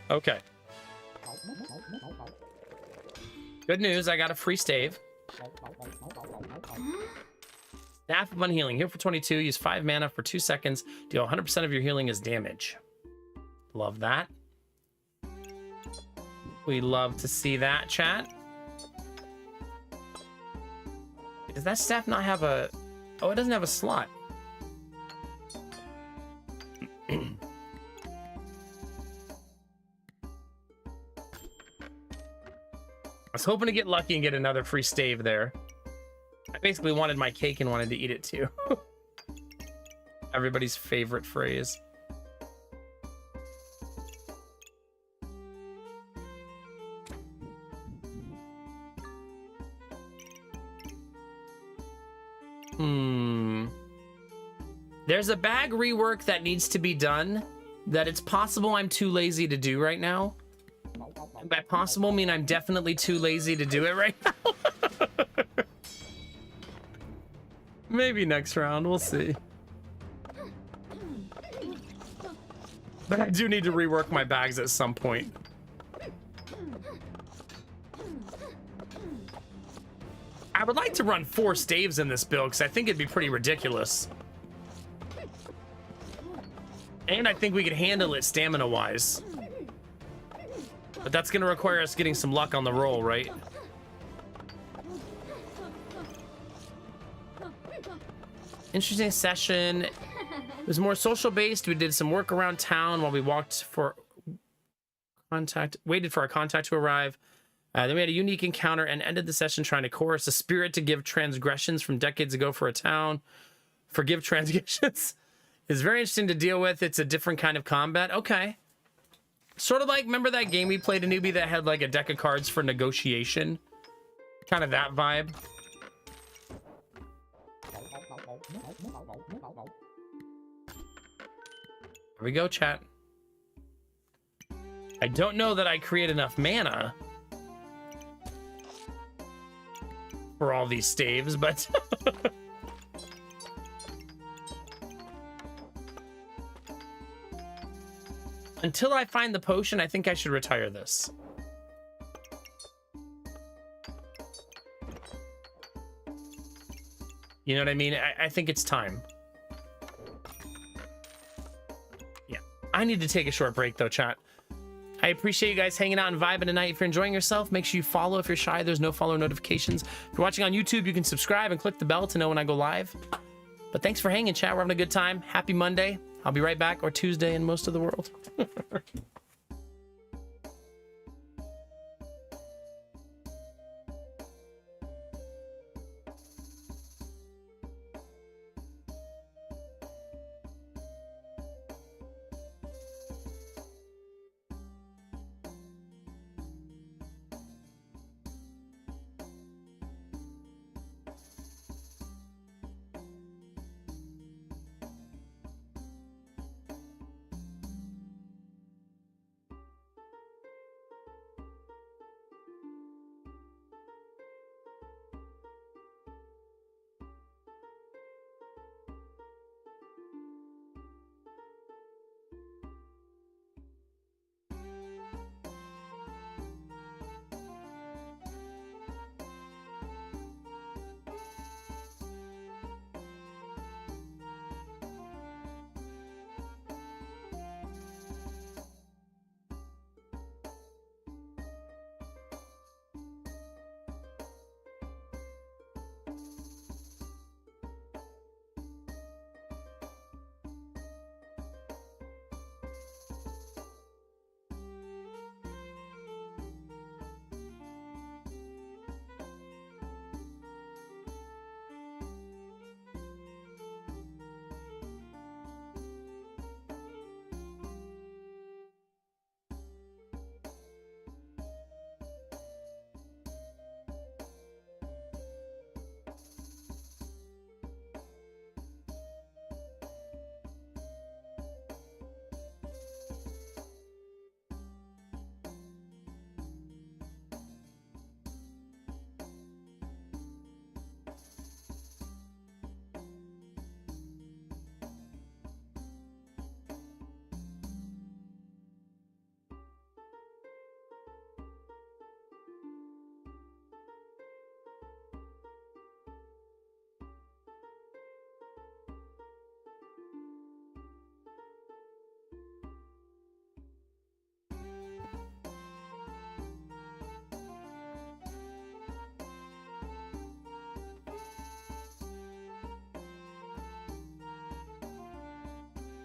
S1: Okay. Good news, I got a free stave. Staff of Unhealing. Heal for 22. Use 5 mana for 2 seconds. Deal 100% of your healing as damage. Love that. We love to see that, chat. Does that staff not have a... Oh, it doesn't have a slot. I was hoping to get lucky and get another free stave there. I basically wanted my cake and wanted to eat it too. Everybody's favorite phrase. There's a bag rework that needs to be done that it's possible I'm too lazy to do right now. And by possible, I mean I'm definitely too lazy to do it right now. Maybe next round, we'll see. But I do need to rework my bags at some point. I would like to run 4 staves in this build because I think it'd be pretty ridiculous. And I think we could handle it stamina-wise. But that's going to require us getting some luck on the roll, right? Interesting session. It was more social-based. We did some work around town while we walked for contact, waited for our contact to arrive. Then we had a unique encounter and ended the session trying to chorus a spirit to give transgressions from decades ago for a town. Forgive transgressions. It's very interesting to deal with. It's a different kind of combat. Okay. Sort of like, remember that game we played a newbie that had like a deck of cards for negotiation? Kind of that vibe. Here we go, chat. I don't know that I create enough mana for all these staves, but until I find the potion, I think I should retire this. You know what I mean? I think it's time. Yeah. I need to take a short break though, chat. I appreciate you guys hanging out and vibing tonight. If you're enjoying yourself, make sure you follow. If you're shy, there's no follow notifications. If you're watching on YouTube, you can subscribe and click the bell to know when I go live. But But thanks for hanging, chat. We're having a good time. Happy Monday. I'll be right back, or Tuesday in most of the world.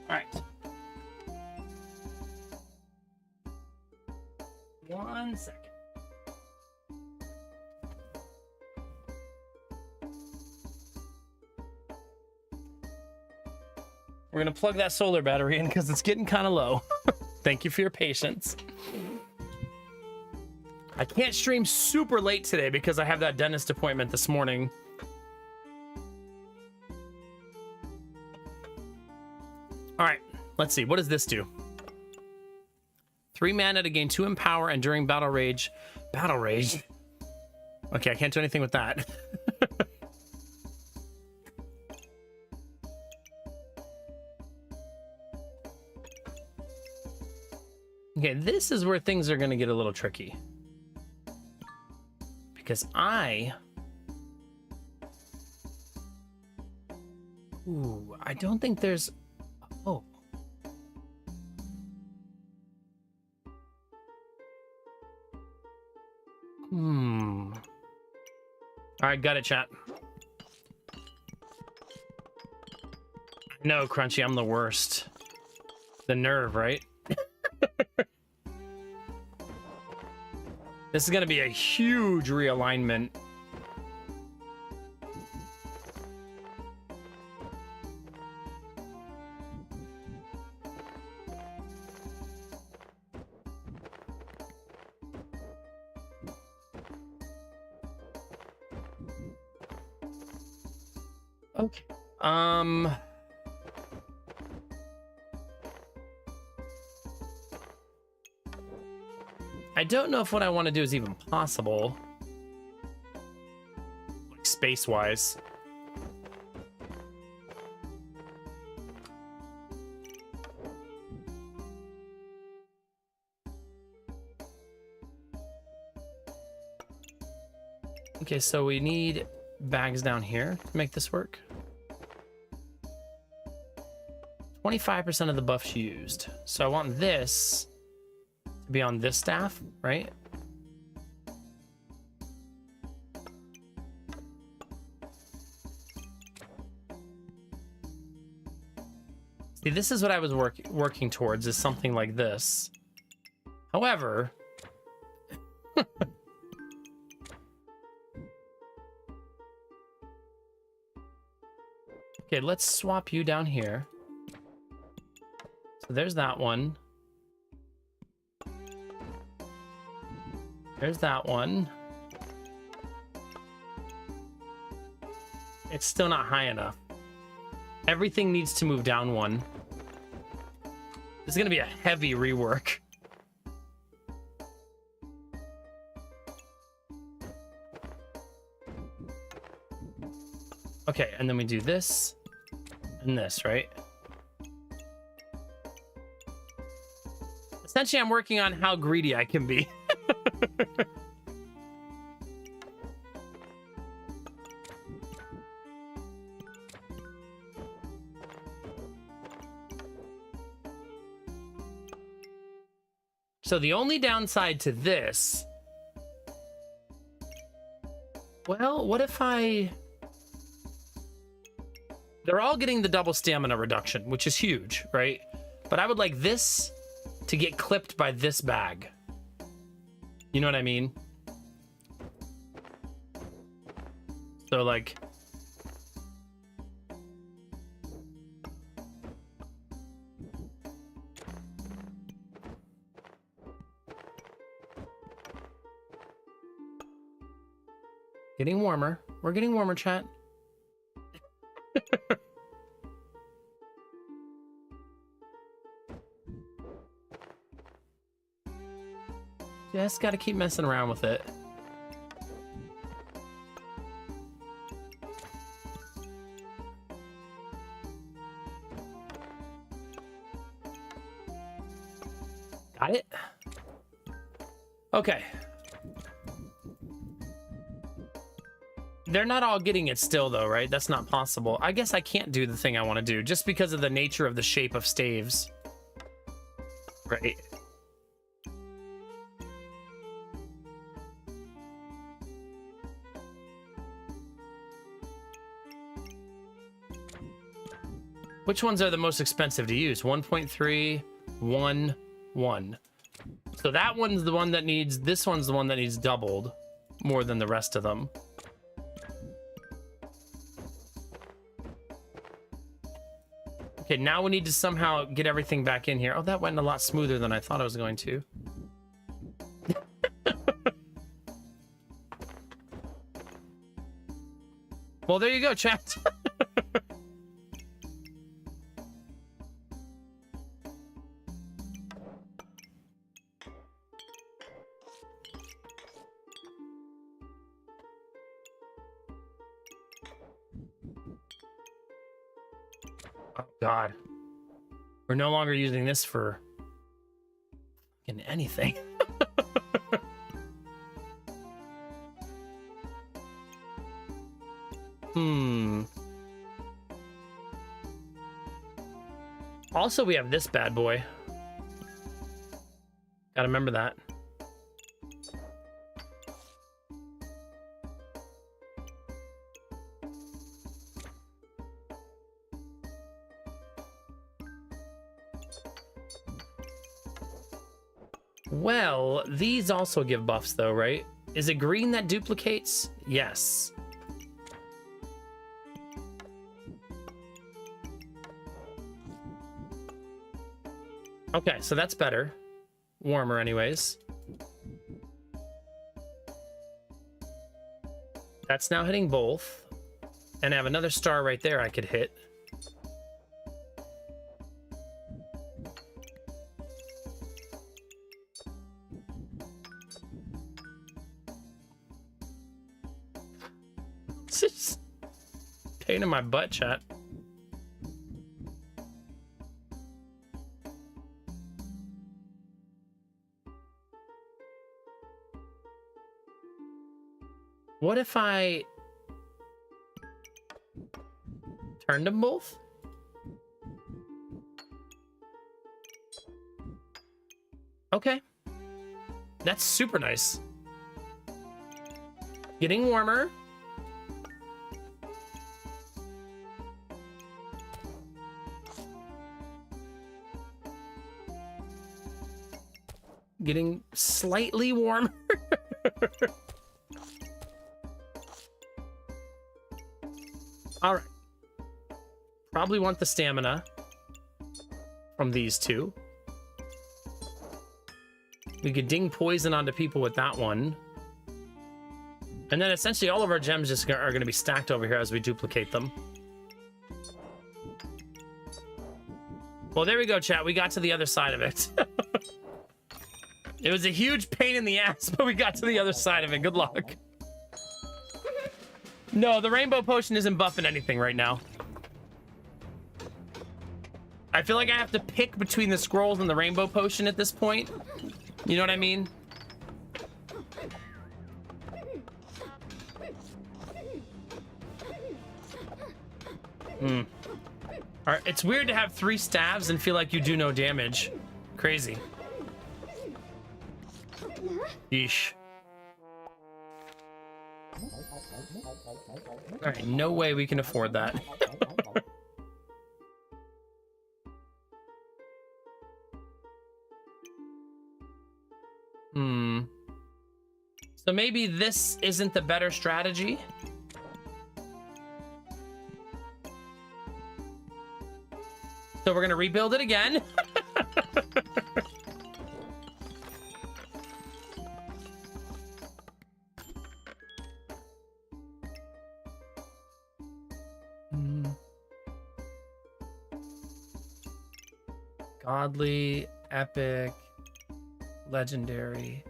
S1: All right. 1 second. We're gonna plug that solar battery in because it's getting kind of low. Thank you for your patience. I can't stream super late today because I have that dentist appointment this morning. All right, let's see. What does this do? 3 mana to gain 2 in power, and during battle rage. Battle rage? Okay, I can't do anything with that. Okay, this is where things are going to get a little tricky. Because Ooh, I don't think there's... Oh. All right, got it, chat. No, Crunchy, I'm the worst. The nerve, right? This is going to be a huge realignment. Okay. I don't know if what I want to do is even possible, like space-wise. Okay, so we need bags down here to make this work. 25% of the buffs used. So I want this to be on this staff, right? See, this is what I was working towards, is something like this. However, okay, let's swap you down here. So there's that one. There's that one. It's still not high enough. Everything needs to move down one. This is gonna be a heavy rework. Okay, and then we do this and this, right? Essentially, I'm working on how greedy I can be. So the only downside to this... Well, what if I... They're all getting the double stamina reduction, which is huge, right? But I would like this to get clipped by this bag. You know what I mean? So, like... Getting warmer. We're getting warmer, chat. Just gotta keep messing around with it. Got it? Okay. They're not all getting it still, though, right? That's not possible. I guess I can't do the thing I want to do just because of the nature of the shape of staves. Right. Which ones are the most expensive to use? 1.3, 1, 1. So that one's the one that needs... This one's the one that needs doubled more than the rest of them. Okay, now we need to somehow get everything back in here. Oh, that went a lot smoother than I thought it was going to. Well, there you go, chat. Oh, God. We're no longer using this for fucking anything. Also, we have this bad boy. Gotta remember that. Well, these also give buffs though, right? Is it green that duplicates? Yes. Okay, so that's better. Warmer anyways. That's now hitting both. And I have another star right there I could hit. It's just pain in my butt, chat. What if I turned them both? Okay. That's super nice. Getting warmer. getting slightly warmer. All right. Probably want the stamina from these two. We could ding poison onto people with that one. And then essentially all of our gems just are going to be stacked over here as we duplicate them. Well, there we go, chat. We got to the other side of it. It was a huge pain in the ass, but we got to the other side of it. Good luck. No, the rainbow potion isn't buffing anything right now. I feel like I have to pick between the scrolls and the rainbow potion at this point. You know what I mean? Alright, it's weird to have 3 staves and feel like you do no damage. Crazy. Yeesh. Alright, no way we can afford that. So maybe this isn't the better strategy. So we're gonna rebuild it again. Godly, epic, legendary.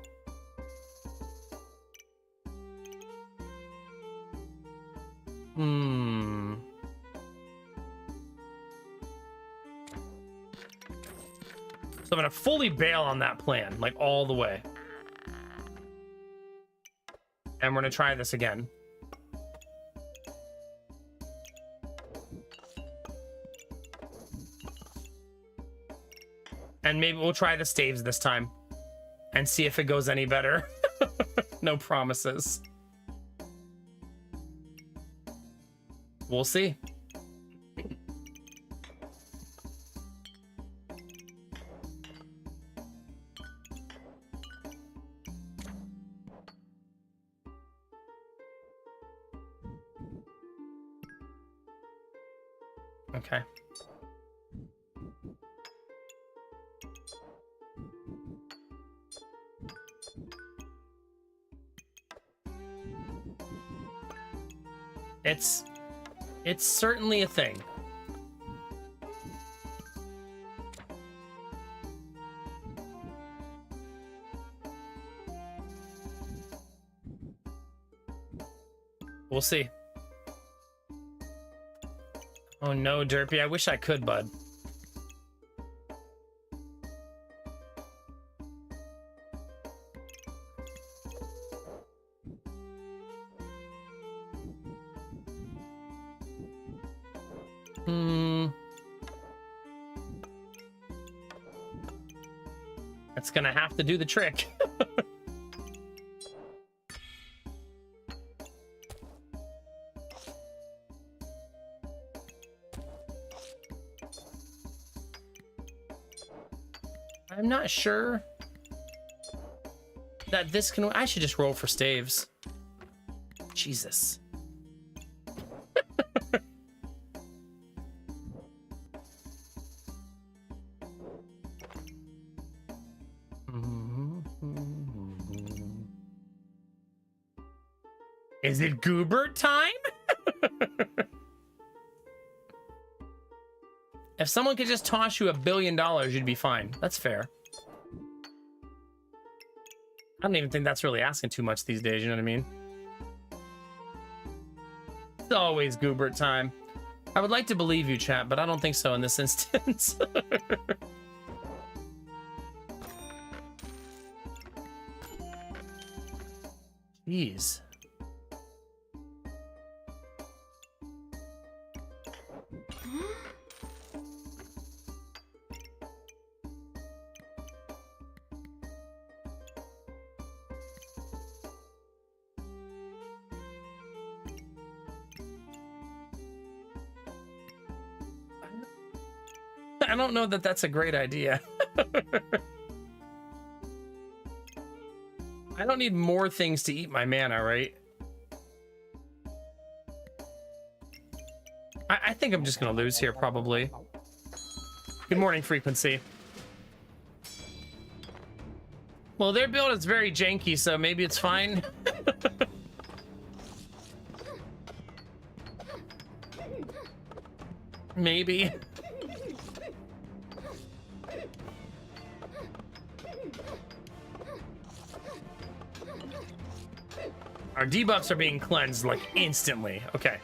S1: So I'm gonna fully bail on that plan, like all the way. And we're gonna try this again. And maybe we'll try the staves this time and see if it goes any better. No promises. We'll see. Okay. It's certainly a thing. We'll see. Oh no, Derpy, I wish I could, bud. It's gonna have to do the trick. I'm not sure that this can... I should just roll for staves. Jesus. Is it Goobert time? If someone could just toss you $1 billion, you'd be fine. That's fair. I don't even think that's really asking too much these days, you know what I mean? It's always Goobert time. I would like to believe you, chat, but I don't think so in this instance. Jeez. I don't know that that's a great idea. I don't need more things to eat my mana, right? I think I'm just gonna lose here, probably. Good morning, Frequency. Well, their build is very janky, so maybe it's fine. Maybe. Our debuffs are being cleansed, like, instantly. Okay.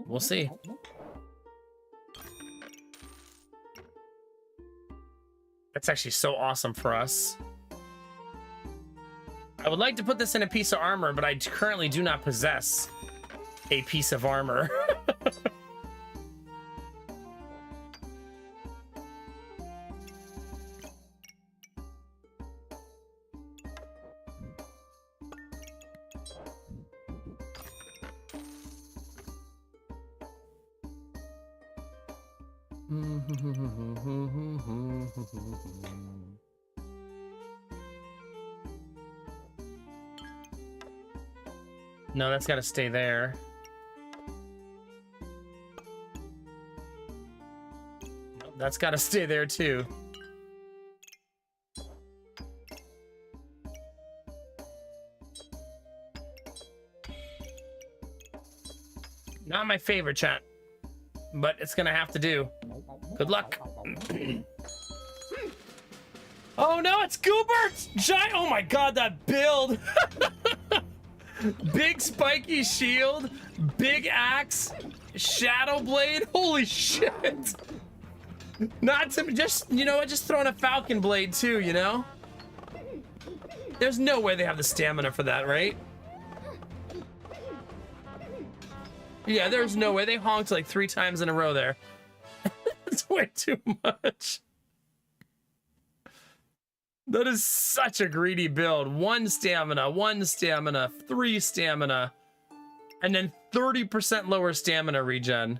S1: We'll see. That's actually so awesome for us. I would like to put this in a piece of armor, but I currently do not possess a piece of armor. No, that's got to stay there. Nope, that's got to stay there too. Not my favorite, chat, but it's gonna have to do. Good luck. Oh no, it's Goobert! Giant! Oh my god, that build! Big spiky shield, big axe, shadow blade. Holy shit! Not to just, you know what? Just throwing a falcon blade too, you know? There's no way they have the stamina for that, right? Yeah, there's no way. They honked like 3 times in a row there. That's way too much. That is such a greedy build. 1 stamina, 3 stamina, and then 30% lower stamina regen.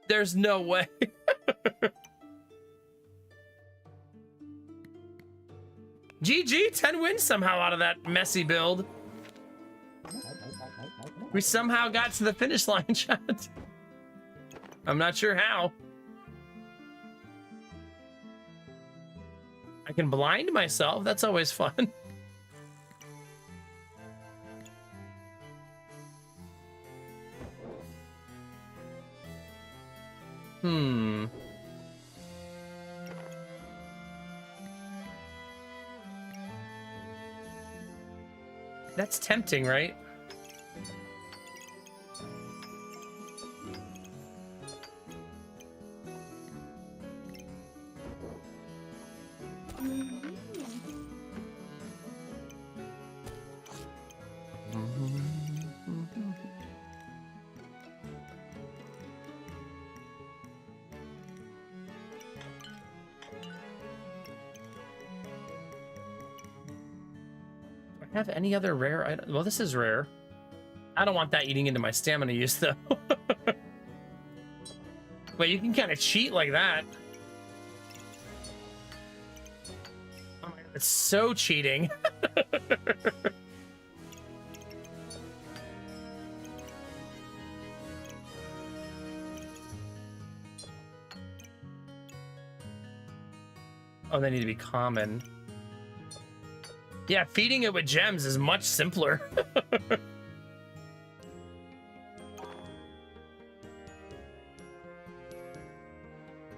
S1: There's no way. GG, 10 wins somehow out of that messy build. We somehow got to the finish line, chat. I'm not sure how. I can blind myself. That's always fun. That's tempting, right? Have any other rare item? Well, this is rare. I don't want that eating into my stamina use though. But you can kind of cheat like that. Oh my god, it's so cheating. Oh, they need to be common. Yeah, feeding it with gems is much simpler.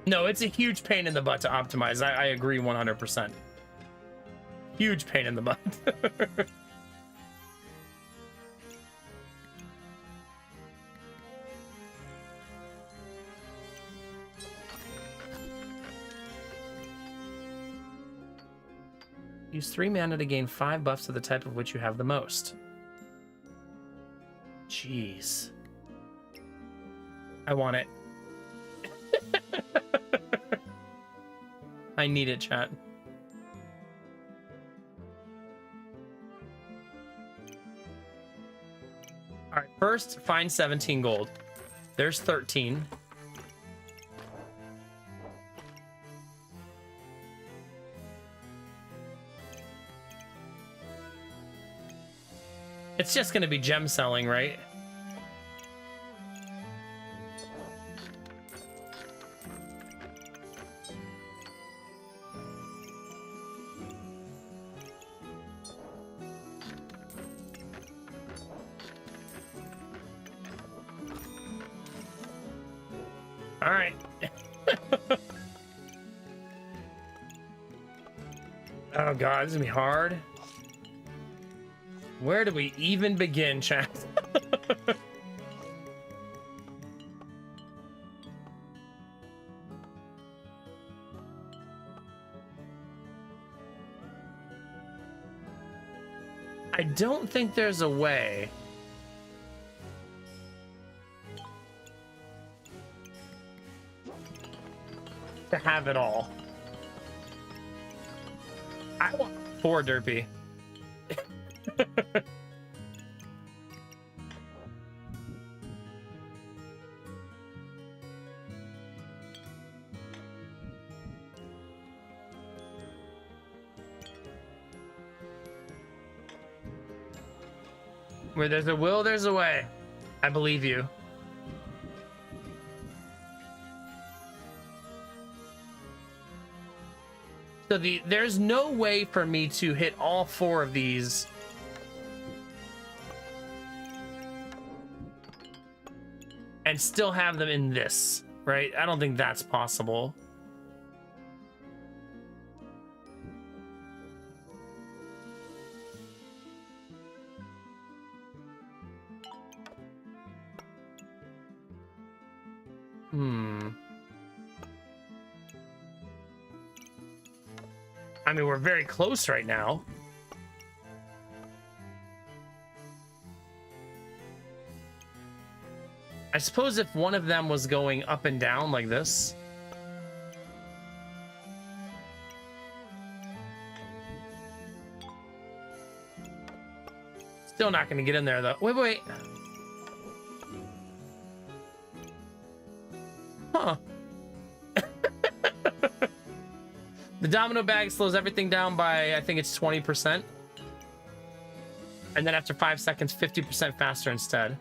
S1: No, it's a huge pain in the butt to optimize. I agree 100%. Huge pain in the butt. Use 3 mana to gain 5 buffs to the type of which you have the most. Jeez. I want it. I need it, chat. All right, first, find 17 gold. There's 13. It's just going to be gem selling, right? All right. Oh God, this is gonna be hard. Where do we even begin, chat? I don't think there's a way. To have it all. I want 4 derpy. Where there's a will, there's a way. I believe you. So there's no way for me to hit all 4 of these and still have them in this, right? I don't think that's possible. I mean, we're very close right now. I suppose if one of them was going up and down like this. Still not going to get in there, though. Wait. Huh. The domino bag slows everything down by, I think it's 20%. And then after 5 seconds, 50% faster instead.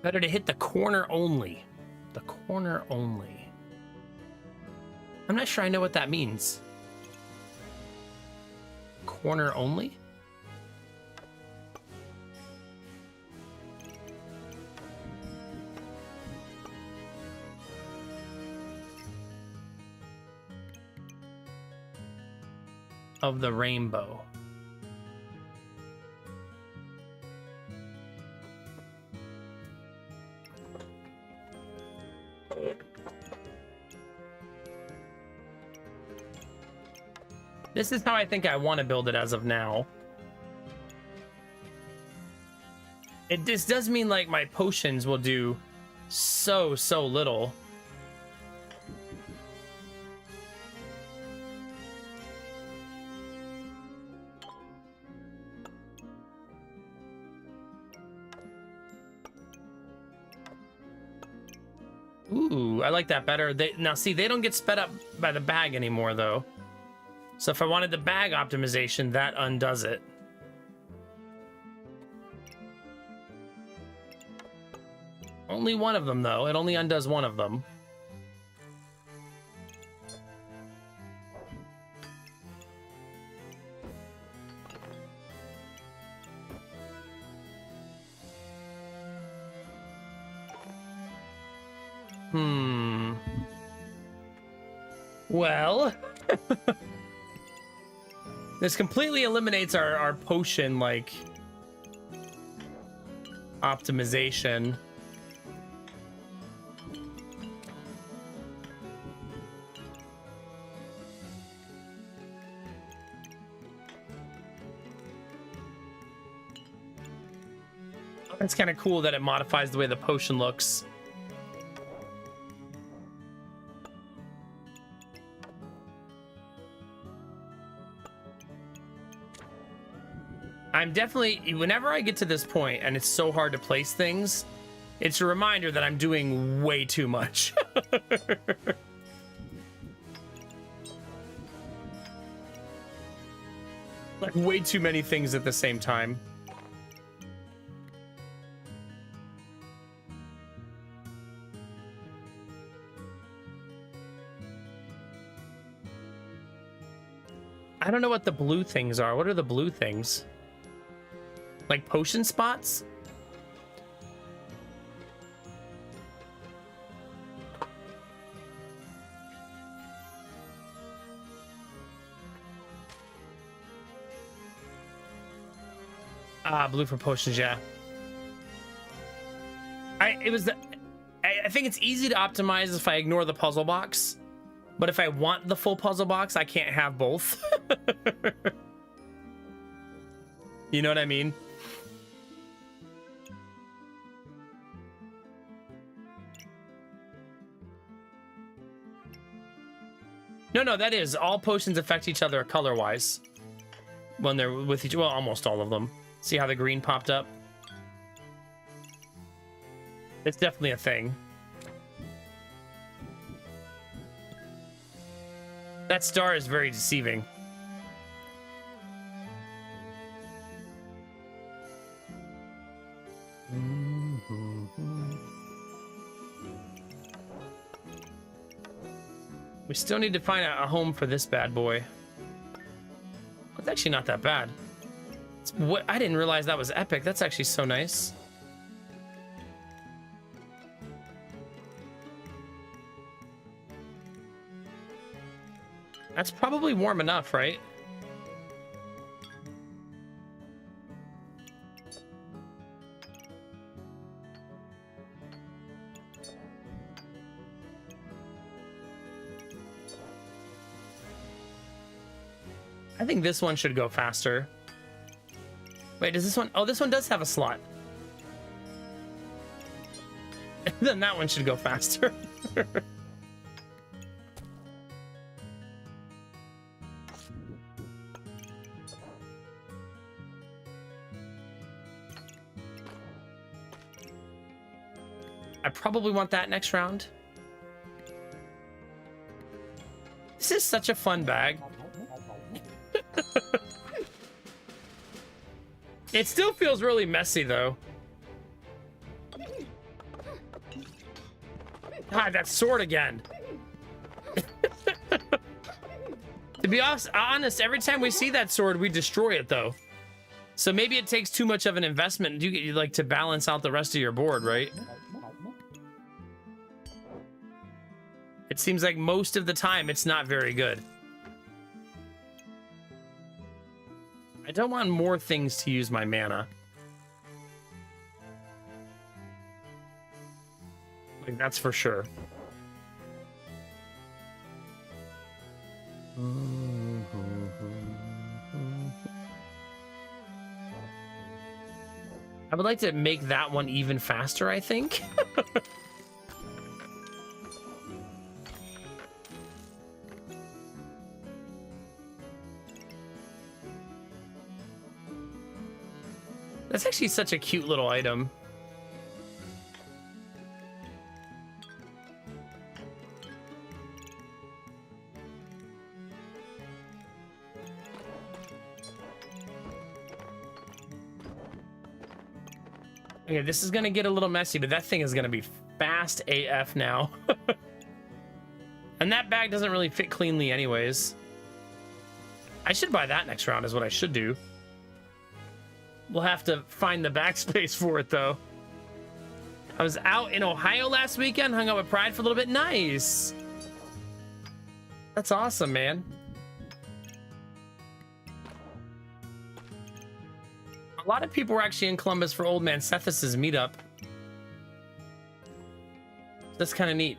S1: Better to hit the corner only. The corner only. I'm not sure I know what that means. Corner only? Of the rainbow. This is how I think I want to build it as of now. This does mean like my potions will do so little. Ooh, I like that better. Now see, they don't get sped up by the bag anymore though. So if I wanted the bag optimization, that undoes it. Only one of them, though. It only undoes one of them. Well... This completely eliminates our potion, like, optimization. It's kind of cool that it modifies the way the potion looks. I'm definitely, whenever I get to this point and it's so hard to place things, it's a reminder that I'm doing way too much. Like way too many things at the same time. I don't know what the blue things are. What are the blue things? Like potion spots? Ah, blue for potions, yeah. I think it's easy to optimize if I ignore the puzzle box, but if I want the full puzzle box, I can't have both. You know what I mean? No, that is. All potions affect each other color-wise when they're with each... Well, almost all of them. See how the green popped up? It's definitely a thing. That star is very deceiving. We still need to find a home for this bad boy. It's actually not that bad. What, I didn't realize that was epic. That's actually so nice. That's probably warm enough, right? I think this one should go faster. Wait, does this one? Oh, this one does have a slot. Then that one should go faster. I probably want that next round. This is such a fun bag. It still feels really messy, though. God, that sword again. To be honest, every time we see that sword, we destroy it, though. So maybe it takes too much of an investment like to balance out the rest of your board, right? It seems like most of the time it's not very good. I don't want more things to use my mana. Like, that's for sure. I would like to make that one even faster, I think. That's actually such a cute little item. Okay, this is gonna get a little messy, but that thing is gonna be fast AF now. And that bag doesn't really fit cleanly anyways. I should buy that next round is what I should do. We'll have to find the backspace for it, though. I was out in Ohio last weekend, hung out with Pride for a little bit. Nice. That's awesome, man. A lot of people were actually in Columbus for Old Man Sethis' meetup. That's kind of neat.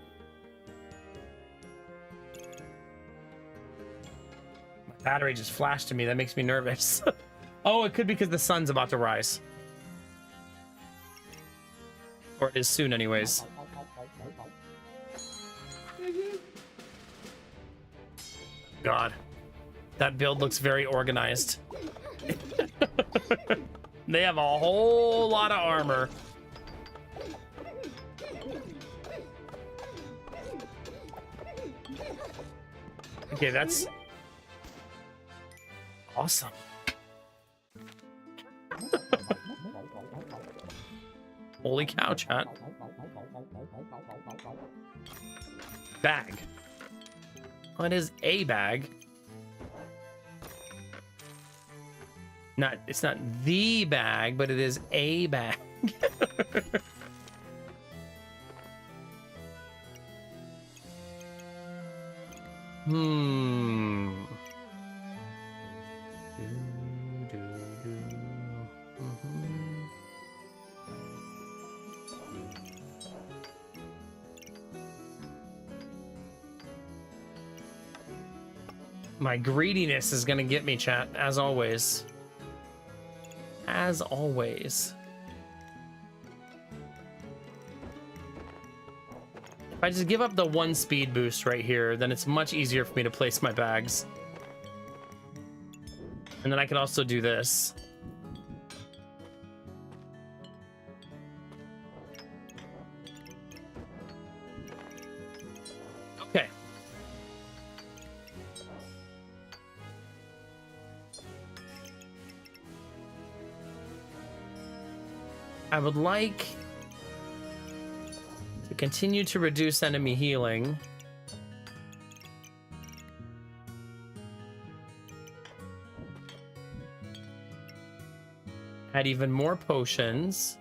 S1: My battery just flashed to me. That makes me nervous. Oh, it could be because the sun's about to rise. Or it is soon, anyways. God. That build looks very organized. They have a whole lot of armor. Okay, that's awesome. Holy cow, chat. Bag. What is a bag? It's not the bag, but it is a bag. My greediness is gonna get me, chat, as always. As always. If I just give up the 1 speed boost right here, then it's much easier for me to place my bags. And then I can also do this. Okay. I would like to continue to reduce enemy healing. Add even more potions.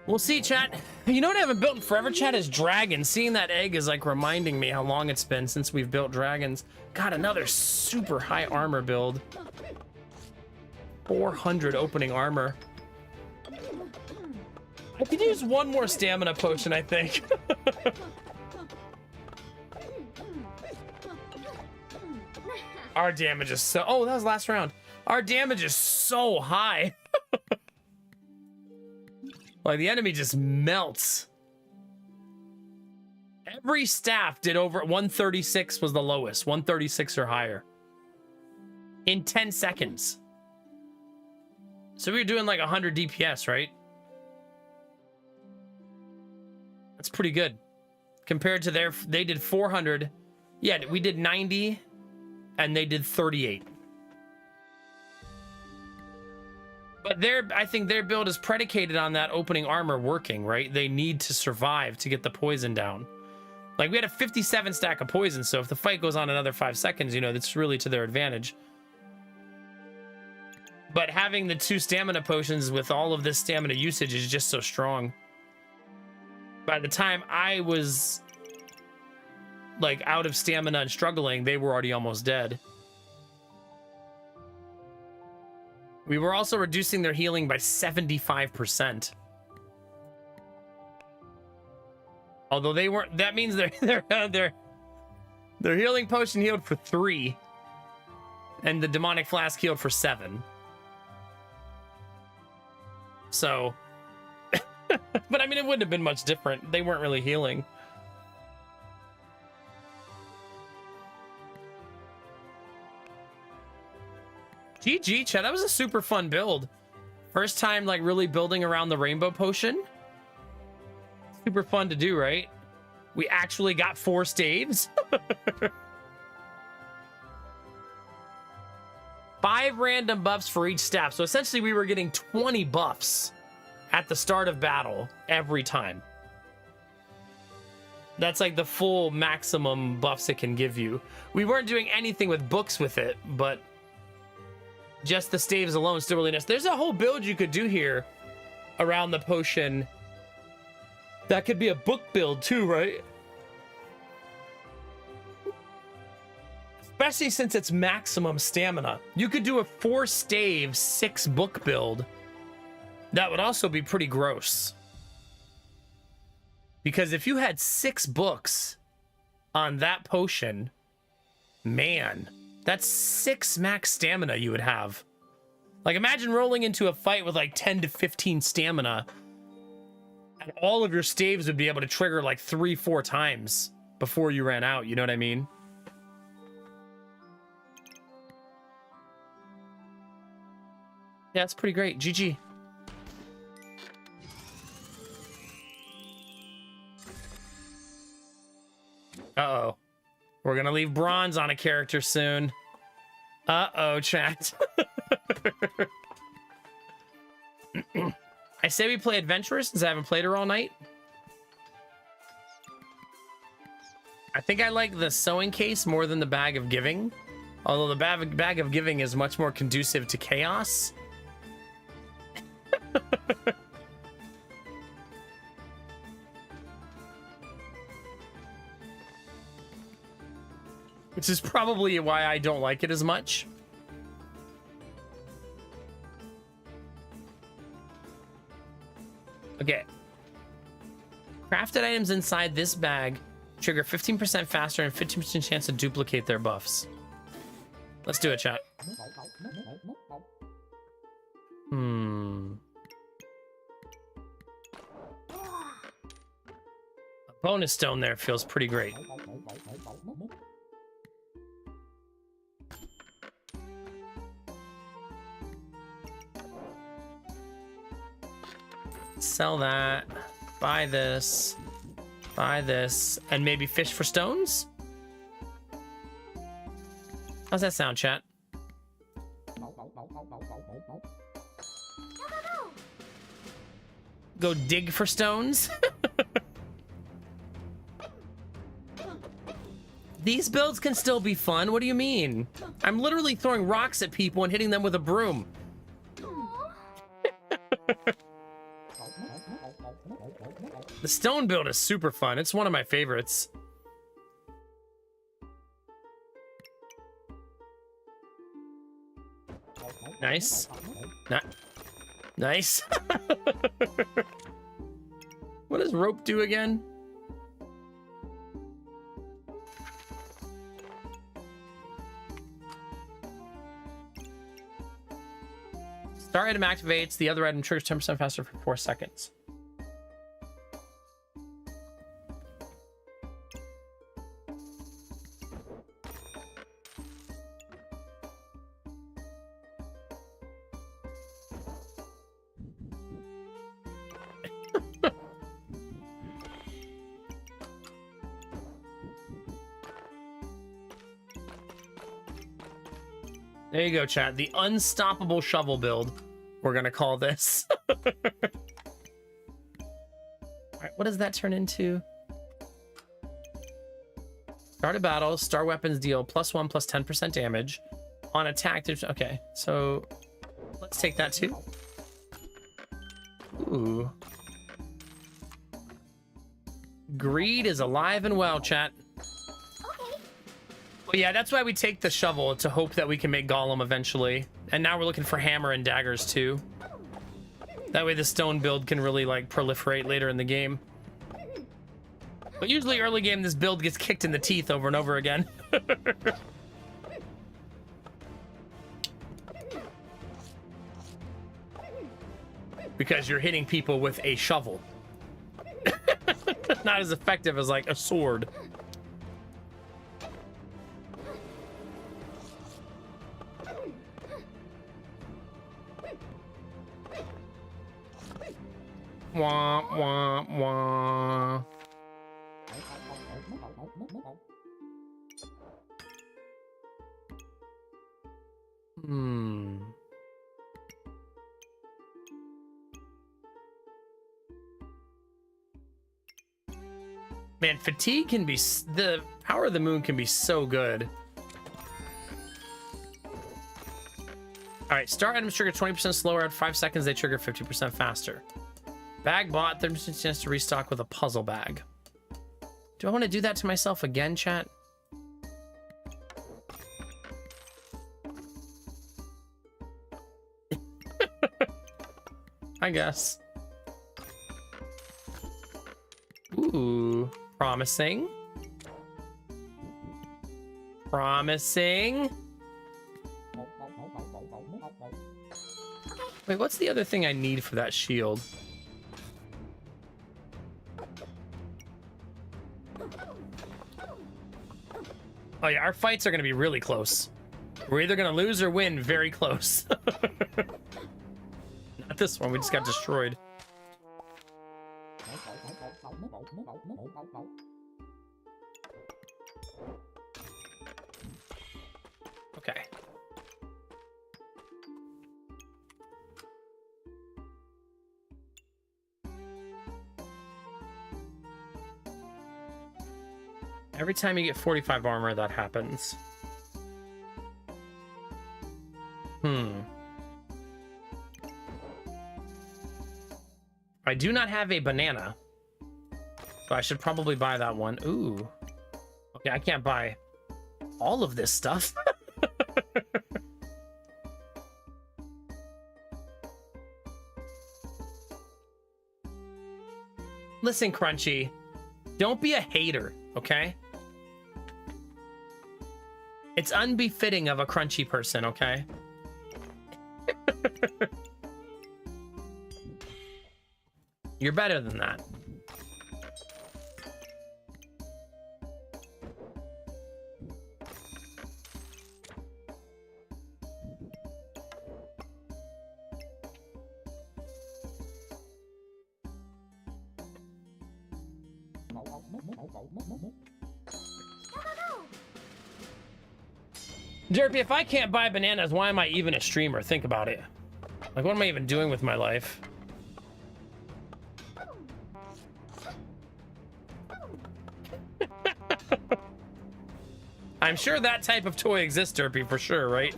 S1: We'll see, chat. You know what I haven't built in forever, chat, is dragons. Seeing that egg is like reminding me how long it's been since we've built dragons. Got another super high armor build. 400 opening armor. I could use one more stamina potion, I think. Our damage is so... Oh, that was last round. Our damage is so high. Like, the enemy just melts. Every staff did over... 136 was the lowest. 136 or higher. In 10 seconds. So we were doing like 100 DPS, right? That's pretty good. Compared to they did 400. Yeah, we did 90 and they did 38. But I think their build is predicated on that opening armor working, right? They need to survive to get the poison down. Like, we had a 57 stack of poison, so if the fight goes on another 5 seconds, you know, that's really to their advantage. But having the 2 stamina potions with all of this stamina usage is just so strong. By the time I was like out of stamina and struggling, they were already almost dead. We were also reducing their healing by 75%. Although they weren't, that means their healing potion healed for 3 and the demonic flask healed for 7. So, but I mean, it wouldn't have been much different. They weren't really healing. GG, chat. That was a super fun build. First time, like, really building around the rainbow potion. Super fun to do, right? We actually got 4 staves. 5 random buffs for each staff. So essentially we were getting 20 buffs at the start of battle every time. That's like the full maximum buffs it can give you. We weren't doing anything with books with it, but just the staves alone still really nice. There's a whole build you could do here around the potion. That could be a book build too, right? Especially since it's maximum stamina. You could do a 4 stave, 6 book build. That would also be pretty gross. Because if you had 6 books on that potion, man, that's 6 max stamina you would have. Like, imagine rolling into a fight with like 10 to 15 stamina, and all of your staves would be able to trigger like 3-4 times before you ran out. You know what I mean? Yeah, it's pretty great. GG. Uh-oh. We're gonna leave bronze on a character soon. Uh-oh, chat. I say we play Adventurous since I haven't played her all night. I think I like the sewing case more than the Bag of Giving. Although the bag of Giving is much more conducive to chaos. Which is probably why I don't like it as much. Okay. Crafted items inside this bag trigger 15% faster and 15% chance to duplicate their buffs. Let's do it, chat. A bonus stone there feels pretty great. Sell that. Buy this. Buy this. And maybe fish for stones? How's that sound, chat? Go dig for stones? These builds can still be fun. What do you mean? I'm literally throwing rocks at people and hitting them with a broom. The stone build is super fun. It's one of my favorites. Nice. Nice. What does rope do again? Star item activates. The other item triggers 10% faster for 4 seconds. There you go, chat. The unstoppable shovel build, we're gonna call this. All right, what does that turn into? Start a battle. Star weapons deal +1 plus 10% damage on attack. Okay, so let's take that too. Ooh. Greed is alive and well, chat. Well, yeah, that's why we take the shovel, to hope that we can make Golem eventually. And now we're looking for hammer and daggers too. That way the stone build can really like proliferate later in the game. But usually early game, this build gets kicked in the teeth over and over again. Because you're hitting people with a shovel. Not as effective as like a sword. Wah, wah, wah. Man, fatigue can be... The power of the moon can be so good. Alright, star items trigger 20% slower. At 5 seconds, they trigger 50% faster. Bag bought, 30% chance to restock with a puzzle bag. Do I want to do that to myself again, chat? I guess. Ooh, promising. Promising. Wait, what's the other thing I need for that shield? Oh yeah, our fights are gonna be really close. We're either gonna lose or win very close. This one, we just got destroyed. Okay. Every time you get 45 armor, that happens. I do not have a banana, so I should probably buy that one. Ooh. Okay, I can't buy all of this stuff. Listen, Crunchy, don't be a hater, okay? It's unbefitting of a Crunchy person, okay? You're better than that. Derpy, if I can't buy bananas, why am I even a streamer? Think about it. Like, what am I even doing with my life? I'm sure that type of toy exists, Derpy, for sure, right?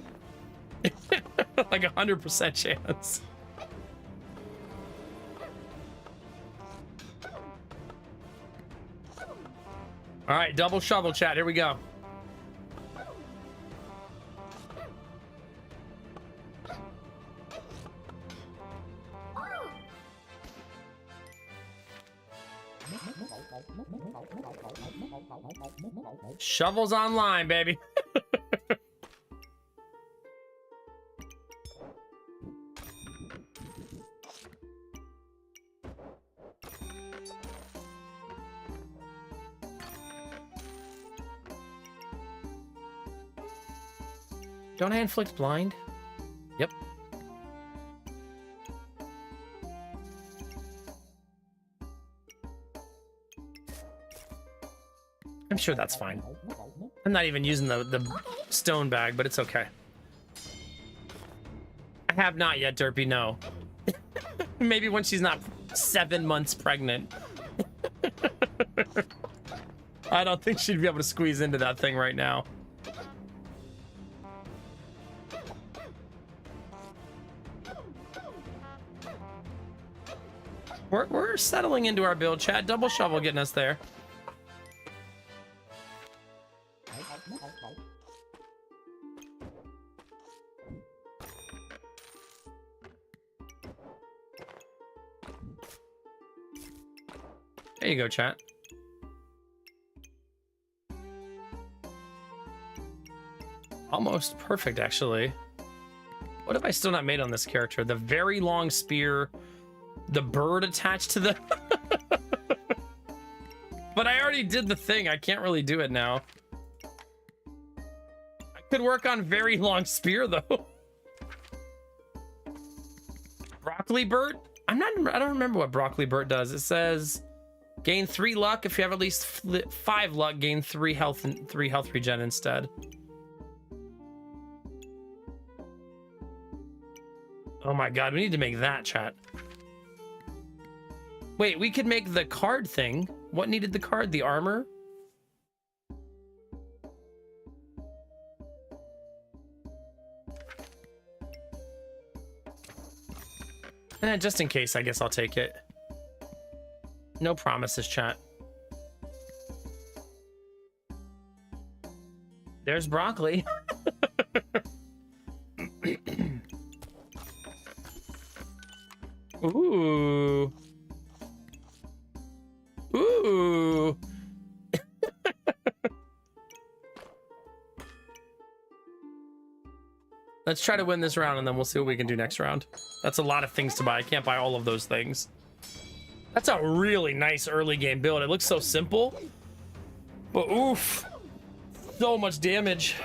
S1: Like 100% chance. All right, double shovel chat. Here we go. Shovels online, baby. Don't I inflict blind? Yep. I'm sure that's fine. I'm not even using the stone bag, but it's okay. I have not yet, Derpy, no. Maybe when she's not 7 months pregnant. I don't think she'd be able to squeeze into that thing right now. We're settling into our build, chat. Double shovel getting us there. There you go, chat. Almost perfect, actually. What have I still not made on this character? The very long spear, the bird attached to the... But I already did the thing. I can't really do it now. I could work on very long spear, though. Broccoli Burt? I don't remember what Broccoli Burt does. It says... Gain 3 luck. If you have at least 5 luck, gain 3 health and 3 health regen instead. Oh my god, we need to make that, chat. Wait, we could make the card thing. What needed the card? The armor? Just in case, I guess I'll take it. No promises, chat. There's broccoli. Ooh. Ooh. Let's try to win this round and then we'll see what we can do next round. That's a lot of things to buy. I can't buy all of those things. That's a really nice early game build. It looks so simple, but oof, so much damage.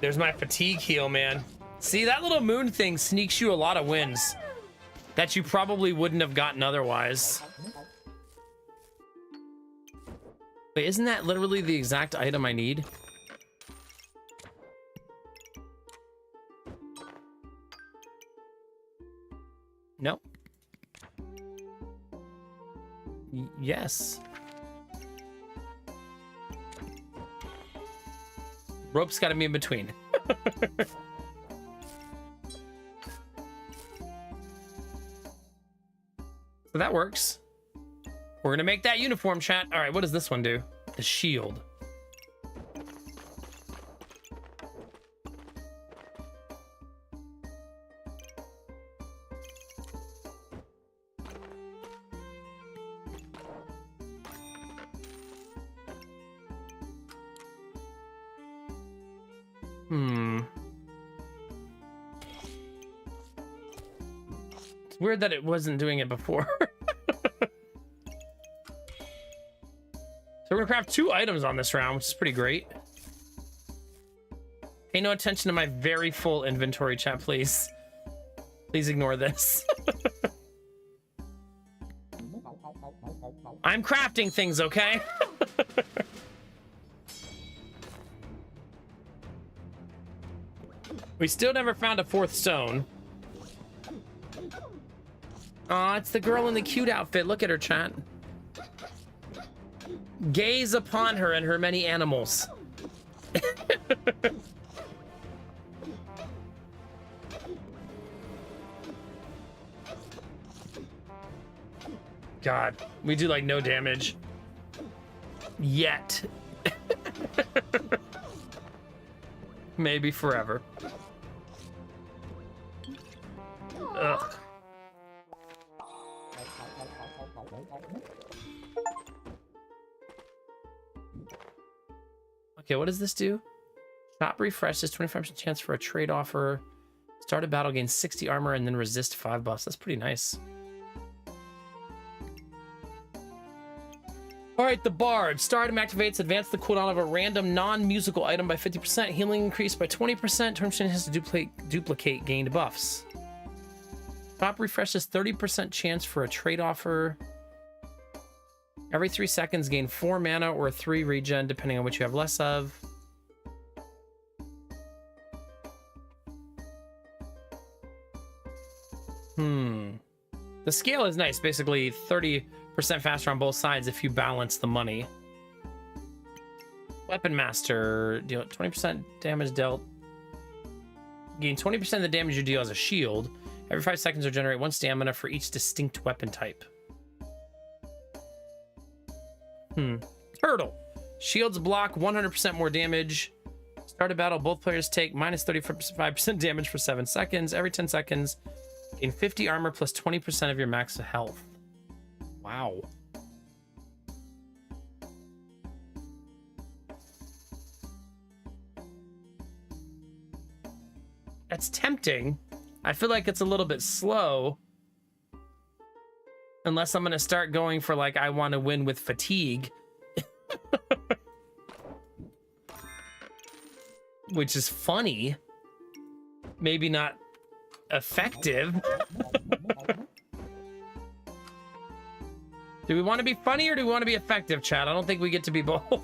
S1: There's my fatigue heal, man. See, that little moon thing sneaks you a lot of wins that you probably wouldn't have gotten otherwise. Wait, isn't that literally the exact item I need? Nope. Yes. Rope's got to be in between. So that works. We're gonna make that uniform, chat. All right, what does this one do? The shield. It's weird that it wasn't doing it before. So we're gonna craft 2 items on this round, which is pretty great. Pay no attention to my very full inventory, chat, please. Please ignore this. I'm crafting things, okay? We still never found a 4th stone. Aw, it's the girl in the cute outfit. Look at her, chat. Gaze upon her and her many animals. God, we do like no damage. Yet. Maybe forever. Ugh. Okay, what does this do? Shop refreshes, 25% chance for a trade offer. Start a battle, gain 60 armor, and then resist 5 buffs. That's pretty nice. All right, the Bard. Star item activates, advance the cooldown of a random non-musical item by 50%. Healing increased by 20%. Turn chance to duplicate gained buffs. Shop refreshes, 30% chance for a trade offer. Every 3 seconds, gain 4 mana or 3 regen, depending on which you have less of. The scale is nice. Basically, 30% faster on both sides if you balance the money. Weapon Master. Deal 20% damage dealt. Gain 20% of the damage you deal as a shield. Every 5 seconds, or generate 1 stamina for each distinct weapon type. Turtle. Shields block 100% more damage. Start a battle, both players take minus 35% damage for 7 seconds. Every 10 seconds, gain 50 armor plus 20% of your max health. Wow. That's tempting. I feel like it's a little bit slow. Unless I'm going to start going for, like, I want to win with fatigue. Which is funny. Maybe not effective. Do we want to be funny or do we want to be effective, chat? I don't think we get to be both.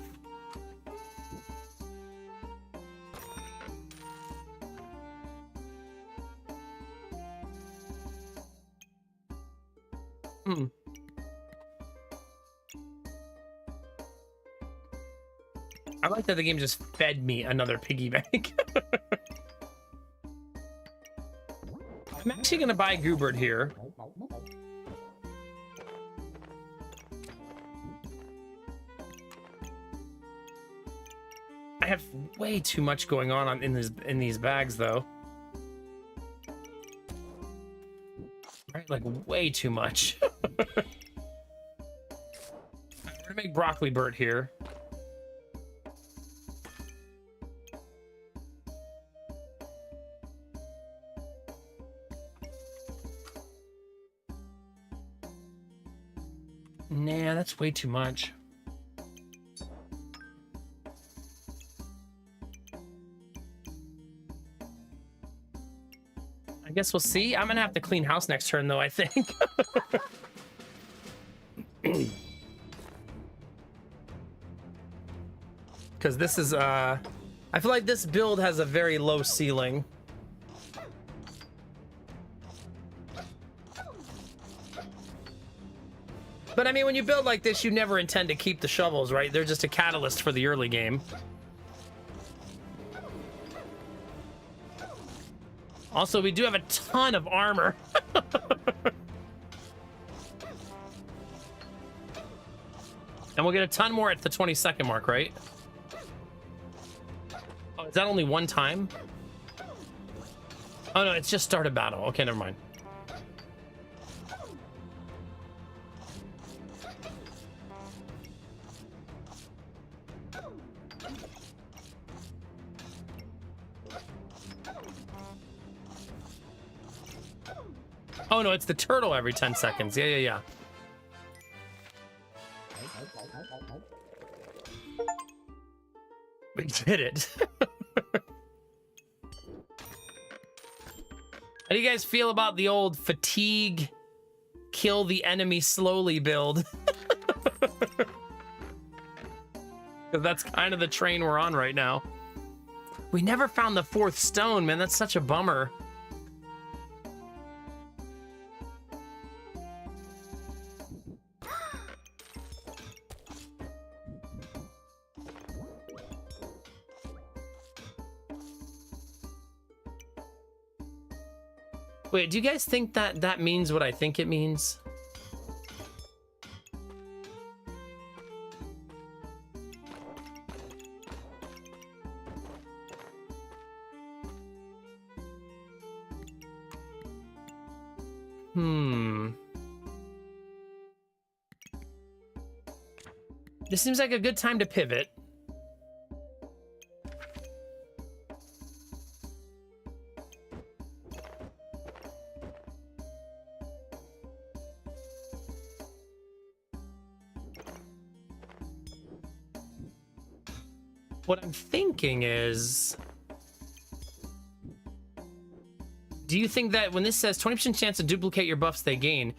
S1: I like that the game just fed me another piggy bank. I'm actually gonna buy Goobert here. I have way too much going on in these bags though. Right, like way too much. We're gonna make Broccoli Burt here. Nah, that's way too much. I guess we'll see. I'm gonna have to clean house next turn, though, I think. Because this is, I feel like this build has a very low ceiling. But I mean, when you build like this, you never intend to keep the shovels, right? They're just a catalyst for the early game. Also, we do have a ton of armor. And we'll get a ton more at the 20-second mark, right? Oh, is that only one time? Oh, no, it's just start a battle. Okay, never mind. Oh, no, it's the turtle every 10 seconds. Yeah. We did it. How do you guys feel about the old fatigue, kill the enemy slowly build? Because that's kind of the train we're on right now. We never found the 4th stone, man. That's such a bummer. Wait, do you guys think that that means what I think it means? This seems like a good time to pivot. What I'm thinking is, do you think that when this says 20% chance to duplicate your buffs they gain,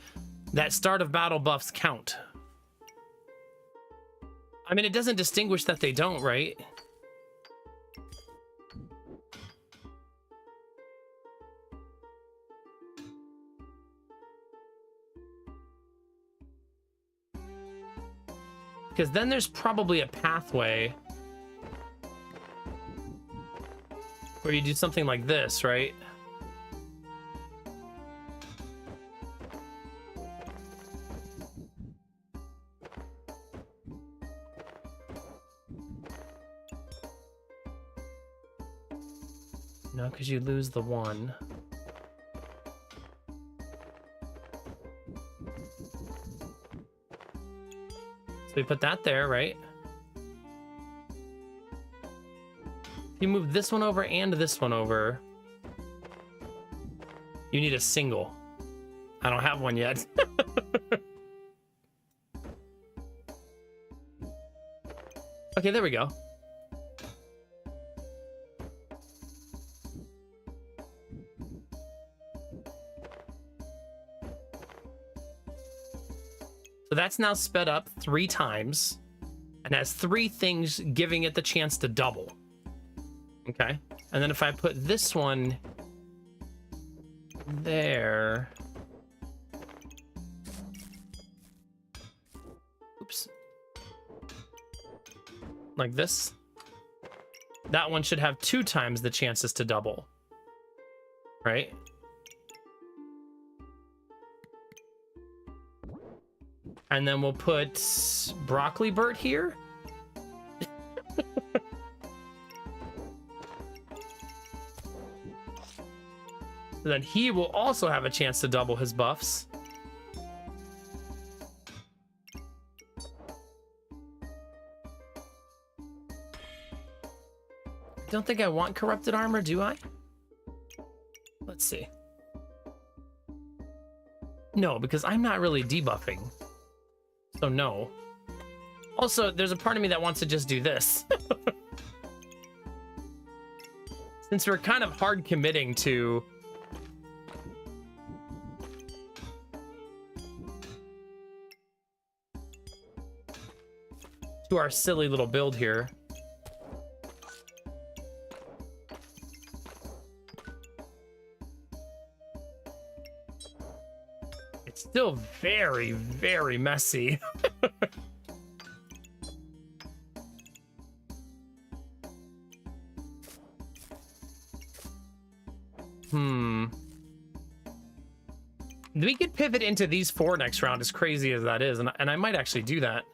S1: that start of battle buffs count? I mean, it doesn't distinguish that they don't, right? Because then there's probably a pathway where you do something like this, right? No, because you lose the 1. So we put that there, right? You move this one over and this one over. You need a single. I don't have one yet. Okay, there we go. So that's now sped up 3 times and has 3 things giving it the chance to double. Okay. And then if I put this one there. Oops. Like this. That one should have 2 times the chances to double. Right? And then we'll put Broccoli Burt here. So then he will also have a chance to double his buffs. Don't think I want corrupted armor, do I? Let's see. No, because I'm not really debuffing. So no. Also, there's a part of me that wants to just do this. Since we're kind of hard committing to to our silly little build here. It's still very, very messy. We could pivot into these 4 next round, as crazy as that is, and I might actually do that.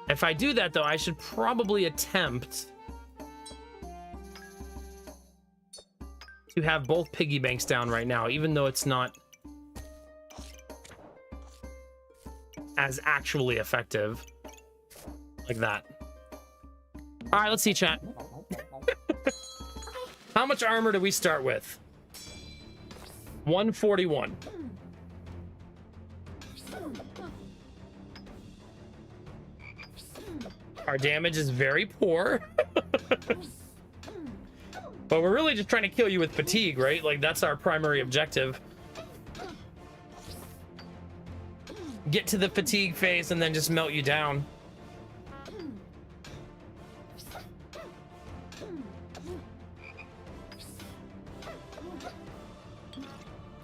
S1: If I do that, though, I should probably attempt to have both piggy banks down right now, even though it's not as actually effective. Like that. All right, let's see, chat. How much armor do we start with? 141. Our damage is very poor. But we're really just trying to kill you with fatigue, right? Like, that's our primary objective. Get to the fatigue phase and then just melt you down.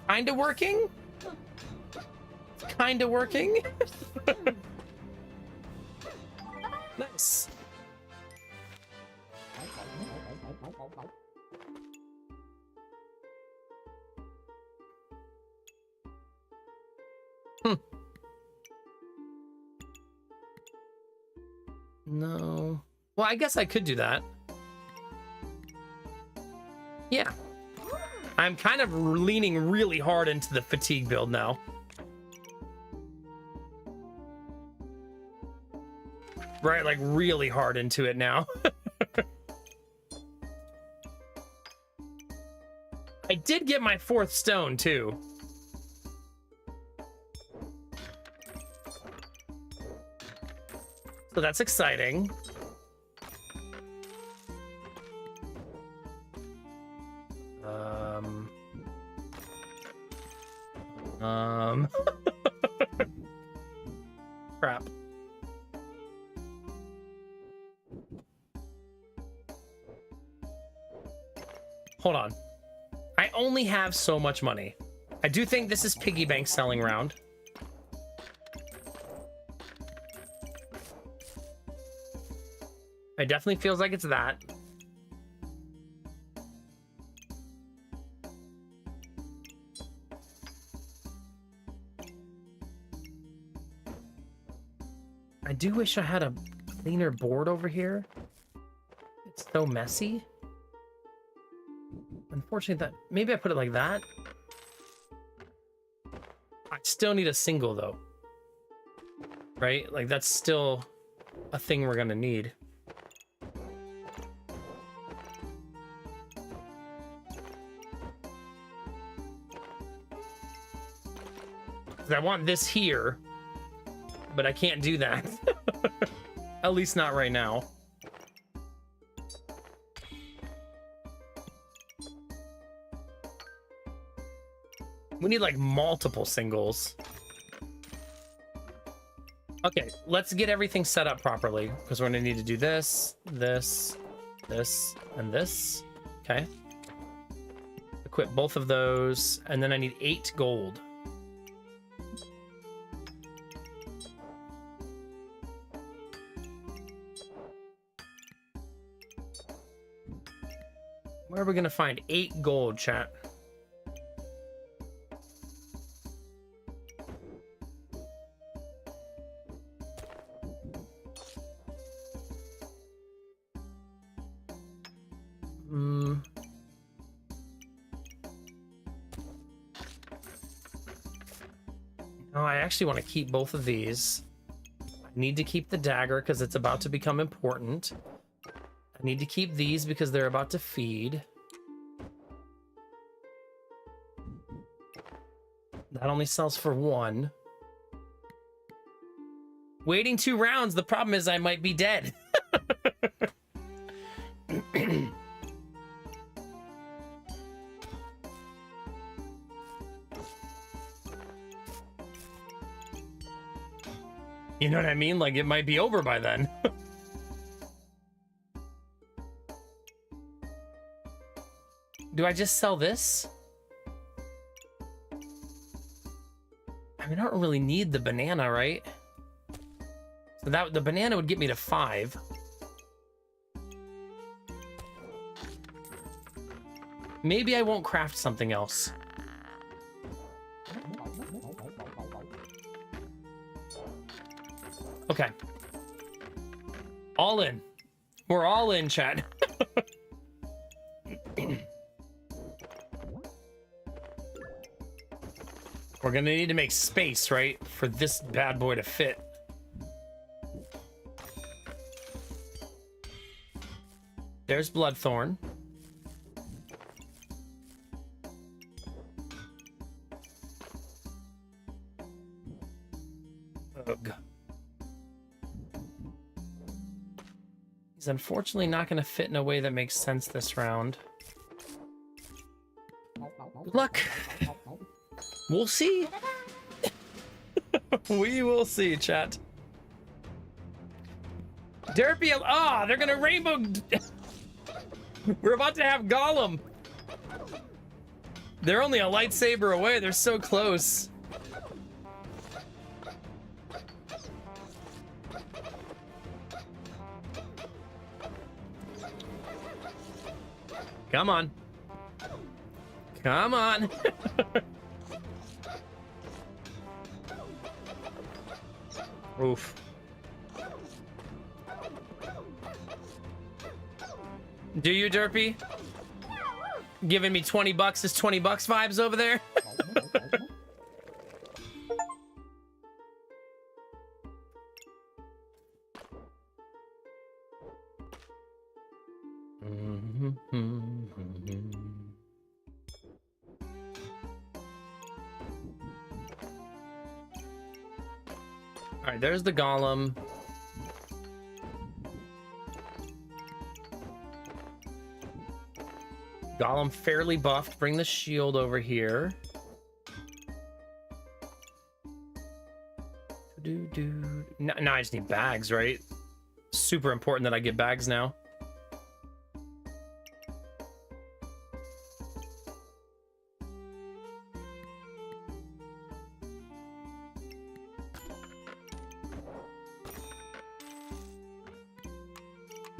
S1: Kinda working? Kinda working? Nice. No. Well, I guess I could do that. Yeah. I'm kind of leaning really hard into the fatigue build now. Right, like really hard into it now. I did get my 4th stone too. So that's exciting. Crap. Hold on. I only have so much money. I do think this is piggy bank selling round. It definitely feels like it's that. I do wish I had a cleaner board over here. It's so messy. Unfortunately, that maybe I put it like that. I still need a single though. Right? Like that's still a thing we're gonna need. I want this here, but I can't do that. At least not right now. We need like multiple singles. Okay, let's get everything set up properly because we're gonna need to do this, this, this, and this. Okay. Equip both of those, and then I need 8 gold. Where are we gonna find 8 gold, chat? No, I actually want to keep both of these. I need to keep the dagger because it's about to become important. I need to keep these because they're about to feed. That only sells for 1. Waiting 2 rounds. The problem is I might be dead. You know what I mean? Like, it might be over by then. Do I just sell this? I mean, I don't really need the banana, right? So that the banana would get me to 5. Maybe I won't craft something else. Okay. All in. We're all in, chat. We're gonna need to make space, right? For this bad boy to fit. There's Bloodthorn. Ugh. He's unfortunately not going to fit in a way that makes sense this round. Good luck. We'll see. We will see, chat. Derpy, ah, they're gonna rainbow. We're about to have Gollum. They're only a lightsaber away. They're so close. Come on. Come on. Oof. Do you, Derpy? Giving me 20 bucks is 20 bucks vibes over there? All right, there's the Golem. Golem fairly buffed. Bring the shield over here. Now I just need bags, right? Super important that I get bags now.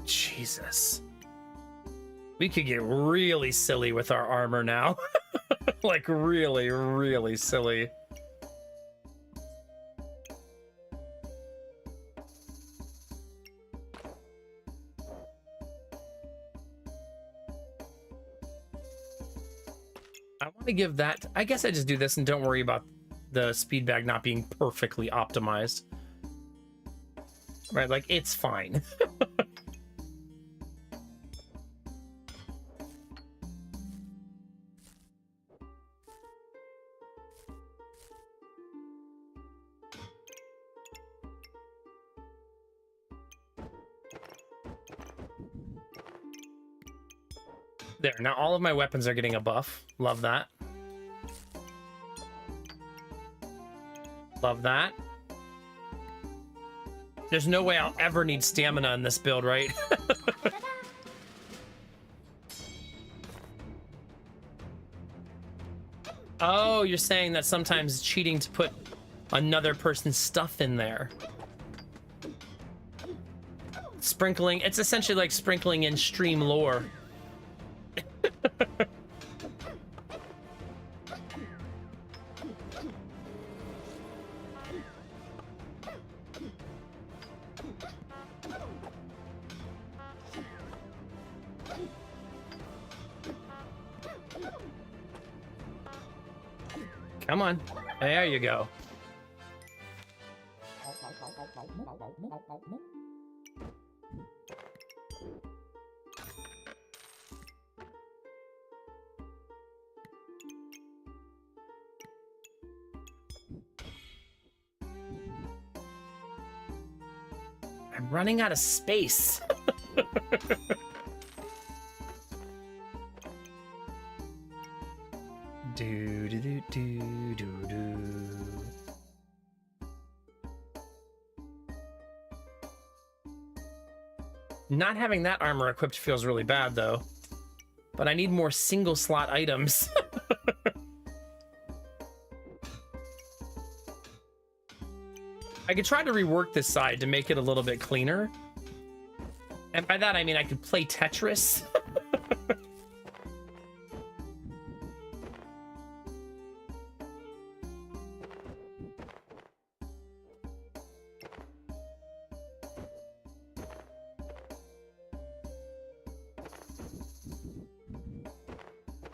S1: Jesus. We could get really silly with our armor now. Like really, really silly. I want to give that... I guess I just do this and don't worry about the speed bag not being perfectly optimized. Right, like, it's fine. There, now all of my weapons are getting a buff. Love that. Love that. There's no way I'll ever need stamina in this build, right? Oh, you're saying that sometimes it's cheating to put another person's stuff in there. Sprinkling, it's essentially like sprinkling in stream lore. Come on. There you go. I'm running out of space. do do do do do do. Not having that armor equipped feels really bad though. But I need more single slot items. I could try to rework this side to make it a little bit cleaner. And by that, I mean I could play Tetris.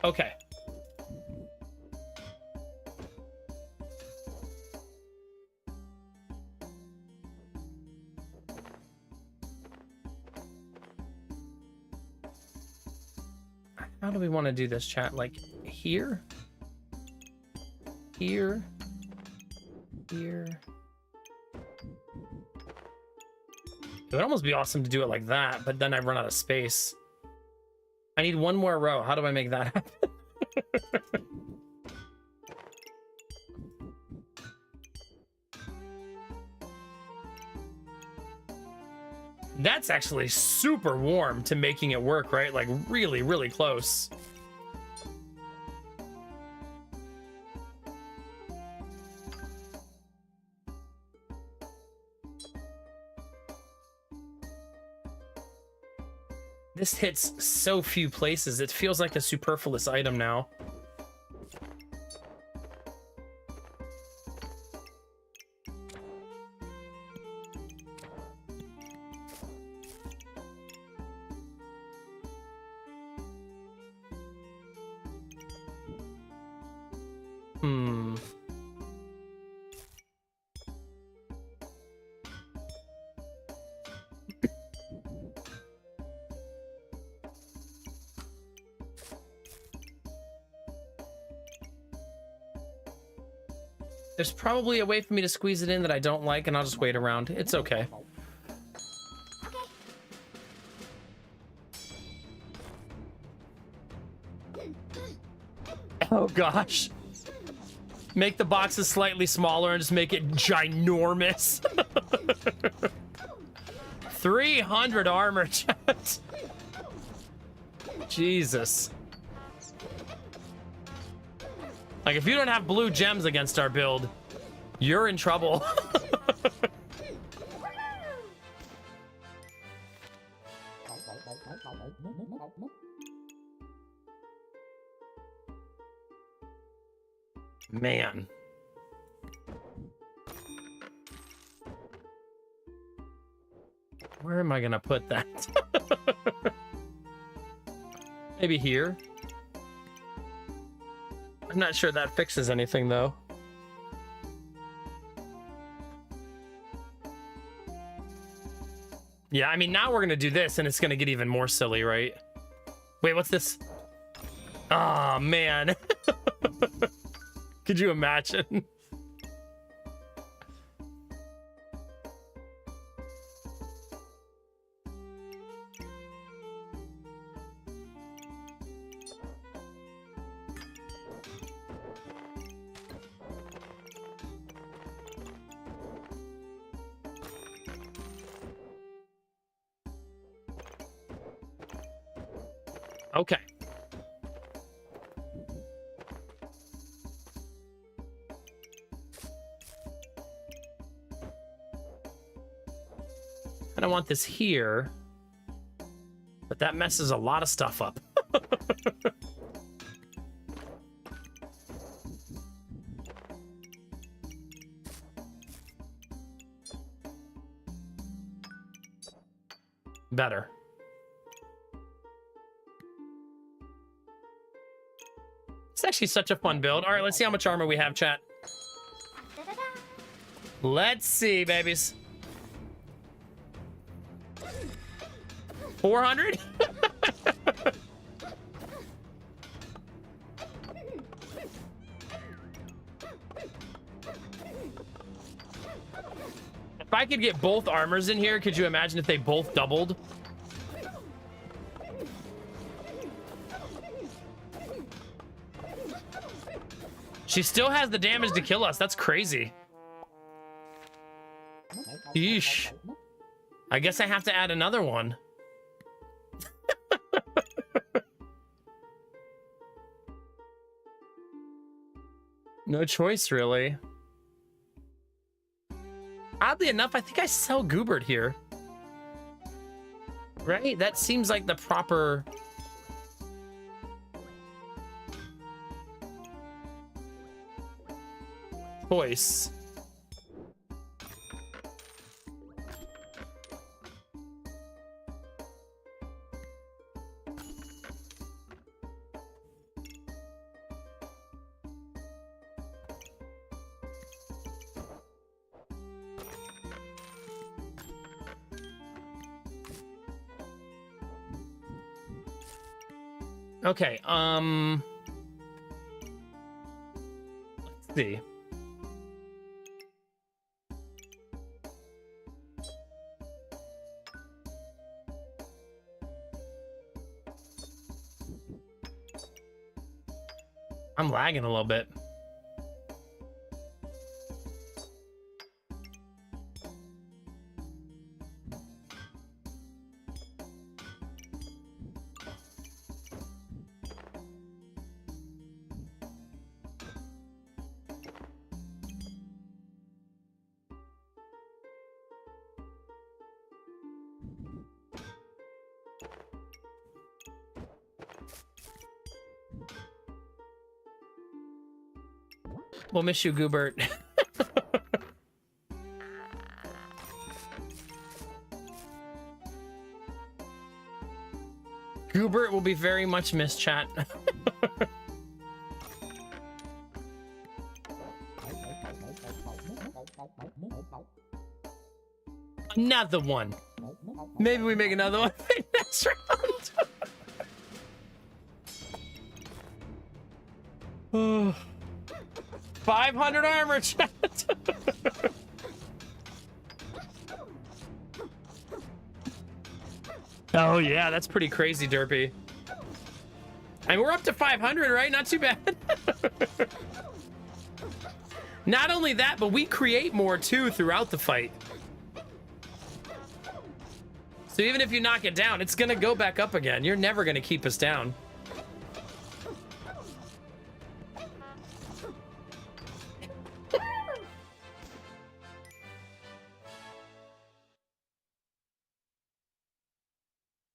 S1: Okay. How do we want to do this, chat? Like here? Here? Here? It would almost be awesome to do it like that, but then I run out of space. I need one more row. How do I make that happen? That's actually super warm to making it work, right? Like really, really close. This hits so few places. It feels like a superfluous item now. There's probably a way for me to squeeze it in that I don't like, and I'll just wait around. It's okay. Oh gosh. Make the boxes slightly smaller and just make it ginormous. 300 armor, chat. Jesus. Like, if you don't have blue gems against our build, you're in trouble. Man. Where am I gonna put that? Maybe here? I'm not sure that fixes anything, though. Yeah, I mean, now we're gonna do this, and it's gonna get even more silly, right? Wait, what's this? Oh, man. Could you imagine? Okay. And I want this here, but that messes a lot of stuff up. Better. It's actually such a fun build. All right, let's see how much armor we have, chat. Let's see, babies. 400? If I could get both armors in here, could you imagine if they both doubled? She still has the damage to kill us. That's crazy. Yeesh. I guess I have to add another one. No choice, really. Oddly enough, I think I sell Goobert here. Right? That seems like the proper... choice. Okay, let's see. I'm lagging a little bit. We'll miss you, Goobert. Goobert will be very much missed, chat. Another one. Maybe we make another one next round. Oh. 500 armor, chat. Oh yeah, that's pretty crazy, Derpy. I mean, we're up to 500, right? Not too bad. Not only that, but we create more too throughout the fight. So even if you knock it down, it's gonna go back up again. You're never gonna keep us down.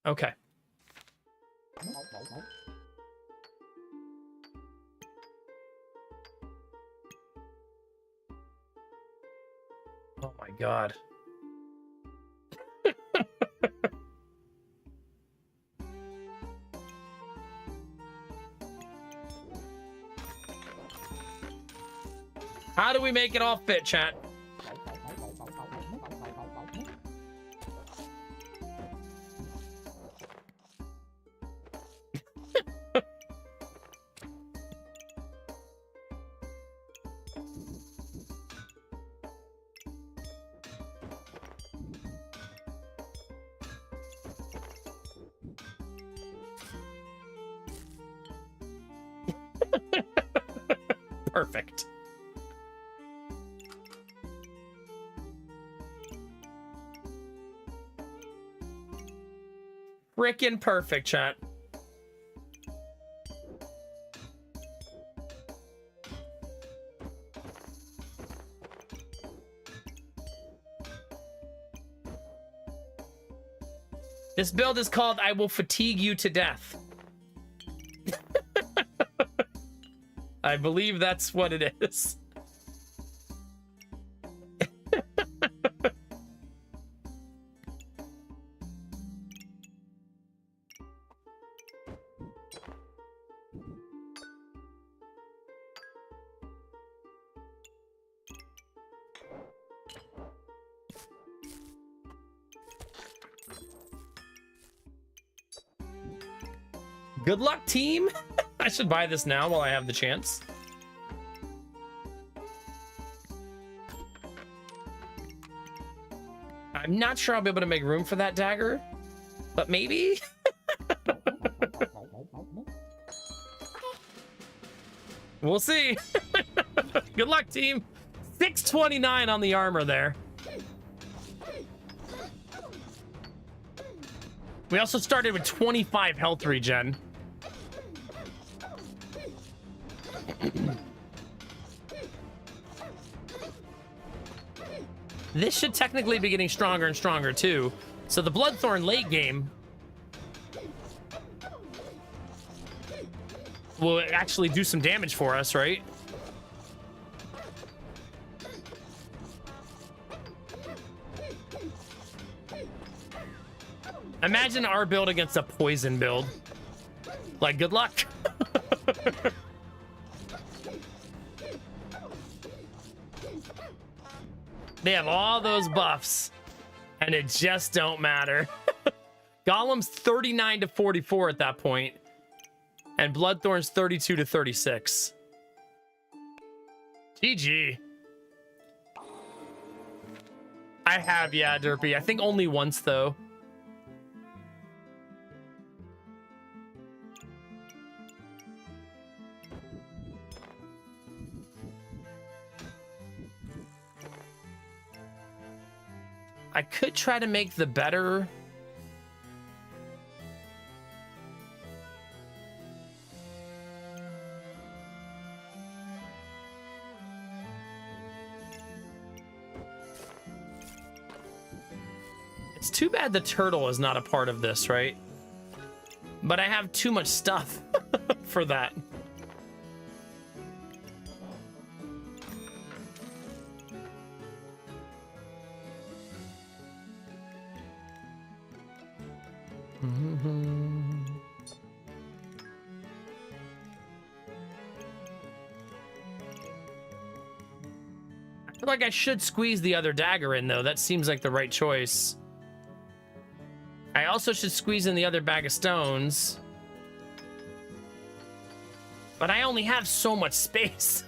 S1: Okay. Oh my God. How do we make it all fit, chat? Perfect. Frickin' perfect, chat. This build is called I Will Fatigue You to Death. I believe that's what it is. Good luck, team. I should buy this now while I have the chance. I'm not sure I'll be able to make room for that dagger, but maybe. We'll see. Good luck, team. 629 on the armor there. We also started with 25 health regen. This should technically be getting stronger and stronger too. So the Bloodthorn late game will actually do some damage for us, right? Imagine our build against a poison build. Like, good luck. They have all those buffs, and it just don't matter. Golem's 39 to 44 at that point, and Bloodthorn's 32 to 36. GG. I have, yeah, Derpy. I think only once, though. I could try to make the better. It's too bad the turtle is not a part of this, right? But I have too much stuff for that. I feel like I should squeeze the other dagger in, though. That seems like the right choice. I also should squeeze in the other bag of stones. But I only have so much space.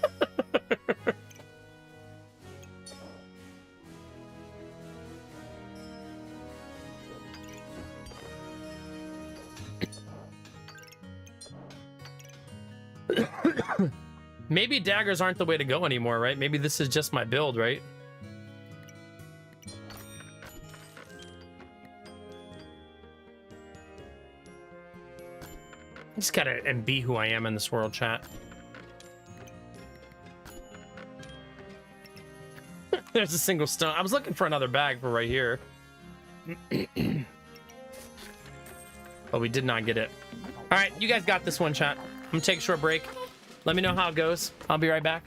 S1: Maybe daggers aren't the way to go anymore, right? Maybe this is just my build, right? I just gotta be who I am in this world, chat. There's a single stone. I was looking for another bag for right here. But we did not get it. All right, you guys got this one, chat. I'm gonna take a short break. Let me know how it goes. I'll be right back.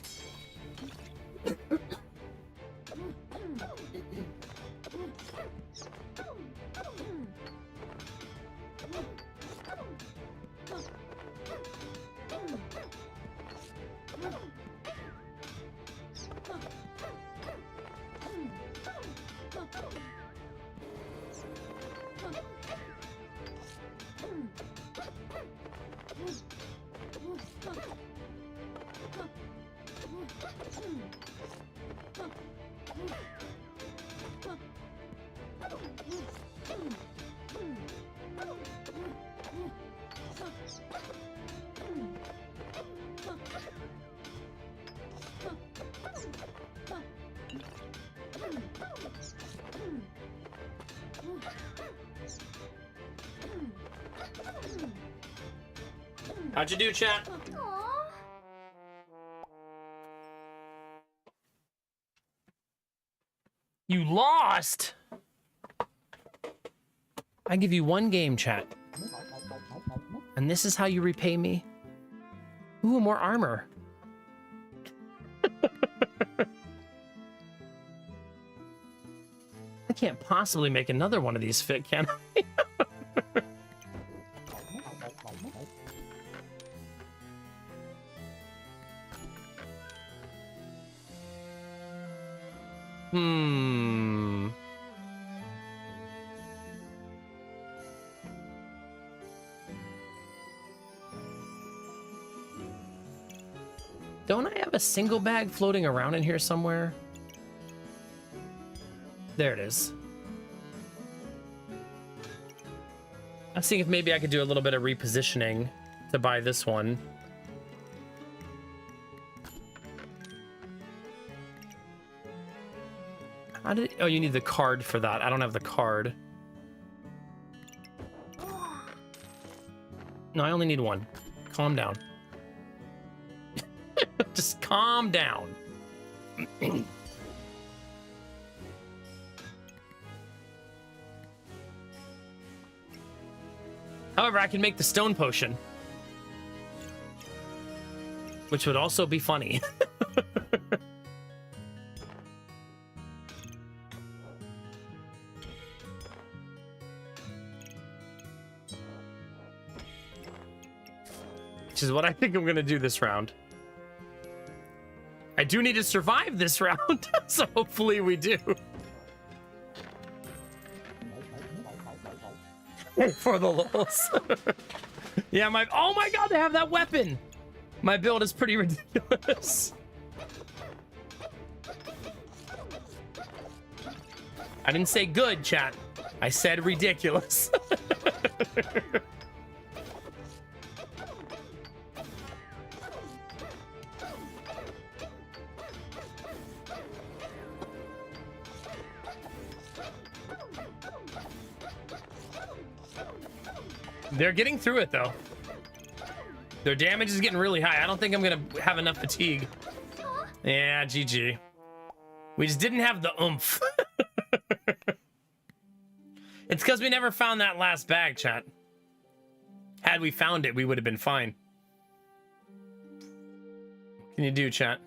S1: How'd you do, chat? You lost? I give you one game, chat. And this is how you repay me? Ooh, more armor. I can't possibly make another one of these fit, can I? Don't I have a single bag floating around in here somewhere? There it is. was seeing if maybe I could do a little bit of repositioning to buy this one. How did oh, you need the card for that. I don't have the card. No, I only need one. Calm down. Just calm down. However, I can make the stone potion, which would also be funny. Which is what I think I'm gonna do this round. I do need to survive this round, so hopefully we do. For the lulz. Yeah, oh my god, they have that weapon. My build is pretty ridiculous. I didn't say good, chat. I said ridiculous. They're getting through it, though. Their damage is getting really high. I don't think I'm going to have enough fatigue. Yeah, GG. We just didn't have the oomph. It's because we never found that last bag, chat. Had we found it, we would have been fine. What can you do, chat?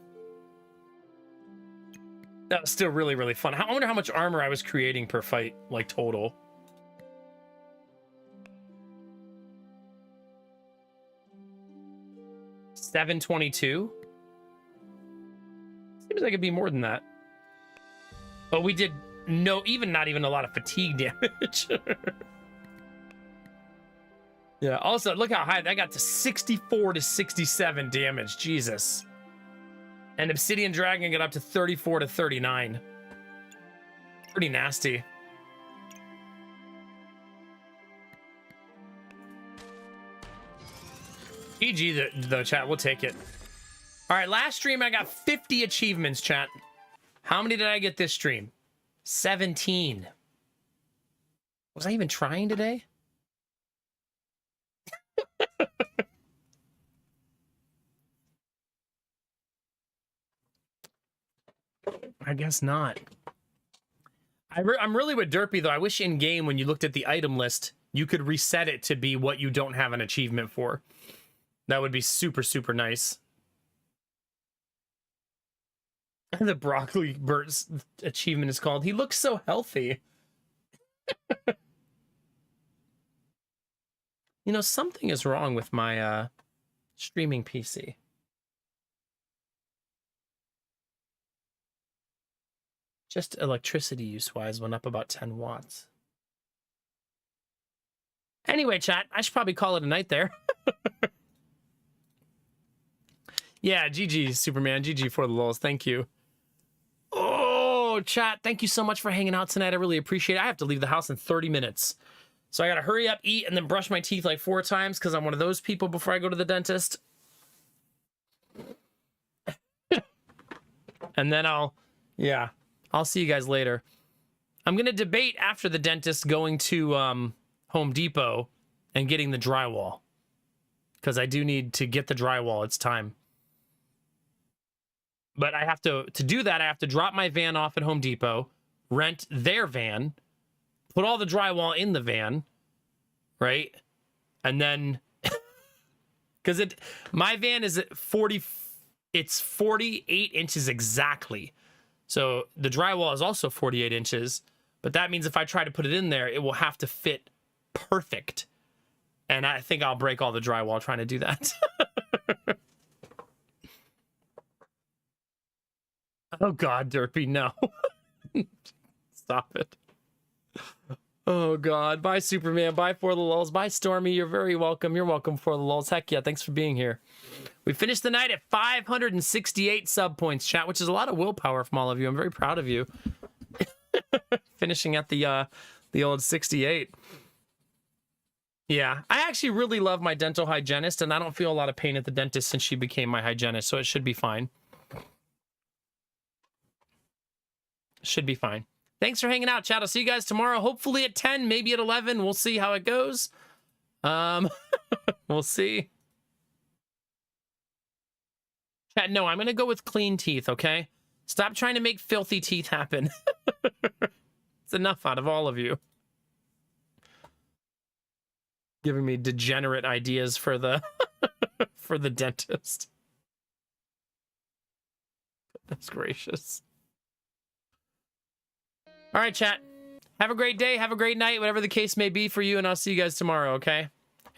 S1: That was still really, really fun. I wonder how much armor I was creating per fight, like total. $722. Seems like it'd be more than that. But we did not even a lot of fatigue damage. Yeah, also, look how high that got to 64 to 67 damage. Jesus. And Obsidian Dragon got up to 34 to 39. Pretty nasty. GG, the chat. We'll take it. All right, last stream I got 50 achievements, chat. How many did I get this stream? 17. Was I even trying today? I guess not. I'm really with Derpy, though. I wish in game, when you looked at the item list, you could reset it to be what you don't have an achievement for. That would be super, super nice. The Broccoli Burt's achievement is called, he looks so healthy. You know, something is wrong with my streaming PC. Just electricity use-wise went up about 10 watts. Anyway, chat, I should probably call it a night there. Yeah, GG, Superman. GG for the lulz. Thank you. Oh, chat, thank you so much for hanging out tonight. I really appreciate it. I have to leave the house in 30 minutes. So I got to hurry up, eat, and then brush my teeth like 4 times because I'm one of those people before I go to the dentist. And then I'll see you guys later. I'm going to debate after the dentist going to Home Depot and getting the drywall. Because I do need to get the drywall. It's time. But I have to do that, I have to drop my van off at Home Depot, rent their van, put all the drywall in the van, right? And then, because my van is at 48 inches exactly. So the drywall is also 48 inches, but that means if I try to put it in there, it will have to fit perfect. And I think I'll break all the drywall trying to do that. Oh God, Derpy, no. Stop it. Oh God, bye Superman, bye for the lulz, bye Stormy, you're very welcome. You're welcome for the lulz. Heck yeah, thanks for being here. We finished the night at 568 sub points, chat, which is a lot of willpower from all of you. I'm very proud of you. Finishing at the old 68. Yeah, I actually really love my dental hygienist, and I don't feel a lot of pain at the dentist since she became my hygienist, so it should be fine. Should be fine. Thanks for hanging out, chat. I'll see you guys tomorrow, hopefully at 10, maybe at 11. We'll see how it goes. We'll see. Chat, no, I'm going to go with clean teeth, okay? Stop trying to make filthy teeth happen. It's enough out of all of you. Giving me degenerate ideas for the for the dentist. Goodness gracious. All right, chat. Have a great day. Have a great night, whatever the case may be for you, and I'll see you guys tomorrow, okay?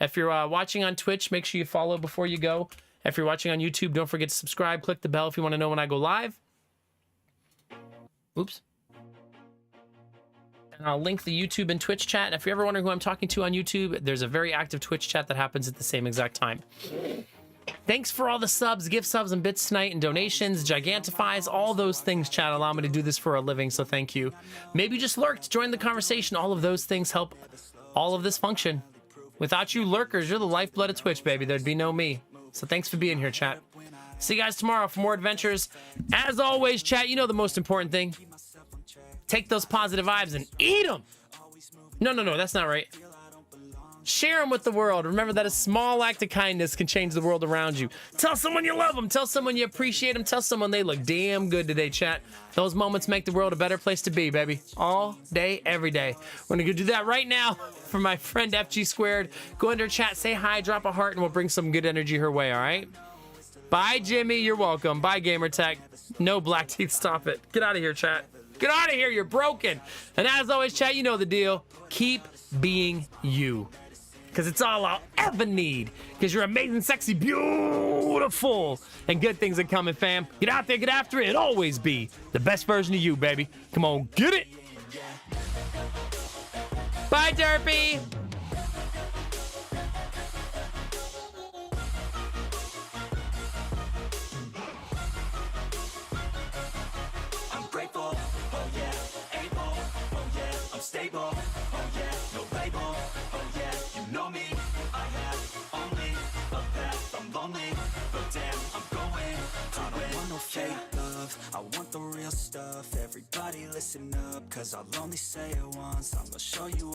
S1: If you're watching on Twitch, make sure you follow before you go. If you're watching on YouTube, don't forget to subscribe. Click the bell if you want to know when I go live. Oops. And I'll link the YouTube and Twitch chat. And if you're ever wondering who I'm talking to on YouTube, there's a very active Twitch chat that happens at the same exact time. Thanks for all the subs, gift subs, and bits tonight, and donations, gigantifies, all those things, chat. Allow me to do this for a living, so thank you. Maybe you just lurked, join the conversation. All of those things help all of this function. Without you lurkers, you're the lifeblood of Twitch, baby. There'd be no me. So thanks for being here, chat. See you guys tomorrow for more adventures. As always, chat, you know the most important thing. Take those positive vibes and eat them. No, that's not right. Share them with the world. Remember that a small act of kindness can change the world around you. Tell someone you love them. Tell someone you appreciate them. Tell someone they look damn good today, chat. Those moments make the world a better place to be, baby. All day, every day. We're going to go do that right now for my friend FG Squared. Go into her chat, say hi, drop a heart, and we'll bring some good energy her way, all right? Bye, Jimmy. You're welcome. Bye, Gamertech. No black teeth. Stop it. Get out of here, chat. Get out of here. You're broken. And as always, chat, you know the deal. Keep being you. Because it's all I'll ever need. Because you're amazing, sexy, beautiful, and good things are coming, fam. Get out there, get after it. It'll always be the best version of you, baby. Come on, get it. Bye, Derpy.
S2: I'm grateful, oh yeah, able, oh yeah, I'm stable, oh yeah, no label, oh yeah, you know me, I have only a path, I'm lonely, but damn, I'm going to win. I don't want no fake love, I want the real stuff, everybody listen up, cause I'll only say it once, I'm gonna show you